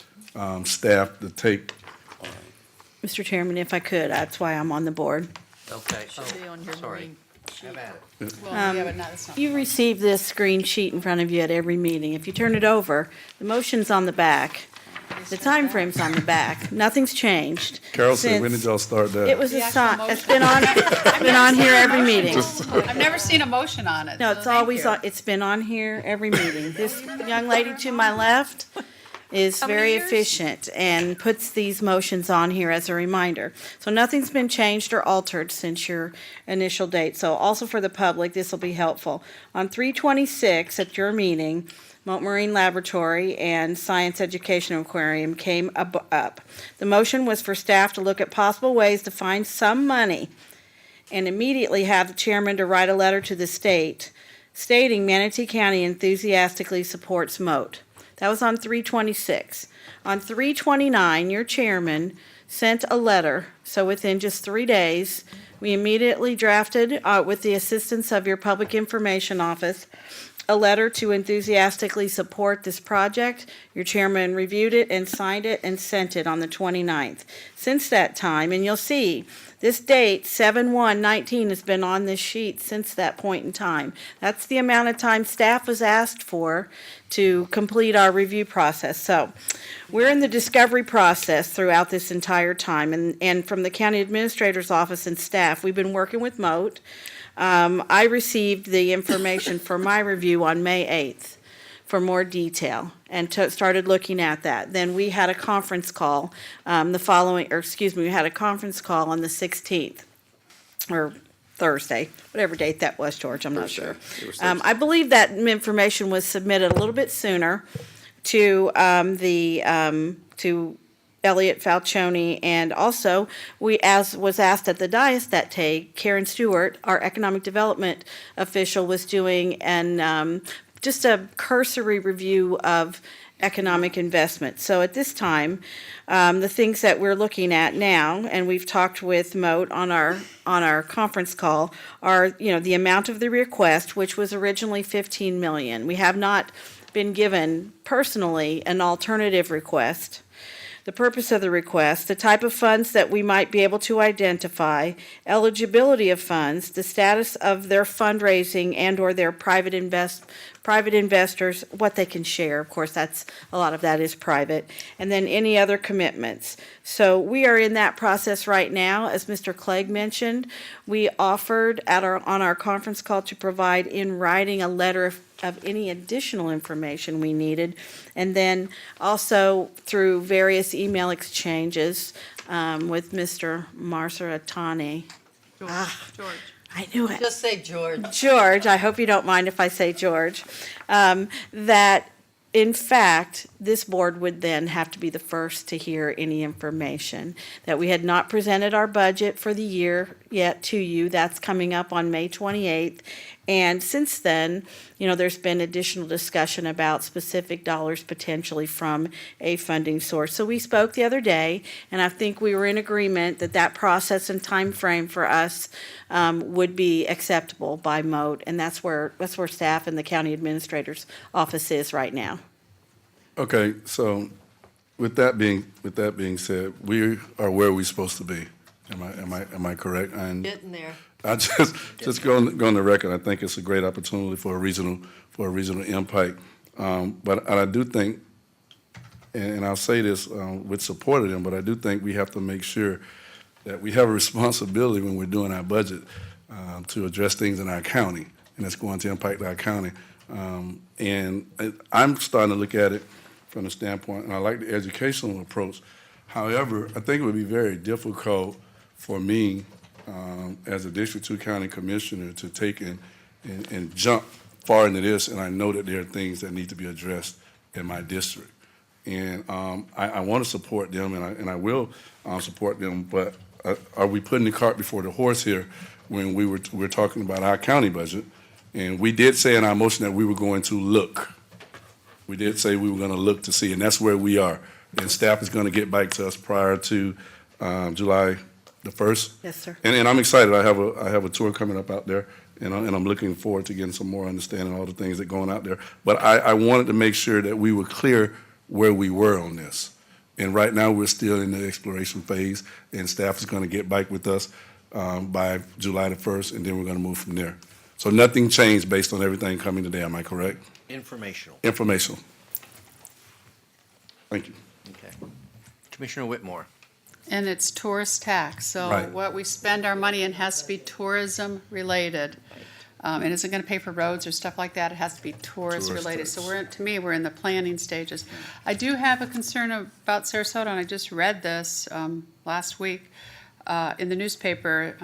S15: staff to take.
S7: Mr. Chairman, if I could, that's why I'm on the board.
S2: Okay.
S13: Should be on your
S2: Sorry.
S13: green
S2: Have at it.
S3: Well, yeah, but not, it's not.
S7: You receive this screen sheet in front of you at every meeting. If you turn it over, the motion's on the back. The time frame's on the back. Nothing's changed.
S15: Carol said, when
S7: since
S15: did y'all start that?
S7: It was
S3: The
S7: a
S3: actual
S7: sign,
S3: motion.
S7: it's been on here every meeting.
S3: I've never seen a motion on it.
S7: No,
S3: so
S7: it's
S3: thank
S7: always,
S3: you.
S7: it's been on here every meeting. This young lady to my left is very efficient and puts these motions on here as a reminder. So nothing's been changed or altered since your initial date. So also for the public, this will be helpful. On 3/26 at your meeting, Mount Marine Laboratory and Science Education Aquarium came up. The motion was for staff to look at possible ways to find some money and immediately have the chairman to write a letter to the state stating Manatee County enthusiastically supports MOAT. That was on 3/26. On 3/29, your chairman sent a letter, so within just 3 days, we immediately drafted, with the assistance of your Public Information Office, a letter to enthusiastically support this project. Your chairman reviewed it and signed it and sent it on the 29th. Since that time, and you'll see, this date, 7/1/19, has been on this sheet since that point in time. That's the amount of time staff was asked for to complete our review process. So we're in the discovery process throughout this entire time. And from the county administrator's office and staff, we've been working with MOAT. I received the information for my review on May 8th for more detail and started looking at that. Then we had a conference call we had a conference call on the 16th, or Thursday, whatever date that was, George, I'm not sure. I believe that information was submitted a little bit sooner to to Elliot Falcioni, and also, as was asked at the dais that day, Karen Stewart, our economic development official, was doing just a cursory review of economic investment. So at this time, the things that we're looking at now, and we've talked with MOAT on our conference call, are, the amount of the request, which was originally $15 million. We have not been given personally an alternative request. The purpose of the request, the type of funds that we might be able to identify, eligibility of funds, the status of their fundraising and/or their private investors, what they can share. Of course, a lot of that is private, and then any other commitments. So we are in that process right now. As Mr. Clegg mentioned, we offered on our conference call to provide in writing a letter of any additional information we needed, and then also through various email exchanges with Mr. Marsartani.
S3: George.
S7: I knew it.
S1: Just say George.
S7: George, I hope you don't mind if I say George, that in fact, this board would then have to be the first to hear any information, that we had not presented our budget for the year yet to you. That's coming up on May 28th. And since then, there's been additional discussion about specific dollars potentially from a funding source. So we spoke the other day, and I think we were in agreement that process and time frame for us would be acceptable by MOAT, and that's where staff and the county administrator's office is right now.
S15: Okay, so with that being said, we are where we're supposed to be. Am I correct? And
S1: Getting there.
S15: I just go on the record. I think it's a great opportunity for a regional impact. But I do think, and I'll say this with support of them, but I do think we have to make sure that we have a responsibility when we're doing our budget to address things in our county, and it's going to impact our county. And I'm starting to look at it from the standpoint, and I like the educational approach. However, I think it would be very difficult for me as a District 2 County Commissioner to take and jump far into this, and I know that there are things that need to be addressed in my district. And I want to support them, and I will support them, but are we putting the cart before the horse here when we're talking about our county budget? And we did say in our motion that we were going to look. We did say we were going to look to see, and that's where we are. And staff is going to get back to us prior to July the 1st.
S7: Yes, sir.
S15: And I'm excited. I have a tour coming up out there, and I'm looking forward to getting some more understanding of all the things that are going out there. But I wanted to make sure that we were clear where we were on this. And right now, we're still in the exploration phase, and staff is going to get back with us by July the 1st, and then we're going to move from there. So nothing changed based on everything coming today, am I correct?
S2: Informational.
S15: Informational. Thank you.
S2: Okay. Commissioner Whitmore.
S3: And it's tourist tax, so
S22: Right.
S3: what we spend our money in has to be tourism-related. It isn't gonna pay for roads or stuff like that, it has to be tourist-related. So we're in the planning stages. I do have a concern about Sarasota, and I just read this last week in the newspaper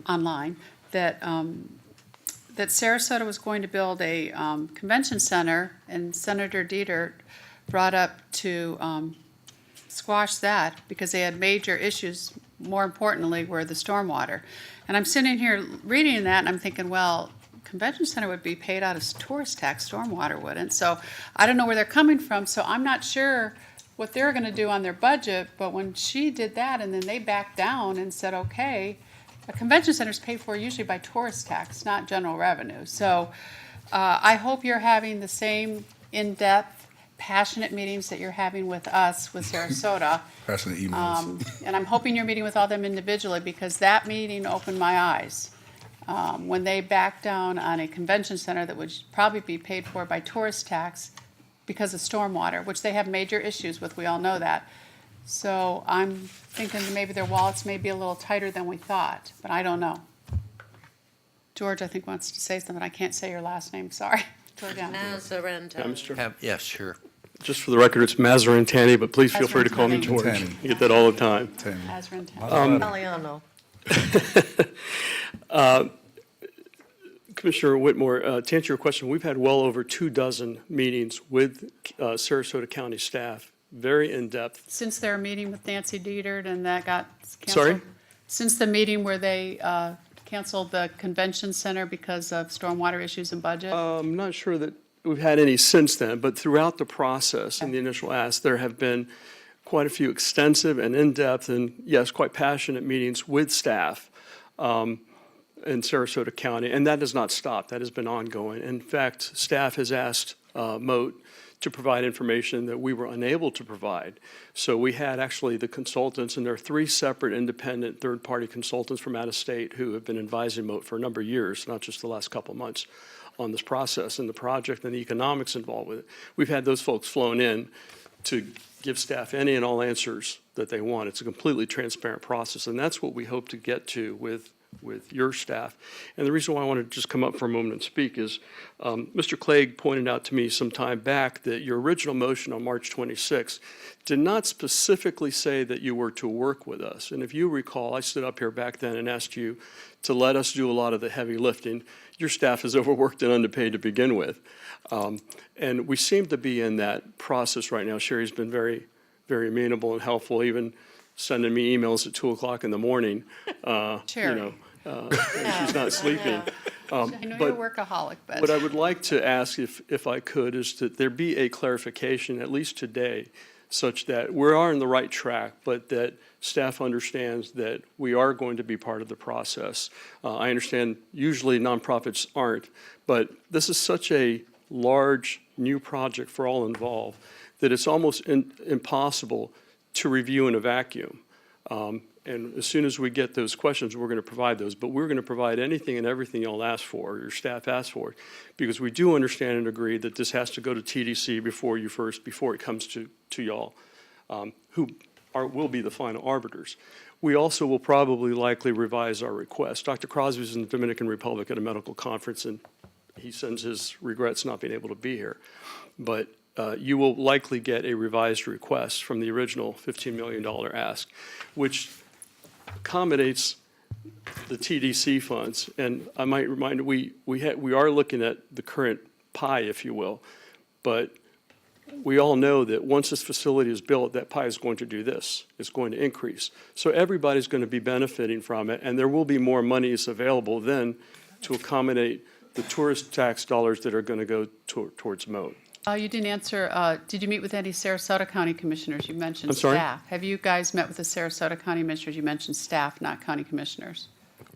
S3: online, that Sarasota was going to build a convention center, and Senator Dieter brought up to squash that because they had major issues, more importantly, were the stormwater. And I'm sitting here reading that, and I'm thinking, well, convention center would be paid out as tourist tax, stormwater wouldn't. So I don't know where they're coming from, so I'm not sure what they're gonna do on their budget, but when she did that and then they backed down and said, okay, a convention center is paid for usually by tourist tax, not general revenue. So I hope you're having the same in-depth, passionate meetings that you're having with us, with Sarasota.
S14: Passionate emails.
S3: And I'm hoping you're meeting with all them individually, because that meeting opened my eyes. When they backed down on a convention center that would probably be paid for by tourist tax because of stormwater, which they have major issues with, we all know that. So I'm thinking that maybe their wallets may be a little tighter than we thought, but I don't know. George, I think, wants to say something. I can't say your last name, sorry. Georgiana.
S1: Nazarene.
S10: Yeah, Mr.
S2: Yes, sure.
S10: Just for the record, it's Nazarene, but please feel free to call me George.
S14: Tanny.
S10: You get that all the time.
S3: Nazarene.
S1: Italiano.
S10: Commissioner Whitmore, to answer your question, we've had well over 24 meetings with Sarasota County staff, very in-depth.
S3: Since their meeting with Nancy Dietert and that got canceled?
S10: Sorry?
S3: Since the meeting where they canceled the convention center because of stormwater issues and budget?
S10: I'm not sure that we've had any since then, but throughout the process and the initial ask, there have been quite a few extensive and in-depth and, yes, quite passionate meetings with staff in Sarasota County, and that has not stopped. That has been ongoing. In fact, staff has asked Moat to provide information that we were unable to provide. So we had actually the consultants, and there are 3 separate independent third-party consultants from out of state who have been advising Moat for a number of years, not just the last couple of months, on this process and the project and the economics involved with it. We've had those folks flown in to give staff any and all answers that they want. It's a completely transparent process, and that's what we hope to get to with your staff. And the reason why I want to just come up for a moment and speak is Mr. Clegg pointed out to me some time back that your original motion on March 26th did not specifically say that you were to work with us. And if you recall, I stood up here back then and asked you to let us do a lot of the heavy lifting. Your staff is overworked and underpaid to begin with. And we seem to be in that process right now. Sherry's been very, very amenable and helpful, even sending me emails at 2 o'clock in the morning.
S3: Sherry.
S10: And she's not sleeping.
S3: I know you're a workaholic, but.
S10: What I would like to ask, if I could, is that there be a clarification, at least today, such that we are on the right track, but that staff understands that we are going to be part of the process. I understand usually nonprofits aren't, but this is such a large, new project for all involved that it's almost impossible to review in a vacuum. And as soon as we get those questions, we're going to provide those. But we're going to provide anything and everything y'all ask for, or your staff asks for, because we do understand and agree that this has to go to TDC before it comes to y'all, who will be the final arbiters. We also will probably likely revise our request. Dr. Crosby's in the Dominican Republic at a medical conference, and he sends his regrets not being able to be here. But you will likely get a revised request from the original $15 million ask, which accommodates the TDC funds. And I might remind you, we are looking at the current pie, if you will, but we all know that once this facility is built, that pie is going to do this. It's going to increase. So everybody's going to be benefiting from it, and there will be more monies available then to accommodate the tourist tax dollars that are going to go towards Moat.
S3: You didn't answer, did you meet with any Sarasota County commissioners? You mentioned
S10: I'm sorry?
S3: staff. Have you guys met with the Sarasota County commissioners? You mentioned staff, not county commissioners.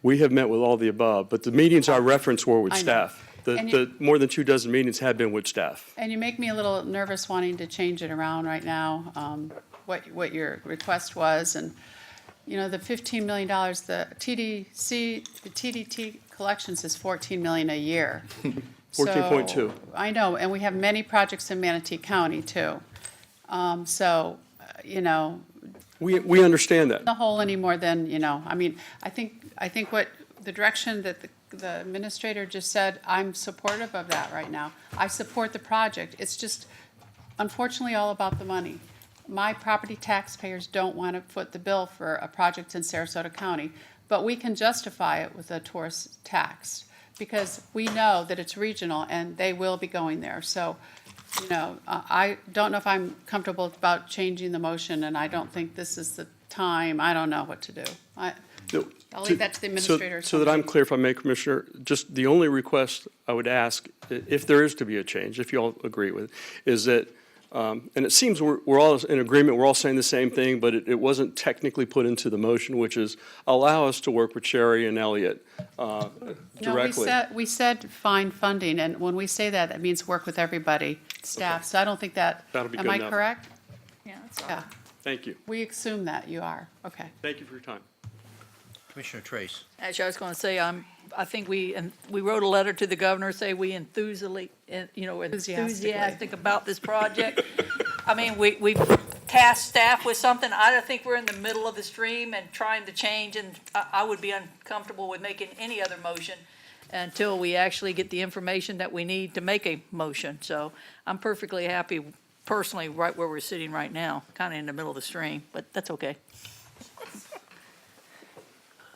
S10: We have met with all the above, but the meetings I referenced were with
S3: I know.
S10: staff.
S3: And
S10: The more than 24 meetings have been with staff.
S3: And you make me a little nervous wanting to change it around right now, what your request was. And, you know, the $15 million, the TDT collections is $14 million a year.
S10: 14.2.
S3: So, I know, and we have many projects in Manatee County too. You know,
S10: We understand that.
S3: the hole any more than, I mean, I think what the direction that the administrator just said, I'm supportive of that right now. I support the project. It's just unfortunately all about the money. My property taxpayers don't want to foot the bill for a project in Sarasota County, but we can justify it with a tourist tax because we know that it's regional and they will be going there. So, I don't know if I'm comfortable about changing the motion, and I don't think this is the time. I don't know what to do. I'll leave that to the administrator.
S10: So that I'm clear, if I may, Commissioner, just the only request I would ask, if there is to be a change, if you all agree with, is that, and it seems we're all in agreement, we're all saying the same thing, but it wasn't technically put into the motion, which is allow us to work with Sherry and Elliot directly.
S3: No, we said find funding, and when we say that, that means work with everybody, staff. So I don't think that,
S10: That'll be
S3: am
S10: good
S3: I
S10: enough.
S3: correct?
S20: Yeah, that's all.
S3: Yeah,
S10: Thank you.
S3: we assume that you are. Okay.
S10: Thank you for your time.
S2: Commissioner Trace.
S13: Actually, I was going to say, I think we wrote a letter to the governor, say we enthusiastic about this project. I mean, we tasked staff with something. I don't think we're in the middle of the stream and trying to change, and I would be uncomfortable with making any other motion until we actually get the information that we need to make a motion. So I'm perfectly happy, personally, right where we're sitting right now, kind of in the middle of the stream, but that's okay.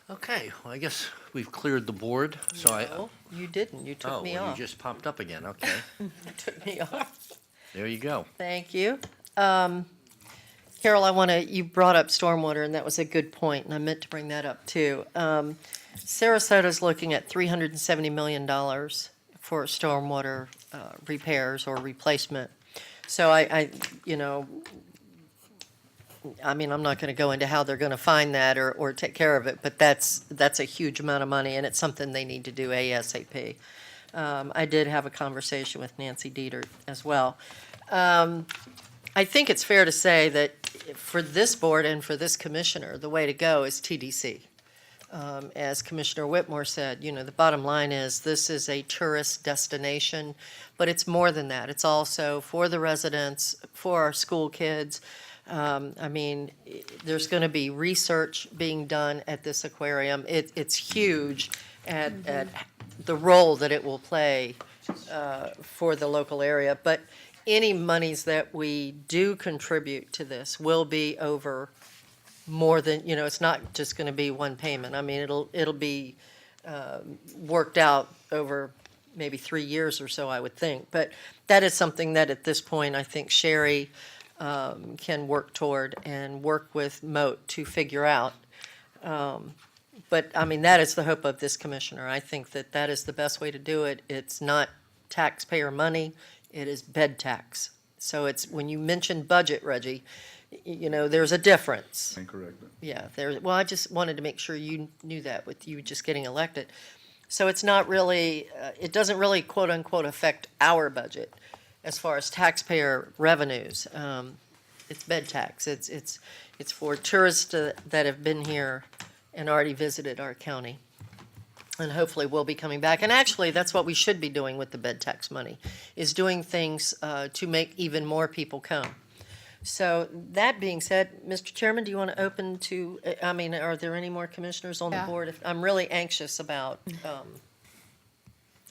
S2: Okay, well, I guess we've cleared the board, so
S1: No, you didn't. You took me
S2: well,
S1: off.
S2: you just popped up again, okay.
S1: You took me off.
S2: There you go.
S1: Thank you. Carol, you brought up stormwater, and that was a good point, and I meant to bring that up too. Sarasota's looking at $370 million for stormwater repairs or replacement. So I'm not going to go into how they're going to find that or take care of it, but that's a huge amount of money, and it's something they need to do ASAP. I did have a conversation with Nancy Dieter as well. I think it's fair to say that for this board and for this commissioner, the way to go is TDC. As Commissioner Whitmore said, the bottom line is this is a tourist destination, but it's more than that. It's also for the residents, for our school kids. There's going to be research being done at this aquarium. It's huge at the role that it will play for the local area. But any monies that we do contribute to this will be over more than, it's not just going to be one payment. It'll be worked out over maybe 3 years or so, I would think. But that is something that at this point, I think Sherry can work toward and work with Moat to figure out. But that is the hope of this commissioner. I think that is the best way to do it. It's not taxpayer money, it is bed tax. So it's, when you mention budget, Reggie, there's a difference.
S14: Incorrect.
S1: Yeah, well, I just wanted to make sure you knew that with you just getting elected. So it's not really, it doesn't really quote unquote affect our budget as far as taxpayer revenues. It's bed tax. It's for tourists that have been here and already visited our county. And hopefully will be coming back. And actually, that's what we should be doing with the bed tax money, is doing things to make even more people come. So that being said, Mr. Chairman, do you want to open to, are there any more commissioners on the board? I'm really anxious about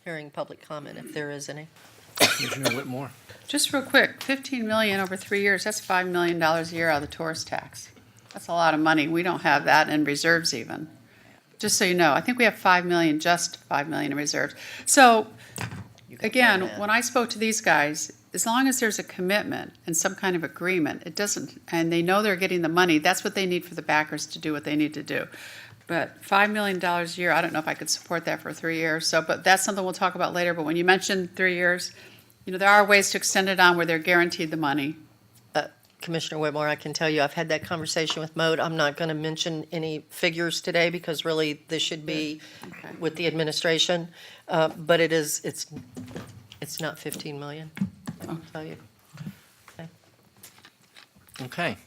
S1: hearing public comment, if there is any.
S2: Commissioner Whitmore.
S3: Just real quick, 15 million over 3 years, that's $5 million a year out of the tourist tax. That's a lot of money. We don't have that in reserves even. Just so you know, I think we have 5 million, just 5 million in reserves. So, again, when I spoke to these guys, as long as there's a commitment and some kind of agreement, it doesn't, and they know they're getting the money, that's what they need for the backers to do what they need to do. But $5 million a year, I don't know if I could support that for 3 years. So, but that's something we'll talk about later. But when you mentioned 3 years, there are ways to extend it on where they're guaranteed the money.
S1: Commissioner Whitmore, I can tell you, I've had that conversation with Mode. I'm not going to mention any figures today because really this should be with the administration. But it's not 15 million, I can tell you.
S2: Okay.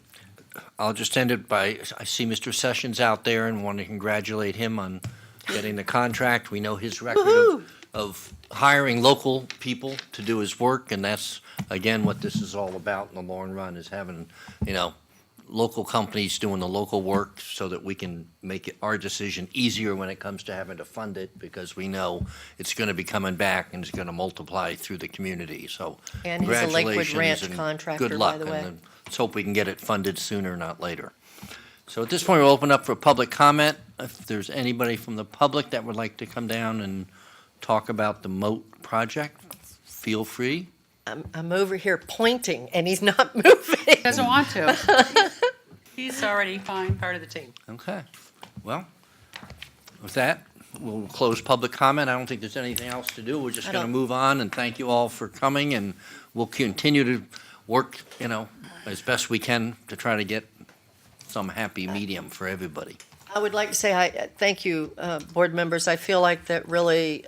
S2: I'll just end it by, I see Mr. Sessions out there and want to congratulate him on getting the contract. We know his record of hiring local people to do his work, and that's, again, what this is all about in the long run, is having, local companies doing the local work so that we can make our decision easier when it comes to having to fund it, because we know it's going to be coming back and it's going to multiply through the community. So
S1: And he's a Lakewood
S2: congratulations
S1: Ranch
S2: and
S1: contractor,
S2: good
S1: by
S2: luck.
S1: the way.
S2: And then let's hope we can get it funded sooner, not later. So at this point, we'll open up for public comment. If there's anybody from the public that would like to come down and talk about the Moat project, feel free.
S1: I'm over here pointing and he's not moving.
S3: Doesn't want to. He's already fine, part of the team.
S2: Okay. Well, with that, we'll close public comment. I don't think there's anything else to do. We're just
S1: I
S2: going to
S1: don't-
S2: move on, and thank you all for coming, and we'll continue to work, as best we can to try to get some happy medium for everybody.
S1: I would like to say, thank you, board members. I feel like that really,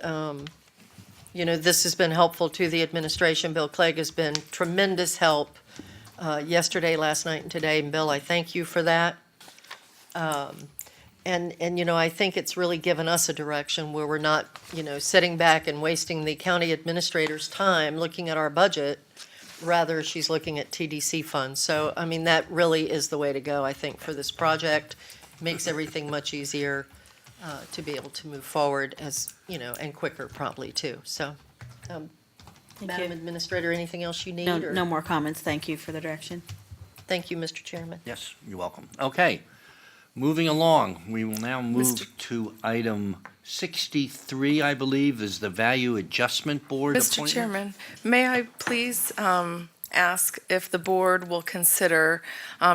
S1: this has been helpful to the administration. Bill Clegg has been tremendous help yesterday, last night, and today. And Bill, I thank you for that. And I think it's really given us a direction where we're not, sitting back and wasting the county administrator's time looking at our budget. Rather, she's looking at TDC funds. So, that really is the way to go, I think, for this project. Makes everything much easier to be able to move forward and quicker probably too. So, Madam Administrator, anything else you need? or-
S7: No more comments. Thank you for the direction.
S1: Thank you, Mr. Chairman.
S2: Yes, you're welcome. Okay. Moving along, we will now move to item 63, I believe, is the Value Adjustment Board
S11: Mr.
S2: appointment.
S11: Chairman, may I please ask if the board will consider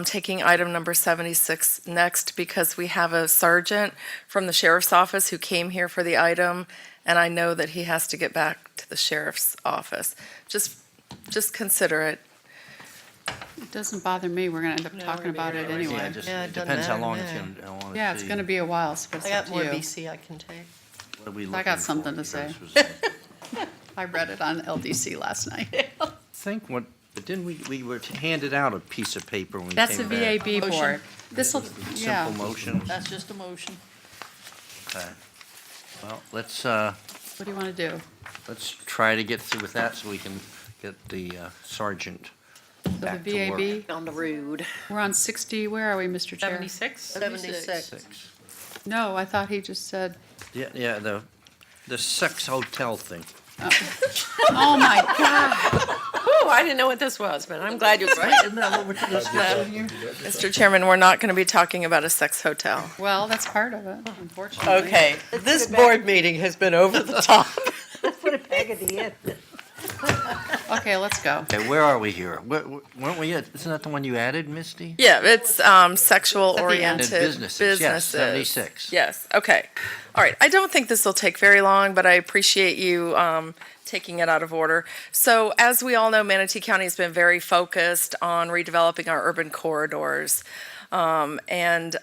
S11: taking item number 76 next, because we have a sergeant from the sheriff's office who came here for the item, and I know that he has to get back to the sheriff's office. Just consider it.
S3: It doesn't bother me. We're going to end up talking about it anyway.
S2: Yeah,
S1: Yeah, it
S2: just
S1: doesn't
S2: depends how
S1: matter
S2: long
S1: to
S2: it's
S1: me.
S2: going to.
S3: Yeah, it's going to be a while, so it's
S1: I
S3: up
S1: got
S3: to
S1: more
S3: you.
S1: BC I can take.
S3: I got something to say. I read it on LDC last night.
S2: But didn't we were handed out a piece of paper when we
S3: That's the
S2: came back?
S3: VAB
S1: Motion.
S3: board. This'll, yeah.
S2: Simple motion.
S13: That's just a motion.
S2: Okay. Well, let's
S3: What do you want to do?
S2: try to get through with that so we can get the sergeant
S3: So
S2: back
S3: the
S2: to work.
S3: VAB,
S4: On the road.
S3: we're on 60, where are we, Mr. Chair?
S13: 76?
S1: 76.
S3: No, I thought he just said,
S2: Yeah, the sex hotel thing.
S3: oh my God.
S4: Oh, I didn't know what this was, but I'm glad you explained.
S2: Isn't that what we're discussing here?
S11: Mr. Chairman, we're not going to be talking about a sex hotel.
S3: Well, that's part of it, unfortunately.
S1: Okay, this board meeting has been over the top.
S8: Put a peg at the end.
S3: Okay, let's go.
S2: Okay, where are we here? Weren't we at, isn't that the one you added, Misty?
S11: Yeah, it's sexual
S3: At the end.
S11: oriented
S2: Businesses, yes, 76.
S11: Yes, okay. All right, I don't think this will take very long, but I appreciate you taking it out of order. So as we all know, Manatee County has been very focused on redeveloping our urban corridors. And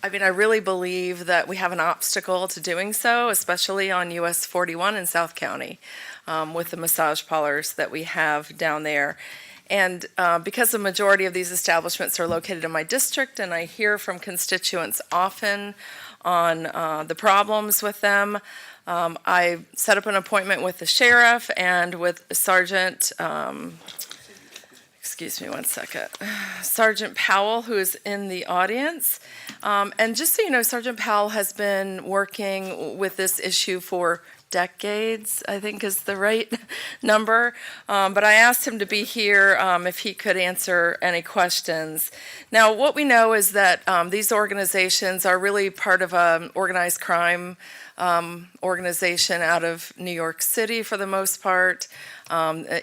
S11: I really believe that we have an obstacle to doing so, especially on US 41 in South County, with the massage parlors that we have down there. And because the majority of these establishments are located in my district, and I hear from constituents often on the problems with them, I set up an appointment with the sheriff and with Sergeant, excuse me one second, Sergeant Powell, who is in the audience. And just so you know, Sergeant Powell has been working with this issue for decades, I think is the right number. But I asked him to be here if he could answer any questions. Now, what we know is that these organizations are really part of an organized crime organization out of New York City for the most part,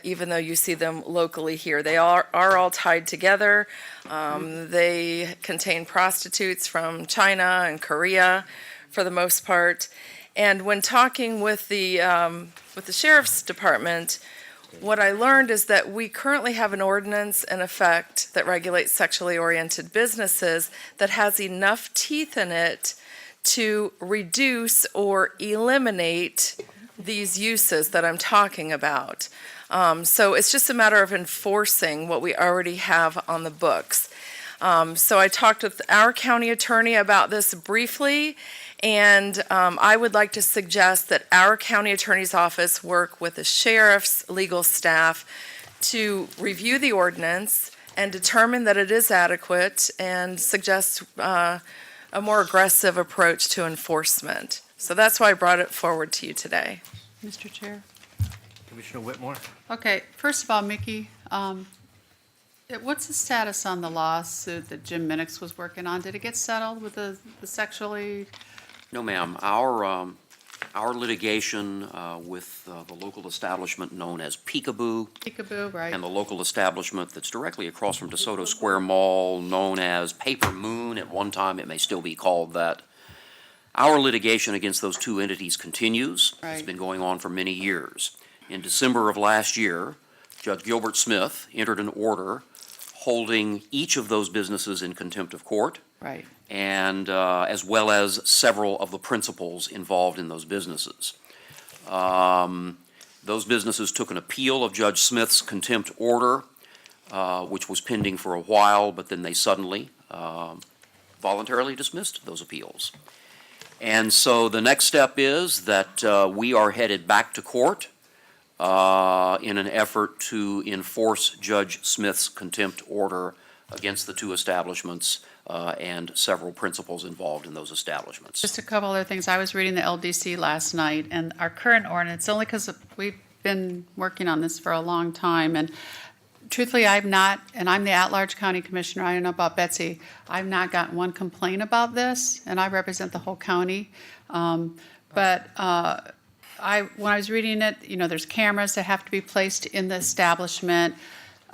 S11: even though you see them locally here. They are all tied together. They contain prostitutes from China and Korea for the most part. And when talking with the sheriff's department, what I learned is that we currently have an ordinance in effect that regulates sexually oriented businesses that has enough teeth in it to reduce or eliminate these uses that I'm talking about. So it's just a matter of enforcing what we already have on the books. So I talked with our county attorney about this briefly, and I would like to suggest that our county attorney's office work with the sheriff's legal staff to review the ordinance and determine that it is adequate and suggest a more aggressive approach to enforcement. So that's why I brought it forward to you today.
S3: Mr. Chair?
S2: Commissioner Whitmore?
S3: Okay, first of all, Mickey, what's the status on the lawsuit that Jim Minix was working on? Did it get settled with the sexually?
S5: No, ma'am. Our litigation with the local establishment known as Peekaboo,
S3: Right.
S5: and the local establishment that's directly across from DeSoto Square Mall known as Paper Moon, at one time it may still be called that. Our litigation against those two entities continues. It's
S3: Right.
S5: been going on for many years. In December of last year, Judge Gilbert Smith entered an order holding each of those businesses in contempt of court,
S3: Right.
S5: and as well as several of the principals involved in those businesses. Those businesses took an appeal of Judge Smith's contempt order, which was pending for a while, but then they suddenly voluntarily dismissed those appeals. And so the next step is that we are headed back to court in an effort to enforce Judge Smith's contempt order against the two establishments and several principals involved in those establishments.
S3: Just a couple other things. I was reading the LDC last night, and our current ordinance, only because we've been working on this for a long time, and truthfully, I'm not, and I'm the at-large county commissioner, I don't know about Betsy, I've not gotten one complaint about this, and I represent the whole county. But when I was reading it, there's cameras that have to be placed in the establishment.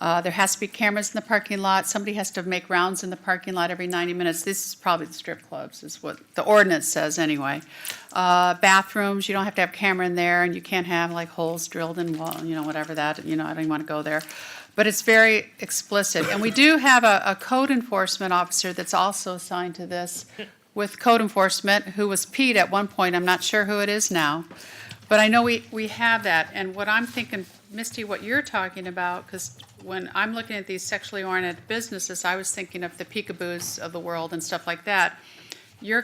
S3: There has to be cameras in the parking lot. Somebody has to make rounds in the parking lot every 90 minutes. This is probably the strip clubs, is what the ordinance says anyway. Bathrooms, you don't have to have a camera in there, and you can't have like holes drilled in wall, whatever that, I don't even want to go there. But it's very explicit. And we do have a code enforcement officer that's also assigned to this with code enforcement, who was Pete at one point. I'm not sure who it is now. But I know we have that. And what I'm thinking, Misty, what you're talking about, because when I'm looking at these sexually oriented businesses, I was thinking of the Peekaboos of the world and stuff like that. You're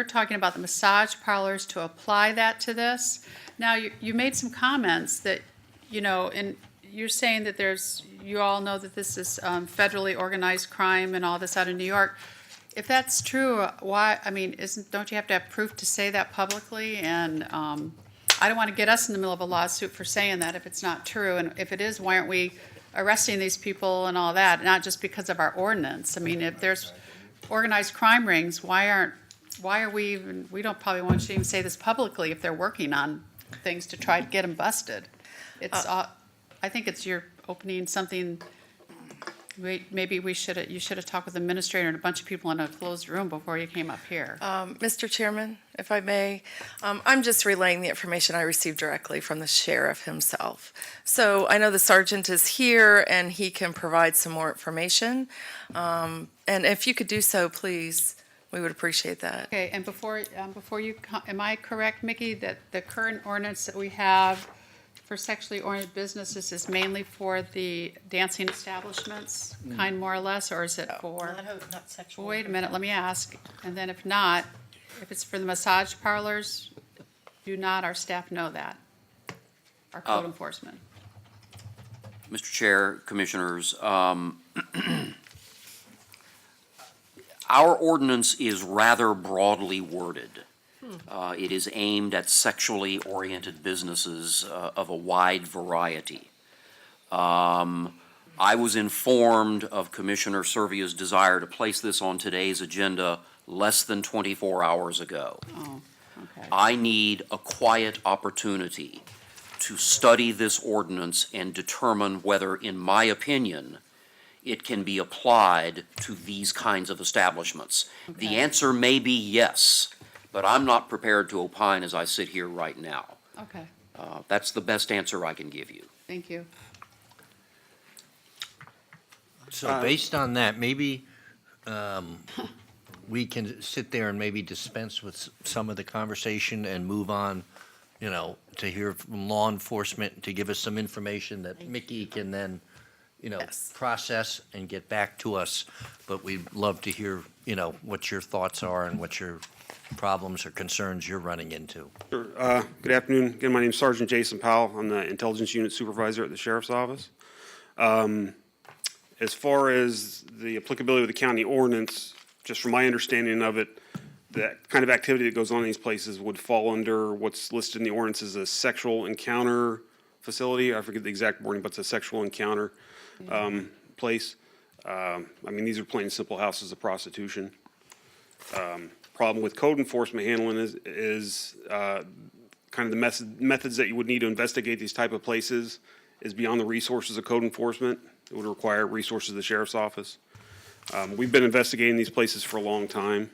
S3: talking about the massage parlors to apply that to this. Now, you made some comments that, and you're saying that you all know that this is federally organized crime and all this out of New York. If that's true, why, don't you have to have proof to say that publicly? And I don't want to get us in the middle of a lawsuit for saying that if it's not true. And if it is, why aren't we arresting these people and all that, not just because of our ordinance? If there's organized crime rings, why are we even, we don't probably want to even say this publicly if they're working on things to try to get them busted. I think you're opening something, maybe you should have talked with the administrator and a bunch of people in a closed room before you came up here.
S11: Mr. Chairman, if I may, I'm just relaying the information I received directly from the sheriff himself. So I know the sergeant is here and he can provide some more information. And if you could do so, please, we would appreciate that.
S3: Okay, and before you, am I correct, Mickey, that the current ordinance that we have for sexually oriented businesses is mainly for the dancing establishments, kind more or less, or is it for?
S1: Not sexual.
S3: Wait a minute, let me ask. And then if not, if it's for the massage parlors, do not our staff know that? Our code enforcement?
S5: Mr. Chair, Commissioners, our ordinance is rather broadly worded. It is aimed at sexually oriented businesses of a wide variety. I was informed of Commissioner Servia's desire to place this on today's agenda less than 24 hours ago.
S3: Oh, okay.
S5: I need a quiet opportunity to study this ordinance and determine whether, in my opinion, it can be applied to these kinds of establishments. The
S3: Okay.
S5: answer may be yes, but I'm not prepared to opine as I sit here right now.
S3: Okay,
S5: That's the best answer I can give you.
S3: thank you.
S2: So based on that, maybe we can sit there and maybe dispense with some of the conversation and move on, to hear from law enforcement, to give us some information that Mickey can then,
S11: Yes.
S2: process and get back to us. But we'd love to hear, what your thoughts are and what your problems or concerns you're running into.
S14: Sure. Good afternoon. Again, my name is Sergeant Jason Powell. I'm the Intelligence Unit Supervisor at the Sheriff's Office. As far as the applicability of the county ordinance, just from my understanding of it, that kind of activity that goes on in these places would fall under what's listed in the ordinance as a sexual encounter facility. I forget the exact wording, but it's a sexual encounter place. I mean, these are plain and simple houses of prostitution. Problem with code enforcement handling is kind of the methods that you would need to investigate these type of places is beyond the resources of code enforcement. It would require resources of the sheriff's office. We've been investigating these places for a long time.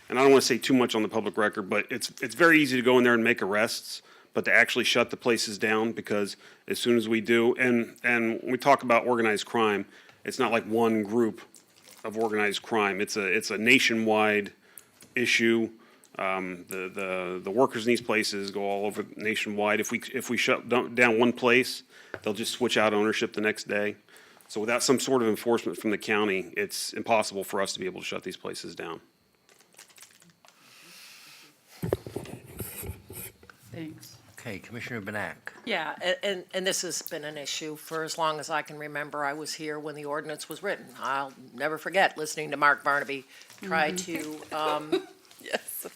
S14: And I don't want to say too much on the public record, but it's very easy to go in there and make arrests, but to actually shut the places down, because as soon as we do, and when we talk about organized crime, it's not like one group of organized crime. It's a nationwide issue. The workers in these places go all over nationwide. If we shut down one place, they'll just switch out ownership the next day. So without some sort of enforcement from the county, it's impossible for us to be able to shut these places down.
S3: Thanks.
S2: Okay, Commissioner Benak.
S4: Yeah, and this has been an issue for as long as I can remember. I was here when the ordinance was written. I'll never forget listening to Mark Barnaby try to,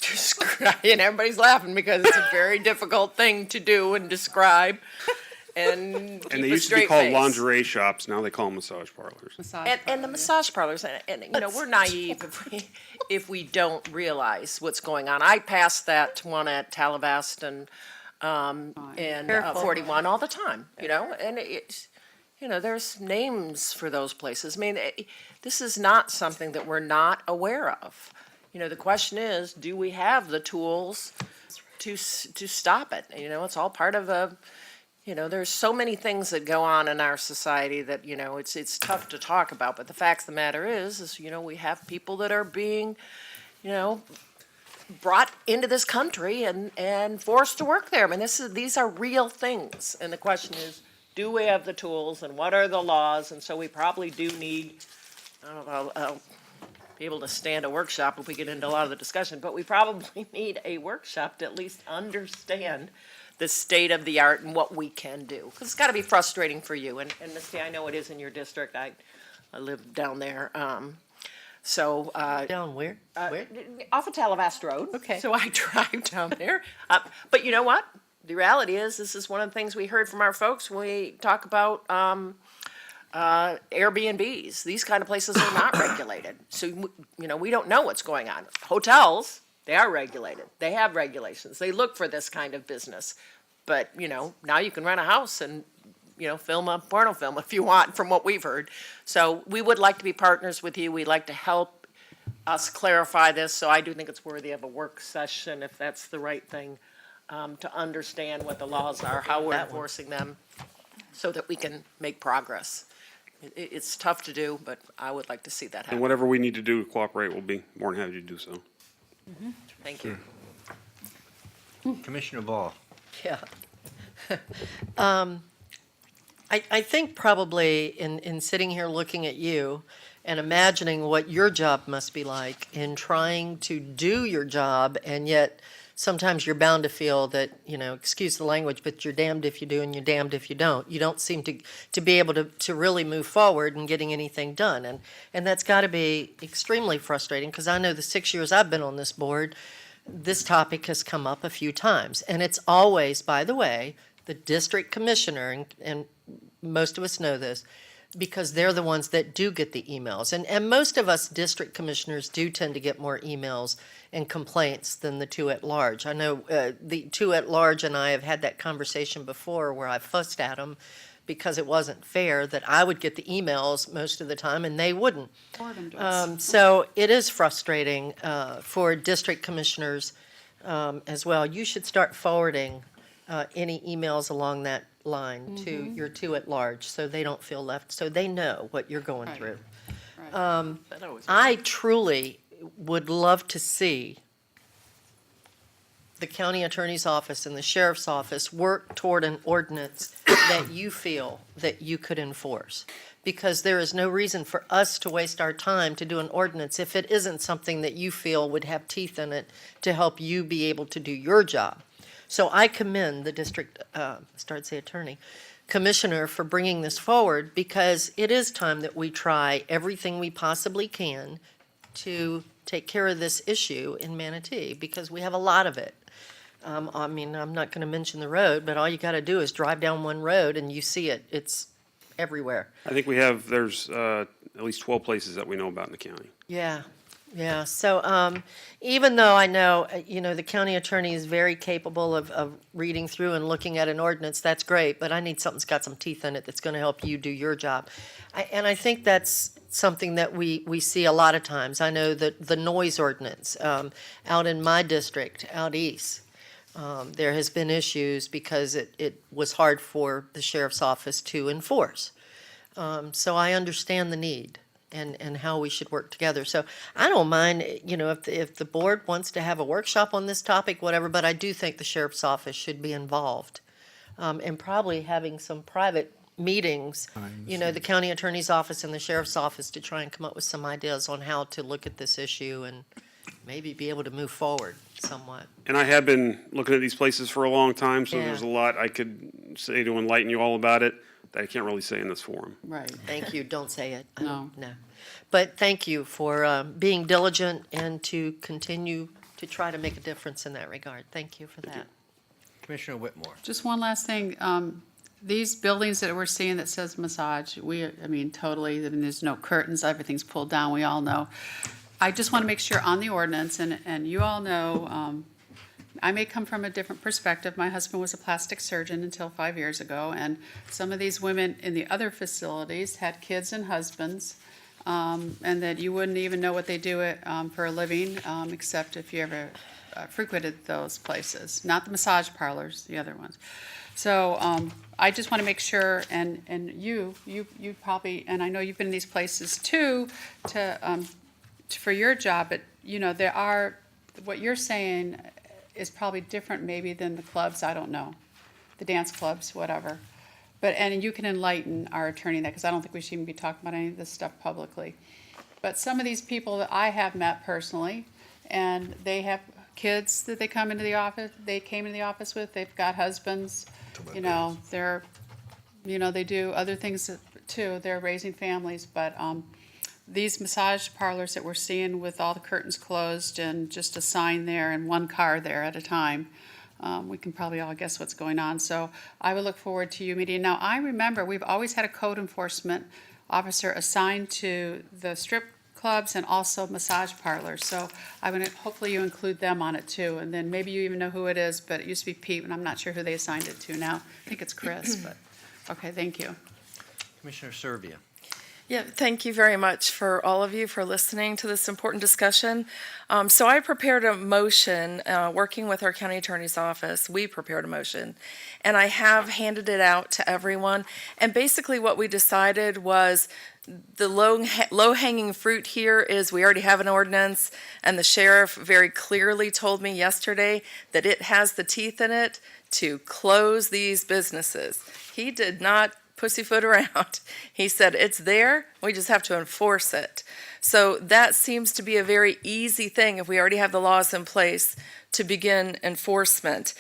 S4: describe, and everybody's laughing because it's a very difficult thing to do and describe and keep
S14: And they
S4: a
S14: used to be
S4: straight
S14: called
S4: face.
S14: lingerie shops, now they call them massage parlors.
S4: And the massage parlors, and you know, we're naive if we don't realize what's going on. I pass that one at Talavast and 41 all the time, you know, and it's, you know, there's names for those places. I mean, this is not something that we're not aware of. You know, the question is, do we have the tools to stop it? You know, it's all part of a, you know, there's so many things that go on in our society that, you know, it's tough to talk about. But the fact of the matter is, you know, we have people that are being, you know, brought into this country and forced to work there. I mean, these are real things. And the question is, do we have the tools and what are the laws? And so we probably do need, I don't know, I'll be able to stand a workshop if we get into a lot of the discussion, but we probably need a workshop to at least understand the state of the art and what we can do. Because it's got to be frustrating for you. And Misty, I know it is in your district. I live down there.
S1: Down where? Where?
S4: Off of Talavast Road.
S1: Okay.
S4: So I drive down there. But you know what? The reality is, this is one of the things we heard from our folks when we talk about Airbnbs. These kind of places are not regulated. So, you know, we don't know what's going on. Hotels, they are regulated. They have regulations. They look for this kind of business. But, you know, now you can rent a house and, you know, film a porno film if you want, from what we've heard. So we would like to be partners with you. We'd like to help us clarify this. So I do think it's worthy of a work session, if that's the right thing, to understand what the laws are, how we're enforcing them, so that we can make progress. It's tough to do, but I would like to see that
S14: And
S4: happen.
S14: whatever we need to do to cooperate, we'll be more than happy to do so.
S4: Thank you.
S2: Commissioner Ball.
S1: Yeah. I think probably in sitting here looking at you and imagining what your job must be like in trying to do your job, and yet sometimes you're bound to feel that, you know, excuse the language, but you're damned if you do and you're damned if you don't. You don't seem to be able to really move forward in getting anything done. And that's got to be extremely frustrating, because I know the 6 years I've been on this board, this topic has come up a few times. And it's always, by the way, the district commissioner, and most of us know this, because they're the ones that do get the emails. And most of us district commissioners do tend to get more emails and complaints than the two at large. I know the two at large and I have had that conversation before where I fussed at them because it wasn't fair that I would get the emails most of the time and they wouldn't. So it is frustrating for district commissioners as well. You should start forwarding any emails along that line to your two at large, so they don't feel left, so they know what you're going through. I truly would love to see the county attorney's office and the sheriff's office work toward an ordinance that you feel that you could enforce. Because there is no reason for us to waste our time to do an ordinance if it isn't something that you feel would have teeth in it to help you be able to do your job. So I commend the district, attorney, Commissioner for bringing this forward, because it is time that we try everything we possibly can to take care of this issue in Manatee, because we have a lot of it. I mean, I'm not going to mention the road, but all you got to do is drive down one road and you see it. It's everywhere.
S14: I think there's at least 12 places that we know about in the county.
S1: Yeah, yeah. So even though I know, the county attorney is very capable of reading through and looking at an ordinance, that's great, but I need something that's got some teeth in it that's going to help you do your job. And I think that's something that we see a lot of times. I know that the noise ordinance out in my district, out east, there has been issues because it was hard for the sheriff's office to enforce. So I understand the need and how we should work together. So I don't mind, if the board wants to have a workshop on this topic, whatever, but I do think the sheriff's office should be involved. And probably having some private meetings, the county attorney's office and the sheriff's office to try and come up with some ideas on how to look at this issue and maybe be able to move forward somewhat.
S14: And I have been looking at these places for a long time, so
S1: Yeah.
S14: there's a lot I could say to enlighten you all about it that I can't really say in this forum.
S3: Right.
S1: Thank you. Don't say it.
S3: No.
S1: No. But thank you for being diligent and to continue to try to make a difference in that regard. Thank you for that.
S2: Commissioner Whitmore.
S3: Just one last thing. These buildings that we're seeing that says massage, totally, there's no curtains, everything's pulled down, we all know. I just want to make sure on the ordinance, and you all know, I may come from a different perspective. My husband was a plastic surgeon until 5 years ago, and some of these women in the other facilities had kids and husbands, and that you wouldn't even know what they do for a living, except if you ever frequented those places, not the massage parlors, the other ones. So I just want to make sure, and you probably, and I know you've been in these places too, for your job, but there are, what you're saying is probably different maybe than the clubs, I don't know, the dance clubs, whatever. And you can enlighten our attorney that, because I don't think we should even be talking about any of this stuff publicly. But some of these people that I have met personally, and they have kids that they came into the office with, they've got husbands, they do other things too, they're raising families, but these massage parlors that we're seeing with all the curtains closed and just a sign there and one car there at a time, we can probably all guess what's going on. So I would look forward to you meeting. Now, I remember we've always had a code enforcement officer assigned to the strip clubs and also massage parlors. So hopefully you include them on it too. And then maybe you even know who it is, but it used to be Pete, and I'm not sure who they assigned it to now. I think it's Chris, but, okay, thank you.
S2: Commissioner Serbia.
S11: Yeah, thank you very much for all of you for listening to this important discussion. So I prepared a motion, working with our county attorney's office. We prepared a motion, and I have handed it out to everyone. And basically what we decided was the low-hanging fruit here is we already have an ordinance, and the sheriff very clearly told me yesterday that it has the teeth in it to close these businesses. He did not pussyfoot around. He said, it's there, we just have to enforce it. So that seems to be a very easy thing if we already have the laws in place to begin enforcement.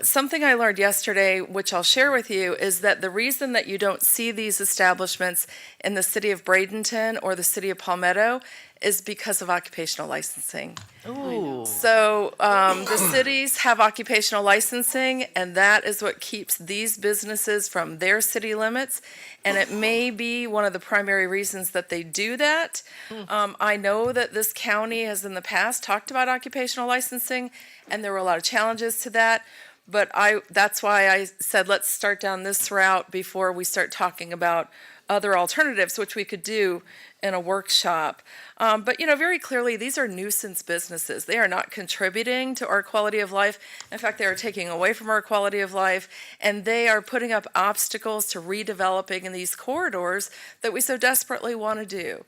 S11: Something I learned yesterday, which I'll share with you, is that the reason that you don't see these establishments in the city of Bradenton or the city of Palmetto is because of occupational licensing.
S1: Ooh.
S11: So the cities have occupational licensing, and that is what keeps these businesses from their city limits. And it may be one of the primary reasons that they do that. I know that this county has in the past talked about occupational licensing, and there were a lot of challenges to that. But that's why I said, let's start down this route before we start talking about other alternatives, which we could do in a workshop. But, very clearly, these are nuisance businesses. They are not contributing to our quality of life. In fact, they are taking away from our quality of life, and they are putting up obstacles to redeveloping in these corridors that we so desperately want to do.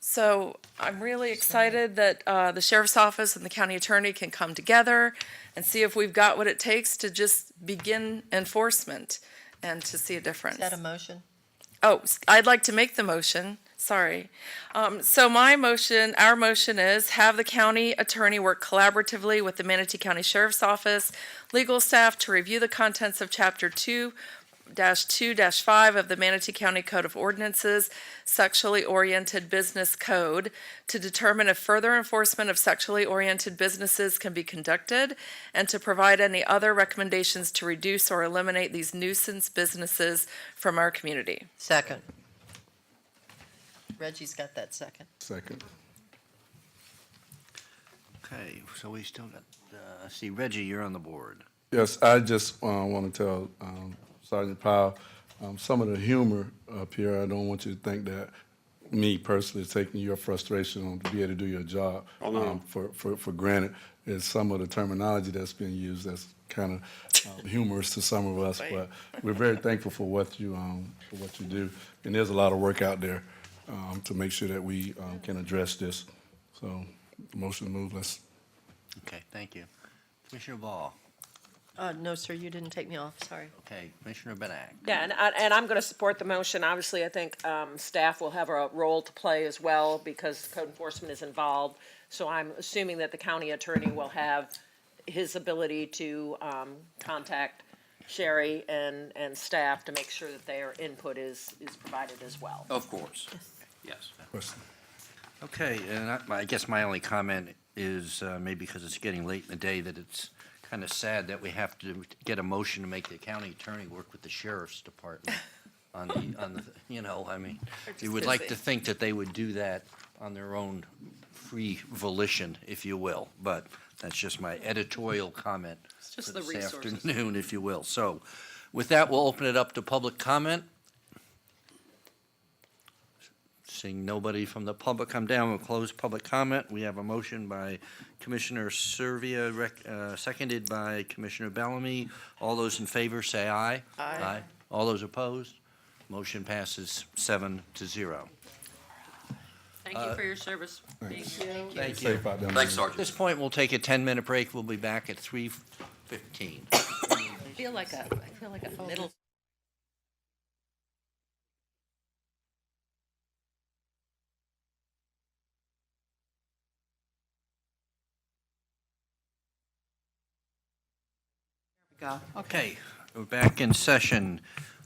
S11: So I'm really excited that the sheriff's office and the county attorney can come together and see if we've got what it takes to just begin enforcement and to see a difference.
S1: Is that a motion?
S11: Oh, I'd like to make the motion. Sorry. So our motion is have the county attorney work collaboratively with the Manatee County Sheriff's Office, legal staff to review the contents of Chapter 2 2-5 of the Manatee County Code of Ordinances, Sexually Oriented Business Code, to determine if further enforcement of sexually oriented businesses can be conducted, and to provide any other recommendations to reduce or eliminate these nuisance businesses from our community.
S1: Second. Reggie's got that second.
S15: Second.
S2: Okay, so we still got, see, Reggie, you're on the board.
S15: Yes, I just want to tell Sergeant Powell, some of the humor up here, I don't want you to think that me personally is taking your frustration on to be able to do your job for granted. Is some of the terminology that's being used that's kind of humorous to some of us, but we're very thankful for what you do. And there's a lot of work out there to make sure that we can address this. So, motion to move. Let's.
S2: Okay, thank you. Commissioner Ball.
S1: No, sir, you didn't take me off, sorry.
S2: Okay, Commissioner Benak.
S4: Yeah, and I'm going to support the motion. Obviously, I think staff will have a role to play as well because code enforcement is involved. So I'm assuming that the county attorney will have his ability to contact Sherry and staff to make sure that their input is provided as well.
S5: Of course, yes.
S15: Question.
S2: Okay, and I guess my only comment is maybe because it's getting late in the day that it's kind of sad that we have to get a motion to make the county attorney work with the sheriff's department on the, you know, I mean, you would like to think that they would do that on their own free volition, if you will, but that's just my editorial comment
S4: just
S2: for
S4: the
S2: this
S4: resources.
S2: afternoon, if you will. So with that, we'll open it up to public comment. Seeing nobody from the public come down, we'll close public comment. We have a motion by Commissioner Servia, seconded by Commissioner Bellamy. All those in favor, say aye.
S1: Aye.
S2: All those opposed? Motion passes 7-0.
S13: Thank you for your service.
S15: Thanks.
S2: Thank you.
S15: Safe out there.
S5: Thanks,
S2: At
S5: Sergeant.
S2: this point, we'll take a 10-minute break. We'll be back at 3:15.
S4: I feel like a middle.
S2: Okay, we're back in session.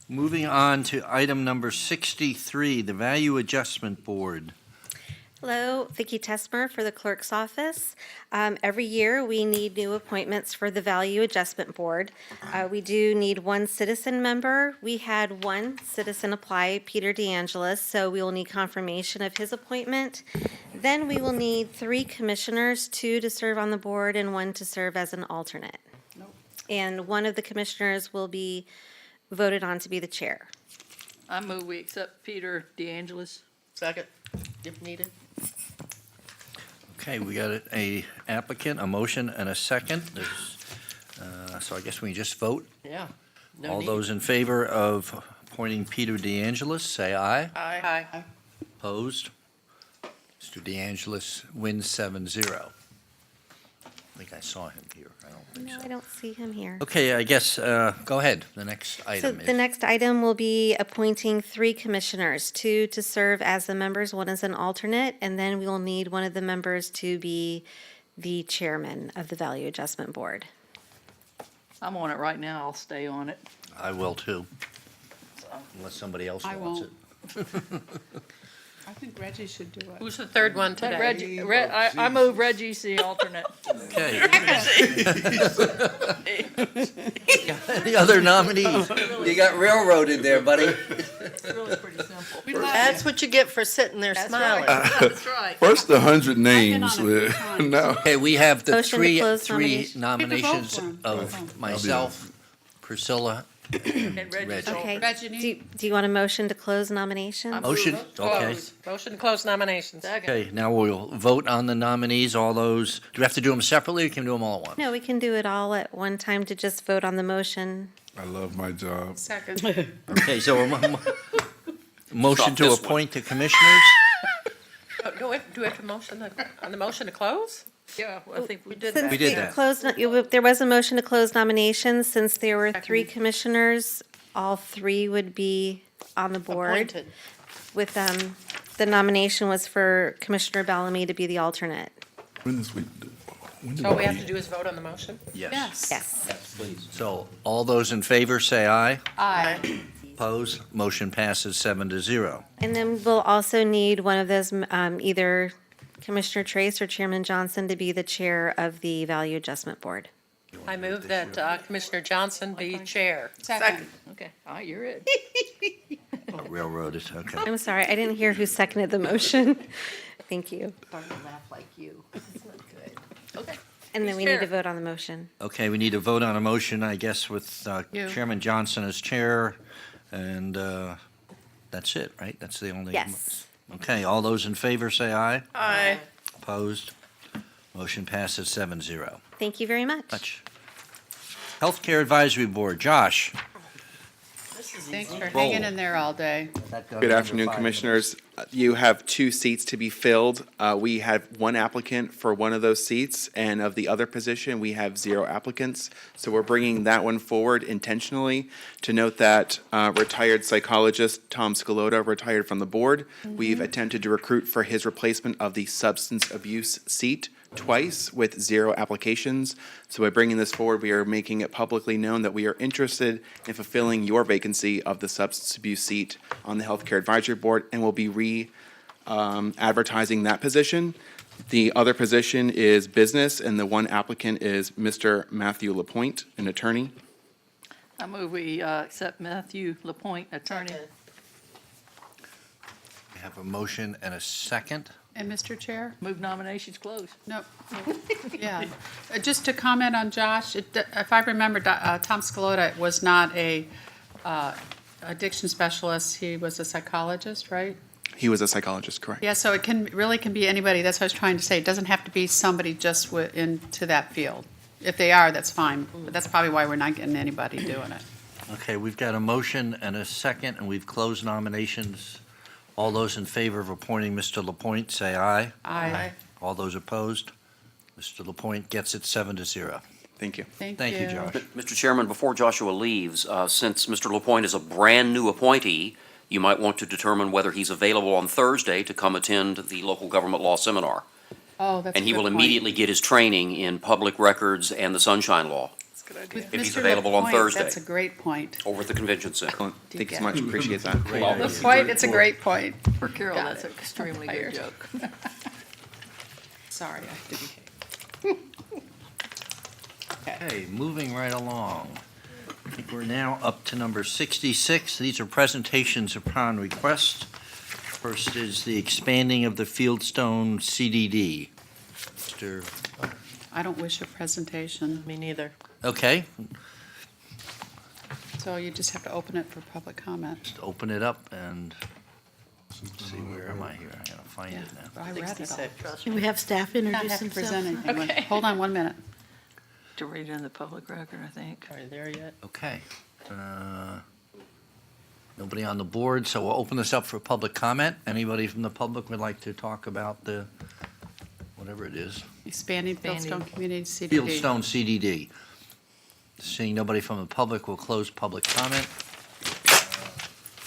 S2: Moving on to item number 63, the Value Adjustment Board.
S8: Hello, Vicki Tesmer for the clerk's office. Every year, we need new appointments for the Value Adjustment Board. We do need one citizen member. We had one citizen apply, Peter DeAngelis, so we will need confirmation of his appointment. Then we will need 3 commissioners, 2 to serve on the board and 1 to serve as an alternate. And one of the commissioners will be voted on to be the chair.
S13: I move we accept Peter DeAngelis.
S1: Second, if needed.
S2: Okay, we got a applicant, a motion, and a second. So I guess we just vote.
S1: Yeah. No
S2: All
S1: need.
S2: those in favor of appointing Peter DeAngelis, say aye.
S1: Aye.
S2: Opposed? Mr. DeAngelis wins 7-0. I think I saw him here. I don't think
S8: No,
S2: so.
S8: I don't see him here.
S2: Okay, I guess, go ahead. The next
S8: So
S2: item
S8: the
S2: is,
S8: next item will be appointing 3 commissioners, 2 to serve as the members, 1 as an alternate, and then we will need one of the members to be the chairman of the Value Adjustment Board.
S13: I'm on it right now. I'll stay on it.
S2: I will too, unless somebody else
S3: I
S2: wants
S3: won't.
S2: it.
S3: I think Reggie should do it.
S4: Who's the third one
S13: Let
S4: today?
S13: Reggie, I move Reggie's the alternate.
S2: Okay. Any other nominees? You got railroaded there, buddy.
S13: It's really pretty simple.
S1: That's what you get for sitting there smiling.
S13: That's right.
S15: First 100 names.
S3: on it 3 times.
S15: Now.
S2: Okay, we have the
S8: Motion to close
S2: three
S8: nominations.
S2: nominations
S3: You have to vote for 'em.
S2: of myself, Priscilla,
S13: And Reggie's
S2: Reggie.
S8: Okay.
S3: Reggie,
S8: Do you want a motion to close nominations?
S2: Motion, okay.
S4: Motion to close nominations.
S2: Okay, now we'll vote on the nominees, all those, do we have to do them separately, or can we do them all at once?
S8: No, we can do it all at one time to just vote on the motion.
S15: I love my job.
S3: second.
S2: Okay, so motion
S5: Stop
S2: to
S5: this one.
S2: appoint the commissioners?
S4: Do we have a motion on the motion to close?
S13: Yeah, I think we did
S8: Since
S2: We did
S8: we
S2: that.
S8: closed, there was a motion to close nominations. Since there were 3 commissioners, all 3 would be on the board.
S1: Appointed.
S8: With, the nomination was for Commissioner Bellamy to be the alternate.
S15: When this week?
S4: All we have to do is vote on the motion?
S2: Yes.
S8: Yes.
S2: Please. So all those in favor say aye.
S3: Aye.
S2: Opposed? Motion passes 7-0.
S8: And then we'll also need one of those, either Commissioner Trace or Chairman Johnson to be the chair of the Value Adjustment Board.
S4: I move that Commissioner Johnson be chair.
S3: Second.
S13: Okay, you're it.
S2: Railroaded, okay.
S8: I'm sorry, I didn't hear who seconded the motion. Thank you.
S13: Starting to laugh like you. It's not good. Okay.
S8: And then we need to vote on the motion.
S2: Okay, we need to vote on a motion, I guess, with
S3: You.
S2: Chairman Johnson as chair, and that's it, right? That's the only.
S8: Yes.
S2: Okay, all those in favor say aye.
S4: Aye.
S2: Opposed? Motion passes 7-0.
S8: Thank you very much.
S2: Much. Healthcare Advisory Board, Josh.
S3: Thanks for hanging in there all day.
S12: Good afternoon, Commissioners. You have 2 seats to be filled. We have 1 applicant for one of those seats, and of the other position, we have 0 applicants. So we're bringing that one forward intentionally. To note that retired psychologist Tom Scalota retired from the board. We've attempted to recruit for his replacement of the substance abuse seat twice with 0 applications. So by bringing this forward, we are making it publicly known that we are interested in fulfilling your vacancy of the substance abuse seat on the Healthcare Advisory Board, and will be advertising that position. The other position is business, and the 1 applicant is Mr. Matthew Lapointe, an attorney.
S13: I move we accept Matthew Lapointe, attorney.
S2: We have a motion and a second.
S3: And Mr. Chair?
S13: Move nominations closed.
S3: Nope. Yeah. Just to comment on Josh, if I remember, Tom Scalota was not a addiction specialist. He was a psychologist, right?
S12: He was a psychologist, correct?
S3: Yeah, so it really can be anybody. That's what I was trying to say. It doesn't have to be somebody just into that field. If they are, that's fine. But that's probably why we're not getting anybody doing it.
S2: Okay, we've got a motion and a second, and we've closed nominations. All those in favor of appointing Mr. Lapointe, say aye.
S3: Aye.
S2: All those opposed? Mr. Lapointe gets it 7-0.
S12: Thank you.
S2: Thank you, Josh.
S5: Mr. Chairman, before Joshua leaves, since Mr. Lapointe is a brand-new appointee, you might want to determine whether he's available on Thursday to come attend the local government law seminar.
S3: Oh, that's a
S5: And he
S3: good
S5: will
S3: point.
S5: immediately get his training in public records and the Sunshine Law
S3: With
S5: if he's
S3: Mr.
S5: available on
S3: Lapointe,
S5: Thursday.
S3: That's a great point.
S5: over at the convention center.
S12: Excellent. Thank you so much. Appreciate that.
S3: Lapointe, it's a great point.
S13: For Carol,
S3: Got
S13: that's
S3: it.
S13: an extremely
S3: I'm
S13: good
S3: tired.
S13: joke.
S3: Sorry, I didn't.
S2: Okay, moving right along. I think we're now up to number 66. These are presentations upon request. First is the expanding of the Fieldstone CDD. Mr.
S3: I don't wish a presentation.
S4: Me neither.
S2: Okay,
S3: So you just have to open it for public comment.
S2: just open it up and let's see, where am I here? I gotta find it now.
S3: I read it all.
S4: 66.
S7: Can we have staff
S3: Not
S7: introduce
S3: have to present
S7: themselves?
S3: anything. Hold on 1 minute.
S13: To read in the public record, I think.
S4: Are you there yet?
S2: Okay. Nobody on the board, so we'll open this up for public comment. Anybody from the public would like to talk about the, whatever it is,
S3: Expanding Fieldstone Community CDD.
S2: Fieldstone CDD. Seeing nobody from the public, we'll close public comment.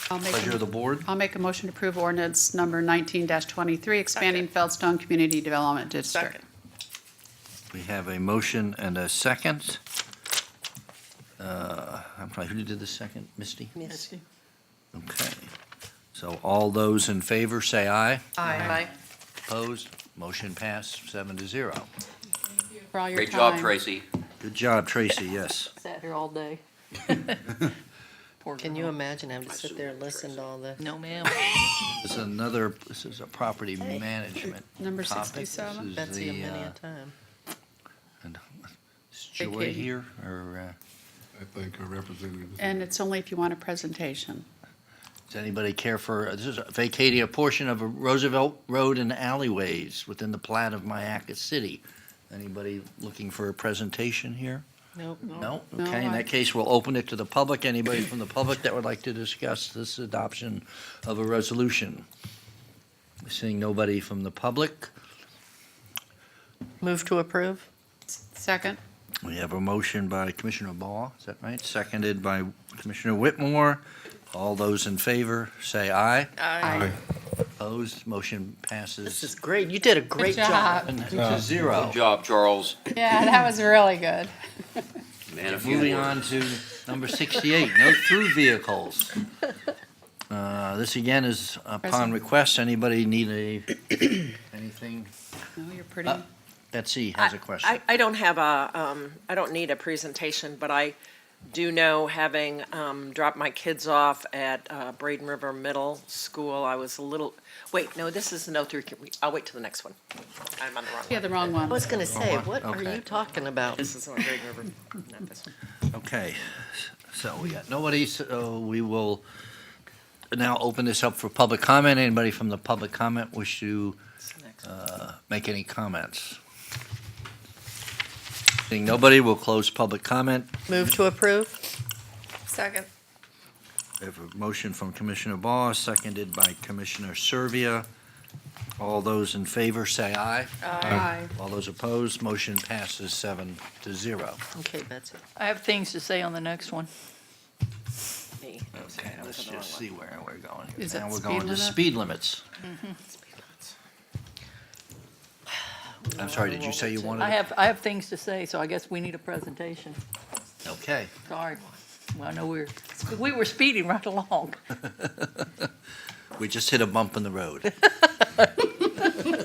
S3: I'll make
S2: Pleasure of the board.
S3: I'll make a motion to approve ordinance number 19-23, expanding Feldstone Community Development District.
S4: Second.
S2: We have a motion and a second. I'm sorry, who did the second? Misty?
S4: Misty.
S2: Okay. So all those in favor, say aye.
S4: Aye.
S2: Opposed? Motion passed 7-0.
S3: For all your
S5: Great job,
S3: time.
S5: Tracy.
S2: Good job, Tracy, yes.
S13: Sat here all day. Poor
S1: Can you
S13: girl.
S1: imagine having to sit there and listen to all the?
S13: No, ma'am.
S2: This is a property management
S3: Number
S2: topic.
S3: 67.
S2: This is
S1: Betsy,
S2: the,
S1: many a time.
S2: and is Joy
S3: Vacating.
S2: here, or
S15: I think a representative.
S3: And it's only if you want a presentation.
S2: does anybody care for, this is vacating a portion of a Roosevelt Road and alleyways within the plat of Mayaca City. Anybody looking for a presentation here?
S1: Nope.
S2: No?
S3: No,
S2: Okay, in
S3: I-
S2: that case, we'll open it to the public. Anybody from the public that would like to discuss this adoption of a resolution? Seeing nobody from the public,
S1: Move to approve?
S3: Second.
S2: we have a motion by Commissioner Ball, is that right? Seconded by Commissioner Whitmore. All those in favor, say aye.
S4: Aye.
S2: Opposed? Motion passes.
S1: This is great. You did a great job.
S2: 7-0.
S5: Good job, Charles.
S3: Yeah, that was really good.
S5: Man, a few
S2: Moving
S5: words.
S2: on to number 68, no through vehicles. This again is upon
S3: President.
S2: request. Anybody need anything?
S3: No, you're pretty.
S2: Betsy has a question.
S4: I don't have a, I don't need a presentation, but I do know, having dropped my kids off at Braden River Middle School, I was a little, wait, no, this is no through, I'll wait till the next one. I'm on the wrong
S3: Yeah,
S4: one.
S3: the wrong
S1: I
S3: one.
S1: was gonna say,
S2: one?
S1: what are
S2: Okay.
S1: you talking about?
S4: This is on Braden River, not this one.
S2: Okay, so we got nobody, so we will now open this up for public comment. Anybody from the public comment wish to make any comments? Seeing nobody, we'll close public comment.
S1: Move to approve?
S11: Second.
S2: We have a motion from Commissioner Ball, seconded by Commissioner Servia. All those in favor say aye.
S3: Aye.
S2: All those opposed, motion passes 7-0.
S1: Okay, Betsy.
S13: I have things to say on the next one.
S4: Me.
S2: Okay, let's just see where we're going.
S3: Is
S2: Now
S3: that
S2: we're
S3: speed
S2: going to
S3: limit?
S2: speed limits. I'm sorry, did you say you wanted?
S13: I have things to say, so I guess we need a presentation.
S2: Okay.
S13: Sorry. Well, I know we were speeding right along.
S2: We just hit a bump in the road.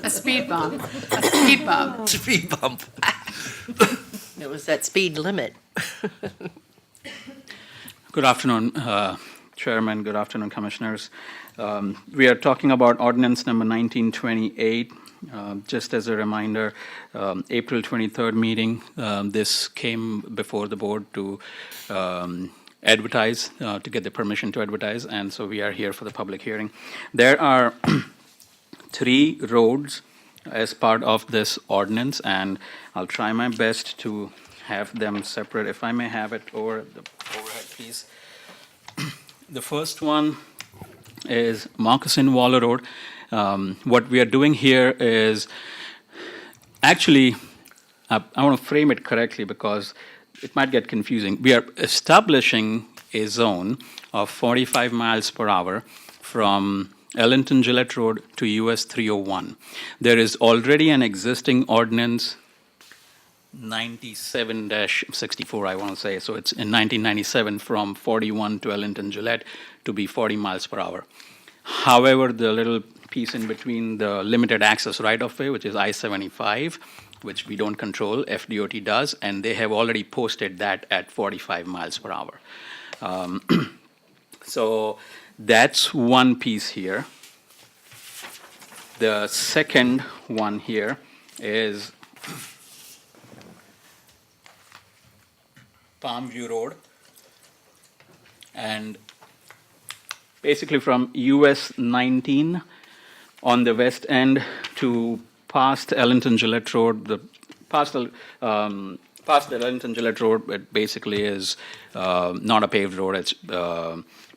S3: A speed bump. A speed bump.
S2: Speed bump.
S1: It was that speed limit.
S16: Good afternoon, Chairman. Good afternoon, Commissioners. We are talking about ordinance number 1928. Just as a reminder, April 23rd meeting, this came before the board to advertise, to get the permission to advertise, and so we are here for the public hearing. There are 3 roads as part of this ordinance, and I'll try my best to have them separate. If I may have it over the overhead piece. The first one is Moccasin Waller Road. What we are doing here is, actually, I want to frame it correctly because it might get confusing. We are establishing a zone of 45 miles per hour from Ellington Gillette Road to US 301. There is already an existing ordinance 97-64, I want to say. So it's in 1997 from 41 to Ellington Gillette to be 40 miles per hour. However, the little piece in between, the limited access right-of-way, which is I-75, which we don't control, FDOT does, and they have already posted that at 45 miles per hour. So that's one piece here. The second one here is Palmview Road, and basically from US 19 on the west end to past Ellington Gillette Road, past the Ellington Gillette Road, it basically is not a paved road. It's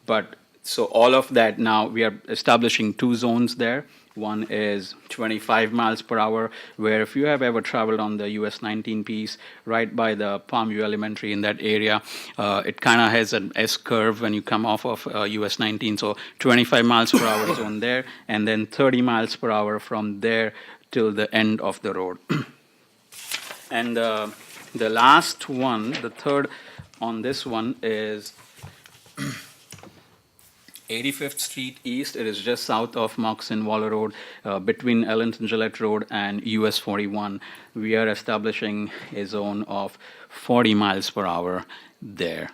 S16: but so all of that now we are establishing 2 zones there. One is 25 miles per hour, where if you have ever traveled on the US 19 piece, right by the Palmview Elementary in that area, it kind of has an S curve when you come off of US 19. So 25 miles per hour zone there, and then 30 miles per hour from there till the end of the road. And the last one, the third on this one is 85th Street East. It is just south of Moccasin Waller Road, between Ellington Gillette Road and US 41. We are establishing a zone of 40 miles per hour there.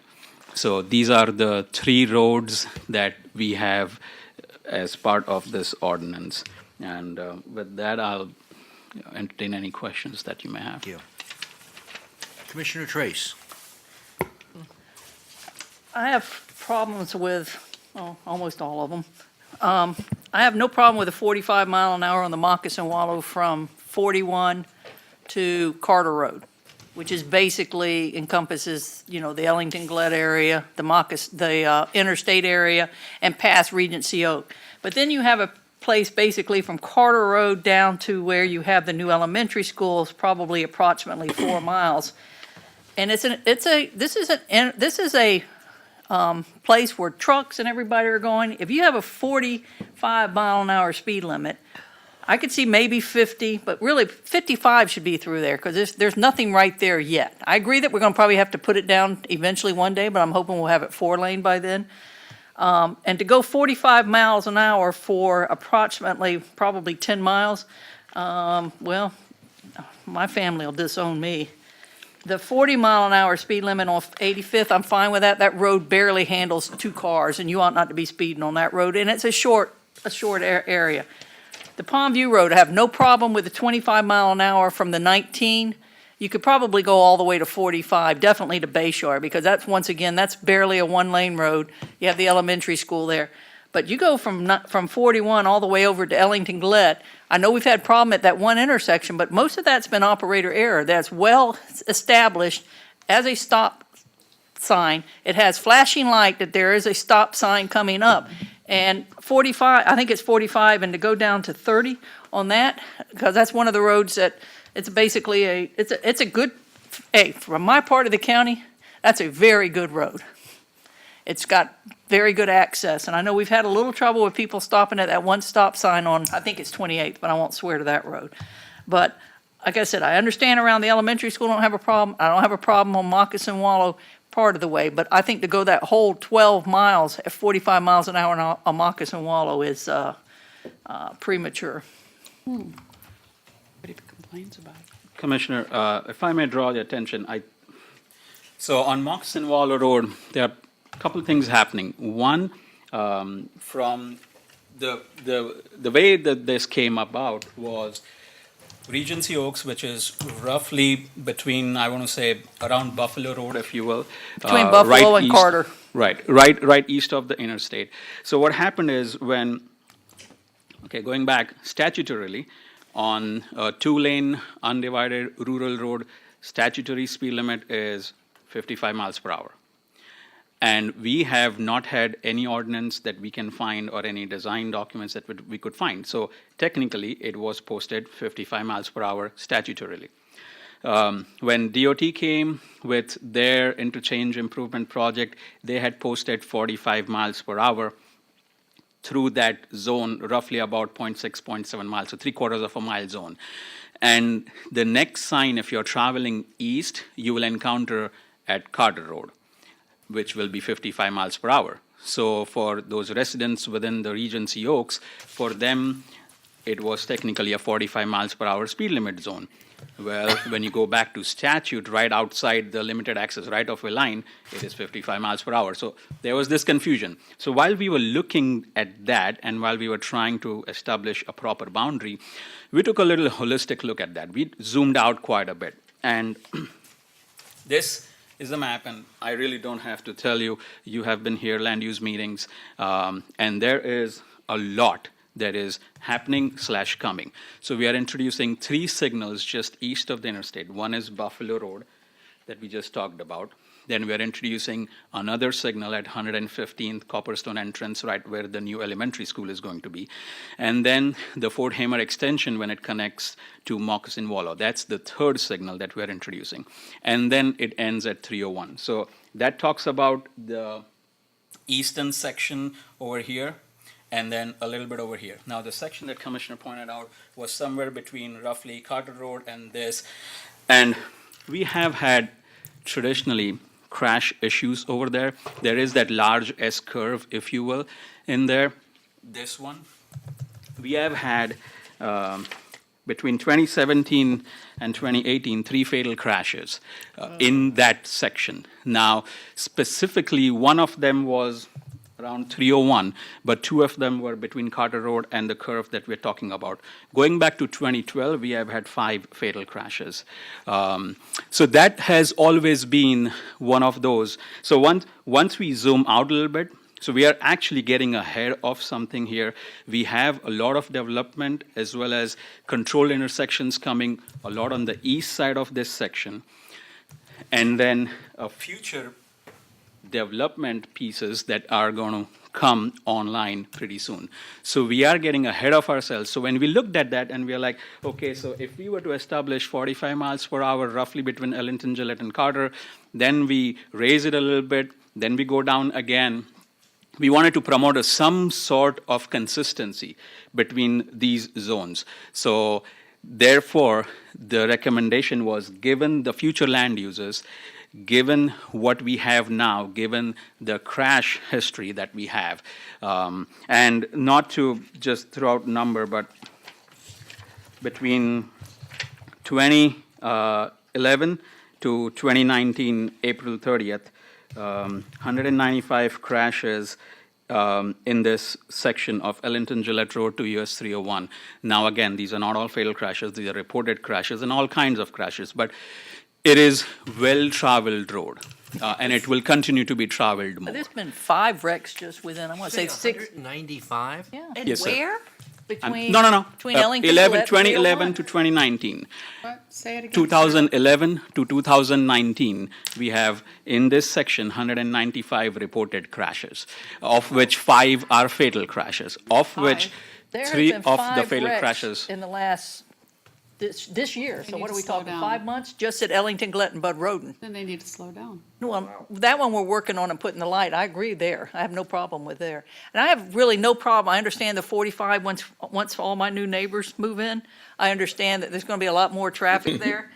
S16: So these are the 3 roads that we have as part of this ordinance. And with that, I'll entertain any questions that you may have.
S2: Thank you. Commissioner Trace.
S13: I have problems with, almost all of them. I have no problem with a 45 mile an hour on the Moccasin Wallow from 41 to Carter Road, which is basically encompasses, the Ellington Gillette area, the interstate area, and past Regency Oak. But then you have a place basically from Carter Road down to where you have the new elementary school is probably approximately 4 miles. And this is a place where trucks and everybody are going, if you have a 45-mile-an-hour speed limit, I could see maybe 50, but really 55 should be through there because there's nothing right there yet. I agree that we're going to probably have to put it down eventually one day, but I'm hoping we'll have it 4-lane by then. And to go 45 miles an hour for approximately probably 10 miles, well, my family will disown me. The 40-mile-an-hour speed limit on 85th, I'm fine with that. That road barely handles 2 cars, and you ought not to be speeding on that road, and it's a short area. The Palmview Road, I have no problem with the 25-mile-an-hour from the 19. You could probably go all the way to 45, definitely to Bayshore, because that's, once again, that's barely a 1-lane road. You have the elementary school there. But you go from 41 all the way over to Ellington Gillette. I know we've had a problem at that one intersection, but most of that's been operator error. That's well established as a stop sign. It has flashing light that there is a stop sign coming up. And 45, I think it's 45, and to go down to 30 on that, because that's one of the roads that it's basically it's a good, hey, from my part of the county, that's a very good road. It's got very good access, and I know we've had a little trouble with people stopping at that one stop sign on, I think it's 28th, but I won't swear to that road. But like I said, I understand around the elementary school, don't have a problem. I don't have a problem on Moccasin Wallow part of the way, but I think to go that whole 12 miles at 45 miles an hour on Moccasin Wallow is premature.
S3: Nobody complains about it.
S16: Commissioner, if I may draw your attention, so on Moccasin Wallow Road, there are a couple of things happening. One, from the way that this came about was Regency Oaks, which is roughly between, I want to say, around Buffalo Road, if you will.
S13: Between Buffalo and
S16: east,
S13: Carter.
S16: Right east of the interstate. So what happened is going back statutorily, on a 2-lane undivided rural road, statutory speed limit is 55 miles per hour. And we have not had any ordinance that we can find or any design documents that we could find. So technically, it was posted 55 miles per hour statutorily. When DOT came with their interchange improvement project, they had posted 45 miles per hour through that zone, roughly about 0.6, 0.7 miles, so 3/4 of a mile zone. And the next sign, if you're traveling east, you will encounter at Carter Road, which will be 55 miles per hour. So for those residents within the Regency Oaks, for them, it was technically a 45 miles per hour speed limit zone. Well, when you go back to statute, right outside the limited access right-of-way line, it is 55 miles per hour. So there was this confusion. So while we were looking at that and while we were trying to establish a proper boundary, we took a little holistic look at that. We zoomed out quite a bit. And this is the map, and I really don't have to tell you, you have been here, land use meetings, and there is a lot that is happening/coming. So we are introducing 3 signals just east of the interstate. One is Buffalo Road that we just talked about. Then we are introducing another signal at 115th Copperstone entrance, right where the new elementary school is going to be. And then the Fort Hamer extension when it connects to Moccasin Wallow. That's the 3rd signal that we are introducing. And then it ends at 301. So that talks about the eastern section over here, and then a little bit over here. Now, the section that Commissioner pointed out was somewhere between roughly Carter Road and this. And we have had traditionally crash issues over there. There is that large S-curve, if you will, in there. This one. We have had, between 2017 and 2018, 3 fatal crashes in that section. Now, specifically, one of them was around 301, but 2 of them were between Carter Road and the curve that we're talking about. Going back to 2012, we have had 5 fatal crashes. So that has always been one of those. So once we zoom out a little bit, so we are actually getting ahead of something here. We have a lot of development as well as controlled intersections coming a lot on the east side of this section. And then a future development pieces that are going to come online pretty soon. So we are getting ahead of ourselves. So when we looked at that and we are like, okay, so if we were to establish 45 miles per hour roughly between Ellington, Gillette, and Carter, then we raise it a little bit, Then we go down again. We wanted to promote some sort of consistency between these zones. So therefore, the recommendation was, given the future land uses, given what we have now, given the crash history that we have, and not to just throw out number, but between 2011 to 2019, April 30th, 195 crashes in this section of Ellington Gillette Road to US 301. Now again, these are not all fatal crashes, these are reported crashes and all kinds of crashes, but it is well-traveled road, and it will continue to be traveled more.
S13: But there's been 5 wrecks just within, I want to say 6.
S2: 195?
S13: Yeah.
S16: Yes, sir.
S13: Where? Between,
S16: No.
S13: Between Ellington, Gillette,
S16: 2011 to
S13: 301.
S16: 2019.
S3: What? Say it again.
S16: 2011 to 2019, we have in this section 195 reported crashes, of which 5 are fatal crashes, of which
S13: There have
S16: 3
S13: been
S16: of the
S13: 5
S16: fatal
S13: wrecks
S16: crashes.
S13: in the last, this year. So
S3: need
S13: what
S3: to
S13: are we
S3: slow
S13: talking,
S3: down.
S13: 5 months? Just at Ellington, Gillette, and Bud Roden.
S3: Then they need to slow down.
S13: Well, that one we're working on and putting the light. I agree there. I have no problem with there. And I have really no problem. I understand the 45, once all my new neighbors move in, I understand that there's going to be a lot more traffic there.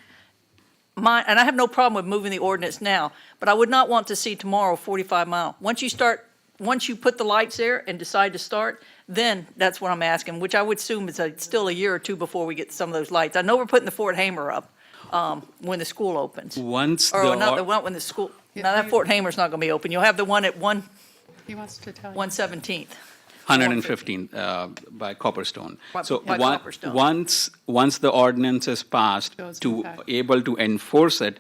S13: And I have no problem with moving the ordinance now, but I would not want to see tomorrow 45 mile. Once you put the lights there and decide to start, then that's what I'm asking, which I would assume is still a year or two before we get some of those lights. I know we're putting the Fort Hamer up when the school opens.
S16: Once
S13: Or not the one when the school, now that Fort Hamer's not going to be open. You'll have the one at
S3: He wants to tell you.
S13: 117th.
S16: 115 by Copperstone. So
S13: By Copperstone.
S16: once the ordinance is passed,
S3: Goes
S16: to
S3: in effect.
S16: able to enforce it,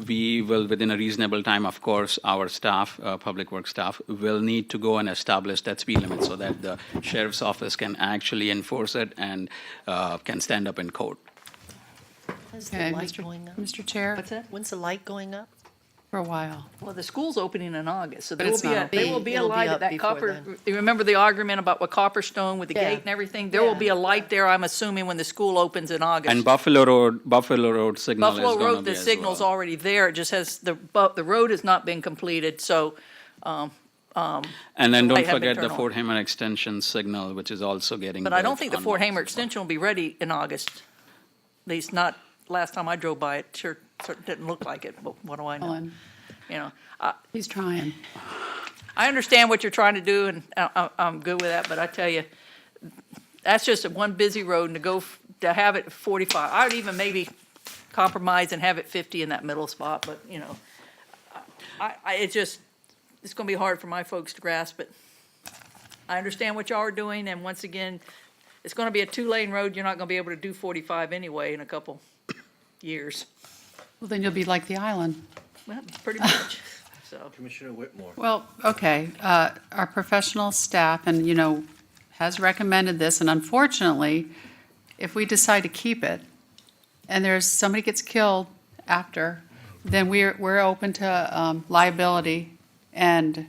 S16: we will, within a reasonable time, of course, our staff, public works staff, will need to go and establish that speed limit so that the sheriff's office can actually enforce it and can stand up in court.
S1: When's the
S3: Okay,
S1: light going up?
S3: Mr. Chair,
S13: What's that?
S1: When's the light going up?
S3: for a while.
S13: Well, the school's opening in August, so
S3: But
S13: there will
S3: it's
S13: be
S3: not
S13: a,
S3: open.
S13: there will be a
S1: It'll be
S13: light
S1: up
S13: at that
S1: before
S13: copper.
S1: then.
S13: You remember the argument about what Copperstone with the
S1: Yeah.
S13: gate and everything? There will be a light there, I'm assuming, when the school opens in August.
S16: And Buffalo Road signal is
S13: Buffalo
S16: going to
S13: Road,
S16: be
S13: the
S16: as
S13: signal's
S16: well.
S13: already there, it just has, the road has not been completed, so,
S16: And then
S13: the
S16: don't
S13: light had been
S16: forget the
S13: turned on.
S16: Fort Hamer extension signal, which is also getting
S13: but I don't
S16: built
S13: think the
S16: on
S13: Fort
S16: August
S13: Hamer
S16: as well.
S13: extension will be ready in August. At least not, last time I drove by it, sure didn't look like it, but what do I know?
S3: Ellen,
S13: You know,
S3: he's trying.
S13: I understand what you're trying to do, and I'm good with that, but I tell you, that's just one busy road, and to have it 45, I would even maybe compromise and have it 50 in that middle spot, but, you know, it's gonna be hard for my folks to grasp it. I understand what y'all are doing, and once again, it's gonna be a 2-lane road, you're not gonna be able to do 45 anyway in a couple years.
S3: Well, then you'll be like the island.
S13: Well, pretty much, so.
S2: Commissioner Whitmore.
S3: Well, okay, our professional staff and, has recommended this, and unfortunately, if we decide to keep it, and somebody gets killed after, then we're open to liability. And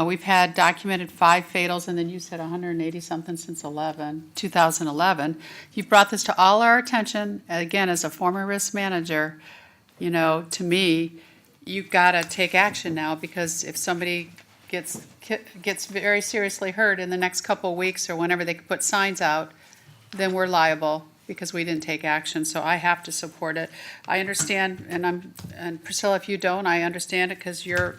S3: we've had documented 5 fatals, and then you said 180-something since 2011. You've brought this to all our attention, again, as a former risk manager, to me, you've got to take action now, because if somebody gets very seriously hurt in the next couple of weeks or whenever they put signs out, then we're liable because we didn't take action. So I have to support it. I understand, and Priscilla, if you don't, I understand it because your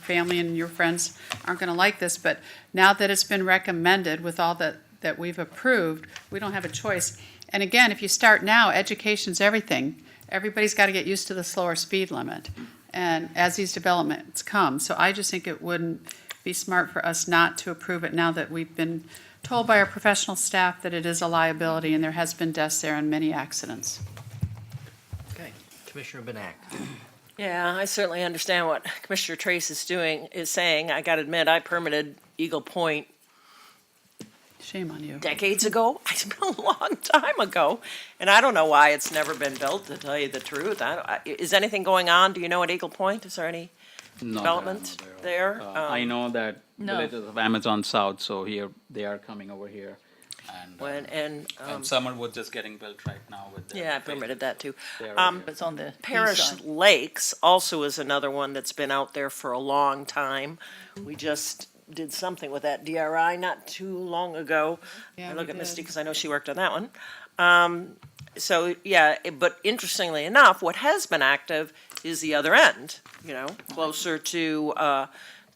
S3: family and your friends aren't going to like this. But now that it's been recommended with all that we've approved, we don't have a choice. And again, if you start now, education's everything. Everybody's got to get used to the slower speed limit, and as these developments come. So I just think it wouldn't be smart for us not to approve it now that we've been told by our professional staff that it is a liability, and there has been deaths there and many accidents.
S2: Okay, Commissioner Benak.
S4: Yeah, I certainly understand what Commissioner Trace is saying. I gotta admit, I permitted Eagle Point
S3: Shame on you.
S4: decades ago. It's been a long time ago, and I don't know why it's never been built, to tell you the truth. Is anything going on? Do you know at Eagle Point? Is there any
S16: Not
S4: development there?
S16: I know that
S13: No.
S16: villages of Amazon South, so here, they are coming over here. And Summerwood's just getting built right now with the.
S4: Yeah, I permitted that too.
S13: It's on the east
S4: Parish
S13: side.
S4: Lakes also is another one that's been out there for a long time. We just did something with that DRI not too long ago.
S3: Yeah,
S4: I look
S3: we
S4: at Misty
S3: did.
S4: because I know she worked on that one. So, yeah, but interestingly enough, what has been active is the other end, closer to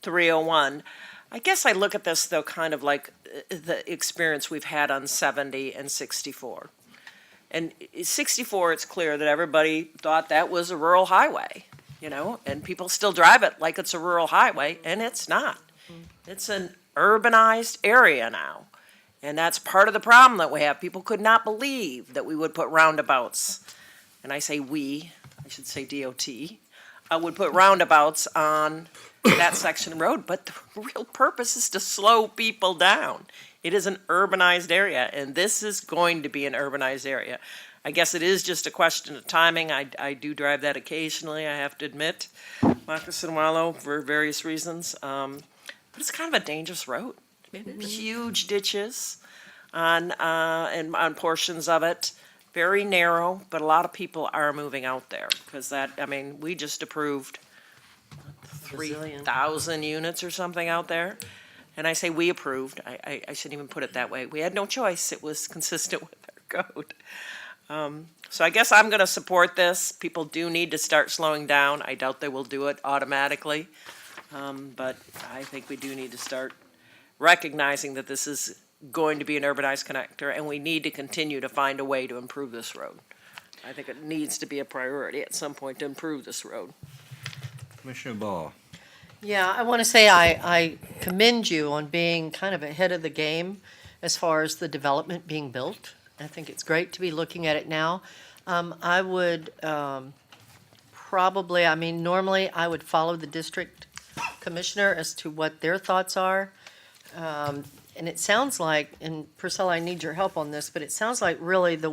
S4: 301. I guess I look at this, though, kind of like the experience we've had on 70 and 64. And 64, it's clear that everybody thought that was a rural highway, and people still drive it like it's a rural highway, and it's not. It's an urbanized area now. And that's part of the problem that we have. People could not believe that we would put roundabouts, and I say we, I should say DOT, would put roundabouts on that section of road, but the real purpose is to slow people down. It is an urbanized area, and this is going to be an urbanized area. I guess it is just a question of timing. I do drive that occasionally, I have to admit, Moccasin Wallow, for various reasons. But it's kind of a dangerous road. Huge ditches on portions of it, very narrow, but a lot of people are moving out there because we just approved 3,000 units or something out there. And I say we approved, I shouldn't even put it that way. We had no choice, it was consistent with our code. So I guess I'm gonna support this. People do need to start slowing down. I doubt they will do it automatically. But I think we do need to start recognizing that this is going to be an urbanized connector, and we need to continue to find a way to improve this road. I think it needs to be a priority at some point to improve this road.
S2: Commissioner Ball.
S1: Yeah, I want to say I commend you on being kind of ahead of the game as far as the development being built. I think it's great to be looking at it now. I would normally I would follow the district commissioner as to what their thoughts are. And it sounds like, and Priscilla, I need your help on this, but it sounds like really the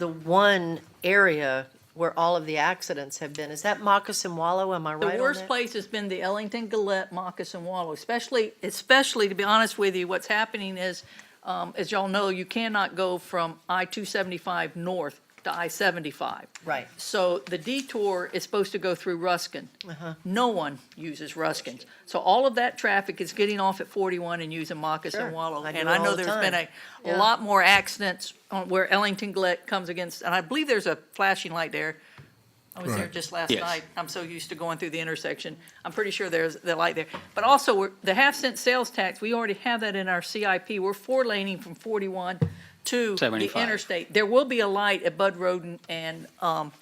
S1: one area where all of the accidents have been, is that Moccasin Wallow, am I right on that?
S13: The worst place has been the Ellington, Gillette, Moccasin Wallow, especially, to be honest with you, what's happening is, as y'all know, you cannot go from I-275 north to I-75.
S1: Right.
S13: So the detour is supposed to go through Ruskin. No one uses Ruskins. So all of that traffic is getting off at 41 and using Moccasin
S1: Sure.
S13: Wallow.
S1: I do
S13: And
S1: it
S13: I
S1: all
S13: know
S1: the
S13: there's been
S1: time.
S13: a
S1: Yeah.
S13: lot more accidents on where Ellington Gillette comes against, and I believe there's a flashing light there. I was there
S22: Right.
S13: just last
S16: Yes.
S13: night. I'm so used to going through the intersection. I'm pretty sure there's the light there. But also, the half-cent sales tax, we already have that in our CIP. We're four-laning from 41 to the
S16: 75.
S13: interstate. There will be a light at Bud Roden and Ellington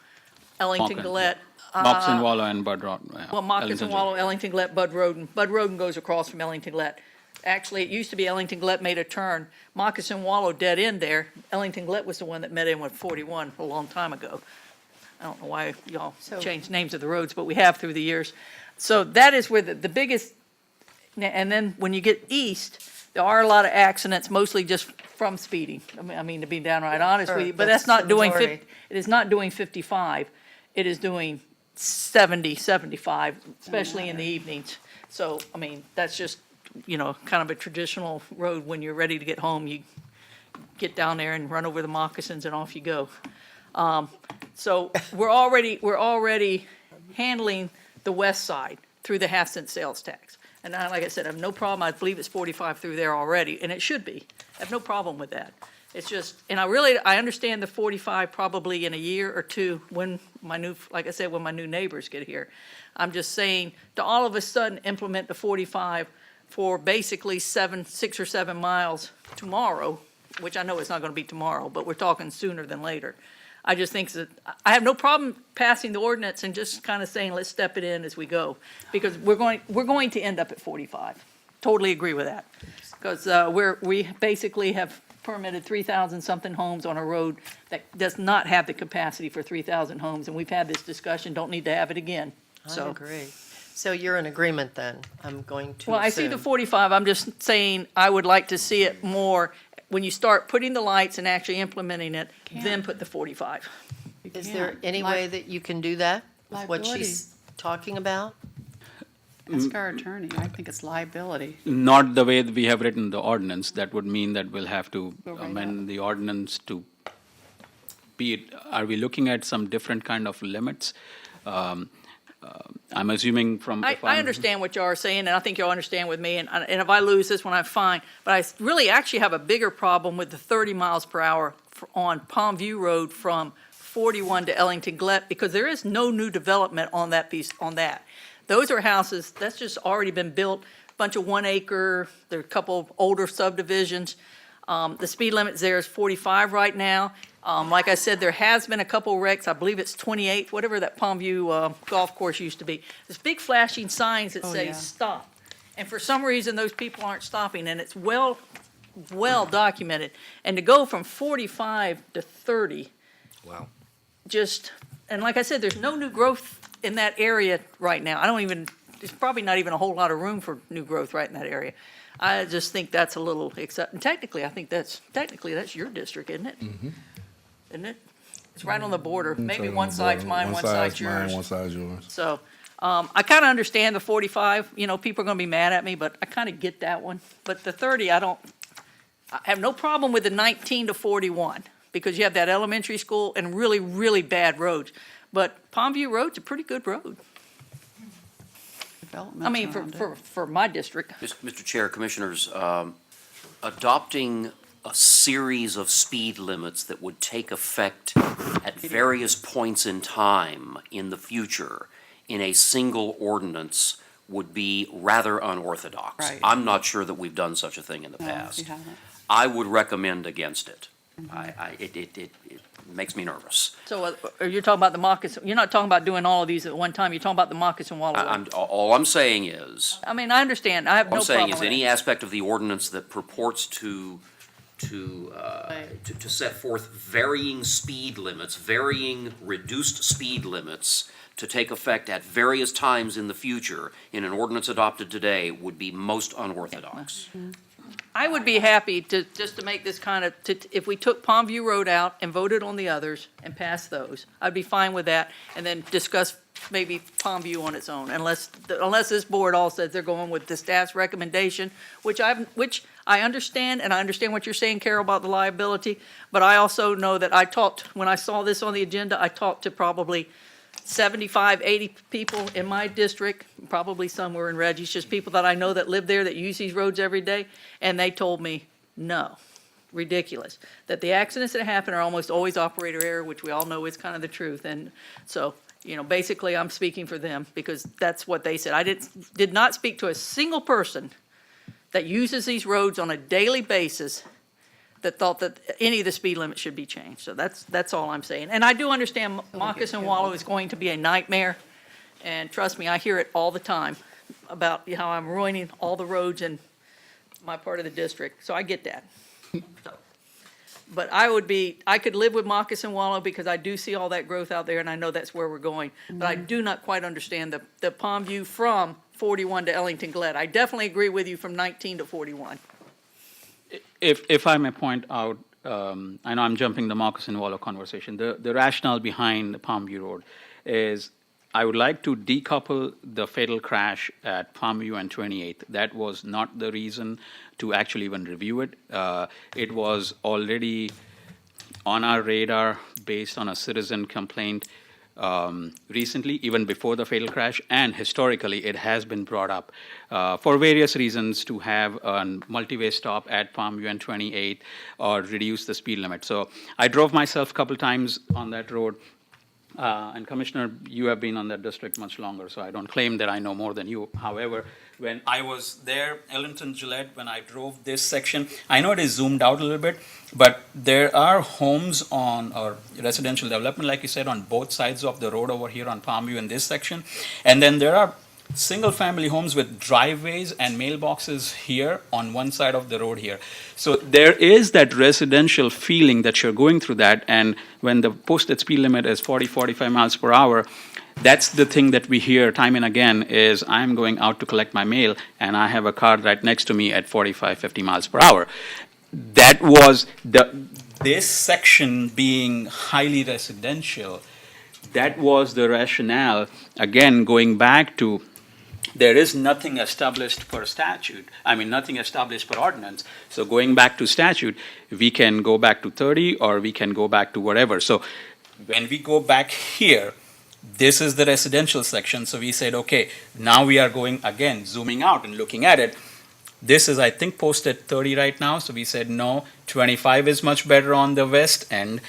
S16: Moccasin,
S13: Gillette.
S16: Moccasin Wallow and Bud Road.
S13: Well, Moccasin Wallow, Ellington Gillette, Bud Roden. Bud Roden goes across from Ellington Gillette. Actually, it used to be Ellington Gillette made a turn. Moccasin Wallow dead end there. Ellington Gillette was the one that met in with 41 a long time ago. I don't know why y'all changed names of the roads, but we have through the years. So that is where the biggest, and then when you get east, there are a lot of accidents, mostly just from speeding. I mean, to be downright honest with you, but that's not
S1: the
S13: doing,
S1: majority.
S13: it is not doing 55. It is doing 70, 75, especially in the evenings. So, I mean, that's just, kind of a traditional road. When you're ready to get home, you get down there and run over the moccasins and off you go. So we're already handling the west side through the half-cent sales tax. And like I said, I have no problem. I believe it's 45 through there already, and it should be. I have no problem with that. It's just, and I understand the 45 probably in a year or two when my new neighbors get here. I'm just saying, to all of a sudden implement the 45 for basically 6 or 7 miles tomorrow, which I know it's not going to be tomorrow, but we're talking sooner than later. I just think that, I have no problem passing the ordinance and just kind of saying, let's step it in as we go. Because we're going to end up at 45. Totally agree with that. Because we basically have permitted 3,000 something homes on a road that does not have the capacity for 3,000 homes. And we've had this discussion, don't need to have it again.
S1: I agree. So you're in agreement then, I'm going to
S13: Well, I see the
S1: assume.
S13: 45, I'm just saying, I would like to see it more, when you start putting the lights and actually implementing it, then put the 45.
S1: Is there any way that you can do that? With what she's talking about?
S3: Ask our attorney. I think it's liability.
S16: Not the way that we have written the ordinance. That would mean that we'll have to
S3: Go right
S16: amend the ordinance to be it, are we looking at some different kind of limits? I'm assuming from.
S13: I understand what you are saying, and I think you'll understand with me, and if I lose this one, I'm fine. But I really actually have a bigger problem with the 30 miles per hour on Palm View Road from 41 to Ellington Gillette, because there is no new development on that piece, on that. Those are houses, that's just already been built, bunch of 1 acre, there are a couple of older subdivisions. The speed limit there is 45 right now. Like I said, there has been a couple wrecks. I believe it's 28, whatever that Palm View golf course used to be. There's big flashing signs that say stop. And for some reason, those people aren't stopping, and it's well documented. And to go from 45 to 30.
S2: Wow.
S13: Just, and like I said, there's no new growth in that area right now. There's probably not even a whole lot of room for new growth right in that area. I just think that's a little, and technically, I think that's your district, isn't it?
S15: Mm-hmm.
S13: Isn't it? It's right on the border. Maybe one side's mine, one side's yours.
S15: One side's yours.
S13: So, I kind of understand the 45, people are going to be mad at me, but I kind of get that one. But the 30, I have no problem with the 19 to 41, because you have that elementary school and really, really bad roads. But Palm View Road's a pretty good road. I mean, for my district.
S5: Mr. Chair, Commissioners, adopting a series of speed limits that would take effect at various points in time in the future in a single ordinance would be rather unorthodox.
S3: Right.
S5: I'm not sure that we've done such a thing in the
S3: No,
S5: past.
S3: you haven't.
S5: I would recommend against it. It makes me nervous.
S13: So you're talking about the moccasin, you're not talking about doing all of these at one time, you're talking about the moccasin wallow.
S5: All I'm saying is,
S13: I mean, I understand, I have no
S5: I'm
S13: problem
S5: saying
S13: with
S5: is
S13: it.
S5: any aspect of the ordinance that purports to set forth varying speed limits, varying reduced speed limits to take effect at various times in the future in an ordinance adopted today would be most unorthodox.
S13: I would be happy just to make this if we took Palm View Road out and voted on the others and passed those, I'd be fine with that, and then discuss maybe Palm View on its own, unless this board all says they're going with the staff's recommendation, which I understand, and I understand what you're saying, Carol, about the liability, but I also know that when I saw this on the agenda, I talked to probably 75, 80 people in my district, probably somewhere in Reggie's, just people that I know that live there, that use these roads every day, and they told me, no, ridiculous. That the accidents that happen are almost always operator error, which we all know is kind of the truth. And so, basically I'm speaking for them because that's what they said. I did not speak to a single person that uses these roads on a daily basis that thought that any of the speed limits should be changed. So that's all I'm saying. And I do understand Moccasin Wallow is going to be a nightmare. And trust me, I hear it all the time about how I'm ruining all the roads in my part of the district. So I get that. But I could live with Moccasin Wallow because I do see all that growth out there and I know that's where we're going. But I do not quite understand the Palm View from 41 to Ellington Gillette. I definitely agree with you from 19 to 41.
S16: If I may point out, I know I'm jumping the Moccasin Wallow conversation. The rationale behind Palm View Road is I would like to decouple the fatal crash at Palm View and 28th. That was not the reason to actually even review it. It was already on our radar based on a citizen complaint recently, even before the fatal crash, and historically it has been brought up for various reasons to have a multi-way stop at Palm View and 28 or reduce the speed limit. So I drove myself a couple times on that road. And Commissioner, you have been on that district much longer, so I don't claim that I know more than you. However, when I was there, Ellington Gillette, when I drove this section, I know it is zoomed out a little bit, but there are homes or residential development, like you said, on both sides of the road over here on Palm View in this section. And then there are single-family homes with driveways and mailboxes here on one side of the road here. So there is that residential feeling that you're going through that, and when the posted speed limit is 40, 45 miles per hour, that's the thing that we hear time and again is I'm going out to collect my mail, and I have a car right next to me at 45, 50 miles per hour. That was this section being highly residential. That was the rationale, again, going back to there is nothing established per statute. I mean, nothing established per ordinance. So going back to statute, we can go back to 30 or we can go back to whatever. So when we go back here, this is the residential section. So we said, okay, now we are going again, zooming out and looking at it. This is, I think, posted 30 right now. So we said, no, 25 is much better on the west end.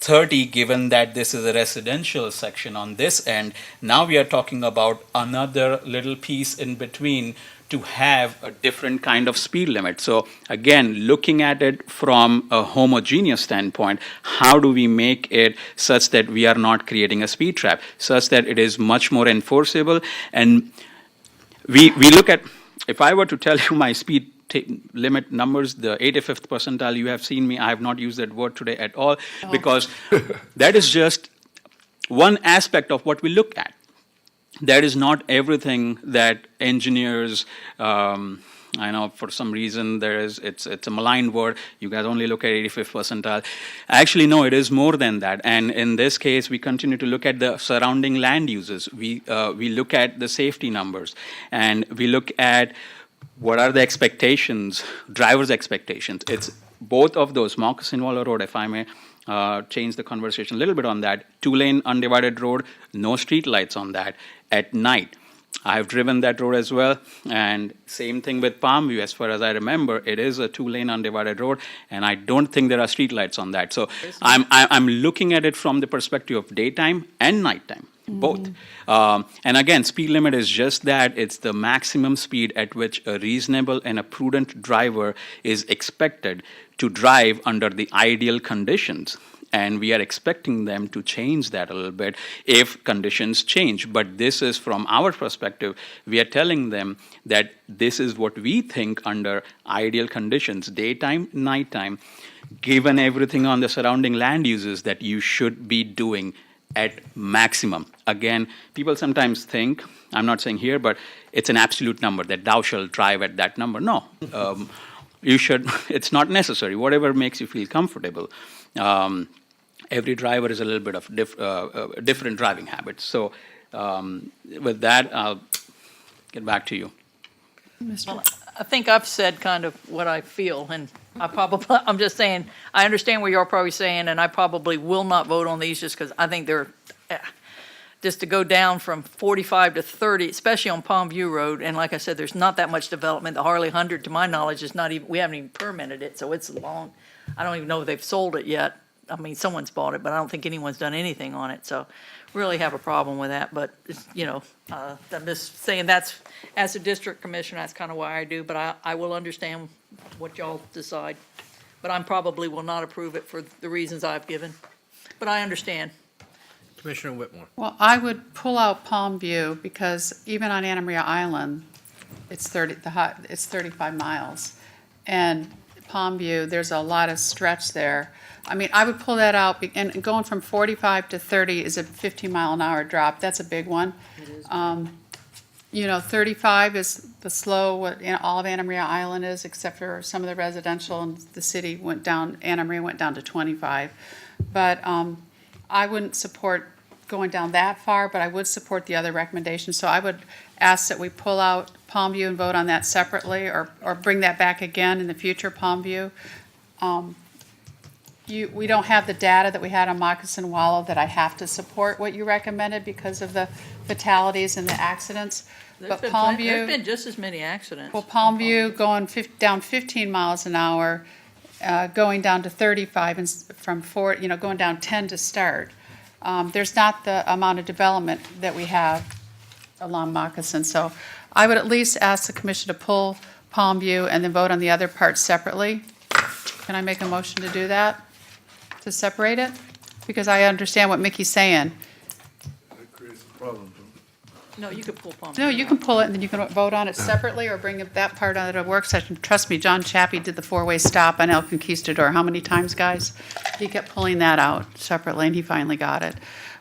S16: 30, given that this is a residential section on this end. Now we are talking about another little piece in between to have a different kind of speed limit. So again, looking at it from a homogeneous standpoint, how do we make it such that we are not creating a speed trap, such that it is much more enforceable? And we look at, if I were to tell you my speed limit numbers, the 85th percentile, you have seen me, I have not used that word today at all, because that is just one aspect of what we look at. That is not everything that engineers, I know for some reason it's a maligned word, you guys only look at 85th percentile. Actually, no, it is more than that. And in this case, we continue to look at the surrounding land uses. We look at the safety numbers, and we look at what are the expectations, driver's expectations. It's both of those. Moccasin-Waller Road, if I may change the conversation a little bit on that. 2-lane undivided road, no street lights on that at night. I've driven that road as well, and same thing with Palmview. As far as I remember, it is a 2-lane undivided road, and I don't think there are street lights on that. So I'm looking at it from the perspective of daytime and nighttime, both. And again, speed limit is just that. It's the maximum speed at which a reasonable and a prudent driver is expected to drive under the ideal conditions. And we are expecting them to change that a little bit if conditions change. But this is from our perspective, we are telling them that this is what we think under ideal conditions, daytime, nighttime, given everything on the surrounding land uses that you should be doing at maximum. Again, people sometimes think, I'm not saying here, but it's an absolute number that thou shalt drive at that number. No, you should, it's not necessary, whatever makes you feel comfortable. Every driver is a little bit of different driving habits. So with that, I'll get back to you.
S13: Well, I think I've said kind of what I feel, and I'm just saying, I understand what you're probably saying, and I probably will not vote on these just because I think they're, just to go down from 45 to 30, especially on Palmview Road, and like I said, there's not that much development. The Harley 100, to my knowledge, is not even, we haven't even permitted it, so it's long. I don't even know if they've sold it yet. I mean, someone's bought it, but I don't think anyone's done anything on it, so really have a problem with that. But, you know, I'm just saying that's, as a district commissioner, that's kind of why I do, but I will understand what y'all decide. But I probably will not approve it for the reasons I've given, but I understand.
S2: Commissioner Whitmore.
S3: Well, I would pull out Palmview because even on Anna Maria Island, it's 35 miles. And Palmview, there's a lot of stretch there. I mean, I would pull that out, and going from 45 to 30 is a 15-mile-an-hour drop. That's a big one. You know, 35 is the slow, what all of Anna Maria Island is, except for some of the residential, and the city went down, Anna Maria went down to 25. But I wouldn't support going down that far, but I would support the other recommendations. So I would ask that we pull out Palmview and vote on that separately, or bring that back again in the future, Palmview. We don't have the data that we had on Moccasin Wallow that I have to support what you recommended because of the fatalities and the accidents. But Palmview,
S13: There's been just as many accidents.
S3: well, Palmview going down 15 miles an hour, going down to 35 and from 4, you know, going down 10 to start. There's not the amount of development that we have along Moccasin. So I would at least ask the commission to pull Palmview and then vote on the other parts separately. Can I make a motion to do that? To separate it? Because I understand what Mickey's saying.
S15: That creates a problem.
S13: No, you could pull Palmview.
S3: No, you can pull it and then you can vote on it separately or bring that part out of a work session. Trust me, John Chappie did the 4-way stop on El Conquistador. How many times, guys? He kept pulling that out separately and he finally got it.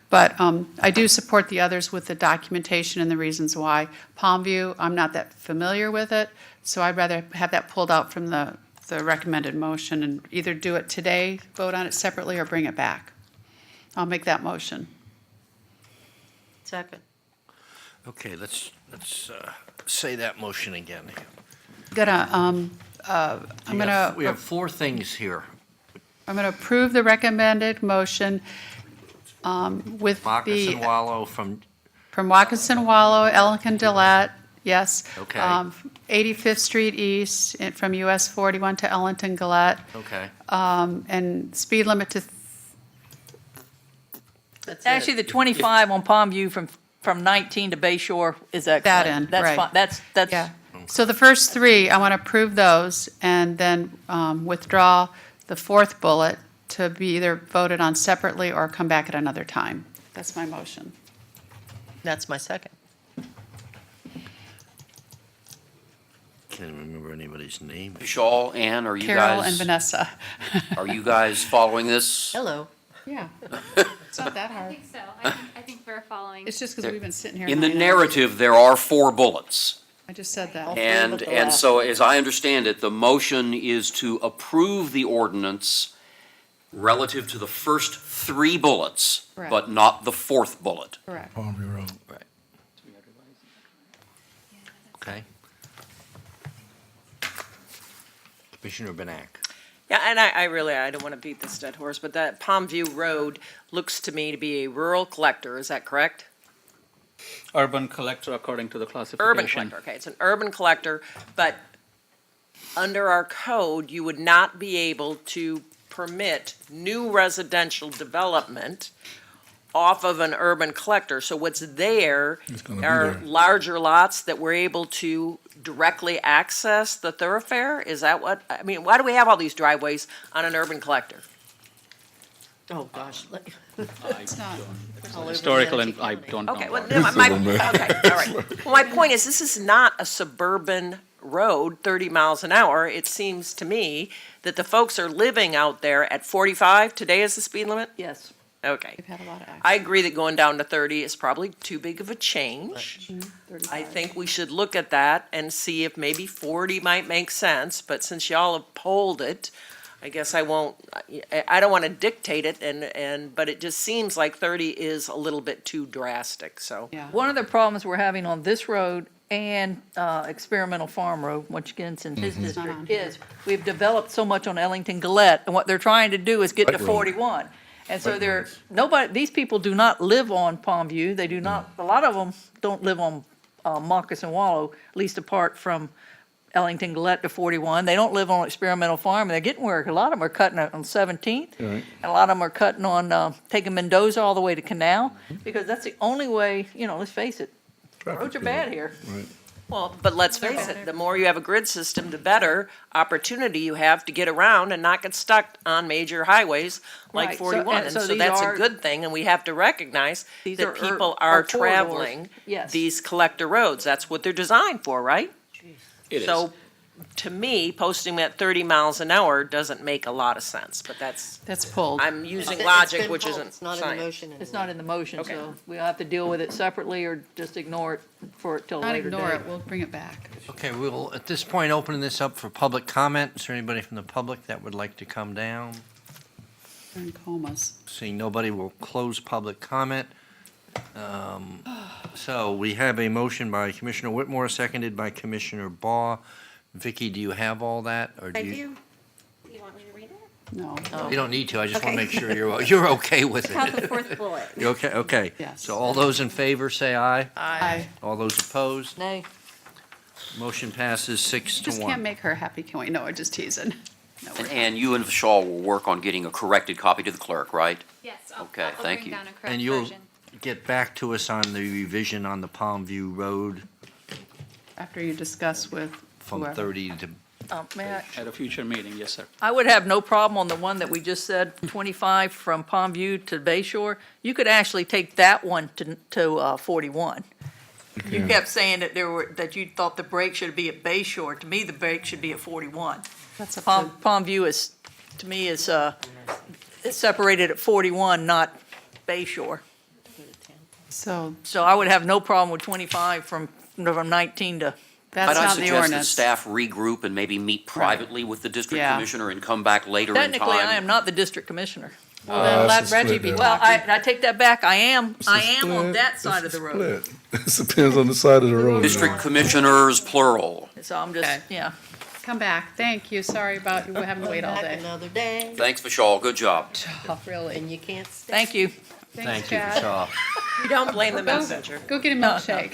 S3: But I do support the others with the documentation and the reasons why. Palmview, I'm not that familiar with it, so I'd rather have that pulled out from the recommended motion and either do it today, vote on it separately, or bring it back. I'll make that motion.
S1: Second.
S2: Okay, let's say that motion again.
S3: I'm gonna.
S2: We have four things here.
S3: I'm going to approve the recommended motion with
S2: Marcus
S3: the,
S2: and Wallow from,
S3: from Watkinson Wallow, Elkin Gillette, yes.
S2: Okay.
S3: 85th Street East, from US 41 to Ellington Gillette,
S2: okay.
S3: and speed limit to,
S13: Actually, the 25 on Palmview from 19 to Bay Shore is excellent.
S3: That end,
S13: That's
S3: right.
S13: fine, that's,
S3: yeah. So the first three, I want to approve those, and then withdraw the fourth bullet to be either voted on separately or come back at another time. That's my motion.
S1: That's my second.
S2: Can't remember anybody's name.
S5: Shaw, Ann, are you
S3: Carol and
S5: guys,
S3: Vanessa.
S5: are you guys following this?
S1: Hello.
S3: Yeah. It's not that
S8: I
S3: hard.
S8: think so. I think we're following.
S3: It's just because we've been sitting here.
S5: In the
S3: 9 hours.
S5: narrative, there are 4 bullets.
S3: I just said that.
S5: And so, as I understand it, the motion is to approve the ordinance relative to the first 3 bullets,
S3: Correct.
S5: but not the 4th bullet.
S3: Correct.
S2: Right. Okay. Commissioner Benak.
S4: Yeah, and I don't want to beat this dead horse, but that Palmview Road looks to me to be a rural collector, is that correct?
S16: Urban collector according to the classification.
S4: Urban collector, okay, it's an urban collector, but under our code, you would not be able to permit new residential development off of an urban collector. So what's there are larger lots that we're able to directly access the thoroughfare? Is that what, I mean, why do we have all these driveways on an urban collector?
S1: Oh, gosh.
S3: It's not.
S16: Historical, and I don't know.
S4: Okay, well,
S16: about it.
S4: okay, all right. Well, my point is, this is not a suburban road, 30 miles an hour. It seems to me that the folks are living out there at 45. Today is the speed limit?
S13: Yes.
S4: Okay.
S3: We've had a lot of accidents.
S4: I agree that going down to 30 is probably too big of a change. I think we should look at that and see if maybe 40 might make sense, but since y'all have polled it, I guess I won't, I don't want to dictate it, but it just seems like 30 is a little bit too drastic, so.
S3: Yeah.
S13: One of the problems we're having on this road and Experimental Farm Road, which gets in his
S3: It's not
S13: district,
S3: on here.
S13: is we've developed so much on Ellington Gillette, and what they're trying to do is get to 41. And so these people do not live on Palmview, they do not, a lot of them don't live on Marcus and Wallow, at least apart from Ellington Gillette to 41. They don't live on Experimental Farm, and they're getting where a lot of them are cutting it on 17th. And a lot of them are cutting on, taking Mendoza all the way to Counell, because that's the only way, let's face it, roads are bad here.
S4: Well, but let's face it, the more you have a grid system, the better opportunity you have to get around and not get stuck on major highways like
S13: Right, so-
S4: 41.
S13: and
S4: And
S13: so
S4: so
S13: these
S4: that's a
S13: are-
S4: good thing, and we have to recognize
S13: These
S4: that
S13: are
S4: people
S13: are
S4: are
S13: corridors.
S4: traveling
S13: Yes.
S4: these collector roads. That's what they're designed for, right?
S16: It is.
S4: So, to me, posting at 30 miles an hour doesn't make a lot of sense, but that's,
S3: That's pulled.
S4: I'm using
S1: It's
S4: logic,
S1: been
S4: which
S1: pulled.
S4: isn't
S1: It's not in the
S4: science.
S1: motion anymore.
S13: It's not in the motion,
S4: Okay.
S13: so we'll have to deal with it separately or just ignore it for till a
S3: Not
S13: later
S3: ignore
S13: date.
S3: it, we'll bring it back.
S2: Okay, we'll, at this point, open this up for public comment. Is there anybody from the public that would like to come down?
S3: They're in comas.
S2: Seeing nobody, we'll close public comment. So we have a motion by Commissioner Whitmore, seconded by Commissioner Baugh. Vicky, do you have all that? Or
S8: I
S2: do
S8: do.
S2: you?
S8: You want me to read it?
S3: No.
S2: You don't need to, I just want to
S8: Okay.
S2: make sure you're okay with
S8: Count the
S2: it.
S8: fourth bullet.
S2: You okay? Okay.
S3: Yes.
S2: So all those in favor, say aye.
S3: Aye.
S2: All those opposed?
S13: Nay.
S2: Motion passes 6 to
S3: Just
S2: 1.
S3: can't make her happy, can we? No, we're just teasing. No, we're
S5: And
S3: not.
S5: Ann, you and Shaw will work on getting a corrected copy to the clerk, right?
S8: Yes.
S5: Okay, thank you.
S2: And you'll get back to us on the revision on the Palmview Road
S3: After you discuss with
S2: from
S3: whoever.
S2: 30 to,
S13: May I?
S16: At a future meeting, yes, sir.
S13: I would have no problem on the one that we just said, 25 from Palmview to Bay Shore. You could actually take that one to 41. You kept saying that that you thought the break should be at Bay Shore. To me, the break should be at 41.
S3: That's up to,
S13: Palmview is, to me, is separated at 41, not Bay Shore.
S3: so
S13: So I would have no problem with 25 from 19 to,
S3: that's
S5: Might I
S3: not the
S5: suggest that
S3: ordinance.
S5: staff regroup and maybe meet privately with the district
S3: Yeah.
S5: commissioner and come back later in time?
S13: technically, I am not the district commissioner.
S3: Well, then let Reggie be
S13: Well,
S3: talking.
S13: I take that back. I am on that side of the road.
S15: It depends on the side of the road.
S5: District commissioners, plural.
S13: So I'm just,
S3: Okay.
S13: yeah.
S3: Come back. Thank you. Sorry about you having to wait all
S1: Back
S3: day.
S1: another day,
S5: Thanks, Vishal, good job.
S3: Oh, really.
S1: and you can't stay.
S13: Thank you.
S3: Thanks,
S2: Thank you,
S3: Chad.
S2: Vishal.
S4: You don't blame the messenger.
S3: Go get a milkshake.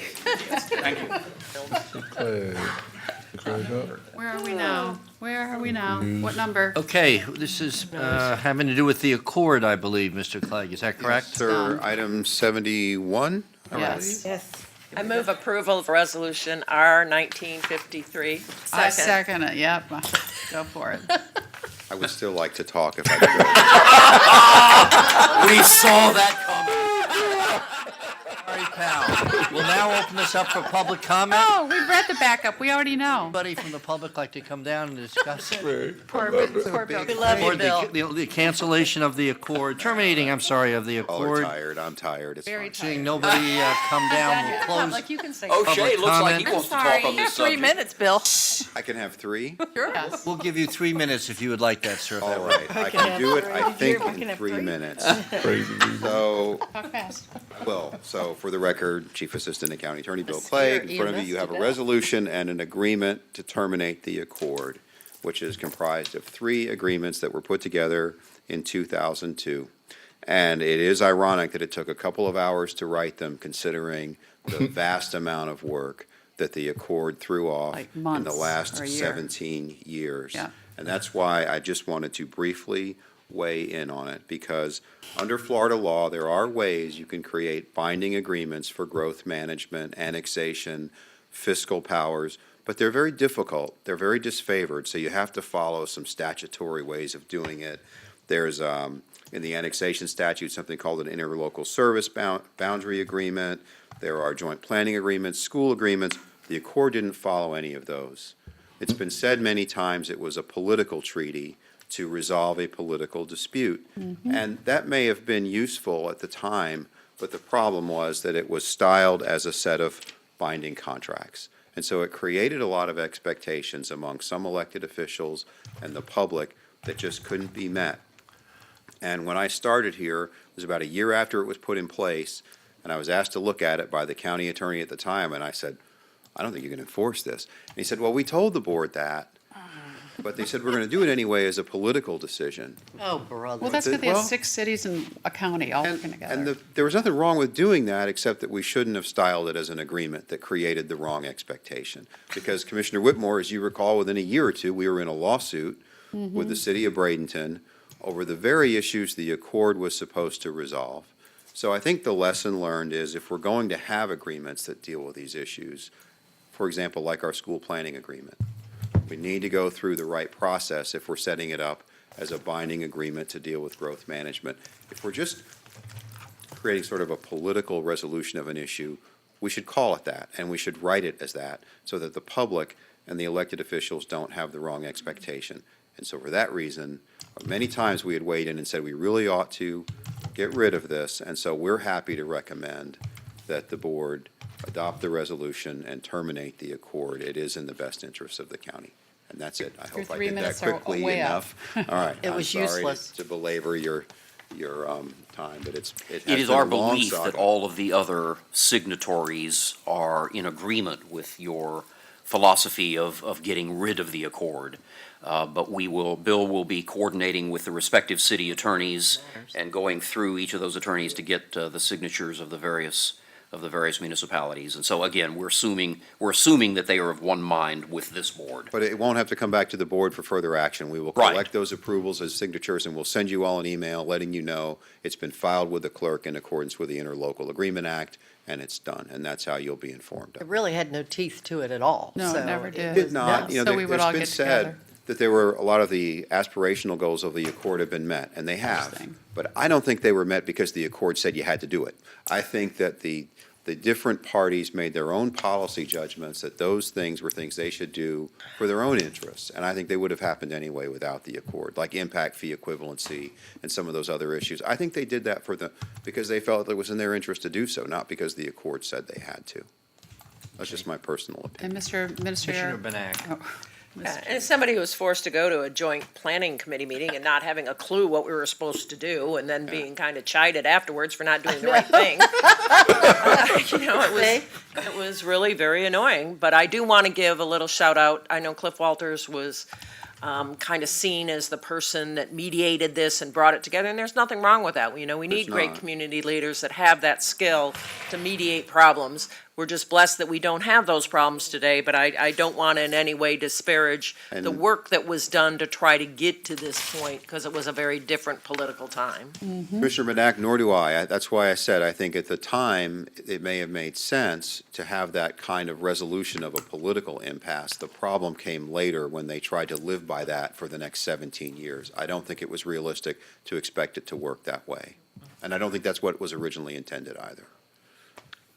S3: Where are we now? Where are we now? What number?
S2: Okay, this is having to do with the Accord, I believe, Mr. Clegg, is that correct?
S6: Sir, item 71?
S3: Yes.
S1: Yes.
S4: I move approval of resolution R 1953.
S3: I second it. Yep. Go for it.
S6: I would still like to talk if I could.
S5: We saw that coming.
S2: Sorry, pal. We'll now open this up for public comment.
S3: Oh, we read the backup. We already know.
S2: Anybody from the public like to come down and discuss it?
S3: Poor Bill.
S1: We love you,
S2: Or
S1: Bill.
S2: the cancellation of the Accord, terminating, I'm sorry, of the
S6: Oh, we're
S2: Accord.
S6: tired, I'm tired, it's
S3: Very
S6: fine.
S2: Seeing nobody come down, we'll close.
S4: Like you can say.
S5: O'Shea looks like he
S2: comment.
S5: wants to talk on this
S4: 3
S5: subject.
S4: minutes, Bill.
S6: I can have 3?
S3: Yes.
S2: We'll give you 3 minutes if you would like that, sir. if that
S6: All
S2: works.
S6: right, I can do it, I think, in 3 minutes. So,
S3: Talk fast.
S6: so for the record, Chief Assistant and County Attorney Bill
S1: Let's hear
S6: Clegg, in front of you, you have a
S1: EMS
S6: resolution and an agreement to terminate the Accord, which is comprised of 3 agreements that were put together in 2002. And it is ironic that it took a couple of hours to write them, considering the vast amount of work that the Accord threw off
S3: Like
S6: in
S3: months
S6: the last
S3: or a year.
S6: 17 years.
S3: Yeah.
S6: And that's why I just wanted to briefly weigh in on it, because under Florida law, there are ways you can create binding agreements for growth management, annexation, fiscal powers, but they're very difficult. They're very disfavored, so you have to follow some statutory ways of doing it. There's, in the annexation statute, something called an interlocal service boundary agreement. There are joint planning agreements, school agreements. The Accord didn't follow any of those. It's been said many times it was a political treaty to resolve a political dispute. And that may have been useful at the time, but the problem was that it was styled as a set of binding contracts. And so it created a lot of expectations among some elected officials and the public that just couldn't be met. And when I started here, it was about a year after it was put in place, and I was asked to look at it by the county attorney at the time, and I said, I don't think you can enforce this. And he said, well, we told the board that, but they said we're going to do it anyway as a political decision.
S1: Oh, brother.
S3: Well, that's good. They
S6: Well-
S3: have 6 cities and a county all working
S6: And
S3: together.
S6: there was nothing wrong with doing that, except that we shouldn't have styled it as an agreement that created the wrong expectation. Because Commissioner Whitmore, as you recall, within a year or two, we were in a lawsuit with the city of Bradenton over the very issues the Accord was supposed to resolve. So I think the lesson learned is if we're going to have agreements that deal with these issues, for example, like our school planning agreement, we need to go through the right process if we're setting it up as a binding agreement to deal with growth management. If we're just creating sort of a political resolution of an issue, we should call it that, and we should write it as that, so that the public and the elected officials don't have the wrong expectation. And so for that reason, many times we had weighed in and said, we really ought to get rid of this, and so we're happy to recommend that the board adopt the resolution and terminate the Accord. It is in the best interest of the county. And that's it. I
S3: Your
S6: hope I
S3: 3
S6: did that
S3: minutes are
S6: quickly
S3: way up.
S6: enough. All right.
S1: It was
S6: I'm
S1: useless.
S6: sorry to belabor your time, but it
S5: It
S6: has
S5: is
S6: been
S5: our
S6: a long
S5: belief that
S6: saga.
S5: all of the other signatories are in agreement with your philosophy of getting rid of the Accord. But Bill will be coordinating with the respective city attorneys and going through each of those attorneys to get the signatures of the various municipalities. And so again, we're assuming that they are of one mind with this board.
S6: But it won't have to come back to the board for further action. We will
S5: Right.
S6: collect those approvals as signatures, and we'll send you all an email letting you know it's been filed with the clerk in accordance with the Interlocal Agreement Act, and it's done. And that's how you'll be informed
S1: It
S6: of it.
S1: really had no teeth to it at all.
S3: No, it
S1: so
S3: never
S6: It
S3: did.
S6: did not. You know,
S3: So we would
S6: there's
S3: all
S6: been
S3: get
S6: said
S3: together.
S6: that there were a lot of the aspirational goals of the Accord have been met, and they have.
S3: Interesting.
S6: But I don't think they were met because the Accord said you had to do it. I think that the different parties made their own policy judgments that those things were things they should do for their own interests. And I think they would have happened anyway without the Accord, like impact fee equivalency and some of those other issues. I think they did that because they felt it was in their interest to do so, not because the Accord said they had to. That's just my personal opinion.
S3: And Mr.
S2: Commissioner
S3: Administrator,
S2: Benak.
S4: And as somebody who was forced to go to a joint planning committee meeting and not having a clue what we were supposed to do, and then being kind of chided afterwards for not doing the right thing. It was really very annoying, but I do want to give a little shout out. I know Cliff Walters was kind of seen as the person that mediated this and brought it together, and there's nothing wrong with that. We need great community leaders that have that skill to mediate problems. We're just blessed that we don't have those problems today, but I don't want to in any way disparage the work that was done to try to get to this point, because it was a very different political time.
S6: Commissioner Benak, nor do I. That's why I said I think at the time it may have made sense to have that kind of resolution of a political impasse. The problem came later when they tried to live by that for the next 17 years. I don't think it was realistic to expect it to work that way. And I don't think that's what was originally intended either.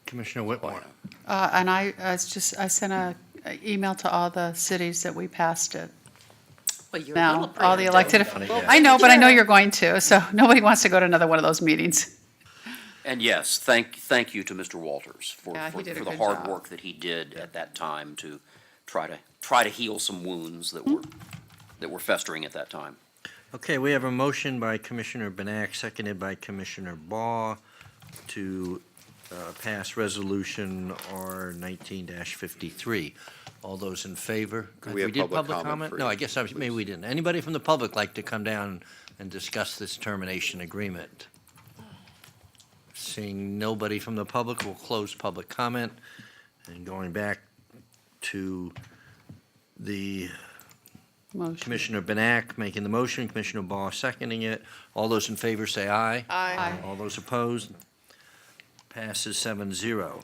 S2: Commissioner Whitmore.
S3: And I sent a email to all the cities that we passed it.
S4: Well, you're
S3: Now, all the elected,
S2: Yeah.
S3: I know, but I know you're going to, so nobody wants to go to another one of those meetings.
S5: And yes, thank you to Mr. Walters for
S3: Yeah, he did a
S5: the
S3: good
S5: hard
S3: job.
S5: work that he did at that time to try to heal some wounds that were festering at that time.
S2: Okay, we have a motion by Commissioner Benak, seconded by Commissioner Baugh to pass Resolution R 19-53. All those in favor?
S6: We have
S2: did
S6: public comment
S2: No,
S6: free,
S2: I guess maybe we didn't. Anybody from the public like to come down and discuss this termination agreement? Seeing nobody from the public, we'll close public comment. And going back to the
S3: Motion.
S2: Commissioner Benak making the motion, Commissioner Baugh seconding it. All those in favor say aye.
S3: Aye.
S2: All those opposed? Passes 7-0.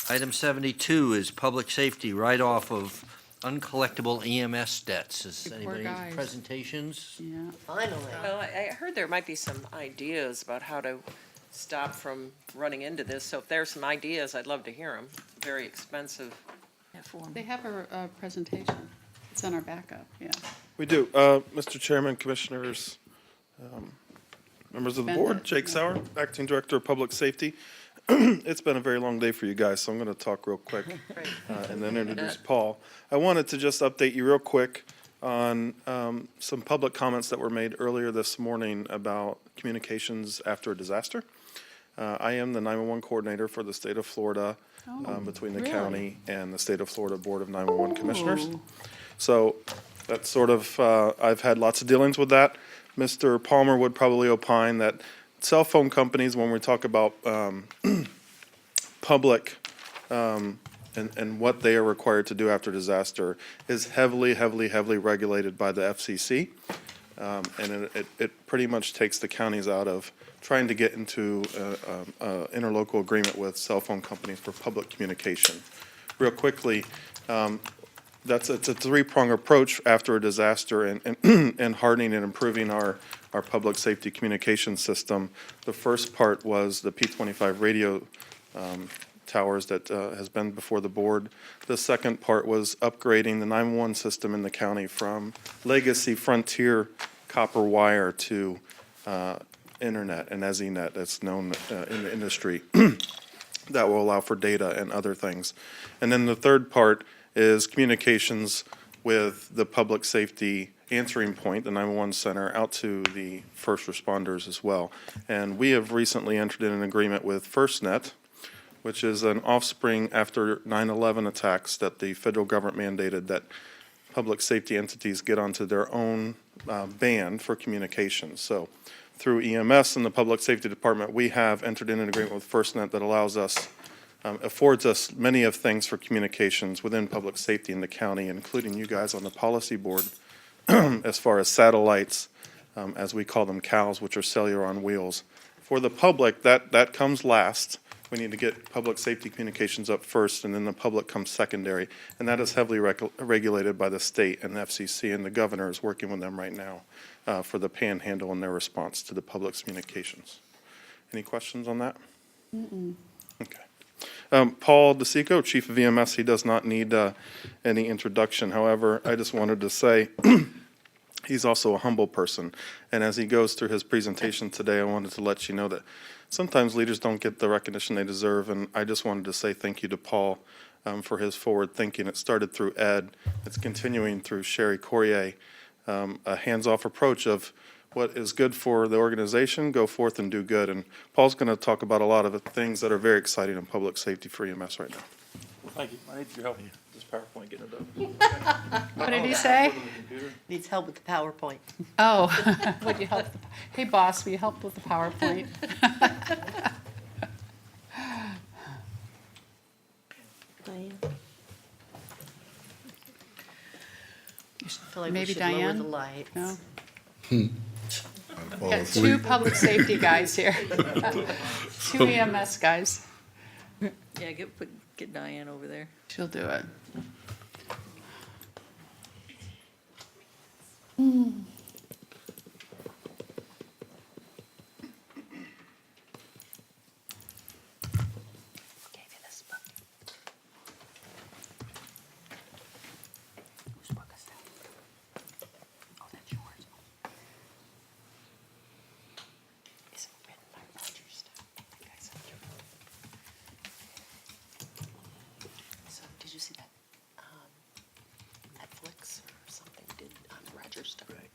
S2: Item 72 is public safety write-off of uncollectible EMS debts. Is
S3: You poor
S2: anybody
S3: guys.
S2: presentations?
S3: Yeah.
S1: Finally.
S4: Well, I heard there might be some ideas about how to stop from running into this, so if there's some ideas, I'd love to hear them. Very expensive.
S3: They have a presentation. It's on our backup, yeah.
S17: We do. Mr. Chairman, Commissioners, members of the board, Jake Sauer, Acting Director of Public Safety. It's been a very long day for you guys, so I'm going to talk real quick and then introduce Paul. I wanted to just update you real quick on some public comments that were made earlier this morning about communications after a disaster. I am the 911 coordinator for the state of Florida, between the county and the state of Florida Board of 911 Commissioners. So that's sort of, I've had lots of dealings with that. Mr. Palmer would probably opine that cell phone companies, when we talk about public and what they are required to do after disaster, is heavily regulated by the FCC. And it pretty much takes the counties out of trying to get into interlocal agreement with cell phone companies for public communication. Real quickly, it's a three-prong approach after a disaster and hardening and improving our public safety communication system. The first part was the P25 radio towers that has been before the board. The second part was upgrading the 911 system in the county from legacy Frontier copper wire to internet and EZNet, that's known in the industry, that will allow for data and other things. And then the third part is communications with the public safety answering point, the 911 center, out to the first responders as well. And we have recently entered in an agreement with FirstNet, which is an offspring after 9/11 attacks that the federal government mandated that public safety entities get onto their own band for communications. So through EMS and the Public Safety Department, we have entered in an agreement with FirstNet that allows us, affords us many of things for communications within public safety in the county, including you guys on the policy board, as far as satellites, as we call them, CALs, which are cellular on wheels. For the public, that comes last. We need to get public safety communications up first, and then the public comes secondary. And that is heavily regulated by the state and the FCC, and the governor is working with them right now for the panhandle and their response to the public's communications. Any questions on that? Okay. Paul DeSico, Chief of EMS, he does not need any introduction. However, I just wanted to say he's also a humble person. And as he goes through his presentation today, I wanted to let you know that sometimes leaders don't get the recognition they deserve. And I just wanted to say thank you to Paul for his forward thinking. It started through Ed. It's continuing through Sherry Corrier. A hands-off approach of what is good for the organization, go forth and do good. And Paul's going to talk about a lot of the things that are very exciting in public safety for EMS right now.
S10: Thank you. I need your help. This PowerPoint getting it done.
S3: What did he say?
S1: Needs help with the PowerPoint.
S3: Oh, would you help? Hey, boss, will you help with the PowerPoint?
S1: I feel like we
S3: Maybe
S1: should lower
S3: Diane?
S1: the lights.
S3: No? We got two public safety guys here. Two EMS guys.
S13: Yeah, get Diane over there.
S3: She'll do it.
S1: So, did you see that Netflix or something did on Roger Stone? Right.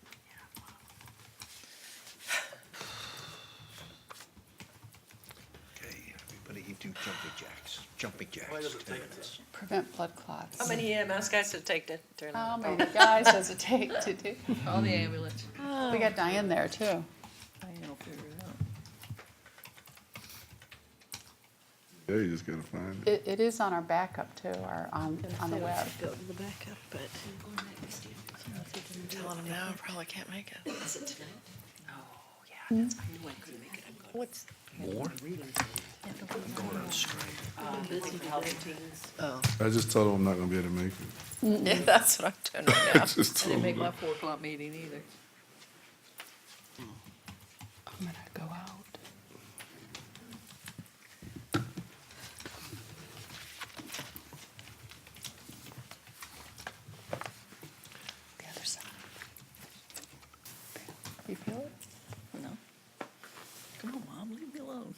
S2: Okay, everybody do jumping jacks. Jumping jacks.
S3: Prevent blood clots.
S4: How many EMS guys does it take to turn
S3: How
S4: on?
S3: many guys does it take to do?
S13: Call the ambulance.
S3: We got Diane there, too.
S13: Diane will figure it out.
S15: Yeah, you just gotta find it.
S3: It is on our backup, too, or on the web.
S1: Go to the backup, but. Telling him now, I probably can't make it. Is it tonight? Oh, yeah, that's fine. I couldn't make it. I'm going. What's?
S2: More? I'm going on strike.
S1: Oh.
S15: I just told him I'm not gonna be able to make it.
S1: Yeah, that's what I'm doing right now.
S15: Just
S13: I
S15: told
S13: didn't make
S15: him.
S13: my 4 o'clock meeting either.
S3: I'm gonna go out. The other side. You feel it?
S13: No. Come on, Mom, leave me alone.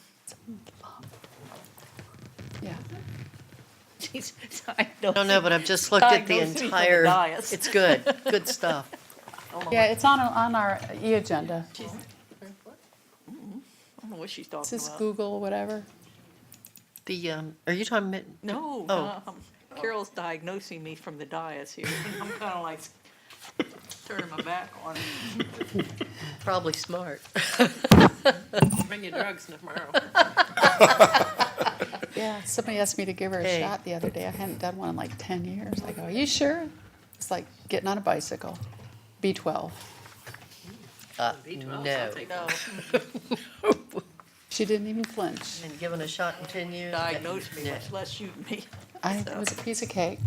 S3: Yeah.
S13: Jeez,
S1: I don't know, but I've just looked at the
S13: Diagnosed me from the
S1: entire,
S13: dais.
S1: it's good, good stuff.
S3: Yeah, it's on our e-agenda.
S13: I don't know what she's talking
S3: Is this
S13: about.
S3: Google, whatever?
S1: The, are you talking about?
S13: No,
S1: Oh.
S13: no, Carol's diagnosing me from the dais here. I'm kind of like turning my back on it.
S1: Probably smart.
S4: Bring your drugs tomorrow.
S3: Yeah, somebody asked me to give her a
S1: Hey.
S3: shot the other day. I hadn't done one in like 10 years. I go, are you sure? It's like getting on a bicycle. B12.
S1: No.
S4: No.
S3: She didn't even flinch.
S1: And given a shot in 10 years.
S13: Diagnosed me,
S1: Yeah.
S13: much less shooting me.
S3: It was a piece of cake.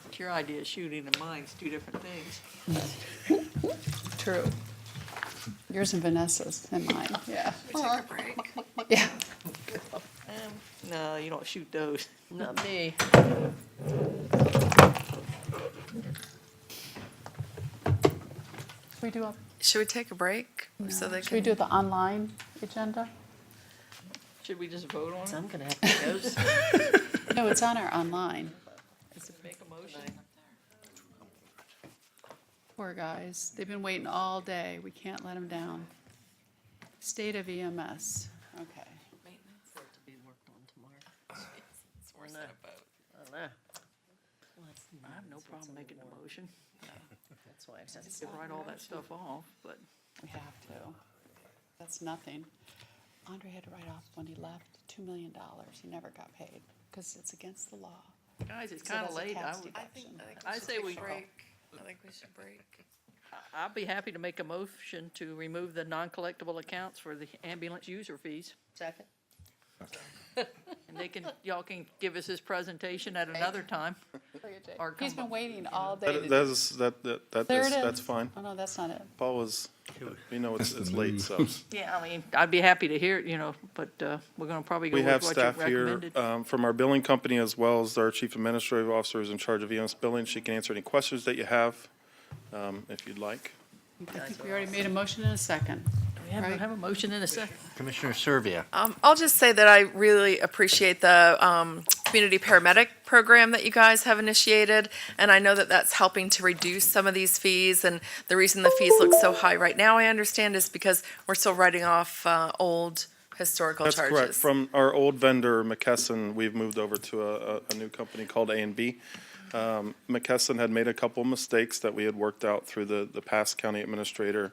S13: It's your idea of shooting and mine's 2 different things.
S3: True. Yours and Vanessa's and mine, yeah.
S4: Take a break.
S3: Yeah.
S13: No, you don't shoot those.
S1: Not me.
S3: Should we do a,
S11: Should we take a break? So they
S3: should we
S11: can,
S3: do the online agenda?
S13: Should we just vote on it?
S1: So I'm gonna have to go.
S3: No, it's on our online.
S13: Make a motion?
S3: Poor guys. They've been waiting all day. We can't let them down. State of EMS. Okay.
S1: For it to be worked on tomorrow. Or not. I don't know.
S13: I have no problem making a motion.
S1: That's why I said.
S13: You can write all that stuff off, but
S3: We have to. That's nothing. Andre had to write off when he left $2 million. He never got paid because it's against the law.
S13: guys, it's
S3: So
S13: kind of
S3: that's a
S13: late.
S3: tax
S13: I would,
S3: deduction.
S13: I say we,
S11: break. I think we should break.
S13: I'd be happy to make a motion to remove the non-collectible accounts for the ambulance user fees.
S1: Second?
S13: And they can, y'all can give us this presentation at another time. Or
S3: He's
S13: come
S3: been waiting all day. to- There it is.
S17: That's fine.
S3: Oh, no, that's not it.
S17: Paul was, we know it's late, so.
S13: Yeah, I mean, I'd be happy to hear it, you know, but we're gonna probably go
S17: We
S13: with
S17: have
S13: what you
S17: staff here
S13: recommended.
S17: from our billing company as well as our chief administrative officer is in charge of EMS billing. She can answer any questions that you have, if you'd like.
S3: I think we already made a motion in a second.
S13: We have a motion in a second.
S2: Commissioner Servia.
S11: I'll just say that I really appreciate the community paramedic program that you guys have initiated, and I know that that's helping to reduce some of these fees, and the reason the fees look so high right now, I understand, is because we're still writing off old historical
S17: That's
S11: charges.
S17: correct. From our old vendor, McKesson, we've moved over to a new company called A&B. McKesson had made a couple mistakes that we had worked out through the past county administrator,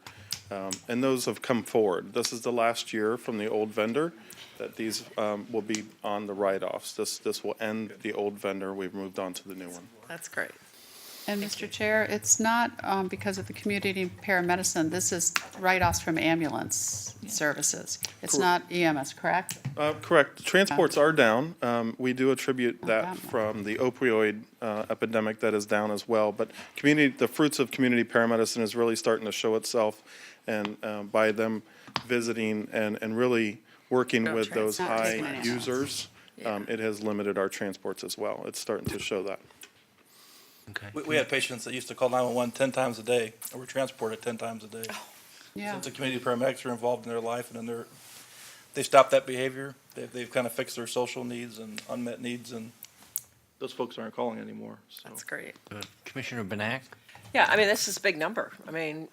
S17: and those have come forward. This is the last year from the old vendor that these will be on the write-offs. This will end the old vendor. We've moved on to the new one.
S11: That's great.
S3: And Mr. Chair, it's not because of the community paramedicine. This is write-offs from ambulance services. It's not EMS, correct?
S17: Correct. Transports are down. We do attribute that from the opioid epidemic that is down as well. But the fruits of community paramedicine is really starting to show itself, and by them visiting and really working with those high users, it has limited our transports as well. It's starting to show that.
S2: Okay.
S19: We had patients that used to call 911 10 times a day, or were transported 10 times a day.
S3: Yeah.
S19: Since the community paramedics are involved in their life, and then they stopped that behavior. They've kind of fixed their social needs and unmet needs, and those folks aren't calling anymore. So.
S11: That's great.
S2: Commissioner Benak?
S4: Yeah, I mean, this is a big number. I mean,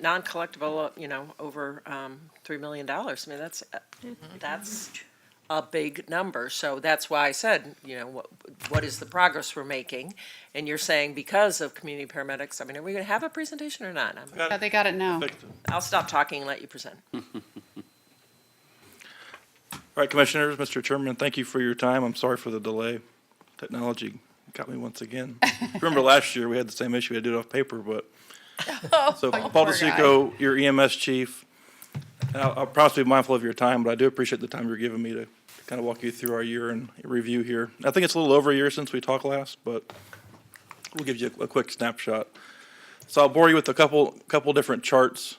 S4: non-collectible, over $3 million. I mean, that's a big number. So that's why I said, what is the progress we're making? And you're saying because of community paramedics, I mean, are we going to have a presentation or not?
S3: Yeah, they got it now.
S4: I'll stop talking and let you present.
S19: All right, Commissioners, Mr. Chairman, thank you for your time. I'm sorry for the delay. Technology got me once again. Remember last year, we had the same issue. We had to do it off paper, but. So Paul DeSico, your EMS chief, and I'll promise to be mindful of your time, but I do appreciate the time you're giving me to kind of walk you through our year and review here. I think it's a little over a year since we talked last, but we'll give you a quick snapshot. So I'll bore you with a couple different charts.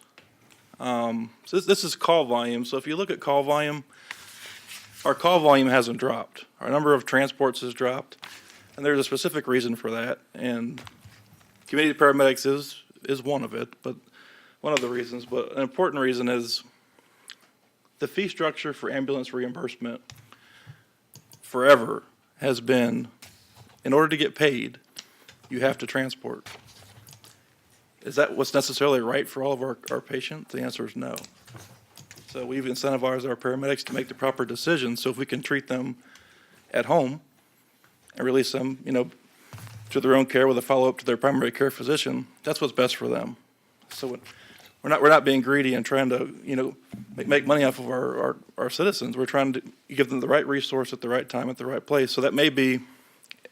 S19: So this is call volume. So if you look at call volume, our call volume hasn't dropped. Our number of transports has dropped, and there's a specific reason for that. And community paramedics is one of it, but one of the reasons. But an important reason is the fee structure for ambulance reimbursement forever has been, in order to get paid, you have to transport. Is that what's necessarily right for all of our patients? The answer is no. So we've incentivized our paramedics to make the proper decisions, so if we can treat them at home and release them, to their own care with a follow-up to their primary care physician, that's what's best for them. So we're not being greedy and trying to, make money off of our citizens. We're trying to give them the right resource at the right time at the right place. So that may be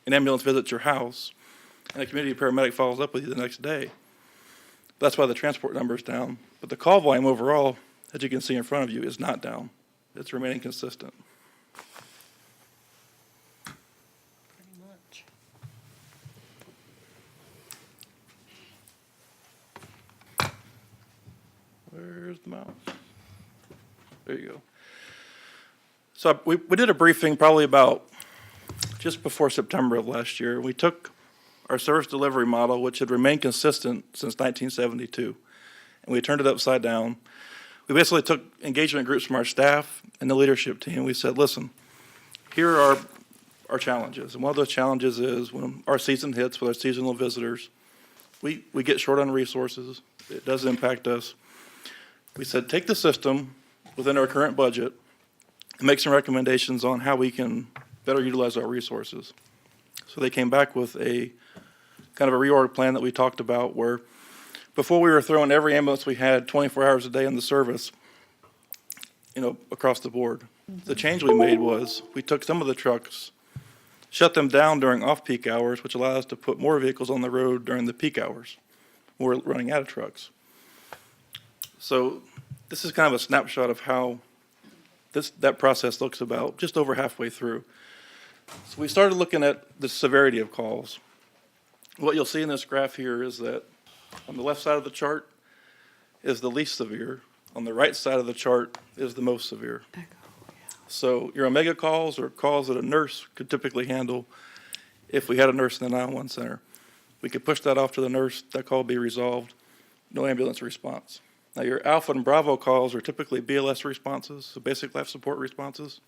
S19: an ambulance visits your house, and a community paramedic follows up with you the next day. That's why the transport number is down. But the call volume overall, as you can see in front of you, is not down. It's remaining consistent. Where's the mouse? There you go. So we did a briefing probably about just before September of last year. We took our service delivery model, which had remained consistent since 1972, and we turned it upside down. We basically took engagement groups from our staff and the leadership team. We said, listen, here are our challenges. And one of those challenges is when our season hits with our seasonal visitors, we get short on resources. It does impact us. We said, take the system within our current budget and make some recommendations on how we can better utilize our resources. So they came back with a kind of a reorg plan that we talked about, where before we were throwing every ambulance we had 24 hours a day in the service, across the board. The change we made was we took some of the trucks, shut them down during off-peak hours, which allowed us to put more vehicles on the road during the peak hours. We're running out of trucks. So this is kind of a snapshot of how that process looks about just over halfway through. So we started looking at the severity of calls. What you'll see in this graph here is that on the left side of the chart is the least severe. On the right side of the chart is the most severe. So your omega calls are calls that a nurse could typically handle if we had a nurse in the 911 center. We could push that off to the nurse, that call would be resolved, no ambulance response. Now, your Alpha and Bravo calls are typically BLS responses, so basic life support responses.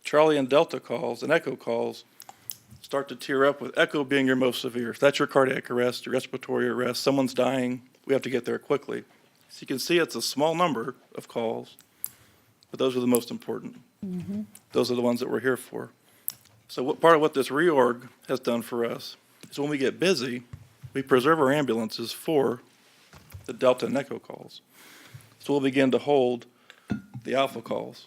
S19: Charlie and Delta calls and Echo calls start to tier up, with Echo being your most severe. So that's your cardiac arrest, your respiratory arrest, someone's dying, we have to get there quickly. So you can see it's a small number of calls, but those are the most important. Those are the ones that we're here for. So part of what this reorg has done for us is when we get busy, we preserve our ambulances for the Delta and Echo calls. So we'll begin to hold the Alpha calls.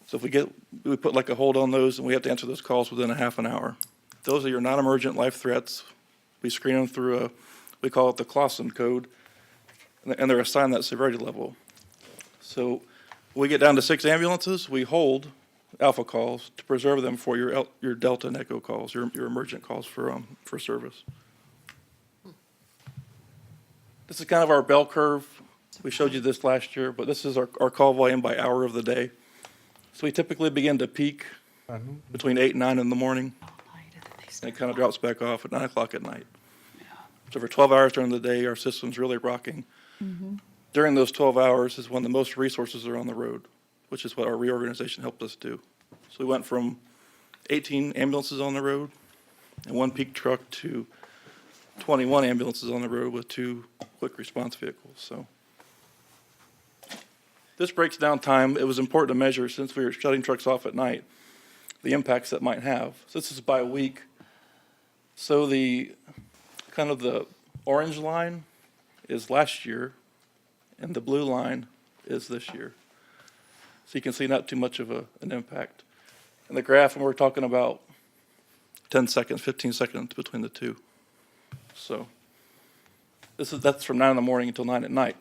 S19: So if we put like a hold on those, and we have to answer those calls within a half an hour. Those are your non-emergent life threats. We screen them through we call it the Clausen code, and they're assigned that severity level. So when we get down to 6 ambulances, we hold Alpha calls to preserve them for your Delta and Echo calls, your emergent calls for service. This is kind of our bell curve. We showed you this last year, but this is our call volume by hour of the day. So we typically begin to peak between 8 and 9 in the morning, and it kind of drops back off at 9 o'clock at night. So for 12 hours during the day, our system's really rocking. During those 12 hours is when the most resources are on the road, which is what our reorganization helped us do. So we went from 18 ambulances on the road and 1 peak truck to 21 ambulances on the road with 2 quick response vehicles. So this breaks down time. It was important to measure, since we were shutting trucks off at night, the impacts that might have. So this is by week. So the kind of the orange line is last year, and the blue line is this year. So you can see not too much of an impact. And the graph, and we're talking about 10 seconds, 15 seconds between the two. So that's from 9 in the morning until 9 at night.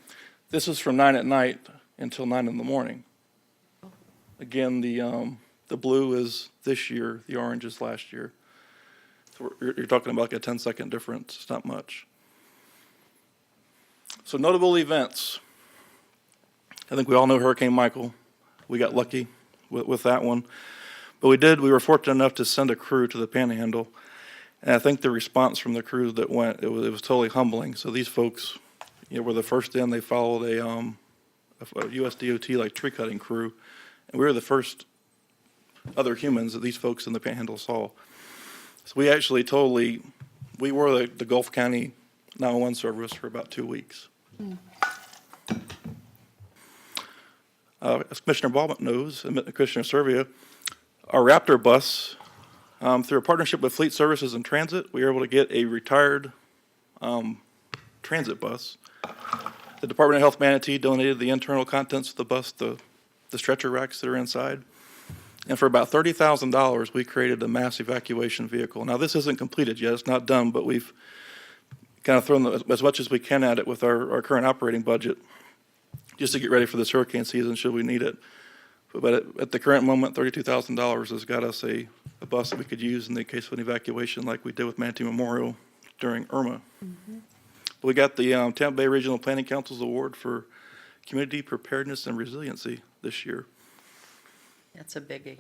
S19: This is from 9 at night until 9 in the morning. Again, the blue is this year, the orange is last year. So you're talking about like a 10-second difference. It's not much. So notable events. I think we all know Hurricane Michael. We got lucky with that one. But we were fortunate enough to send a crew to the Panhandle. And I think the response from the crew that went, it was totally humbling. So these folks, were the first in. They followed a US DOT like tree cutting crew. And we were the first other humans that these folks in the Panhandle saw. So we actually we were the Gulf County 911 service for about 2 weeks. As Commissioner Baldwin knows, and Commissioner Servia, our Raptor bus, through a partnership with Fleet Services and Transit, we were able to get a retired transit bus. The Department of Health Manatee donated the internal contents of the bus, the stretcher racks that are inside. And for about $30,000, we created a mass evacuation vehicle. Now, this isn't completed yet. It's not done, but we've kind of thrown as much as we can at it with our current operating budget, just to get ready for this hurricane season should we need it. But at the current moment, $32,000 has got us a bus that we could use in the case of an evacuation like we did with Manatee Memorial during Irma. We got the Tampa Bay Regional Planning Council's Award for Community Preparedness and Resiliency this year.
S1: That's a biggie.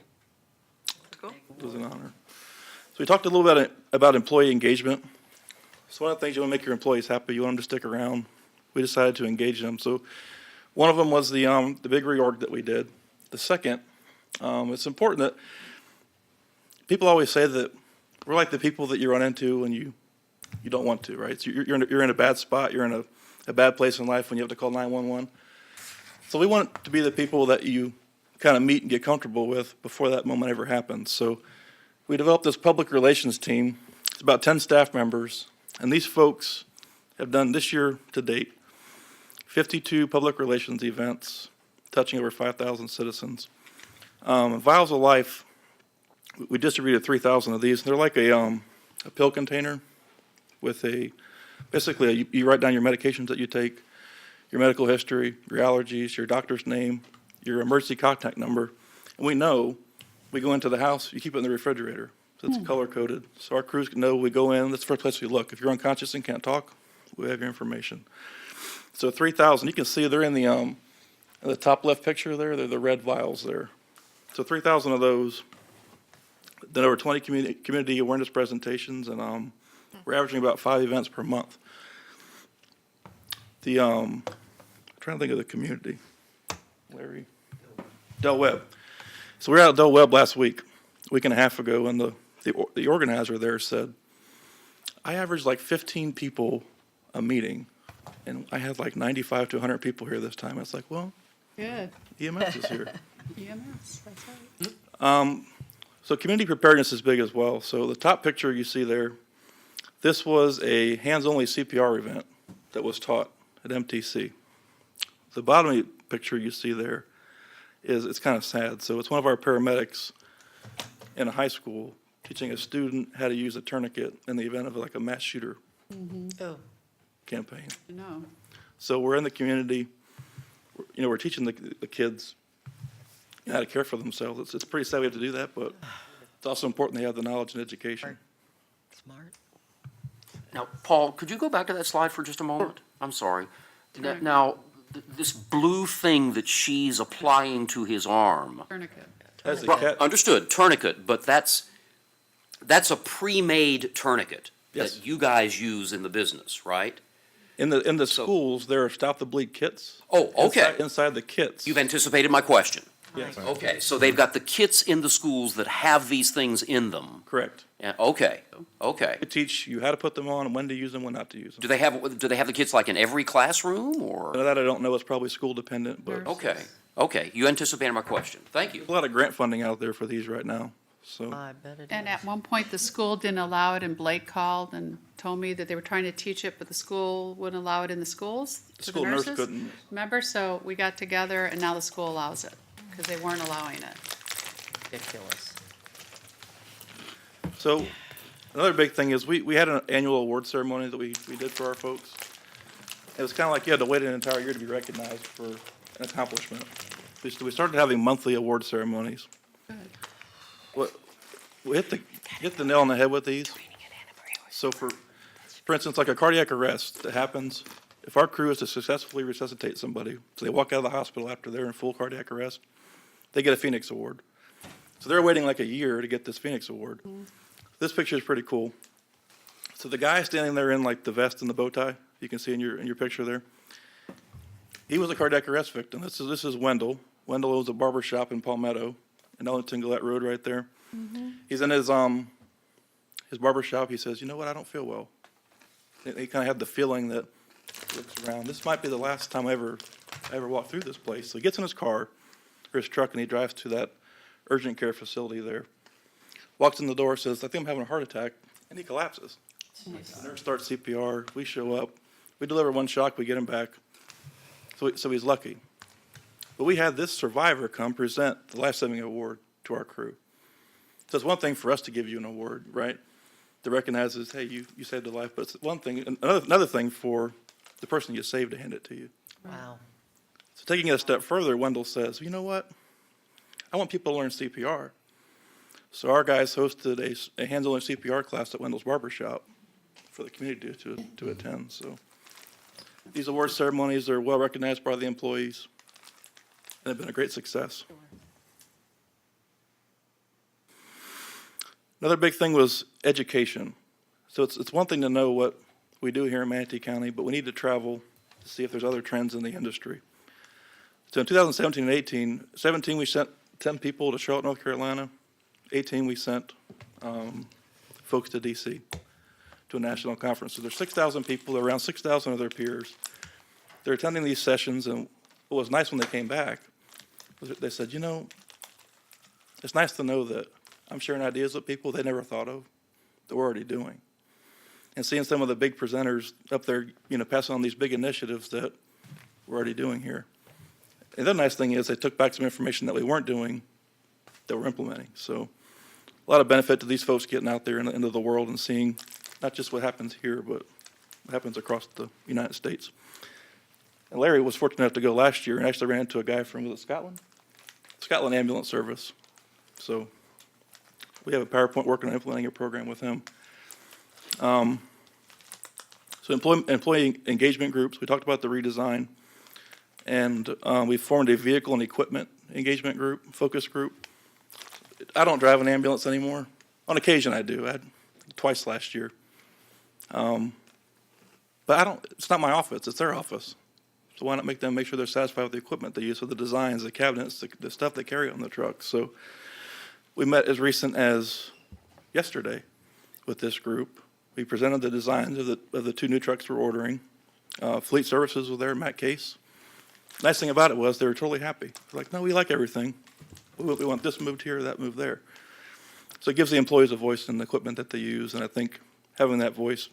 S19: It was an honor. So we talked a little bit about employee engagement. So one of the things, you want to make your employees happy, you want them to stick around. We decided to engage them. So one of them was the big reorg that we did. The second, it's important that people always say that we're like the people that you run into when you don't want to, right? So you're in a bad spot, you're in a bad place in life when you have to call 911. So we want to be the people that you kind of meet and get comfortable with before that moment ever happens. So we developed this public relations team. It's about 10 staff members, and these folks have done this year to date 52 public relations events touching over 5,000 citizens. Vials of Life, we distributed 3,000 of these. They're like a pill container with basically you write down your medications that you take, your medical history, your allergies, your doctor's name, your emergency contact number. And we go into the house, you keep it in the refrigerator. So it's color coded. So our crews can know we go in, that's the first place we look. If you're unconscious and can't talk, we have your information. So 3,000, you can see they're in the top left picture there, they're the red vials there. So 3,000 of those, then over 20 community awareness presentations, and we're averaging about 5 events per month. The trying to think of the community. Larry. Del Webb. So we were out at Del Webb last week, a week and a half ago, and the organizer there said, I averaged like 15 people a meeting, and I had like 95 to 100 people here this time. I was like, well,
S3: Good.
S19: EMS is here.
S3: EMS, that's right.
S19: So community preparedness is big as well. So the top picture you see there, this was a hands-only CPR event that was taught at MTC. The bottom picture you see there it's kind of sad. So it's one of our paramedics in a high school teaching a student how to use a tourniquet in the event of like a mass shooter
S1: Oh,
S19: campaign.
S3: No.
S19: So we're in the community, we're teaching the kids how to care for themselves. It's pretty sad we have to do that, but it's also important they have the knowledge and education.
S1: smart.
S5: Now, Paul, could you go back to that slide for just a moment? I'm sorry.
S3: Sure.
S5: Now, this blue thing that she's applying to his arm.
S3: Tourniquet.
S19: As a
S5: Well,
S19: cat,
S5: understood, tourniquet, but that's a pre-made tourniquet
S19: Yes.
S5: that you guys use in the business, right?
S19: in the schools, there are Stop the Bleed kits.
S5: Oh, okay.
S19: Inside the kits.
S5: You've anticipated my question.
S19: Yes,
S5: Okay, so they've got the kits in the schools that have these things in them.
S19: correct.
S5: Yeah, okay, okay.
S19: We teach you how to put them on, and when to use them, when not to use them.
S5: Do they have the kits like in every classroom or?
S19: That I don't know, it's probably school dependent, but
S5: Okay, okay, you anticipated my question. Thank you.
S19: there's a lot of grant funding out there for these right now, so.
S1: I bet it is.
S3: And at one point, the school didn't allow it, and Blake called and told me that they were trying to teach it, but the school wouldn't allow it in the schools
S19: The
S3: to the
S19: school nurse
S3: nurses.
S19: couldn't.
S3: Remember? So we got together, and now the school allows it, because they weren't allowing it.
S1: Ridiculous.
S19: So, another big thing is we had an annual award ceremony that we did for our folks. It was kind of like you had to wait an entire year to be recognized for an accomplishment. We started having monthly award ceremonies. We hit the nail on the head with these. So for instance, like a cardiac arrest that happens, if our crew is to successfully resuscitate somebody, so they walk out of the hospital after they're in full cardiac arrest, they get a Phoenix Award. So they're waiting like a year to get this Phoenix Award. This picture is pretty cool. So the guy standing there in like the vest and the bow tie, you can see in your picture there, he was a cardiac arrest victim. This is Wendell. Wendell owns a barber shop in Palmetto, in Ellington Gillette Road right there. He's in his barber shop. He says, you know what, I don't feel well. He kind of had the feeling that he looks around, this might be the last time I ever walk through this place. So he gets in his car or his truck and he drives to that urgent care facility there. Walks in the door, says, I think I'm having a heart attack, and he collapses. The nurse starts CPR, we show up, we deliver one shock, we get him back. So he's lucky. But we had this survivor come present the life-saving award to our crew. So it's one thing for us to give you an award, right? That recognizes, hey, you saved a life, but it's one thing, another thing for the person you saved to hand it to you.
S1: Wow.
S19: So taking it a step further, Wendell says, you know what? I want people to learn CPR. So our guys hosted a hands-on CPR class at Wendell's barber shop for the community to attend. So these award ceremonies are well recognized by the employees and have been a great success. Another big thing was education. So it's one thing to know what we do here in Manatee County, but we need to travel to see if there's other trends in the industry. So in 2017 and 18, 17 we sent 10 people to Charlotte, North Carolina. 18 we sent folks to DC to a national conference. So there's 6,000 people, around 6,000 of their peers. They're attending these sessions, and what was nice when they came back was that they said, you know, it's nice to know that I'm sharing ideas with people they never thought of that we're already doing. And seeing some of the big presenters up there, passing on these big initiatives that we're already doing here. And the nice thing is they took back some information that we weren't doing that we're implementing. So a lot of benefit to these folks getting out there into the world and seeing not just what happens here, but what happens across the United States. And Larry was fortunate enough to go last year and actually ran into a guy from, was it Scotland? Scotland Ambulance Service. So we have a PowerPoint working on implementing a program with him. So employee engagement groups, we talked about the redesign. And we formed a vehicle and equipment engagement group, focus group. I don't drive an ambulance anymore. On occasion I do. I had twice last year. But it's not my office, it's their office. So why not make sure they're satisfied with the equipment they use, with the designs, the cabinets, the stuff they carry on the truck? So we met as recent as yesterday with this group. We presented the designs of the two new trucks we're ordering. Fleet Services was there, Matt Case. Nice thing about it was they were totally happy. They're like, no, we like everything. We want this moved here, that moved there. So it gives the employees a voice in the equipment that they use, and I think having that voice,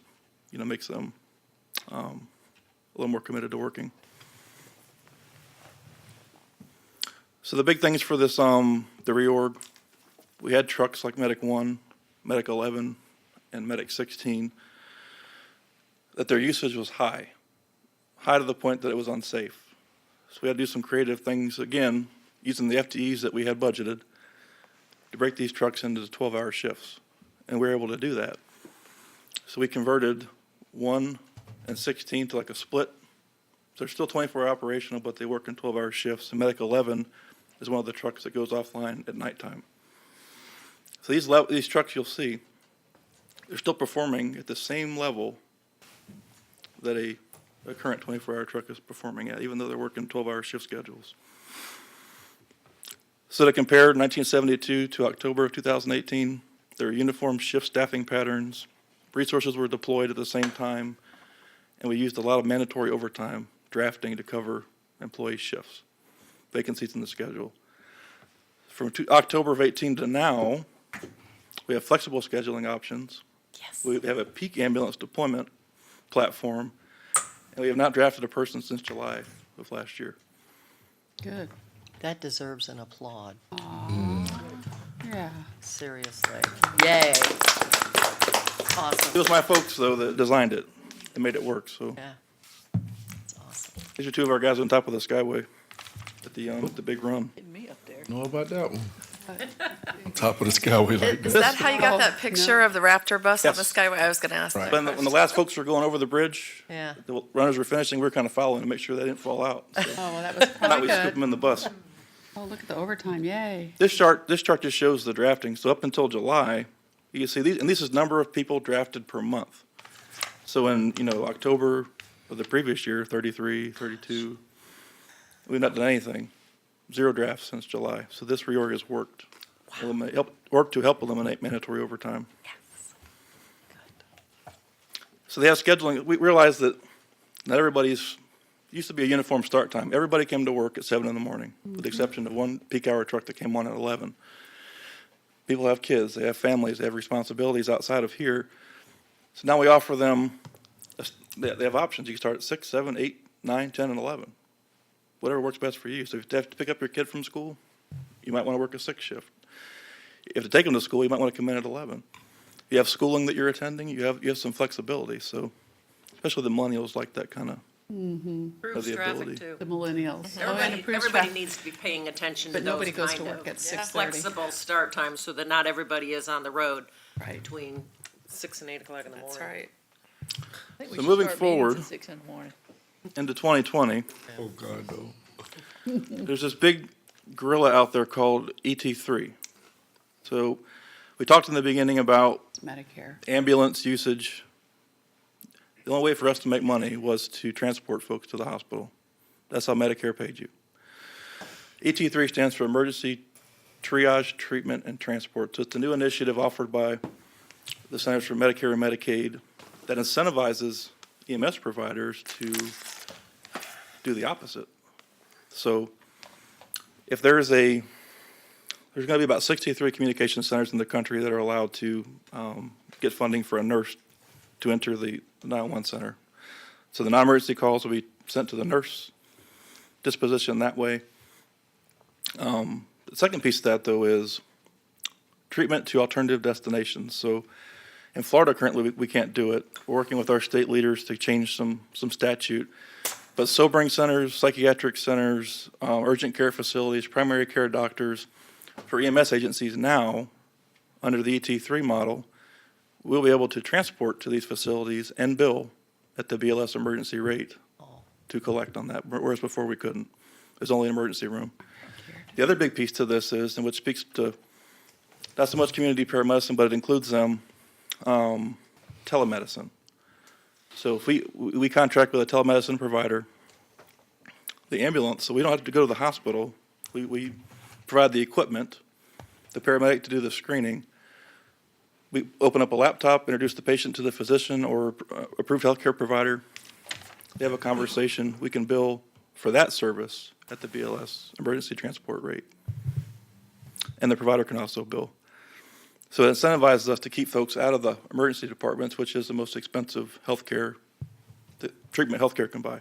S19: makes them a little more committed to working. So the big things for this, the reorg, we had trucks like Medic 1, Medic 11, and Medic 16, that their usage was high to the point that it was unsafe. So we had to do some creative things, again, using the FTEs that we had budgeted to break these trucks into 12-hour shifts. And we were able to do that. So we converted 1 and 16 to like a split. So they're still 24-hour operational, but they work in 12-hour shifts. And Medic 11 is one of the trucks that goes offline at nighttime. So these trucks you'll see, they're still performing at the same level that a current 24-hour truck is performing at, even though they're working 12-hour shift schedules. So to compare 1972 to October of 2018, there are uniform shift staffing patterns, resources were deployed at the same time, and we used a lot of mandatory overtime drafting to cover employee shifts, vacancies in the schedule. From October of 18 to now, we have flexible scheduling options.
S1: Yes.
S19: We have a peak ambulance deployment platform, and we have not drafted a person since July of last year.
S3: Good.
S1: That deserves an applaud.
S3: Yeah.
S1: Seriously. Yay. Awesome.
S19: It was my folks, though, that designed it and made it work, so.
S1: Yeah. That's awesome.
S19: These are two of our guys on top of the Skyway at the big run.
S13: Me up there.
S15: Know about that one. On top of the Skyway like
S11: Is
S15: that.
S11: that how you got that picture of the Raptor bus on the
S19: Yes.
S11: Skyway? I was going to ask that.
S19: When the last folks were going over the bridge,
S1: Yeah.
S19: the runners were finishing, we were kind of following to make sure they didn't fall out. So
S3: Oh, well, that was
S19: now
S3: probably
S19: we scoop
S3: good.
S19: them in the bus.
S3: Oh, look at the overtime, yay.
S19: This chart just shows the drafting. So up until July, you can see these, and this is number of people drafted per month. So in, October of the previous year, 33, 32, we've not done anything. 0 drafts since July. So this reorg has worked. Worked to help eliminate mandatory overtime.
S1: Yes.
S19: So they have scheduling. We realize that not everybody's, used to be a uniform start time. Everybody came to work at 7 in the morning, with the exception of one peak hour truck that came on at 11. People have kids, they have families, they have responsibilities outside of here. So now we offer them, they have options. You can start at 6, 7, 8, 9, 10, and 11. Whatever works best for you. So if you have to pick up your kid from school, you might want to work a 6 shift. If you have to take them to school, you might want to come in at 11. If you have schooling that you're attending, you have some flexibility. So especially the millennials like that kind of
S4: Improves
S19: the
S4: traffic
S19: ability.
S4: too.
S3: The millennials. Oh, and
S4: Everybody,
S3: improves
S4: everybody
S3: traffic.
S4: needs to be paying attention to
S3: But
S4: those
S3: nobody goes to
S4: kind
S3: work
S4: of
S3: at 6:30.
S4: flexible start times so that not everybody is on the road
S3: Right.
S4: between 6 and 8 o'clock in the morning.
S11: That's right.
S13: I think we
S19: So
S13: should
S19: moving
S13: start meetings
S19: forward-
S13: at 6 in the morning.
S19: into 2020.
S15: Oh, God, no.
S19: There's this big gorilla out there called ET3. So we talked in the beginning about
S3: It's Medicare.
S19: ambulance usage. The only way for us to make money was to transport folks to the hospital. That's how Medicare paid you. ET3 stands for Emergency Triage, Treatment, and Transport. So it's a new initiative offered by the Centers for Medicare and Medicaid that incentivizes EMS providers to do the opposite. So if there's going to be about 63 communication centers in the country that are allowed to get funding for a nurse to enter the 911 center. So the non-emergency calls will be sent to the nurse, disposition that way. The second piece of that, though, is treatment to alternative destinations. So in Florida, currently, we can't do it. We're working with our state leaders to change some statute. But sobering centers, psychiatric centers, urgent care facilities, primary care doctors, for EMS agencies now, under the ET3 model, we'll be able to transport to these facilities and bill at the BLS emergency rate to collect on that, whereas before we couldn't. There's only an emergency room. The other big piece to this is, and which speaks to not so much community paramedicine, but it includes them, telemedicine. So if we contract with a telemedicine provider, the ambulance, so we don't have to go to the hospital. We provide the equipment, the paramedic to do the screening. We open up a laptop, introduce the patient to the physician or approved healthcare provider. They have a conversation. We can bill for that service at the BLS emergency transport rate. And the provider can also bill. So it incentivizes us to keep folks out of the emergency departments, which is the most expensive healthcare, the treatment healthcare can buy.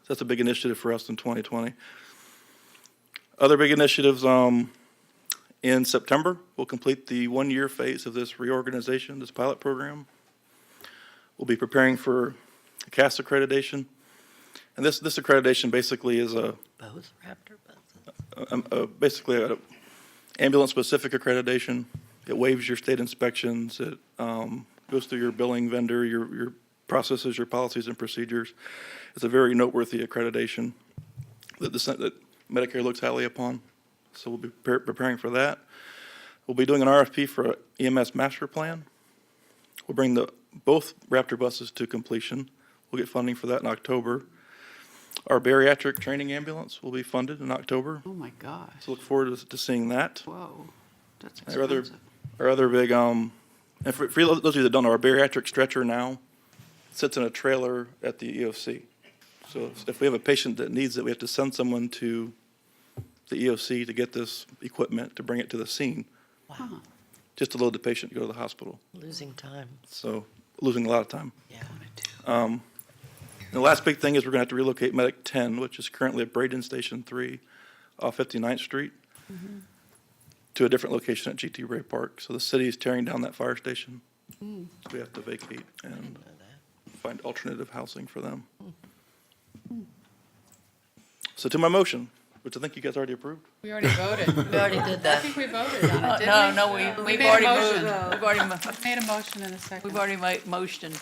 S19: That's a big initiative for us in 2020. Other big initiatives, in September, we'll complete the one-year phase of this reorganization, this pilot program. We'll be preparing for CAS accreditation. And this accreditation basically is
S1: Both Raptor buses?
S19: basically an ambulance-specific accreditation. It waives your state inspections. It goes through your billing vendor, your processes, your policies and procedures. It's a very noteworthy accreditation that that Medicare looks highly upon. So we'll be preparing for that. We'll be doing an RFP for an EMS master plan. We'll bring both Raptor buses to completion. We'll get funding for that in October. Our bariatric training ambulance will be funded in October.
S3: Oh, my gosh.
S19: So look forward to seeing that.
S3: Whoa, that's
S19: Our
S3: expensive.
S19: other big, and for those of you that don't know, our bariatric stretcher now sits in a trailer at the EOC. So if we have a patient that needs it, we have to send someone to the EOC to get this equipment to bring it to the scene.
S1: Wow,
S19: Just to load the patient to go to the hospital.
S1: losing time.
S19: So losing a lot of time.
S1: Yeah.
S19: The last big thing is we're going to have to relocate Medic 10, which is currently at Braden Station 3 off 59th Street, to a different location at GT Ray Park. So the city is tearing down that fire station. So we have to vacate and find alternative housing for them. So to my motion, which I think you guys already approved.
S3: We already voted.
S1: We already did
S3: I
S1: that.
S3: think we voted on it, didn't we?
S13: No, we've
S3: made a
S13: already
S3: motion.
S13: moved. We've already,
S3: Made a motion in a second.
S13: we've already made motion.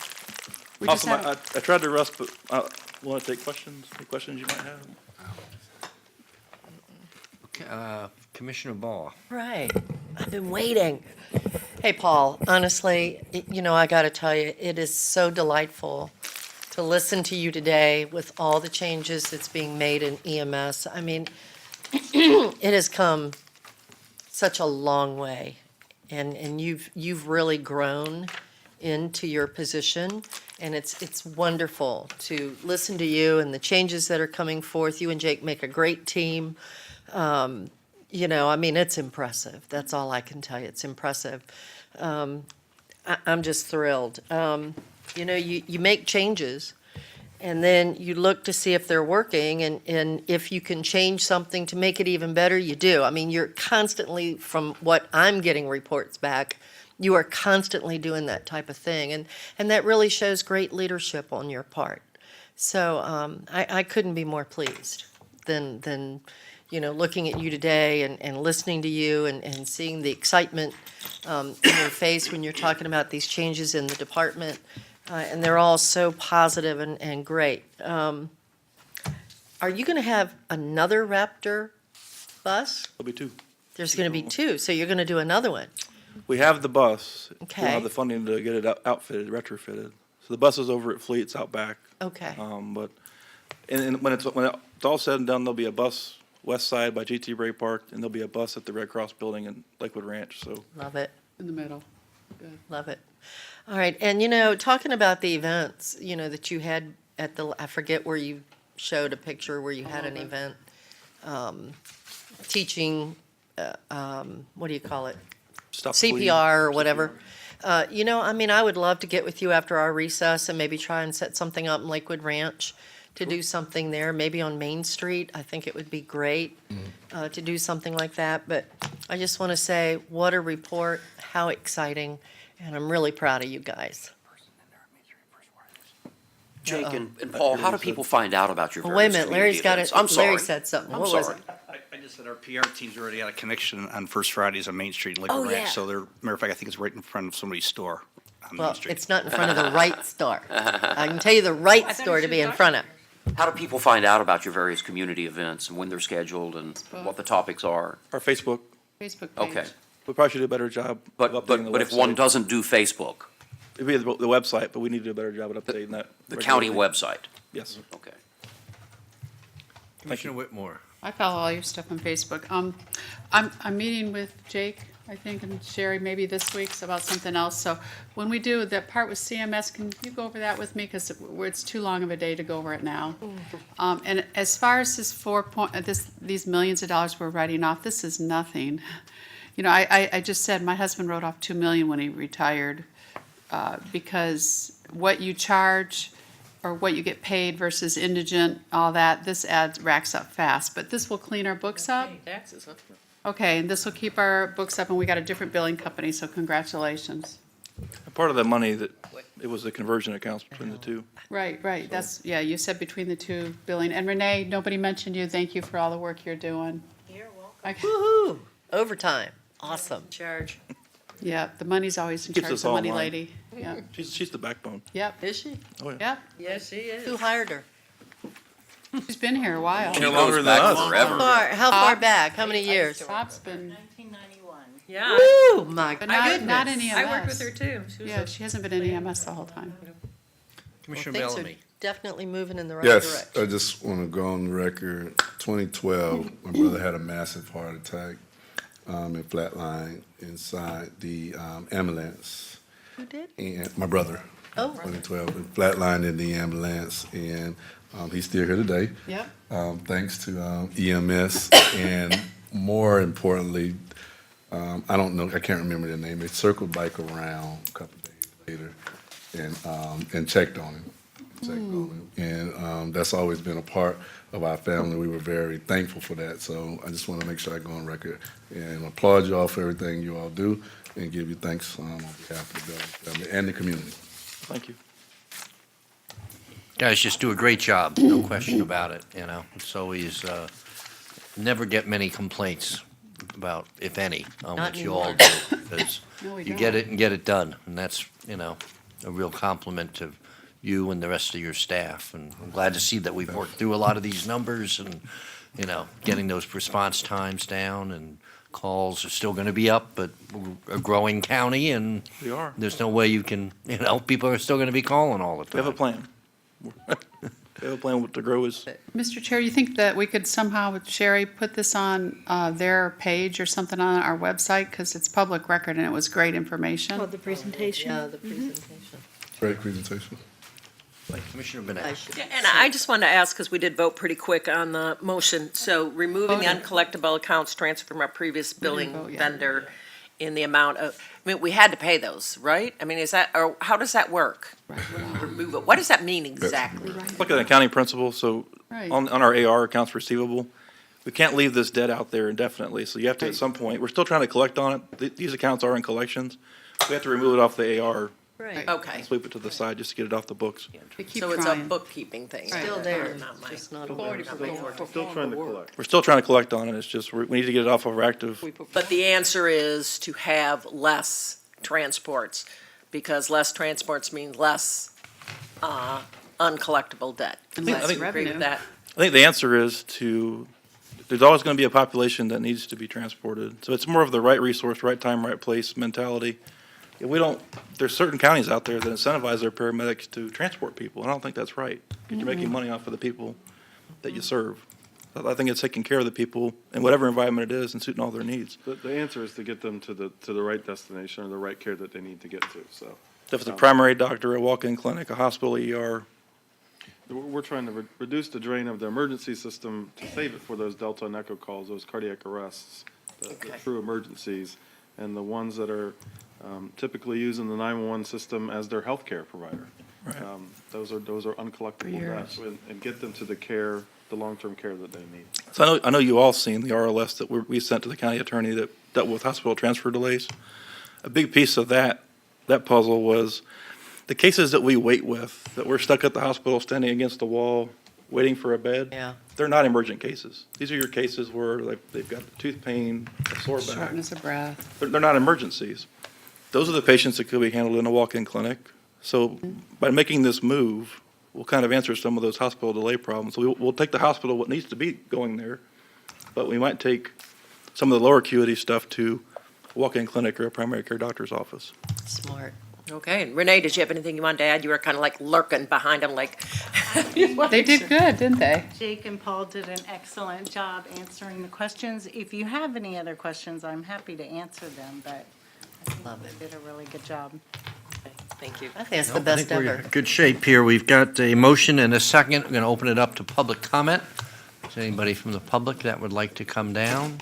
S3: We just
S19: Awesome.
S3: have,
S19: I tried to rush, but I want to take questions, any questions you might have.
S2: Commissioner Ball.
S1: Right. I've been waiting. Hey, Paul, honestly, I got to tell you, it is so delightful to listen to you today with all the changes that's being made in EMS. I mean, it has come such a long way, and you've really grown into your position, and it's wonderful to listen to you and the changes that are coming forth. You and Jake make a great team. It's impressive. That's all I can tell you. It's impressive. I'm just thrilled. You make changes, and then you look to see if they're working, and if you can change something to make it even better, you do. I mean, you're constantly, from what I'm getting reports back, you are constantly doing that type of thing, and that really shows great leadership on your part. So I couldn't be more pleased than looking at you today and listening to you and seeing the excitement in your face when you're talking about these changes in the department. And they're all so positive and great. Are you going to have another Raptor bus?
S19: There'll be two.
S1: There's going to be two, so you're going to do another one.
S19: We have the bus. We
S1: Okay.
S19: don't have the funding to get it outfitted, retrofitted. So the bus is over at Fleet's out back.
S1: Okay.
S19: But when it's all said and done, there'll be a bus west side by GT Ray Park, and there'll be a bus at the Red Cross building in Lakewood Ranch. So
S1: Love it.
S3: in the middle. Good.
S1: Love it. All right, and talking about the events, that you had at I forget where you showed a picture where you had an event, teaching, what do you call it?
S19: Stop the bleeding.
S1: CPR or whatever. I would love to get with you after our recess and maybe try and set something up in Lakewood Ranch to do something there, maybe on Main Street. I think it would be great to do something like that. But I just want to say, what a report, how exciting, and I'm really proud of you guys.
S5: Jake and Paul, how do people find out about your
S1: Well,
S5: various
S1: wait a minute,
S5: community
S1: Larry's got
S5: events?
S1: it.
S5: I'm sorry.
S1: Larry said something.
S5: I'm
S1: What was
S5: sorry.
S1: it?
S9: I just said our PR team's already had a connection on First Fridays on Main Street in Lakewood
S1: Oh,
S9: Ranch.
S1: yeah.
S9: So matter of fact, I think it's right in front of somebody's store on Main
S1: Well,
S9: Street.
S1: it's not in front of the right store. I can tell you the right store to be in front of.
S5: How do people find out about your various community events and when they're scheduled and what the topics are?
S19: our Facebook,
S3: Facebook page.
S5: Okay.
S19: we probably should do a better job of updating the
S5: But if one
S19: website.
S5: doesn't do Facebook,
S19: It'd be the website, but we need to do a better job at updating that.
S5: the county
S19: regularly.
S5: website?
S19: Yes.
S5: Okay.
S2: Commissioner Whitmore.
S3: I follow all your stuff on Facebook. I'm meeting with Jake, I think, and Sherry maybe this week about something else. So when we do that part with CMS, can you go over that with me? Because it's too long of a day to go over it now. And as far as these millions of dollars we're writing off, this is nothing. You know, I just said my husband wrote off $2 million when he retired because what you charge or what you get paid versus indigent, all that, this racks up fast. But this will clean our books up.
S4: Taxes, huh?
S3: Okay, and this will keep our books up, and we got a different billing company, so congratulations.
S19: Part of that money, it was the conversion accounts between the two.
S3: Right, that's, yeah, you said between the two billing. And Renee, nobody mentioned you. Thank you for all the work you're doing.
S4: You're welcome.
S3: Okay.
S1: Woo-hoo, overtime, awesome.
S4: Charge.
S3: Yeah, the money's always in
S19: Keeps
S3: charge,
S19: us
S3: the
S19: all
S3: money
S19: in line.
S3: lady. Yeah,
S19: She's the backbone.
S3: yep,
S1: Is she?
S19: Oh, yeah.
S3: yep.
S4: Yes, she is.
S1: Who hired her?
S3: She's been here a while.
S19: No longer than us.
S1: How far back? How many years?
S3: Bob's been,
S13: 1991.
S4: Yeah.
S1: Woo, my
S3: but not in
S1: goodness.
S3: EMS.
S4: I worked with her too. She was
S3: Yeah,
S4: a-
S3: she hasn't been in EMS the whole time.
S2: Commissioner
S1: Things are
S2: Bellamy.
S1: definitely moving in the right
S15: Yes,
S1: direction.
S15: I just want to go on the record. 2012, my brother had a massive heart attack and flatline inside the ambulance.
S1: Who did?
S15: And my brother,
S1: Oh.
S15: 2012, and flatlined in the ambulance, and he's still here today.
S3: Yep.
S15: Thanks to EMS, and more importantly, I don't know, I can't remember their name. They circled back around a couple of days later and checked on him. And that's always been a part of our family. We were very thankful for that. So I just want to make sure I go on record and applaud you all for everything you all do and give you thanks on behalf of the family and the community.
S19: Thank you.
S2: Guys just do a great job, no question about it, you know. It's always, never get many complaints about, if any, on
S1: Not
S2: what you all
S1: anymore.
S2: do. Because
S3: No, we
S2: you
S3: don't.
S2: get it and get it done, and that's, you know, a real compliment to you and the rest of your staff. And I'm glad to see that we've worked through a lot of these numbers and, you know, getting those response times down, and calls are still gonna be up, but we're a growing county, and
S19: We are.
S2: there's no way you can, you know, people are still gonna be calling all the
S19: We
S2: time.
S19: have a plan. We have a plan to grow is.
S3: Mr. Chair, you think that we could somehow, with Sherry, put this on their page or something on our website? Because it's public record and it was great information.
S7: The presentation.
S1: Yeah, the presentation.
S15: Great presentation.
S2: Commissioner Benet.
S1: I should-
S4: Yeah, and I just wanted to ask, because we did vote pretty quick on the motion, so removing the
S3: Voted.
S4: uncollectible accounts transferred from our previous billing
S3: vote yet.
S4: vendor in the amount of, I mean, we had to pay those, right? I mean, is that, or how does that work? When you remove it, what does that mean exactly?
S19: Look at the accounting principle, so
S3: Right.
S19: on our AR accounts receivable, we can't leave this debt out there indefinitely, so you have to, at
S3: Right.
S19: some point, we're still trying to collect on it. These accounts are in collections. We have to remove it off the AR,
S1: Right,
S4: Okay,
S19: sweep it to the side just to get it off the books.
S3: We keep
S4: so it's a
S3: trying.
S4: bookkeeping thing.
S3: Right.
S1: still there,
S4: Not mine.
S1: just not a
S17: Still trying to collect.
S19: We're still trying to collect on it, it's just, we need to get it off of our active.
S4: But the answer is to have less transports, because less transports means less uncollectible debt.
S3: And
S19: I
S3: less
S19: think-
S4: Agree
S3: revenue.
S4: with that?
S19: I think the answer is there's always gonna be a population that needs to be transported. So it's more of the right resource, right time, right place mentality. There's certain counties out there that incentivize their paramedics to transport people, and I don't think that's right. 'Cause you're making money off of the people that you serve. I think it's taking care of the people in whatever environment it is and suiting all their needs.
S17: The answer is to get them to the right destination or the right care that they need to get to, so.
S19: If it's a primary doctor, a walk-in clinic, a hospital ER,
S17: We're trying to reduce the drain of the emergency system to save it for those Delta and Echo calls, those cardiac arrests, the true emergencies, and the ones that are typically using the 911 system as their healthcare provider.
S19: Right.
S17: Those are uncollectible debts, and get them to the care, the long-term care that they need.
S19: So I know you all seen the RLS that we sent to the county attorney that dealt with hospital transfer delays. A big piece of that puzzle was the cases that we wait with, that we're stuck at the hospital standing against the wall, waiting for a bed.
S1: Yeah.
S19: They're not emergent cases. These are your cases where they've got tooth pain, a sore back.
S3: Shortness of breath.
S19: They're not emergencies. Those are the patients that could be handled in a walk-in clinic. So by making this move, we'll kind of answer some of those hospital delay problems. So we'll take the hospital, what needs to be going there, but we might take some of the lower acuity stuff to a walk-in clinic or a primary care doctor's office.
S1: Smart.
S4: Okay, and Renee, did you have anything you wanted to add? You were kind of like lurking behind them, like.
S3: They did good, didn't they?
S7: Jake and Paul did an excellent job answering the questions. If you have any other questions, I'm happy to answer them, but I think they did a really good job.
S4: Thank you.
S1: I think it's the
S2: I
S1: best
S2: think we're
S1: ever.
S2: in good shape here. We've got a motion and a second. We're going to open it up to public comment. Is anybody from the public that would like to come down?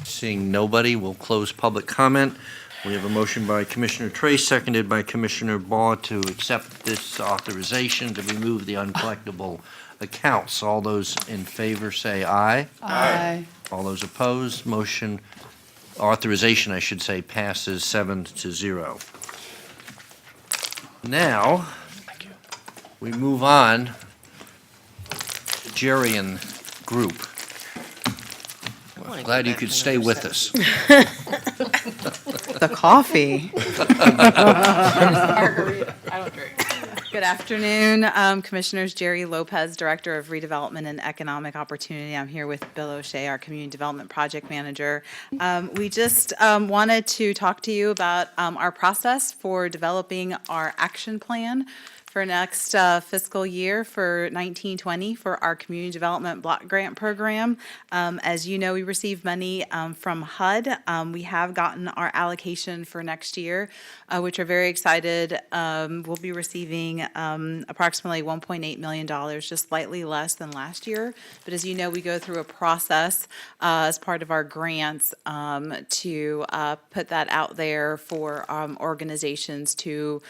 S2: Seeing nobody, we'll close public comment. We have a motion by Commissioner Trace, seconded by Commissioner Baugh to accept this authorization to remove the uncollectible accounts. All those in favor say aye.
S3: Aye.
S2: All those opposed, motion, authorization, I should say, passes 7-0. Now, we move on to Jerry and group. Glad you could stay with us.
S18: The coffee.
S3: Margarita. I don't drink.
S18: Good afternoon, Commissioners. Jerry Lopez, Director of Redevelopment and Economic Opportunity. I'm here with Bill O'Shea, our Community Development Project Manager. We just wanted to talk to you about our process for developing our action plan for next fiscal year for 1920 for our Community Development Block Grant Program. As you know, we received money from HUD. We have gotten our allocation for next year, which we're very excited. We'll be receiving approximately $1.8 million, just slightly less than last year. But as you know, we go through a process as part of our grants to put that out there for organizations to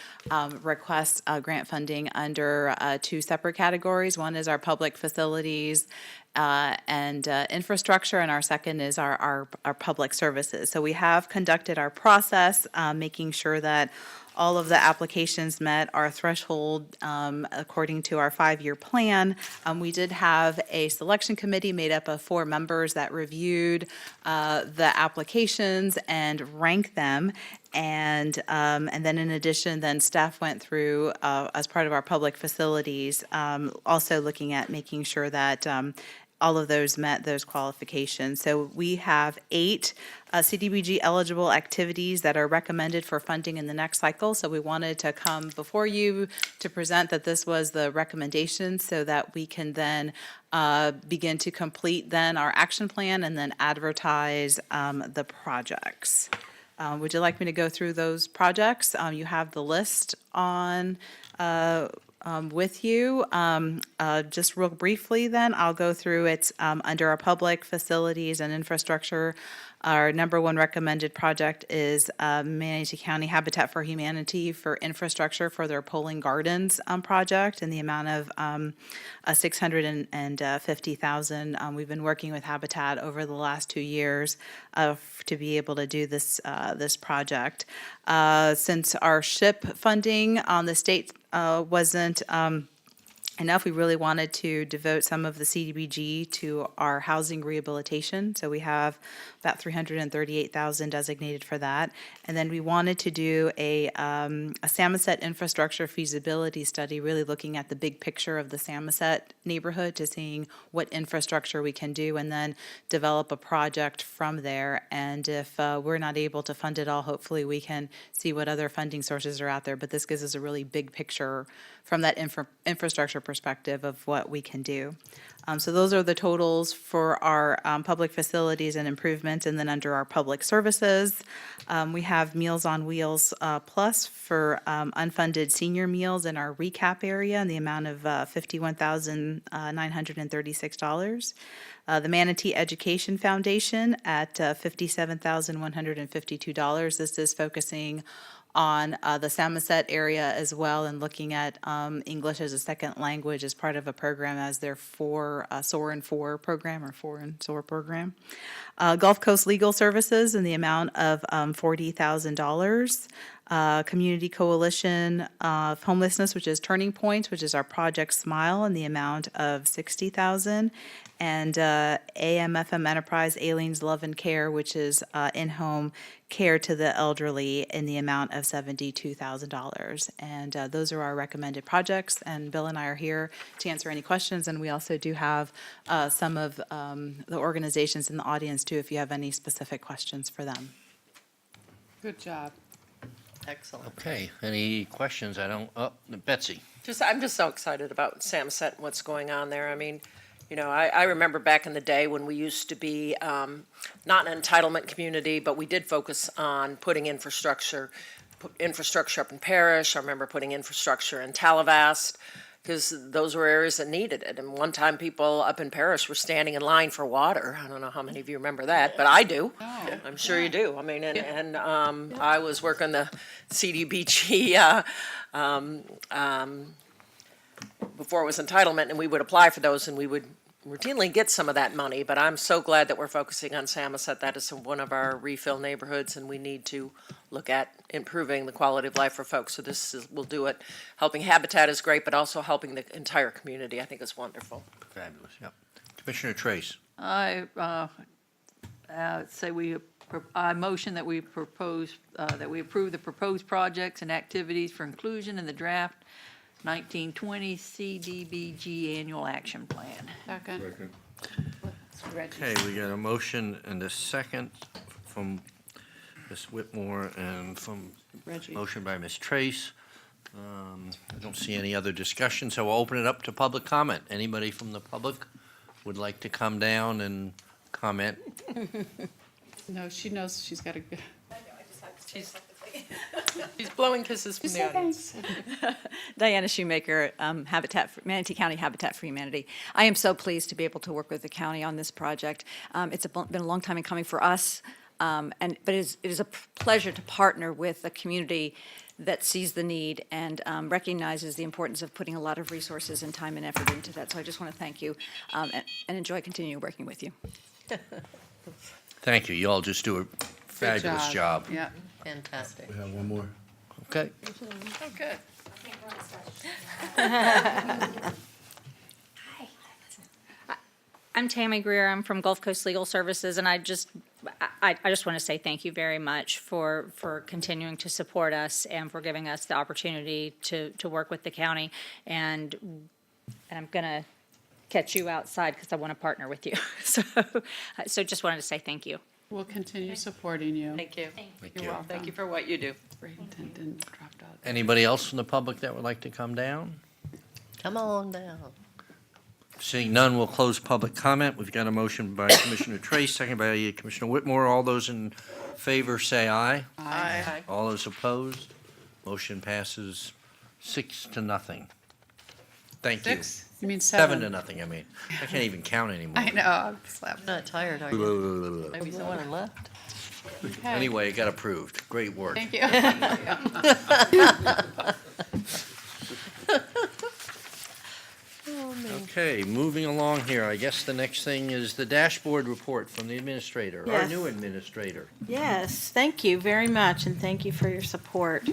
S18: request grant funding under two separate categories. One is our public facilities and infrastructure, and our second is our public services. So we have conducted our process, making sure that all of the applications met our threshold according to our 5-year plan. We did have a selection committee made up of 4 members that reviewed the applications and ranked them. And then in addition, then staff went through, as part of our public facilities, also looking at making sure that all of those met those qualifications. So we have 8 CDBG eligible activities that are recommended for funding in the next cycle. So we wanted to come before you to present that this was the recommendation so that we can then begin to complete then our action plan and then advertise the projects. Would you like me to go through those projects? You have the list on with you. Just real briefly then, I'll go through it under our public facilities and infrastructure. Our number 1 recommended project is Manatee County Habitat for Humanity for infrastructure for their Polling Gardens project in the amount of $650,000. We've been working with Habitat over the last 2 years to be able to do this project. Since our SHIP funding on the state wasn't enough, we really wanted to devote some of the CDBG to our housing rehabilitation. So we have about $338,000 designated for that. And then we wanted to do a Samoset infrastructure feasibility study, really looking at the big picture of the Samoset neighborhood to seeing what infrastructure we can do and then develop a project from there. And if we're not able to fund it all, hopefully we can see what other funding sources are out there. But this gives us a really big picture from that infrastructure perspective of what we can do. So those are the totals for our public facilities and improvements. And then under our public services, we have Meals on Wheels Plus for unfunded senior meals in our recap area in the amount of $51,936. The Manatee Education Foundation at $57,152. This is focusing on the Samoset area as well and looking at English as a second language as part of a program as their SOAR and 4 program or 4 and SOAR program. Gulf Coast Legal Services in the amount of $40,000. Community Coalition of Homelessness, which is Turning Points, which is our Project Smile in the amount of $60,000. And AMFM Enterprise, Aileen's Love and Care, which is in-home care to the elderly in the amount of $72,000. And those are our recommended projects. And Bill and I are here to answer any questions. And we also do have some of the organizations in the audience too, if you have any specific questions for them.
S3: Good job.
S1: Excellent.
S2: Okay, any questions? Betsy?
S4: I'm just so excited about Samoset and what's going on there. I mean, you know, I remember back in the day when we used to be not an entitlement community, but we did focus on putting infrastructure up in Parrish. I remember putting infrastructure in Talavast, because those were areas that needed it. And one time people up in Parrish were standing in line for water. I don't know how many of you remember that, but I do. I'm sure you do. I mean, I was working the CDBG before it was entitlement, and we would apply for those, and we would routinely get some of that money. But I'm so glad that we're focusing on Samoset. That is one of our refill neighborhoods, and we need to look at improving the quality of life for folks. So will do it. Helping Habitat is great, but also helping the entire community, I think, is wonderful.
S2: Fabulous, yep. Commissioner Trace?
S13: I I motion that we approve the proposed projects and activities for inclusion in the draft 1920 CDBG Annual Action Plan.
S3: Second.
S2: Okay, we got a motion and a second from Ms. Whitmore and from
S3: Reggie.
S2: motion by Ms. Trace. I don't see any other discussion, so we'll open it up to public comment. Anybody from the public would like to come down and comment?
S3: No, she knows she's got to go.
S4: She's blowing kisses from the audience.
S20: Diana Shoemaker, Manatee County Habitat for Humanity. I am so pleased to be able to work with the county on this project. It's been a long time in coming for us, but it is a pleasure to partner with a community that sees the need and recognizes the importance of putting a lot of resources and time and effort into that. So I just want to thank you and enjoy continuing working with you.
S2: Thank you. You all just do a fabulous job.
S3: Yeah.
S1: Fantastic.
S2: We have one more. Okay.
S11: Oh, good.
S21: I'm Tammy Greer. I'm from Gulf Coast Legal Services, and I just want to say thank you very much for continuing to support us and for giving us the opportunity to work with the county. And I'm going to catch you outside because I want to partner with you. So just wanted to say thank you.
S3: We'll continue supporting you.
S4: Thank you.
S2: Thank
S4: You're
S2: you.
S4: welcome. Thank you for what you do.
S3: Bradenton didn't drop out.
S2: Anybody else from the public that would like to come down?
S1: Come on down.
S2: Seeing none, we'll close public comment. We've got a motion by Commissioner Trace, second by Commissioner Whitmore. All those in favor say aye.
S11: Aye.
S2: All those opposed? Motion passes 6-0. Thank you.
S3: 6? You mean 7?
S2: 7-0, I mean. I can't even count anymore.
S3: I know, I'm slapping.
S1: You're not tired, are you? Maybe someone left.
S3: Okay.
S2: Anyway, it got approved. Great work.
S3: Thank you.
S2: Okay, moving along here. I guess the next thing is the dashboard report from the administrator, our
S7: Yes.
S2: new administrator.
S7: Yes, thank you very much, and thank you for your support.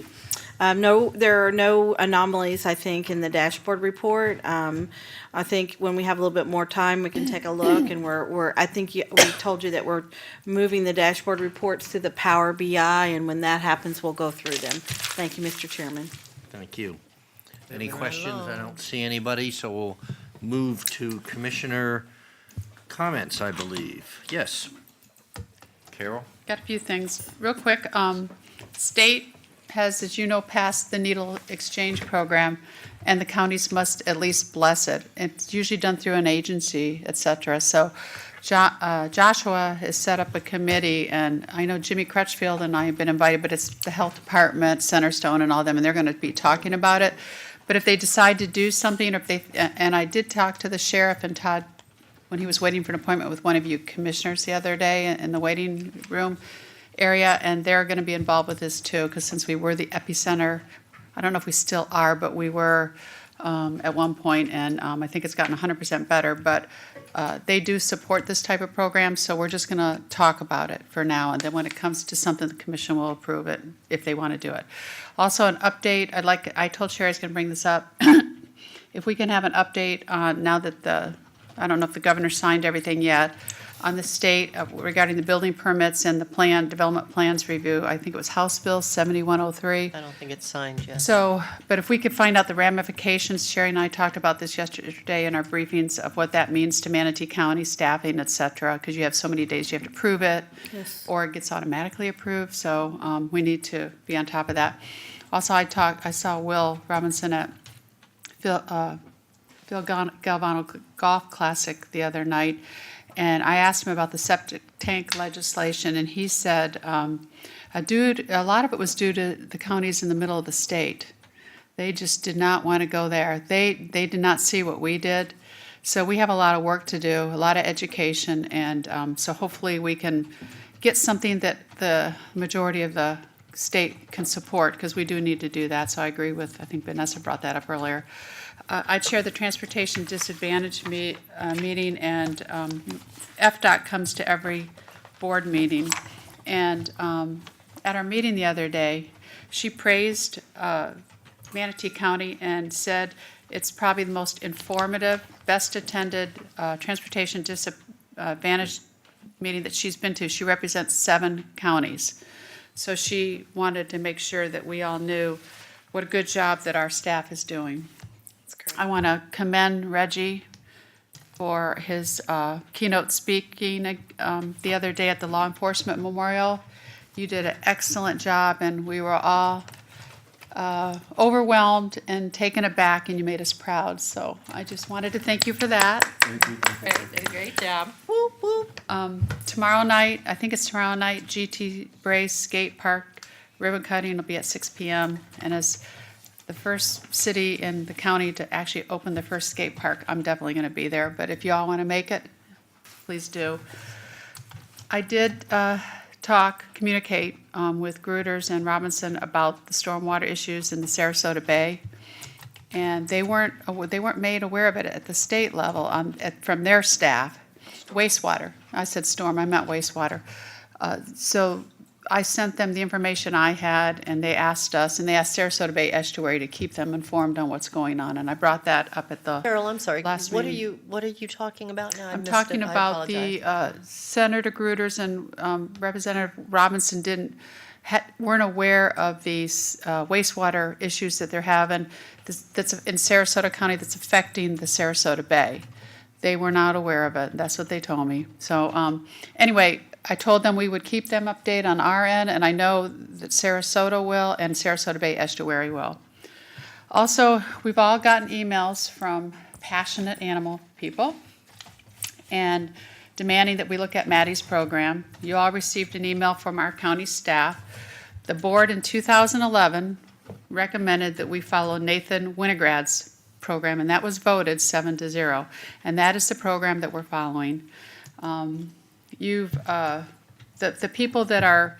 S7: No, there are no anomalies, I think, in the dashboard report. I think when we have a little bit more time, we can take a look, and I think we told you that we're moving the dashboard reports to the Power BI, and when that happens, we'll go through them. Thank you, Mr. Chairman.
S2: Thank you. Any
S1: Moving right
S2: questions? I
S1: along.
S2: don't see anybody, so we'll move to commissioner comments, I believe. Yes. Carol?
S3: Got a few things. Real quick, state has, as you know, passed the needle exchange program, and the counties must at least bless it. It's usually done through an agency, et cetera. So Joshua has set up a committee, and I know Jimmy Crutchfield and I have been invited, but it's the health department, Centerstone, and all them, and they're going to be talking about it. But if they decide to do something, and I did talk to the sheriff and Todd when he was waiting for an appointment with one of you commissioners the other day in the waiting room area, and they're going to be involved with this too, because since we were the epicenter, I don't know if we still are, but we were at one point, and I think it's gotten 100% better, but they do support this type of program, so we're just going to talk about it for now, and then when it comes to something, the commission will approve it if they want to do it. Also, an update, I told Sherry I was going to bring this up. If we can have an update on, now that I don't know if the governor signed everything yet, on the state regarding the building permits and the development plans review. I think it was House Bill 7103.
S1: I don't think it's signed yet.
S3: So, but if we could find out the ramifications, Sherry and I talked about this yesterday in our briefings of what that means to Manatee County staffing, et cetera, because you have so many days you have to prove it, or it gets automatically approved, so we need to be on top of that. Also, I saw Will Robinson at Phil Galvano Golf Classic the other night, and I asked him about the septic tank legislation, and he said a lot of it was due to the counties in the middle of the state. They just did not want to go there. They did not see what we did. So we have a lot of work to do, a lot of education, and so hopefully we can get something that the majority of the state can support, because we do need to do that. So I agree with, I think Vanessa brought that up earlier. I chair the Transportation Disadvantage meeting, and FDOT comes to every board meeting. And at our meeting the other day, she praised Manatee County and said it's probably the most informative, best attended Transportation Disadvantage meeting that she's been to. She represents 7 counties. So she wanted to make sure that we all knew what a good job that our staff is doing. I want to commend Reggie for his keynote speaking the other day at the Law Enforcement Memorial. You did an excellent job, and we were all overwhelmed and taken aback, and you made us proud. So I just wanted to thank you for that.
S1: Did a great job.
S3: Whoop, whoop. Tomorrow night, I think it's tomorrow night, GT Brace Skate Park ribbon cutting will be at 6 p.m. And as the first city in the county to actually open the first skate park, I'm definitely going to be there. But if you all want to make it, please do. I did communicate with Gruters and Robinson about the stormwater issues in the Sarasota Bay, and they weren't made aware of it at the state level from their staff. Wastewater. I said storm. I meant wastewater. So I sent them the information I had, and they asked us, and they asked Sarasota Bay Estuary to keep them informed on what's going on, and I brought that up at the
S1: Carol, I'm sorry.
S3: last
S1: What
S3: meeting.
S1: are you talking about now? I
S3: I'm
S1: missed
S3: talking
S1: it. I
S3: about
S1: apologize.
S3: the Senator Gruters and Representative Robinson weren't aware of these wastewater issues that they're having that's in Sarasota County that's affecting the Sarasota Bay. They were not aware of it. That's what they told me. So anyway, I told them we would keep them updated on our end, and I know that Sarasota will and Sarasota Bay Estuary will. Also, we've all gotten emails from passionate animal people and demanding that we look at Maddie's program. You all received an email from our county staff. The board in 2011 recommended that we follow Nathan Winograd's program, and that was voted 7-0. And that is the program that we're following. The people that are,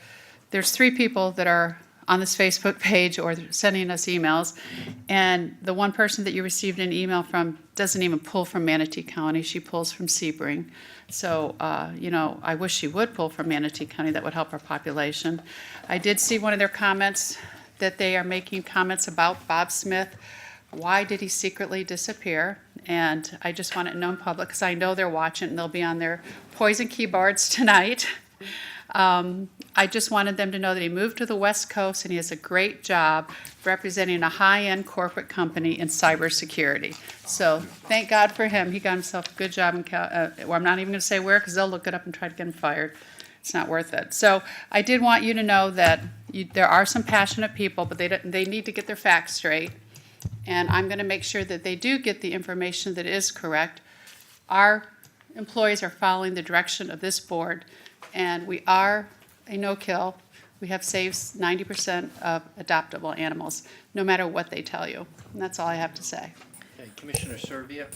S3: there's 3 people that are on this Facebook page or sending us emails, and the one person that you received an email from doesn't even pull from Manatee County. She pulls from Sebring. So, I wish she would pull from Manatee County. That would help our population. I did see one of their comments that they are making comments about Bob Smith. Why did he secretly disappear? And I just want it known public, because I know they're watching, and they'll be on their poison keyboards tonight. I just wanted them to know that he moved to the West Coast, and he has a great job representing a high-end corporate company in cybersecurity. So thank God for him. He got himself a good job in well, I'm not even going to say where, because they'll look it up and try to get him fired. It's not worth it. So I did want you to know that there are some passionate people, but they need to get their facts straight. And I'm going to make sure that they do get the information that is correct. Our employees are following the direction of this board, and we are a no-kill. We have saved 90% of adoptable animals, no matter what they tell you. And that's all I have to say.
S2: Okay, Commissioner Serbia.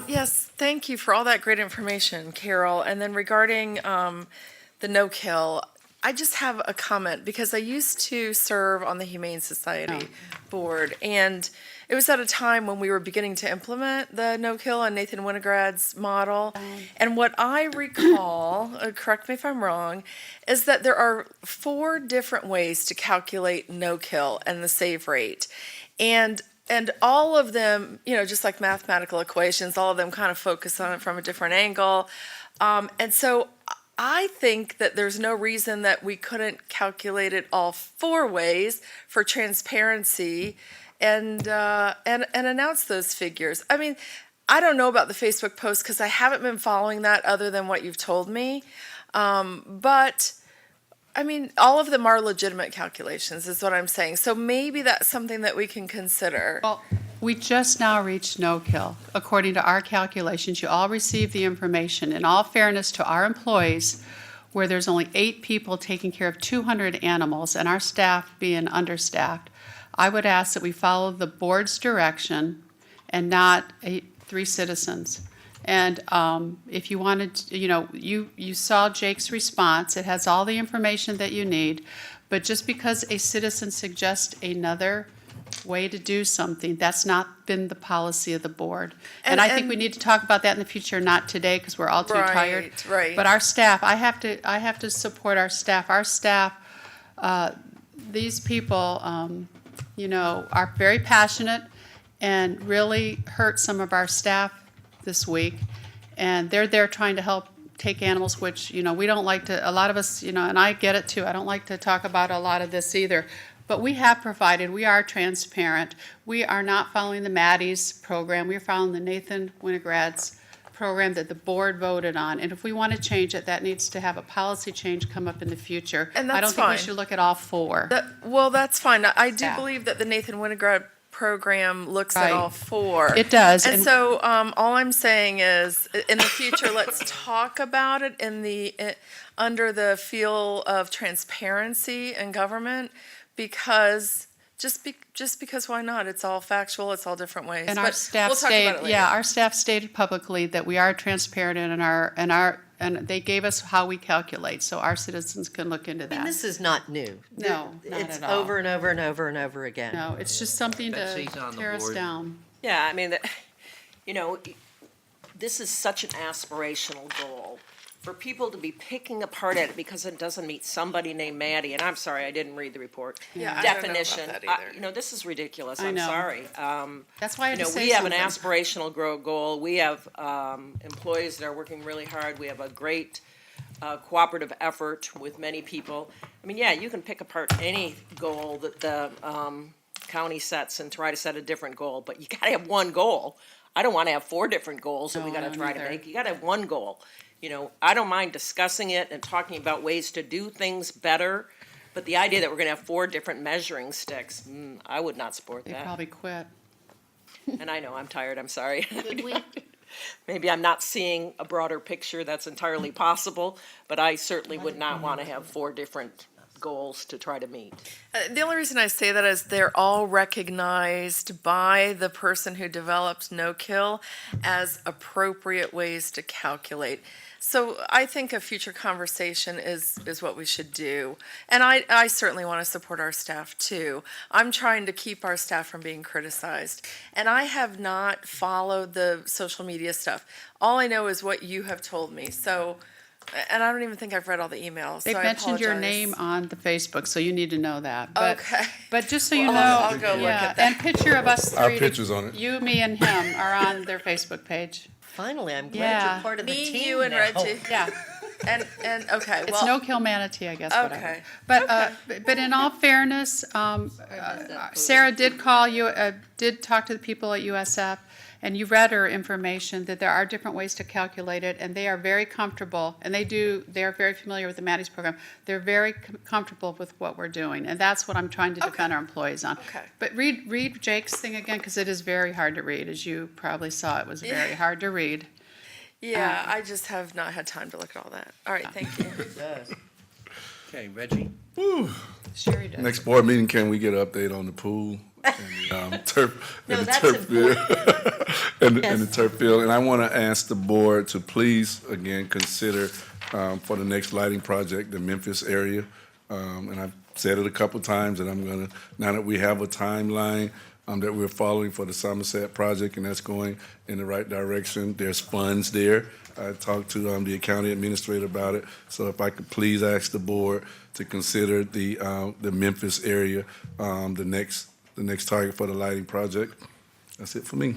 S11: Yes, thank you for all that great information, Carol. And then regarding the no-kill, I just have a comment, because I used to serve on the Humane Society board, and it was at a time when we were beginning to implement the no-kill and Nathan Winograd's model. And what I recall, correct me if I'm wrong, is that there are 4 different ways to calculate no-kill and the save rate. And all of them, just like mathematical equations, all of them kind of focus on it from a different angle. And so I think that there's no reason that we couldn't calculate it all 4 ways for transparency and announce those figures. I mean, I don't know about the Facebook post because I haven't been following that other than what you've told me. But I mean, all of them are legitimate calculations, is what I'm saying. So maybe that's something that we can consider.
S3: Well, we just now reached no-kill. According to our calculations, you all received the information. In all fairness to our employees, where there's only 8 people taking care of 200 animals and our staff being understaffed, I would ask that we follow the board's direction and not 3 citizens. And if you wanted, you saw Jake's response. It has all the information that you need. But just because a citizen suggests another way to do something, that's not been the policy of the board. And I think we need to talk about that in the future, not today, because we're all too tired.
S11: Right.
S3: But our staff, I have to support our staff. Our staff, these people, are very passionate and really hurt some of our staff this week, and they're there trying to help take animals, which, we don't like to, a lot of us, and I get it too, I don't like to talk about a lot of this either, but we have provided, we are transparent. We are not following the Maddie's program, we are following the Nathan Winograd's program that the board voted on, and if we want to change it, that needs to have a policy change come up in the future.
S11: And that's
S3: I don't think we
S11: fine.
S3: should look at all 4.
S11: Well, that's fine. I do
S3: Yeah.
S11: believe that the Nathan Winograd program looks at
S3: Right.
S11: all 4.
S3: It does,
S11: And
S3: and-
S11: so all I'm saying is, in the future, let's talk about it under the feel of transparency in government, because just because why not? It's all factual. It's all different ways.
S3: And
S11: But
S3: our staff
S11: we'll talk about it later.
S3: our staff stated publicly that we are transparent and they gave us how we calculate, so our citizens can look into
S1: I mean,
S3: that.
S1: this is not new.
S3: No, not
S1: It's
S3: at all.
S1: over and over and over and over again.
S3: No, it's just something to
S2: Betsy's on the
S3: tear us
S2: board.
S3: down.
S4: Yeah, I mean, this is such an aspirational goal. For people to be picking apart at it because it doesn't meet somebody named Maddie, and I'm sorry, I didn't read the report.
S11: Yeah, I don't know about
S4: Definition,
S11: that either.
S4: this is ridiculous,
S3: I
S4: I'm
S3: know.
S4: sorry.
S3: That's why I had to say
S4: We have an
S3: something.
S4: aspirational goal, we have employees that are working really hard, we have a great cooperative effort with many people. I mean, yeah, you can pick apart any goal that the county sets and try to set a different goal, but you gotta have one goal. I don't wanna have 4 different goals that we
S3: No, I
S4: gotta
S3: don't
S4: try to
S3: either.
S4: make, you gotta have one goal. I don't mind discussing it and talking about ways to do things better, but the idea that we're gonna have 4 different measuring sticks, I would not support
S3: They
S4: that.
S3: probably quit.
S4: And I know, I'm tired, I'm sorry. Maybe I'm not seeing a broader picture, that's entirely possible, but I certainly would not want to have 4 different goals to try to meet.
S11: The only reason I say that is they're all recognized by the person who developed no-kill as appropriate ways to calculate. So I think a future conversation is what we should do. And I certainly want to support our staff too. I'm trying to keep our staff from being criticized. And I have not followed the social media stuff. All I know is what you have told me. So, and I don't even think I've read all the emails.
S3: They
S11: so I
S3: mentioned your
S11: apologize.
S3: name on the Facebook, so you need to know that. But,
S11: Okay.
S3: But just so you
S11: Well,
S3: know.
S11: I'll go look
S3: yeah,
S11: at that.
S3: And picture of us
S12: Our
S3: three.
S12: picture's on it.
S3: You, me, and him are on their Facebook page.
S1: Finally, I'm glad
S3: Yeah.
S1: you're part of the
S11: Me,
S1: team
S11: you, and
S1: now.
S11: Reggie.
S3: Yeah.
S11: And okay,
S3: It's
S11: well,
S3: no kill manatee, I guess. whatever.
S11: Okay.
S3: But in all fairness, Sarah did call you, did talk to the people at USF, and you read her information that there are different ways to calculate it, and they are very comfortable, and they are very familiar with the Maddie's program. They're very comfortable with what we're doing, and that's what I'm trying to defend our employees on.
S11: Okay.
S3: But read Jake's thing again, because it is very hard to read, as you probably saw. It was very hard to read.
S11: yeah, I just have not had time to look at all that. All right, thank you.
S2: Okay, Reggie?
S3: Sherry does.
S12: Next board meeting, can we get an update on the pool and the turf?
S1: No,
S12: and the
S1: that's
S12: turf field? and
S1: Yes.
S12: the turf field. And I want to ask the board to please, again, consider for the next lighting project, the Memphis area. And I've said it a couple times, and I'm going to, now that we have a timeline that we're following for the Somerset project, and that's going in the right direction, there's funds there. I talked to the county administrator about it, so if I could please ask the board to consider the Memphis area, the next target for the lighting project. That's it for me.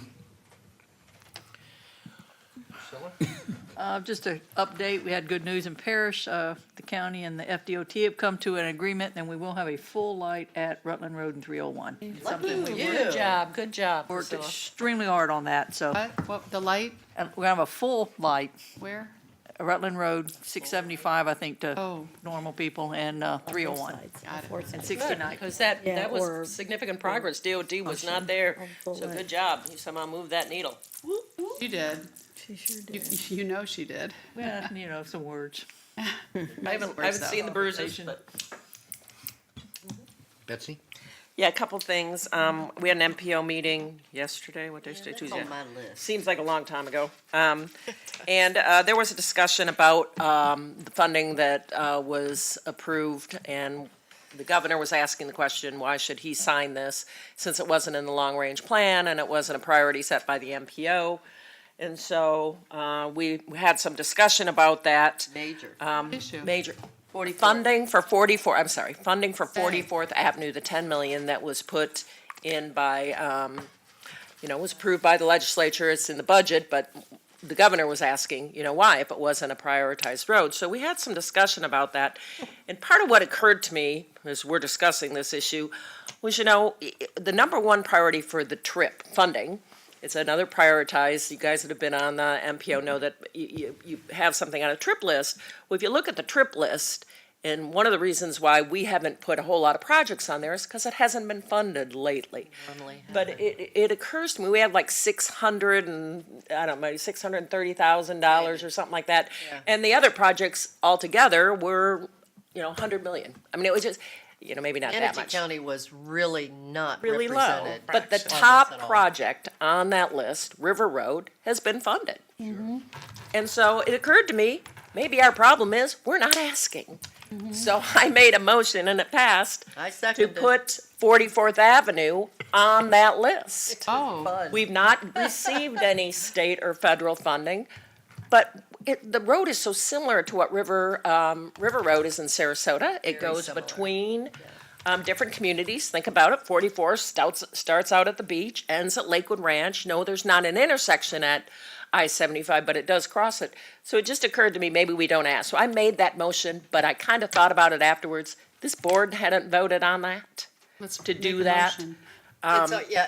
S13: Just an update, we had good news in Parish. The county and the FDOT have come to an agreement, and we will have a full light at Rutland Road and 301. Something we
S4: Good job, good job.
S13: worked extremely hard on that, so.
S3: What, the light,
S13: And we're gonna have a full light,
S3: where?
S13: Rutland Road, 675, I think, to
S3: Oh.
S13: normal people, and 301.
S3: Got it.
S13: And 69.
S4: Because that was significant progress. DOT was not there, so good job. You somehow moved that needle.
S3: She did. She sure did. You know she did.
S13: Well, you know, some words.
S4: I haven't seen the bruises, but.
S2: Betsy?
S4: Yeah, a couple things. We had an MPO meeting yesterday, what day is today, Tuesday?
S1: on my list.
S4: Seems like a long time ago. And there was a discussion about the funding that was approved, and the governor was asking the question, why should he sign this, since it wasn't in the long-range plan and it wasn't a priority set by the MPO? And so we had some discussion about that.
S1: Major.
S3: Issue.
S4: Major. Funding for 44th Avenue, the 10 million that was put in by, was approved by the legislature, it's in the budget, but the governor was asking, why, if it wasn't a prioritized road. So we had some discussion about that. And part of what occurred to me, as we're discussing this issue, was, the number one priority for the TRIP funding, it's another prioritized, you guys that have been on the MPO know that you have something on a TRIP list. Well, if you look at the TRIP list, and one of the reasons why we haven't put a whole lot of projects on there is because it hasn't been funded lately. But it occurs to me, we have like $630,000 or something like that.
S1: Yeah.
S4: And the other projects altogether were, 100 million. I mean, it was just, maybe not that
S1: Manatee
S4: much.
S1: County was really not
S4: Really low,
S1: represented.
S4: but the
S1: on this
S4: top
S1: at all.
S4: project on that list, River Road, has been funded. And so it occurred to me, maybe our problem is, we're not asking. So I made a motion and it passed
S1: I
S4: to
S1: seconded.
S4: put 44th Avenue on that list.
S3: Oh.
S4: We've not received any state or federal funding, but the road is so similar to what River Road is in Sarasota. It
S1: Very
S4: goes
S1: similar.
S4: between different communities. Think about it, 44 starts out at the beach, ends at Lakewood Ranch. No, there's not an intersection at I-75, but it does cross it. So it just occurred to me, maybe we don't ask. So I made that motion, but I kind of thought about it afterwards. This board hadn't voted on that,
S3: Let's
S4: to
S3: make
S4: do
S3: a
S4: that.
S3: motion.
S1: Yeah,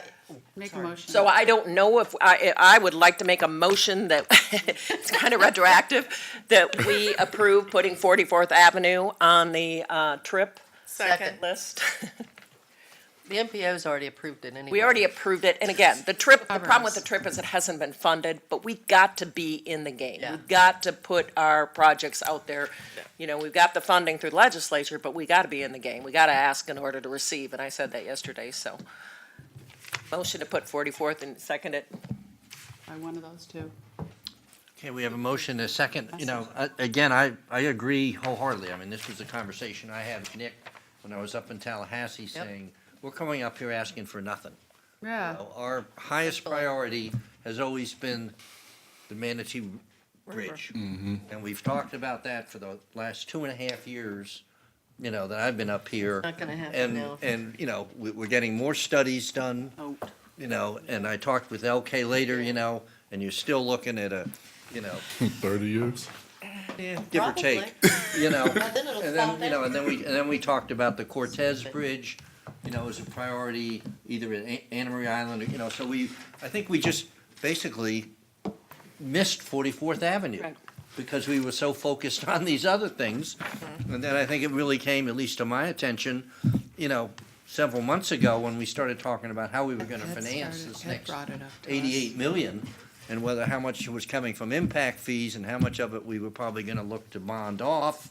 S3: Make a motion.
S4: So I don't know if, I would like to make a motion that, it's kind of retroactive, that we approve putting 44th Avenue on the TRIP
S1: second.
S4: list.
S1: The MPO's already approved it anyway.
S4: We already approved it, and again, the problem with the TRIP is it hasn't been funded, but we've got to be in the game.
S1: Yeah.
S4: We've got to put our projects out there. We've got the funding through the legislature, but we got to be in the game. We got to ask in order to receive, and I said that yesterday, so. Motion to put 44th and second it.
S3: By one of those two.
S2: Okay, we have a motion, a second. Again, I agree wholeheartedly. I mean, this was a conversation I had with Nick when I was up in Tallahassee saying, we're coming up here asking for nothing.
S3: Yeah.
S2: Our highest priority has always been the Manatee Bridge. And we've talked about that for the last 2.5 years, that I've been up here.
S1: Not gonna happen now.
S2: And, we're getting more studies done,
S3: Oh.
S2: and I talked with LK later, and you're still looking at
S12: 30 years?
S2: give or take,
S1: Then it'll
S2: And
S1: fall
S2: then,
S1: down.
S2: and then we talked about the Cortez Bridge, as a priority, either at Anna Maria Island, so I think we just basically missed 44th Avenue.
S4: Right.
S2: Because we were so focused on these other things. And then I think it really came, at least to my attention, several months ago when we started talking about how we were gonna finance this next
S3: brought it up to us.
S2: 88 million, and how much was coming from impact fees and how much of it we were probably gonna look to bond off.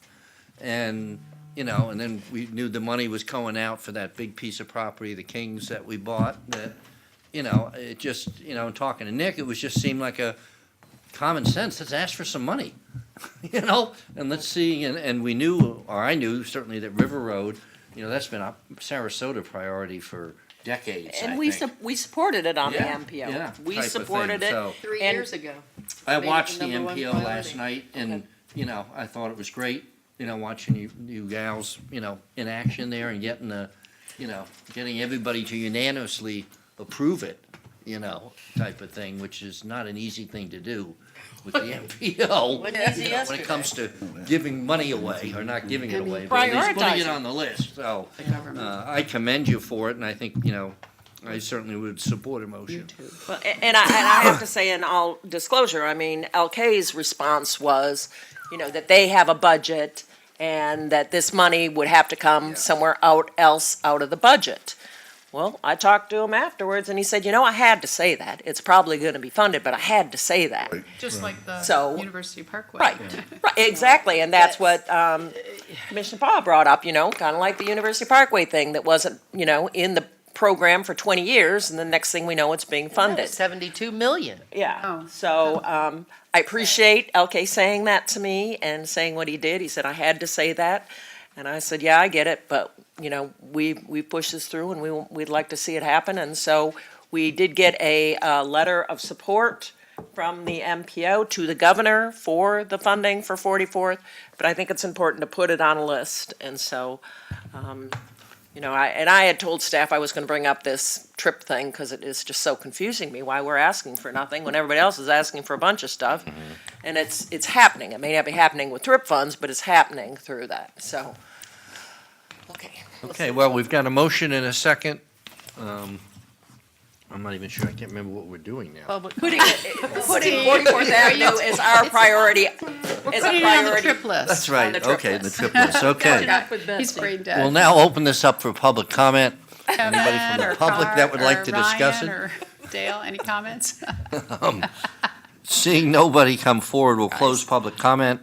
S2: And, and then we knew the money was going out for that big piece of property, the Kings that we bought, that, it just, talking to Nick, it was just seemed like a common sense, let's ask for some money, and let's see, and we knew, or I knew certainly that River Road, that's been a Sarasota priority for decades, I
S4: And
S2: think.
S4: we supported it on the
S2: Yeah,
S4: MPO.
S2: yeah,
S4: We
S2: type of
S4: supported
S2: thing,
S4: it.
S2: so-
S1: 3
S4: and-
S1: years ago.
S2: I
S1: made it
S2: watched the
S1: number one
S2: MPO last
S1: priority.
S2: night, and, I thought it was great, watching you gals, in action there and getting getting everybody to unanimously approve it, type of thing, which is not an easy thing to do with the MPO
S1: Wasn't easy
S2: when
S1: yesterday.
S2: it comes to giving money away, or not giving it away, but at least putting it on the list. So, I commend you for it, and I think, I certainly would support a motion.
S4: Well, and I have to say, in all disclosure, I mean, LK's response was, that they have a budget and that this money would have to come somewhere else out of the budget. Well, I talked to him afterwards and he said, I had to say that. It's probably going to be funded, but I had to say that.
S3: Just like the
S4: So-
S3: University Parkway.
S4: Right, right, exactly, and that's what Commissioner Paul brought up, kind of like the University Parkway thing that wasn't, in the program for 20 years, and the next thing we know, it's being funded.
S1: 72 million.
S4: Yeah,
S3: Oh.
S4: so I appreciate LK saying that to me and saying what he did. He said, I had to say that. And I said, yeah, I get it, but, we pushed this through and we'd like to see it happen. And so we did get a letter of support from the MPO to the governor for the funding for 44th, but I think it's important to put it on a list. And so, I had told staff I was going to bring up this trip thing because it is just so confusing me why we're asking for nothing when everybody else is asking for a bunch of stuff. And it's happening. It may not be happening with trip funds, but it's happening through that. So, okay.
S2: Okay, well, we've got a motion and a second. I'm not even sure, I can't remember what we're doing now.
S4: Putting 44th Avenue is our priority. Is a
S3: Putting it on the
S4: priority.
S3: trip list.
S2: That's right,
S4: On the trip
S2: okay, the
S4: list.
S2: trip list, okay.
S3: He's brain dead.
S2: We'll now open this up for public comment. Anybody from
S3: Kevin
S2: the
S3: or
S2: public that would
S3: Carl
S2: like to
S3: or
S2: discuss
S3: Ryan
S2: it?
S3: or Dale, any comments?
S2: Seeing nobody come forward, we'll close public comment.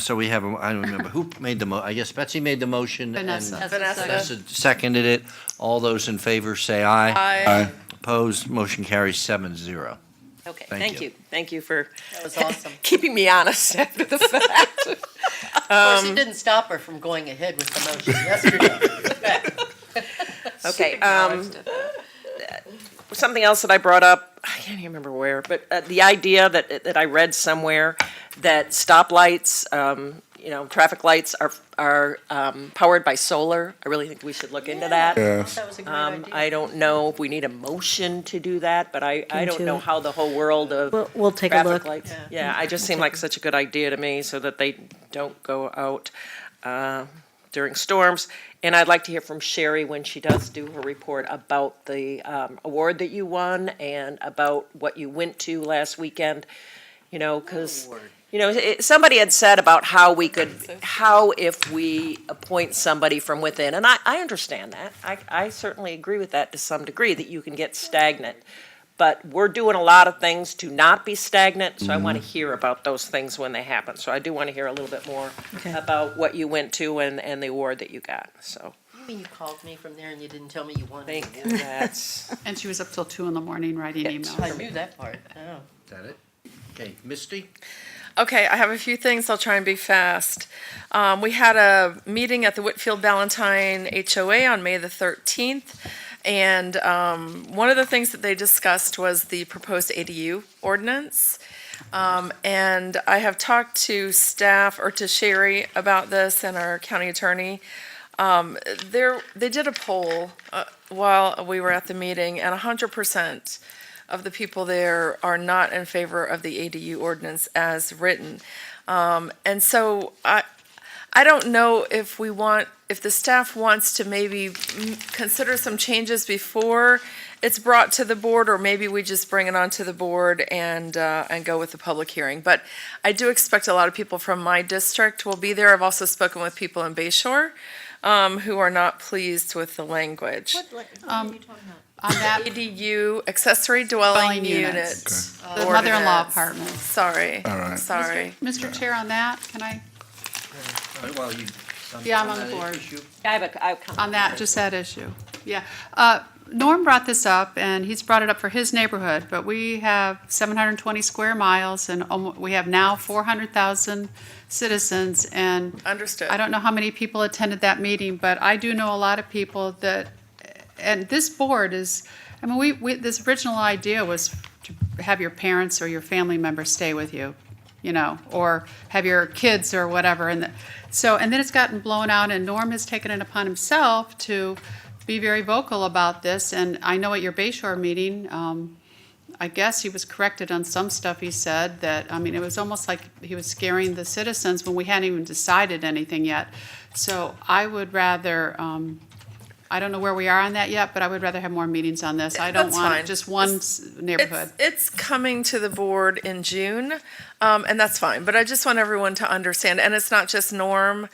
S2: So we have, I don't remember, who made the I guess Betsy made the motion. and
S3: Vanessa.
S2: Vanessa seconded it. All those in favor say aye.
S11: Aye.
S2: Opposed, motion carries 7-0.
S4: Okay,
S2: Thank
S4: thank
S2: you.
S4: you. Thank you for
S1: That was awesome.
S4: keeping me honest after the fact.
S1: Of course, it didn't stop her from going ahead with the motion yesterday.
S4: Okay, something else that I brought up, I can't even remember where, but the idea that I read somewhere that stoplights, traffic lights are powered by solar. I really think we should look into that.
S15: Yes.
S1: That was a great idea.
S4: I don't know if we need a motion to do that, but I don't
S7: Into
S4: know
S7: it.
S4: how the whole world of
S7: We'll take a
S4: traffic
S7: look.
S4: lights. Yeah, I just seemed like such a good idea to me so that they don't go out during storms. And I'd like to hear from Sherry when she does do her report about the award that you won and about what you went to last weekend, because, somebody had said about how if we appoint somebody from within, and I understand that. I certainly agree with that to some degree, that you can get stagnant. But we're doing a lot of things to not be stagnant, so I want to hear about those things when they happen. So I do want to hear a little bit more about what you went to and the award that you got, so.
S1: You mean you called me from there and you didn't tell me you won?
S4: I think that's,
S3: And she was up till 2 a.m. writing
S1: I
S3: emails.
S1: knew that part. Oh.
S2: Is that it? Okay, Misty?
S11: Okay, I have a few things. I'll try and be fast. We had a meeting at the Whitfield Valentine HOA on May the 13th. And one of the things that they discussed was the proposed ADU ordinance. And I have talked to staff, or to Sherry, about this, and our county attorney. They did a poll while we were at the meeting, and 100% of the people there are not in favor of the ADU ordinance as written. And so I don't know if the staff wants to maybe consider some changes before it's brought to the board, or maybe we just bring it onto the board and go with the public hearing. But I do expect a lot of people from my district will be there. I've also spoken with people in Bayshore who are not pleased with the language.
S3: On that
S11: ADU, accessory dwelling
S3: dwelling
S11: unit.
S3: units, the mother-in-law apartment.
S11: Sorry.
S15: All right.
S11: Sorry.
S3: Mr. Chair, on that, can I?
S2: Well, you.
S3: Yeah, I'm on the board.
S4: I have a comment.
S3: On that, just that issue. Yeah. Norm brought this up, and he's brought it up for his neighborhood, but we have 720 square miles, and we have now 400,000 citizens, and
S11: Understood.
S3: I don't know how many people attended that meeting, but I do know a lot of people that, and this board is, I mean, this original idea was to have your parents or your family members stay with you, or have your kids or whatever, and then it's gotten blown out, and Norm has taken it upon himself to be very vocal about this, and I know at your Bayshore meeting, I guess he was corrected on some stuff he said that, I mean, it was almost like he was scaring the citizens when we hadn't even decided anything yet. So I would rather, I don't know where we are on that yet, but I would rather have more meetings on this. I don't
S11: That's
S3: want
S11: fine.
S3: just one neighborhood.
S11: It's coming to the board in June, and that's fine. But I just want everyone to understand, and it's not just Norm.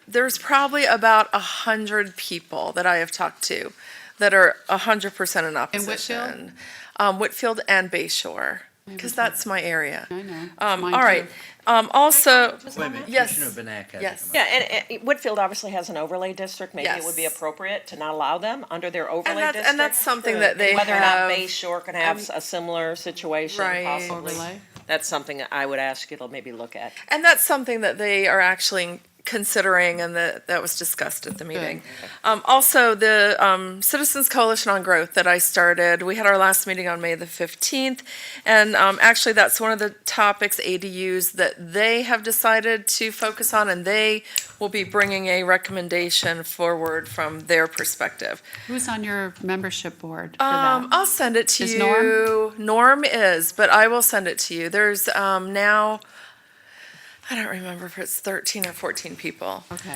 S11: There's probably about 100 people that I have talked to that are 100% in opposition. Whitfield and Bayshore, because that's my area.
S3: I know.
S11: All
S3: Mine
S11: right.
S3: too.
S11: Also,
S2: Wait a minute,
S11: yes.
S2: Commissioner Benak has
S11: Yes.
S2: come up.
S4: Yeah, and Whitfield obviously has an overlay district. Maybe it would be
S11: Yes.
S4: appropriate to not allow them under their overlay district.
S11: And that's something that they
S4: Whether or
S11: have.
S4: not Bay Shore can have a similar situation,
S11: Right.
S4: possibly.
S3: Overlay.
S4: That's something that I would ask you to maybe look at.
S11: And that's something that they are actually considering, and that was discussed at the meeting. Also, the Citizens Coalition on Growth that I started, we had our last meeting on May the 15th, and actually that's one of the topics, ADUs, that they have decided to focus on, and they will be bringing a recommendation forward from their perspective.
S3: Who's on your membership board for that?
S11: I'll send it to
S3: Is
S11: you.
S3: Norm?
S11: Norm is, but I will send it to you. There's now, I don't remember if it's 13 or 14 people.
S3: Okay.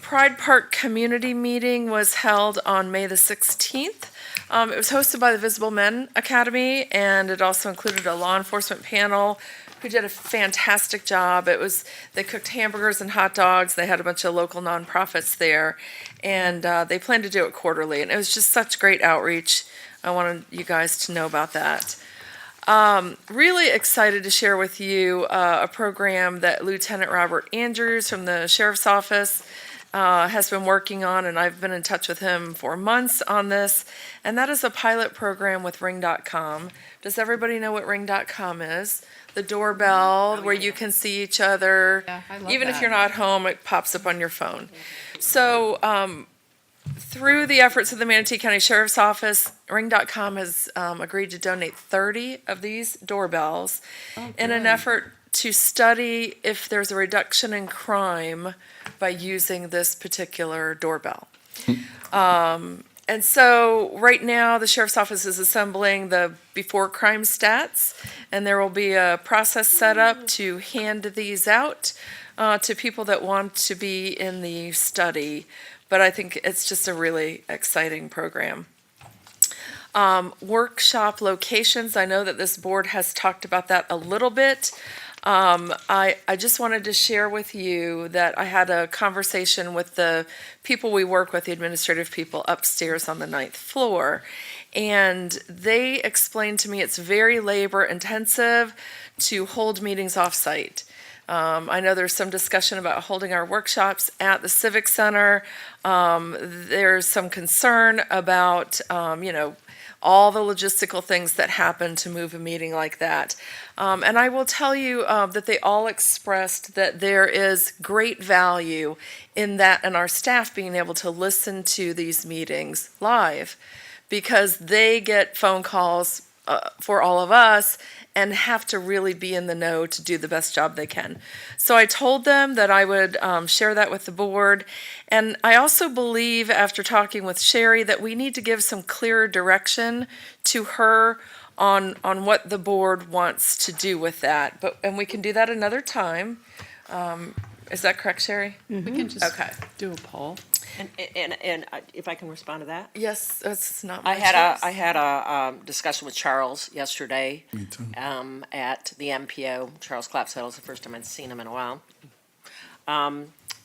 S11: Pride Park Community Meeting was held on May the 16th. It was hosted by the Visible Men Academy, and it also included a law enforcement panel who did a fantastic job. They cooked hamburgers and hot dogs. They had a bunch of local nonprofits there, and they plan to do it quarterly. And it was just such great outreach. I wanted you guys to know about that. Really excited to share with you a program that Lieutenant Robert Andrews from the Sheriff's Office has been working on, and I've been in touch with him for months on this, and that is a pilot program with Ring.com. Does everybody know what Ring.com is? The doorbell where you can see each other.
S3: Yeah, I love
S11: Even if
S3: that.
S11: you're not home, it pops up on your phone. So, through the efforts of the Manatee County Sheriff's Office, Ring.com has agreed to donate 30 of these doorbells in an effort to study if there's a reduction in crime by using this particular doorbell. And so right now, the Sheriff's Office is assembling the before crime stats, and there will be a process set up to hand these out to people that want to be in the study. But I think it's just a really exciting program. Workshop locations, I know that this board has talked about that a little bit. I just wanted to share with you that I had a conversation with the people we work with, the administrative people upstairs on the 9th floor. And they explained to me it's very labor intensive to hold meetings off-site. I know there's some discussion about holding our workshops at the Civic Center. There's some concern about, all the logistical things that happen to move a meeting like that. And I will tell you that they all expressed that there is great value in that and our staff being able to listen to these meetings live, because they get phone calls for all of us and have to really be in the know to do the best job they can. So I told them that I would share that with the board. And I also believe, after talking with Sherry, that we need to give some clearer direction to her on what the board wants to do with that. And we can do that another time. Is that correct, Sherry?
S3: We can just
S11: Okay.
S3: do a poll.
S4: And if I can respond to that?
S11: Yes, that's not my
S4: I had a discussion with Charles yesterday.
S12: Me too.
S4: At the MPO. Charles Clapsaddle is the first time I'd seen him in a while.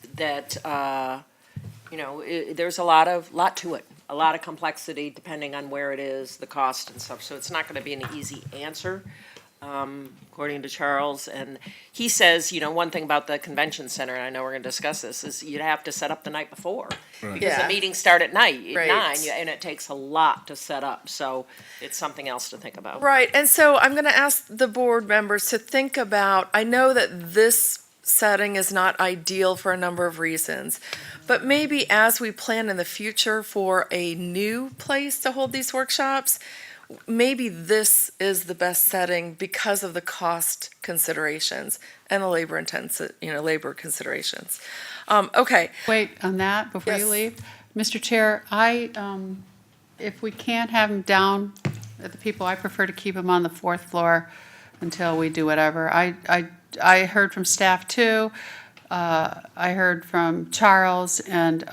S4: There's a lot to it, a lot of complexity depending on where it is, the cost and stuff. So it's not going to be an easy answer, according to Charles. And he says, one thing about the convention center, and I know we're going to discuss this, is you'd have to set up the night before.
S12: Right.
S4: Because
S11: Yeah.
S4: the meetings start at night, at
S11: Right.
S4: 9, and it takes a lot to set up. So it's something else to think about.
S11: Right, and so I'm going to ask the board members to think about, I know that this setting is not ideal for a number of reasons, but maybe as we plan in the future for a new place to hold these workshops, maybe this is the best setting because of the cost considerations and the labor considerations. Okay.
S3: Wait, on that, before you
S11: Yes.
S3: leave, Mr. Chair, if we can't have them down at the people, I prefer to keep them on the fourth floor until we do whatever. I heard from staff too. I heard from Charles, and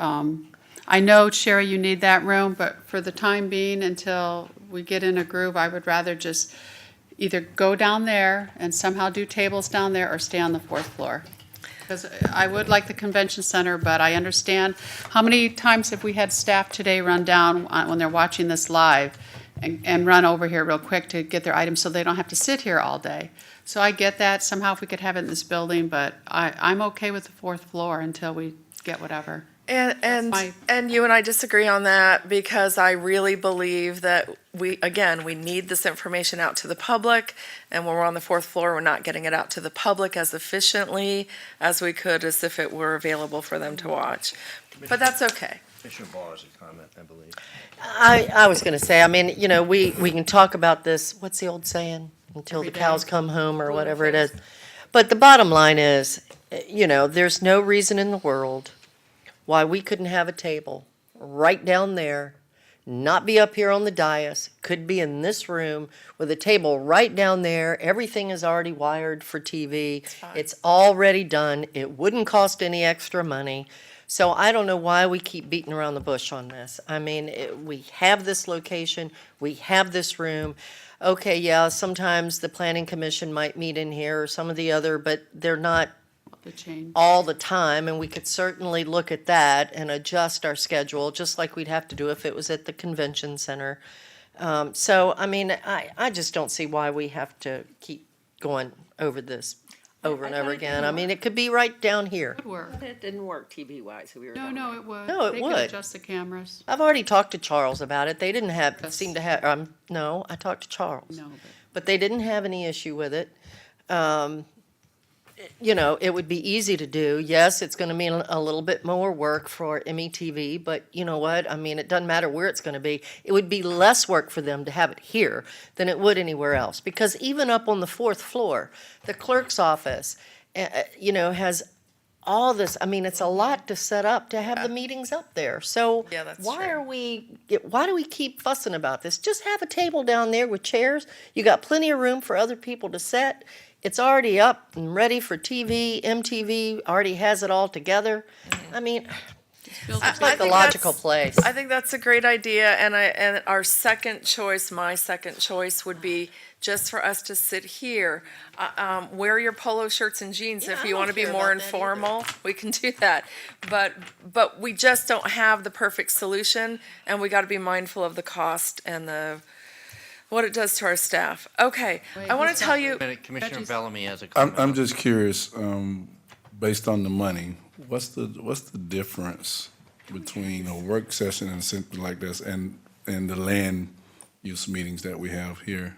S3: I know, Sherry, you need that room, but for the time being, until we get in a groove, I would rather just either go down there and somehow do tables down there or stay on the fourth floor. Because I would like the convention center, but I understand, how many times have we had staff today run down when they're watching this live and run over here real quick to get their items so they don't have to sit here all day? So I get that, somehow if we could have it in this building, but I'm okay with the fourth floor until we get whatever.
S11: And you and I disagree on that, because I really believe that we need this information out to the public, and when we're on the fourth floor, we're not getting it out to the public as efficiently as we could as if it were available for them to watch. But that's okay.
S2: Commissioner Ball has a comment, I believe.
S1: I was going to say, I mean, you know, we can talk about this, what's the old saying? Until the cows come home or whatever it is. But the bottom line is, you know, there's no reason in the world why we couldn't have a table right down there, not be up here on the dais, could be in this room with a table right down there. Everything is already wired for TV. It's already done. It wouldn't cost any extra money. So I don't know why we keep beating around the bush on this. I mean, we have this location, we have this room. Okay, yeah, sometimes the planning commission might meet in here or some of the other, but they're not all the time, and we could certainly look at that and adjust our schedule, just like we'd have to do if it was at the convention center. So, I mean, I just don't see why we have to keep going over this over and over again. I mean, it could be right down here.
S3: Would work.
S4: But it didn't work TV-wise, so we were.
S3: No, it would.
S1: No, it
S3: They
S1: would.
S3: could adjust the cameras.
S1: I've already talked to Charles about it. They didn't seem to have, no, I talked to Charles.
S3: No,
S1: But they didn't have any issue with it. You know, it would be easy to do. Yes, it's going to mean a little bit more work for METV, but you know what? I mean, it doesn't matter where it's going to be. It would be less work for them to have it here than it would anywhere else. Because even up on the fourth floor, the clerk's office, you know, has all this. I mean, it's a lot to set up to have the meetings up there. So
S11: Yeah, that's
S1: why
S11: true.
S1: why do we keep fussing about this? Just have a table down there with chairs. You got plenty of room for other people to sit. It's already up and ready for TV. MTV already has it all together. I mean,
S3: Build
S1: it's
S3: a
S1: like the
S11: think
S1: logical
S11: that's-
S1: place.
S11: I think that's a great idea, and our second choice, my second choice would be just for us to sit here. Wear your polo shirts and jeans
S1: Yeah,
S11: if
S1: I
S11: you
S1: don't
S11: want to be
S1: care
S11: more
S1: about that either.
S11: informal. We can do that, but we just don't have the perfect solution, and we got to be mindful of the cost and what it does to our staff. Okay, I want to tell you.
S2: Commissioner Bellamy has a
S12: I'm
S2: comment.
S12: just curious, based on the money, what's the difference between a work session and something like this and the land use meetings that we have here?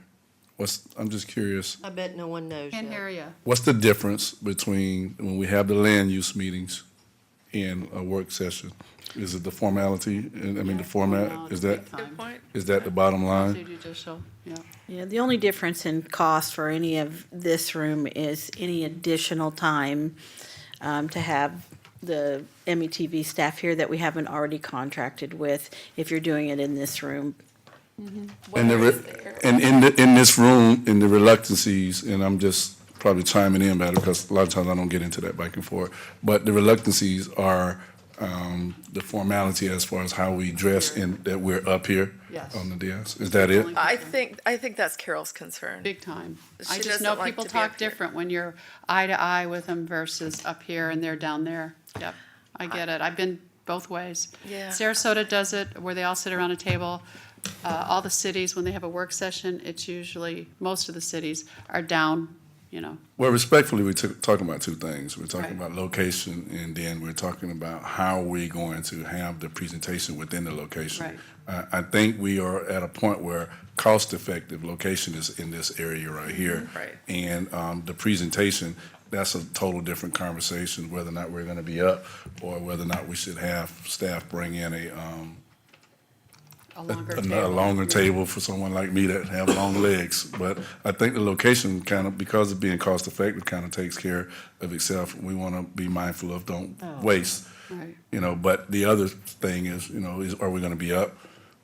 S12: I'm just curious,
S1: I bet no one knows
S3: Can't
S1: yet.
S3: hear you.
S12: what's the difference between when we have the land use meetings and a work session? Is it the formality, the format, is that,
S11: Good point.
S12: is that the bottom line?
S3: Judicial, yeah.
S7: Yeah, the only difference in cost for any of this room is any additional time to have the METV staff here that we haven't already contracted with, if you're doing it in this room.
S12: And in this room, in the reluctancies, and I'm just probably chiming in about it because a lot of times I don't get into that back and forth, but the reluctancies are the formality as far as how we dress and that we're up here
S3: Yes.
S12: on the dais. Is that it?
S11: I think that's Carol's concern.
S3: Big time.
S11: She
S3: I just
S11: doesn't
S3: know
S11: like
S3: people
S11: to be up
S3: talk
S11: here.
S3: different when you're eye to eye with them versus up here and they're down there. Yep, I get it. I've been both ways.
S11: Yeah.
S3: Sarasota does it where they all sit around a table. All the cities, when they have a work session, it's usually, most of the cities are down, you know.
S12: Well, respectfully, we're talking about two things. We're talking
S3: Right.
S12: about location, and then we're talking about how we're going to have the presentation within the location.
S3: Right.
S12: I think we are at a point where cost-effective location is in this area right here.
S11: Right.
S12: And the presentation, that's a total different conversation, whether or not we're going to be up or whether or not we should have staff bring in a longer table for someone like me that have long legs. But I think the location kind of, because of being cost effective, kind of takes care of itself. We want to be mindful of don't waste.
S3: Right.
S12: You know, but the other thing is, you know, are we going to be up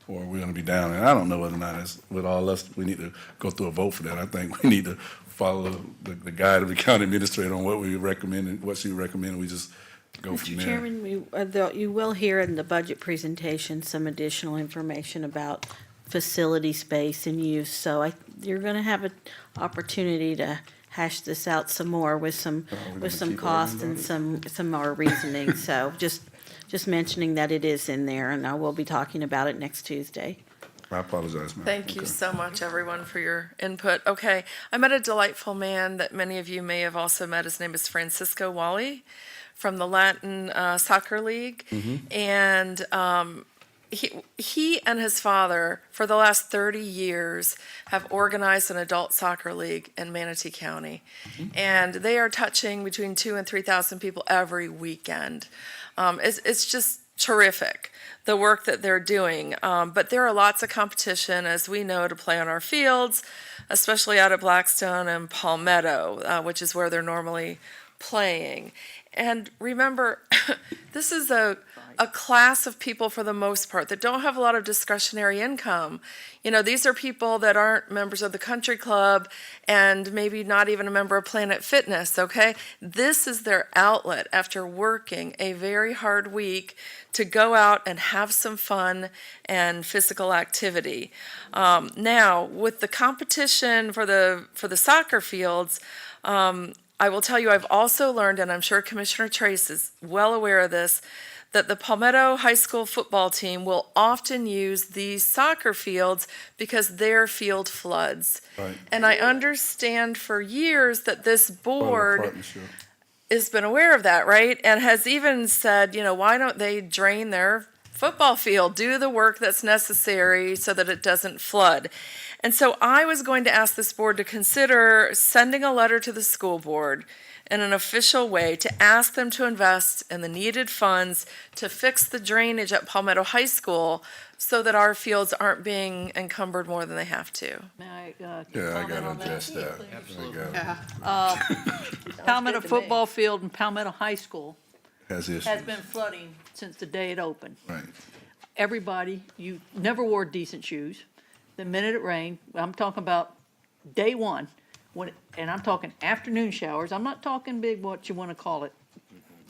S12: or are we going to be down? And I don't know whether or not it's with all us, we need to go through a vote for that. I think we need to follow the guide of the county administrator on what we recommend and what she recommended. We just go from
S7: Mr.
S12: there.
S7: Chairman, you will hear in the budget presentation some additional information about facility space and use. So you're going to have an opportunity to hash this out some more with some cost and some more reasoning. So just mentioning that it is in there, and I will be talking about it next Tuesday.
S12: I apologize, ma'am.
S11: Thank you so much, everyone, for your input. Okay, I met a delightful man that many of you may have also met. His name is Francisco Wally from the Latin Soccer League. And he and his father, for the last 30 years, have organized an adult soccer league in Manatee County. And they are touching between 2,000 and 3,000 people every weekend. It's just terrific, the work that they're doing. But there are lots of competition, as we know, to play on our fields, especially out at Blackstone and Palmetto, which is where they're normally playing. And remember, this is a class of people, for the most part, that don't have a lot of discretionary income. You know, these are people that aren't members of the country club and maybe not even a member of Planet Fitness, okay? This is their outlet after working a very hard week to go out and have some fun and physical activity. Now, with the competition for the soccer fields, I will tell you, I've also learned, and I'm sure Commissioner Trace is well aware of this, that the Palmetto High School football team will often use these soccer fields because their field floods.
S12: Right.
S11: And I understand for years that this board has been aware of that, right? And has even said, you know, why don't they drain their football field, do the work that's necessary so that it doesn't flood. And so I was going to ask this board to consider sending a letter to the school board in an official way to ask them to invest in the needed funds to fix the drainage at Palmetto High School so that our fields aren't being encumbered more than they have to.
S13: May I
S12: Yeah, I got to address that.
S13: Palmetto football field and Palmetto High School
S12: Has issues.
S13: has been flooding since the day it opened.
S12: Right.
S13: Everybody, you never wore decent shoes. The minute it rained, I'm talking about day one, and I'm talking afternoon showers. I'm not talking big, what you want to call it,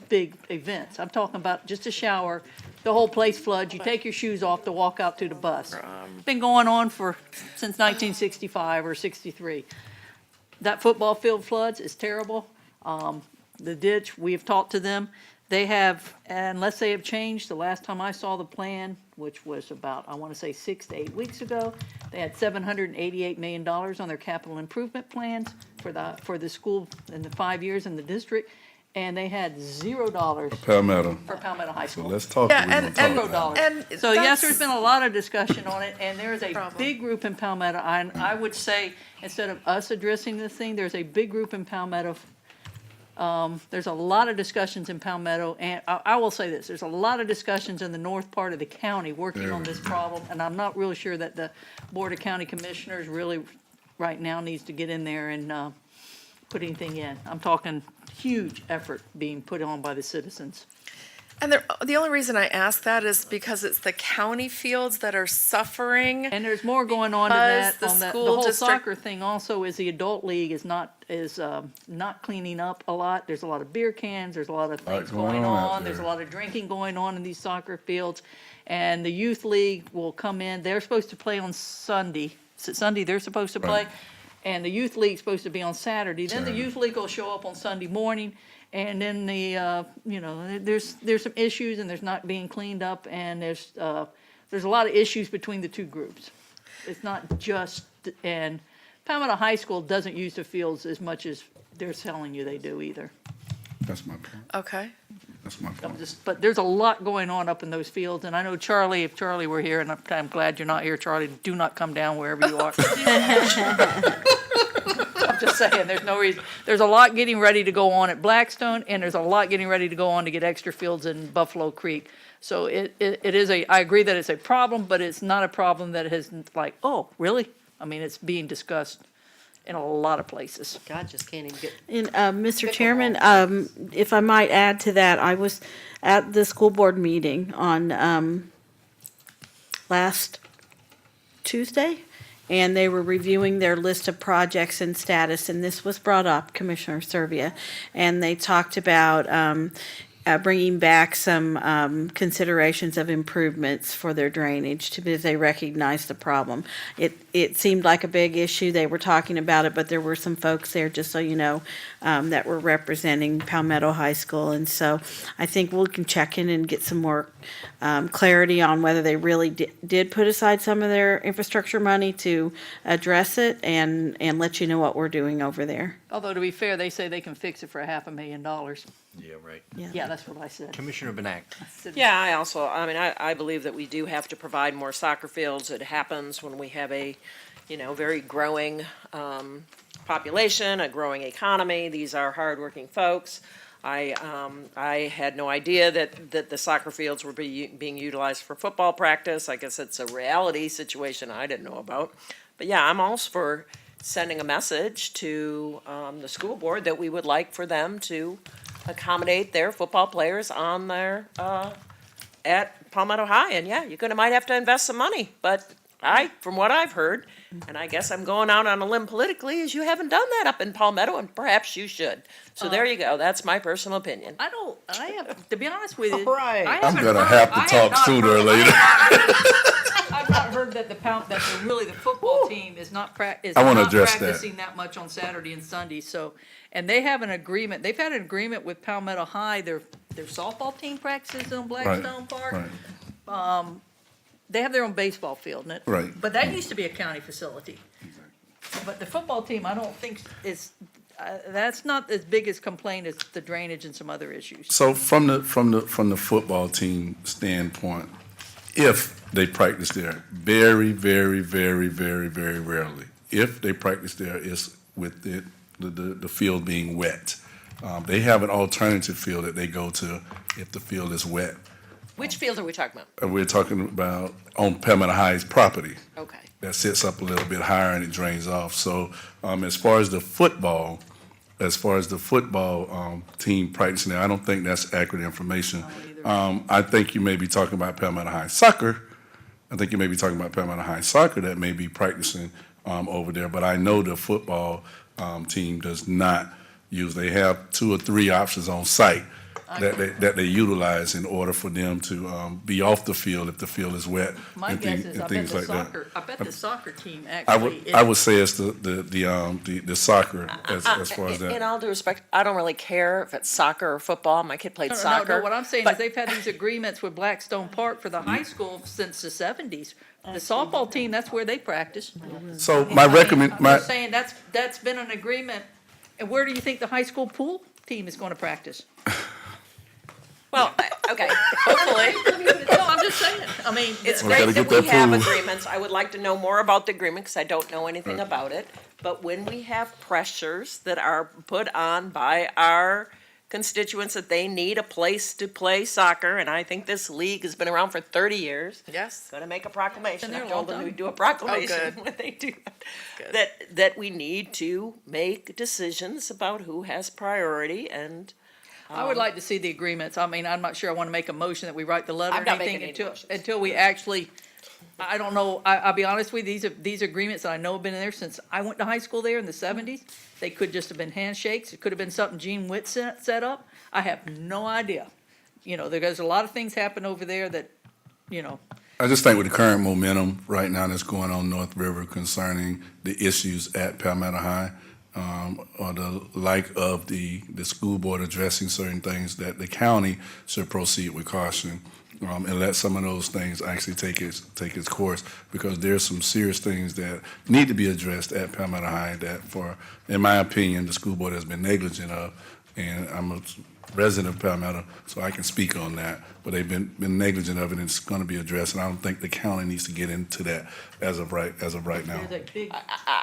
S13: big events. I'm talking about just a shower. The whole place floods. You take your shoes off to walk out to the bus. It's been going on since 1965 or 63. That football field floods is terrible. The ditch, we have talked to them. They have, unless they have changed, the last time I saw the plan, which was about, I want to say 6 to 8 weeks ago, they had $788 million on their capital improvement plans for the school in the 5 years in the district, and they had $0
S12: Palmetto.
S13: for Palmetto High School.
S12: So let's talk.
S11: $0.
S13: So yes, there's been a lot of discussion on it, and there's a big group in Palmetto. I would say, instead of us addressing this thing, there's a big group in Palmetto. There's a lot of discussions in Palmetto, and I will say this, there's a lot of discussions in the north part of the county working on this problem, and I'm not really sure that the Board of County Commissioners really, right now, needs to get in there and put anything in. I'm talking huge effort being put on by the citizens.
S11: And the only reason I ask that is because it's the county fields that are suffering.
S13: And there's more going on to that.
S11: The
S13: On the
S11: school
S13: whole
S11: district.
S13: soccer thing also is the adult league is not cleaning up a lot. There's a lot of beer cans. There's a lot of things going on. There's a lot of drinking going on in these soccer fields. And the youth league will come in. They're supposed to play on Sunday. Is it Sunday they're supposed to play?
S12: Right.
S13: And the youth league's supposed to be on Saturday. Then the youth league will show up on Sunday morning. And then there's some issues and there's not being cleaned up, and there's a lot of issues between the two groups. It's not just, and Palmetto High School doesn't use the fields as much as they're telling you they do either.
S12: That's my point.
S11: Okay.
S12: That's my point.
S13: But there's a lot going on up in those fields, and I know Charlie, if Charlie were here, and I'm glad you're not here, Charlie, do not come down wherever you are. I'm just saying, there's no reason. There's a lot getting ready to go on at Blackstone, and there's a lot getting ready to go on to get extra fields in Buffalo Creek. So it is I agree that it's a problem, but it's not a problem that has like, oh, really? I mean, it's being discussed in a lot of places.
S1: God just can't even get.
S7: And, Mr. Chairman, if I might add to that, I was at the school board meeting on last Tuesday, and they were reviewing their list of projects and status, and this was brought up, Commissioner Servia, and they talked about bringing back some considerations of improvements for their drainage because they recognize the problem. It seemed like a big issue. They were talking about it, but there were some folks there, just so you know, that were representing Palmetto High School. And so I think we can check in and get some more clarity on whether they really did put aside some of their infrastructure money to address it and let you know what we're doing over there.
S13: Although, to be fair, they say they can fix it for $500,000.
S2: Yeah, right.
S13: Yeah, that's what I said.
S2: Commissioner Benak.
S4: Yeah, I believe that we do have to provide more soccer fields. It happens when we have a, very growing population, a growing economy. These are hardworking folks. I had no idea that the soccer fields were being utilized for football practice. I guess it's a reality situation I didn't know about. But yeah, I'm all for sending a message to the school board that we would like for them to accommodate their football players on their at Palmetto High. And yeah, you're might have to invest some money, but from what I've heard, and I guess I'm going out on a limb politically, is you haven't done that up in Palmetto, and perhaps you should. So there you go. That's my personal opinion.
S13: I have, to be honest with you.
S1: Right.
S15: I'm gonna have to talk sooner or later.
S13: I've not heard that the football team is not
S15: I wanna address that.
S13: practicing that much on Saturday and Sunday. So, and they have an agreement. They've had an agreement with Palmetto High. Their softball team practices on Blackstone Park.
S15: Right.
S13: They have their own baseball field, and
S15: Right.
S13: But that used to be a county facility. But the football team, I don't think is. That's not as big as complaint as the drainage and some other issues.
S12: So from the football team standpoint, if they practice there, very, very, very, very, very rarely, if they practice there, it's with the field being wet. They have an alternative field that they go to if the field is wet.
S4: Which field are we talking about?
S12: We're talking about on Palmetto High's property.
S4: Okay.
S12: That sits up a little bit higher and it drains off. So as far as the football team practicing there, I don't think that's accurate information. I think you may be talking about Palmetto High soccer. That may be practicing over there. But I know the football team does not use. They have 2 or 3 options on site that they utilize in order for them to be off the field if the field is wet.
S13: My
S12: and
S13: guess
S12: thing-
S13: is
S12: and
S13: I
S12: things
S13: bet
S12: like that.
S13: the soccer team
S12: I
S13: actually.
S12: would say it's the soccer as far as
S4: In
S12: that.
S4: all due respect, I don't really care if it's soccer or football. My kid played
S13: No,
S4: soccer.
S13: what I'm saying
S4: but-
S13: is they've had these agreements with Blackstone Park for the high school since the 70s. The softball team, that's where they practice.
S12: So my
S13: I'm just saying, that's been an agreement. And where do you think the high school pool team is going to practice?
S4: Well, okay, hopefully.
S13: No, I'm just saying. I mean,
S4: It's
S12: We gotta
S4: great that
S12: get
S4: we
S12: that
S4: have
S12: approved.
S4: agreements. I would like to know more about the agreement because I don't know anything about it. But when we have pressures that are put on by our constituents that they need a place to play soccer, and I think this league has been around for 30 years.
S11: Yes.
S4: Going to make a proclamation.
S13: Been there
S4: I
S13: a
S4: told
S13: long
S4: them we
S13: time.
S4: do a proclamation
S11: Oh, good.
S4: when they do that. That we need to make decisions about who has priority and.
S13: I would like to see the agreements. I mean, I'm not sure I want to make a motion that we write the letter
S4: I'm
S13: or
S4: not
S13: anything
S4: making any motions.
S13: until we actually, I don't know, I'll be honest with you, these agreements that I know have been in there since I went to high school there in the 70s. They could just have been handshakes. It could have been something Gene Witt set up. I have no idea. There's a lot of things happen over there that,
S12: I just think with the current momentum right now that's going on North River concerning the issues at Palmetto High, or the like of the school board addressing certain things, that the county should proceed with caution and let some of those things actually take its course, because there's some serious things that need to be addressed at Palmetto High that, in my opinion, the school board has been negligent of, and I'm a resident of Palmetto, so I can speak on that. But they've been negligent of it, and it's going to be addressed. And I don't think the county needs to get into that as of right now.
S13: there's a big.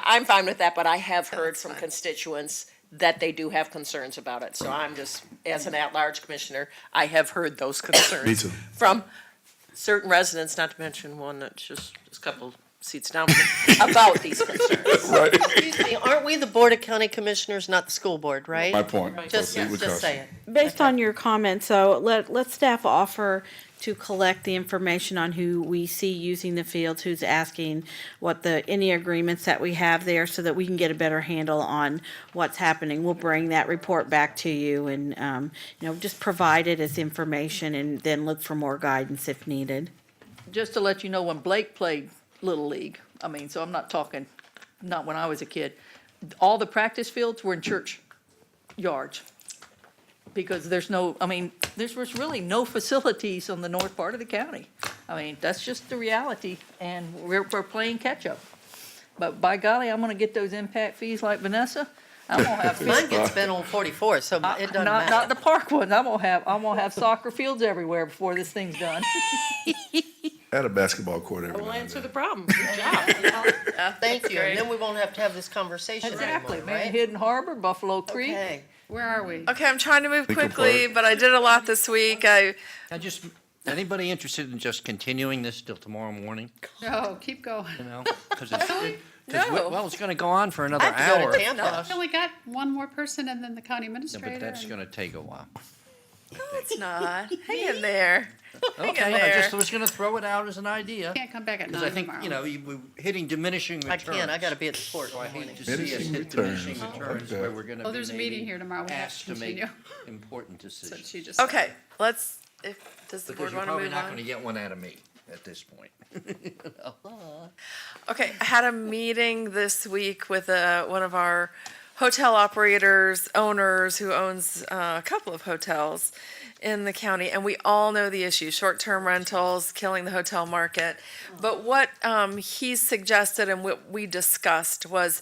S4: I'm fine with that, but I have heard from constituents that they do have concerns about it. So I'm just, as an at-large commissioner, I have heard those concerns.
S12: Me too.
S4: From certain residents, not to mention one that's just a couple seats down from me, about these concerns.
S12: Right.
S1: Excuse me, aren't we the Board of County Commissioners, not the school board, right?
S12: My point.
S1: Just,
S12: Proceed with
S1: just
S12: caution.
S1: say it.
S7: Based on your comments, so let staff offer to collect the information on who we see using the fields, who's asking, any agreements that we have there, so that we can get a better handle on what's happening. We'll bring that report back to you and, just provide it as information and then look for more guidance if needed.
S13: Just to let you know, when Blake played Little League, so I'm not talking, not when I was a kid, all the practice fields were in church yards. Because there's there's really no facilities on the north part of the county. That's just the reality, and we're playing catch-up. But by golly, I'm gonna get those impact fees like Vanessa. I'm gonna have
S1: Mine gets spent on 44, so it doesn't matter.
S13: not the park ones. I'm gonna have soccer fields everywhere before this thing's done.
S12: Add a basketball court every
S4: We'll
S12: now and
S4: answer
S12: then.
S4: the problem. Good job.
S1: Thank you, and then we won't have to have this conversation
S13: Exactly,
S1: anymore,
S13: man.
S1: right?
S13: Hidden Harbor, Buffalo Creek.
S1: Okay.
S3: Where are we?
S11: Okay, I'm trying to move
S12: Lincoln
S11: quickly,
S12: Park.
S11: but I did a lot this week.
S2: Anybody interested in just continuing this till tomorrow morning,
S3: No, keep going.
S2: Because
S11: No.
S2: well, it's gonna go on for another
S1: I have to go
S2: hour.
S1: to Tampa.
S3: We only got one more person and then the county
S2: Yeah,
S3: administrator.
S2: but that's
S3: and-
S2: gonna take a while.
S11: No, it's not. Hang in there. Hang in
S2: Okay, I
S11: there.
S2: just was gonna throw it out as an idea.
S3: Can't come back at
S2: Because
S3: 9
S2: I think,
S3: tomorrow.
S2: we're hitting diminishing
S1: I
S2: returns.
S1: can't, I gotta be at the port in
S2: So I
S1: the morning.
S2: hate to see us
S12: Diminishing
S2: hit diminishing
S12: returns.
S2: returns
S12: Okay.
S2: where we're gonna be
S3: Oh, there's a meeting
S2: maybe
S3: here tomorrow. We have
S2: asked
S3: to
S2: to make
S3: continue.
S2: important
S3: So
S2: decisions.
S3: she just.
S11: Okay, does the
S2: Because
S11: board
S2: you're
S11: want to
S2: probably
S11: move
S2: not gonna
S11: on?
S2: get one out of me at this point.
S11: Okay, I had a meeting this week with one of our hotel operators, owners, who owns a couple of hotels in the county, and we all know the issue, short-term rentals, killing the hotel market. But what he suggested and what we discussed was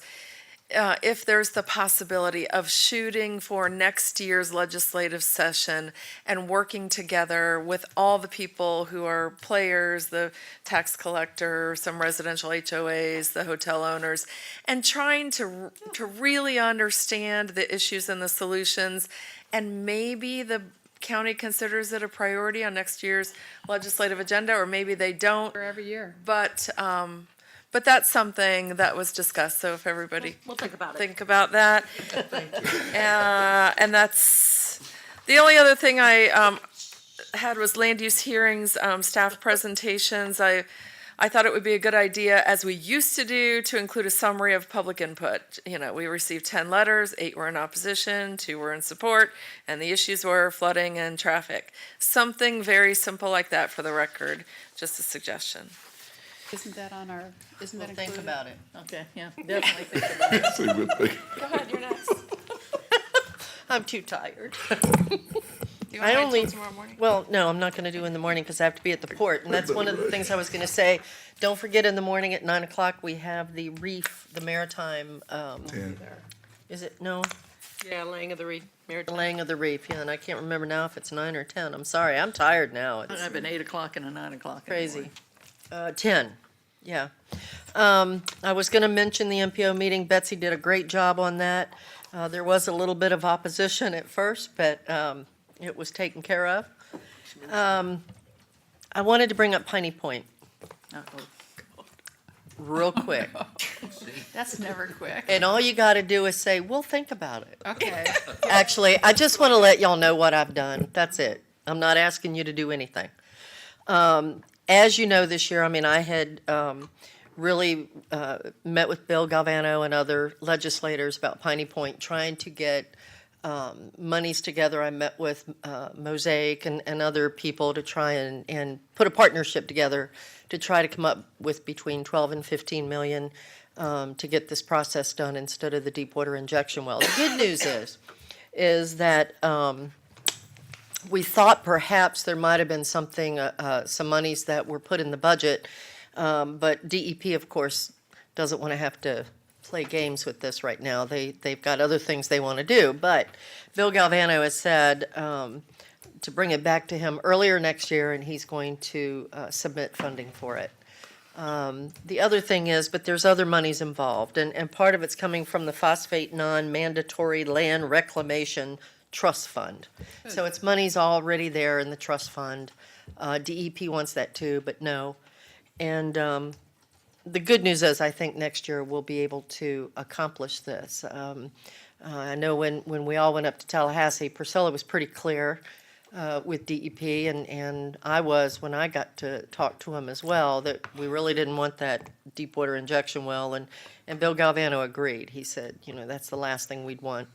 S11: if there's the possibility of shooting for next year's legislative session and working together with all the people who are players, the tax collector, some residential HOAs, the hotel owners, and trying to really understand the issues and the solutions, and maybe the county considers it a priority on next year's legislative agenda, or maybe they don't.
S3: For every year.
S11: But that's something that was discussed, so if everybody
S4: We'll think about it.
S11: think about that. And that's, the only other thing I had was land use hearings, staff presentations. I thought it would be a good idea, as we used to do, to include a summary of public input. We received 10 letters, 8 were in opposition, 2 were in support, and the issues were flooding and traffic. Something very simple like that for the record, just a suggestion.
S3: Isn't that on our, isn't that
S1: We'll think
S3: included?
S1: about it.
S11: Okay, yeah, definitely think about it.
S12: See, we'll think.
S11: Go ahead, you're next.
S1: I'm too tired.
S11: You
S1: I
S11: want to
S1: only,
S11: wait till tomorrow morning?
S1: well, no, I'm not gonna do in the morning because I have to be at the port. And that's one of the things I was gonna say. Don't forget, in the morning at 9 o'clock, we have the reef, the maritime,
S12: 10.
S1: is it, no?
S4: Yeah, laying of the reed.
S1: The laying of the reef, yeah, and I can't remember now if it's 9 or 10. I'm sorry, I'm tired now.
S13: I'd
S1: It's
S13: have an 8 o'clock and a 9 o'clock.
S1: crazy. 10, yeah. I was gonna mention the MPO meeting. Betsy did a great job on that. There was a little bit of opposition at first, but it was taken care of. I wanted to bring up Piney Point real quick.
S3: That's never quick.
S1: And all you gotta do is say, we'll think about it.
S3: Okay.
S1: Actually, I just want to let y'all know what I've done. That's it. I'm not asking you to do anything. As you know, this year, I had really met with Bill Galvano and other legislators about Piney Point, trying to get monies together. I met with Mosaic and other people to try and put a partnership together to try to come up with between 12 and 15 million to get this process done instead of the deep water injection well. The good news is that we thought perhaps there might have been something, some monies that were put in the budget, but DEP, of course, doesn't want to have to play games with this right now. They've got other things they want to do, but Bill Galvano has said to bring it back to him earlier next year, and he's going to submit funding for it. The other thing is, but there's other monies involved, and part of it's coming from the Phosphate Non-Mandatory Land Reclamation Trust Fund. So it's money's already there in the trust fund. DEP wants that too, but no. And the good news is, I think next year we'll be able to accomplish this. I know when we all went up to Tallahassee, Priscilla was pretty clear with DEP, and I was when I got to talk to him as well, that we really didn't want that deep water injection well, and Bill Galvano agreed. He said, that's the last thing we'd want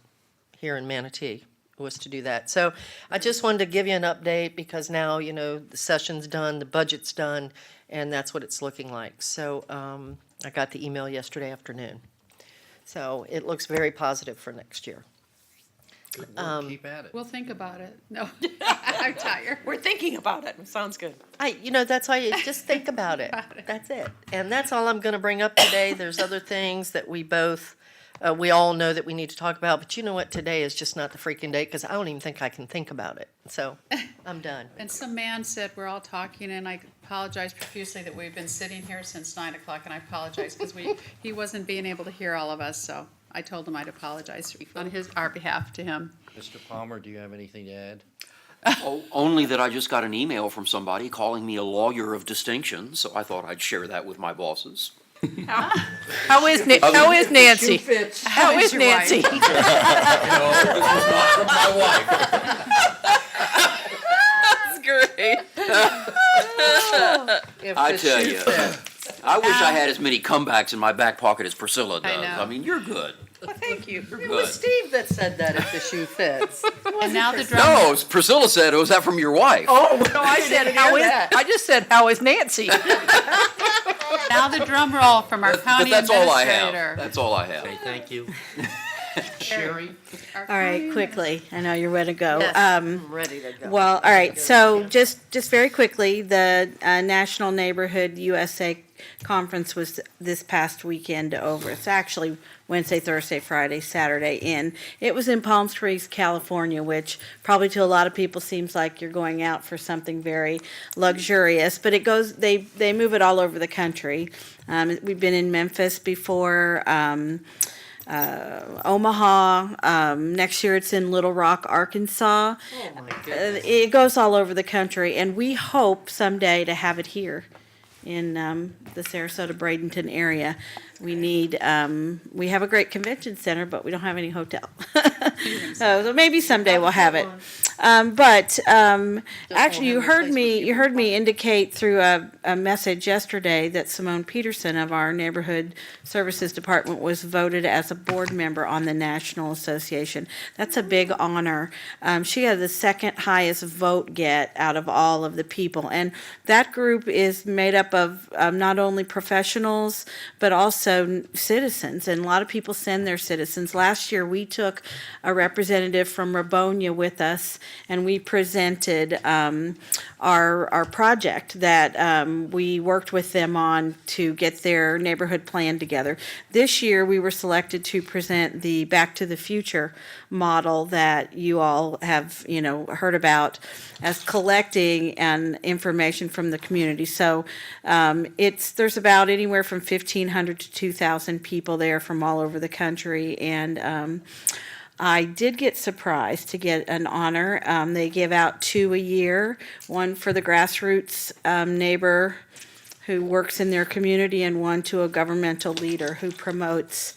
S1: here in Manatee, was to do that. So I just wanted to give you an update, because now, the session's done, the budget's done, and that's what it's looking like. So I got the email yesterday afternoon. So it looks very positive for next year.
S2: Good work. Keep at it.
S3: We'll think about it. No, I'm tired.
S4: We're thinking about it. Sounds good.
S1: That's why you just think about it. That's it. And that's all I'm going to bring up today. There's other things that we all know that we need to talk about, but you know what? Today is just not the freaking day, because I don't even think I can think about it. So I'm done.
S3: And some man said we're all talking, and I apologize profusely that we've been sitting here since 9 o'clock, and I apologize because he wasn't being able to hear all of us, so I told him I'd apologize on our behalf to him.
S2: Mr. Palmer, do you have anything to add?
S5: Only that I just got an email from somebody calling me a lawyer of distinction, so I thought I'd share that with my bosses.
S13: How is Nancy? How is
S3: your wife?
S13: Nancy?
S2: This was not from my wife.
S4: That's great.
S5: I tell you, I wish I had as many comebacks in my back pocket as Priscilla does.
S3: know.
S5: I mean, you're good.
S1: Well, thank you.
S5: You're
S1: It was
S5: good.
S1: Steve that said that, if the shoe fits.
S3: And now the drum.
S5: No, Priscilla said, was that from your wife?
S13: Oh, no, I said,
S1: didn't hear that.
S13: I just said, how is Nancy?
S3: Now the drum roll from our
S5: But
S3: county
S5: that's all I
S3: administrator.
S5: have. That's all I have.
S2: Okay, thank you. Sherry?
S3: Our
S7: All
S3: county
S7: right, quickly, I know you're ready to go.
S1: Yes, I'm ready to go.
S7: Well, all right, so just very quickly, the National Neighborhood USA Conference was this past weekend over. It's actually Wednesday, Thursday, Friday, Saturday it was in Palm Springs, California, which probably to a lot of people seems like you're going out for something very luxurious, but they move it all over the country. We've been in Memphis before, Omaha. Next year it's in Little Rock, Arkansas.
S1: Oh, my goodness.
S7: It goes all over the country, and we hope someday to have it here in the Sarasota-Bradenton area. We have a great convention center, but we don't have any hotel. So maybe someday we'll have it. Actually, you heard me indicate through a message yesterday that Simone Peterson of our Neighborhood Services Department was voted as a board member on the National Association. That's a big honor. She had the second highest vote get out of all of the people. And that group is made up of not only professionals, but also citizens. And a lot of people send their citizens. Last year, we took a representative from Rabonia with us, and we presented our project that we worked with them on to get their neighborhood plan together. This year, we were selected to present the Back to the Future model that you all have, heard about as collecting and information from the community. So there's about anywhere from 1,500 to 2,000 people there from all over the country, and I did get surprised to get an honor. They give out 2 a year, one for the grassroots neighbor who works in their community, and one to a governmental leader who promotes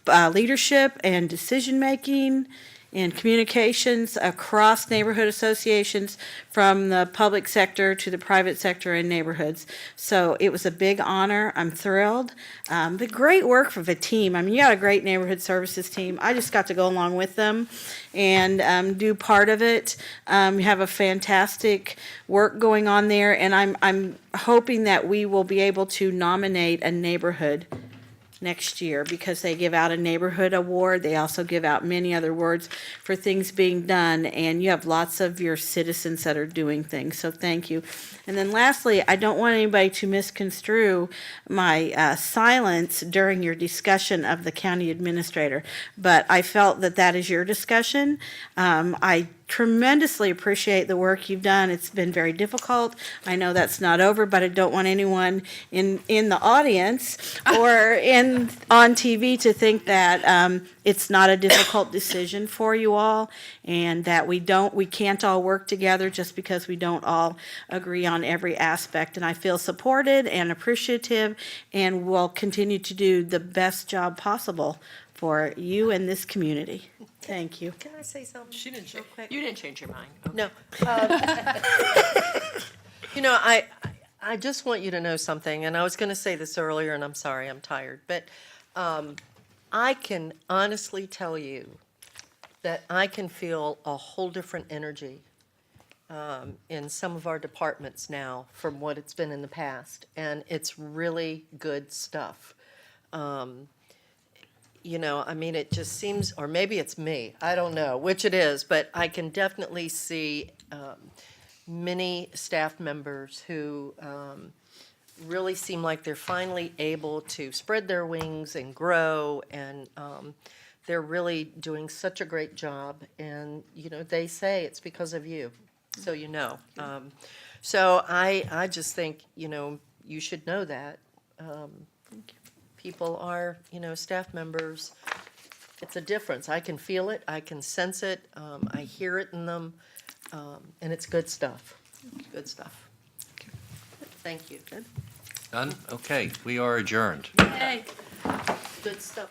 S7: leadership and decision-making and communications across neighborhood associations, from the public sector to the private sector and neighborhoods. So it was a big honor. I'm thrilled. But great work for the team. I mean, you got a great neighborhood services team. I just got to go along with them and do part of it. We have a fantastic work going on there, and I'm hoping that we will be able to nominate a neighborhood next year, because they give out a neighborhood award. They also give out many other awards for things being done, and you have lots of your citizens that are doing things, so thank you. And then lastly, I don't want anybody to misconstrue my silence during your discussion of the county administrator, but I felt that is your discussion. I tremendously appreciate the work you've done. It's been very difficult. I know that's not over, but I don't want anyone in the audience or on TV to think that it's not a difficult decision for you all, and that we can't all work together just because we don't all agree on every aspect. And I feel supported and appreciative, and will continue to do the best job possible for you and this community. Thank you.
S1: Can I say something?
S4: She didn't
S1: real quick?
S4: You didn't change your mind.
S1: No. You know, I just want you to know something, and I was going to say this earlier, and I'm sorry, I'm tired, but I can honestly tell you that I can feel a whole different energy in some of our departments now from what it's been in the past, and it's really good stuff. You know, I mean, it just seems, or maybe it's me, I don't know which it is, but I can definitely see many staff members who really seem like they're finally able to spread their wings and grow, and they're really doing such a great job. And, you know, they say it's because of you, so you know. So I just think, you know, you should know that. People are, you know, staff members, it's a difference. I can feel it, I can sense it, I hear it in them, and it's good stuff. Good stuff. Thank you.
S2: Done? Okay, we are adjourned.
S1: Hey, good stuff.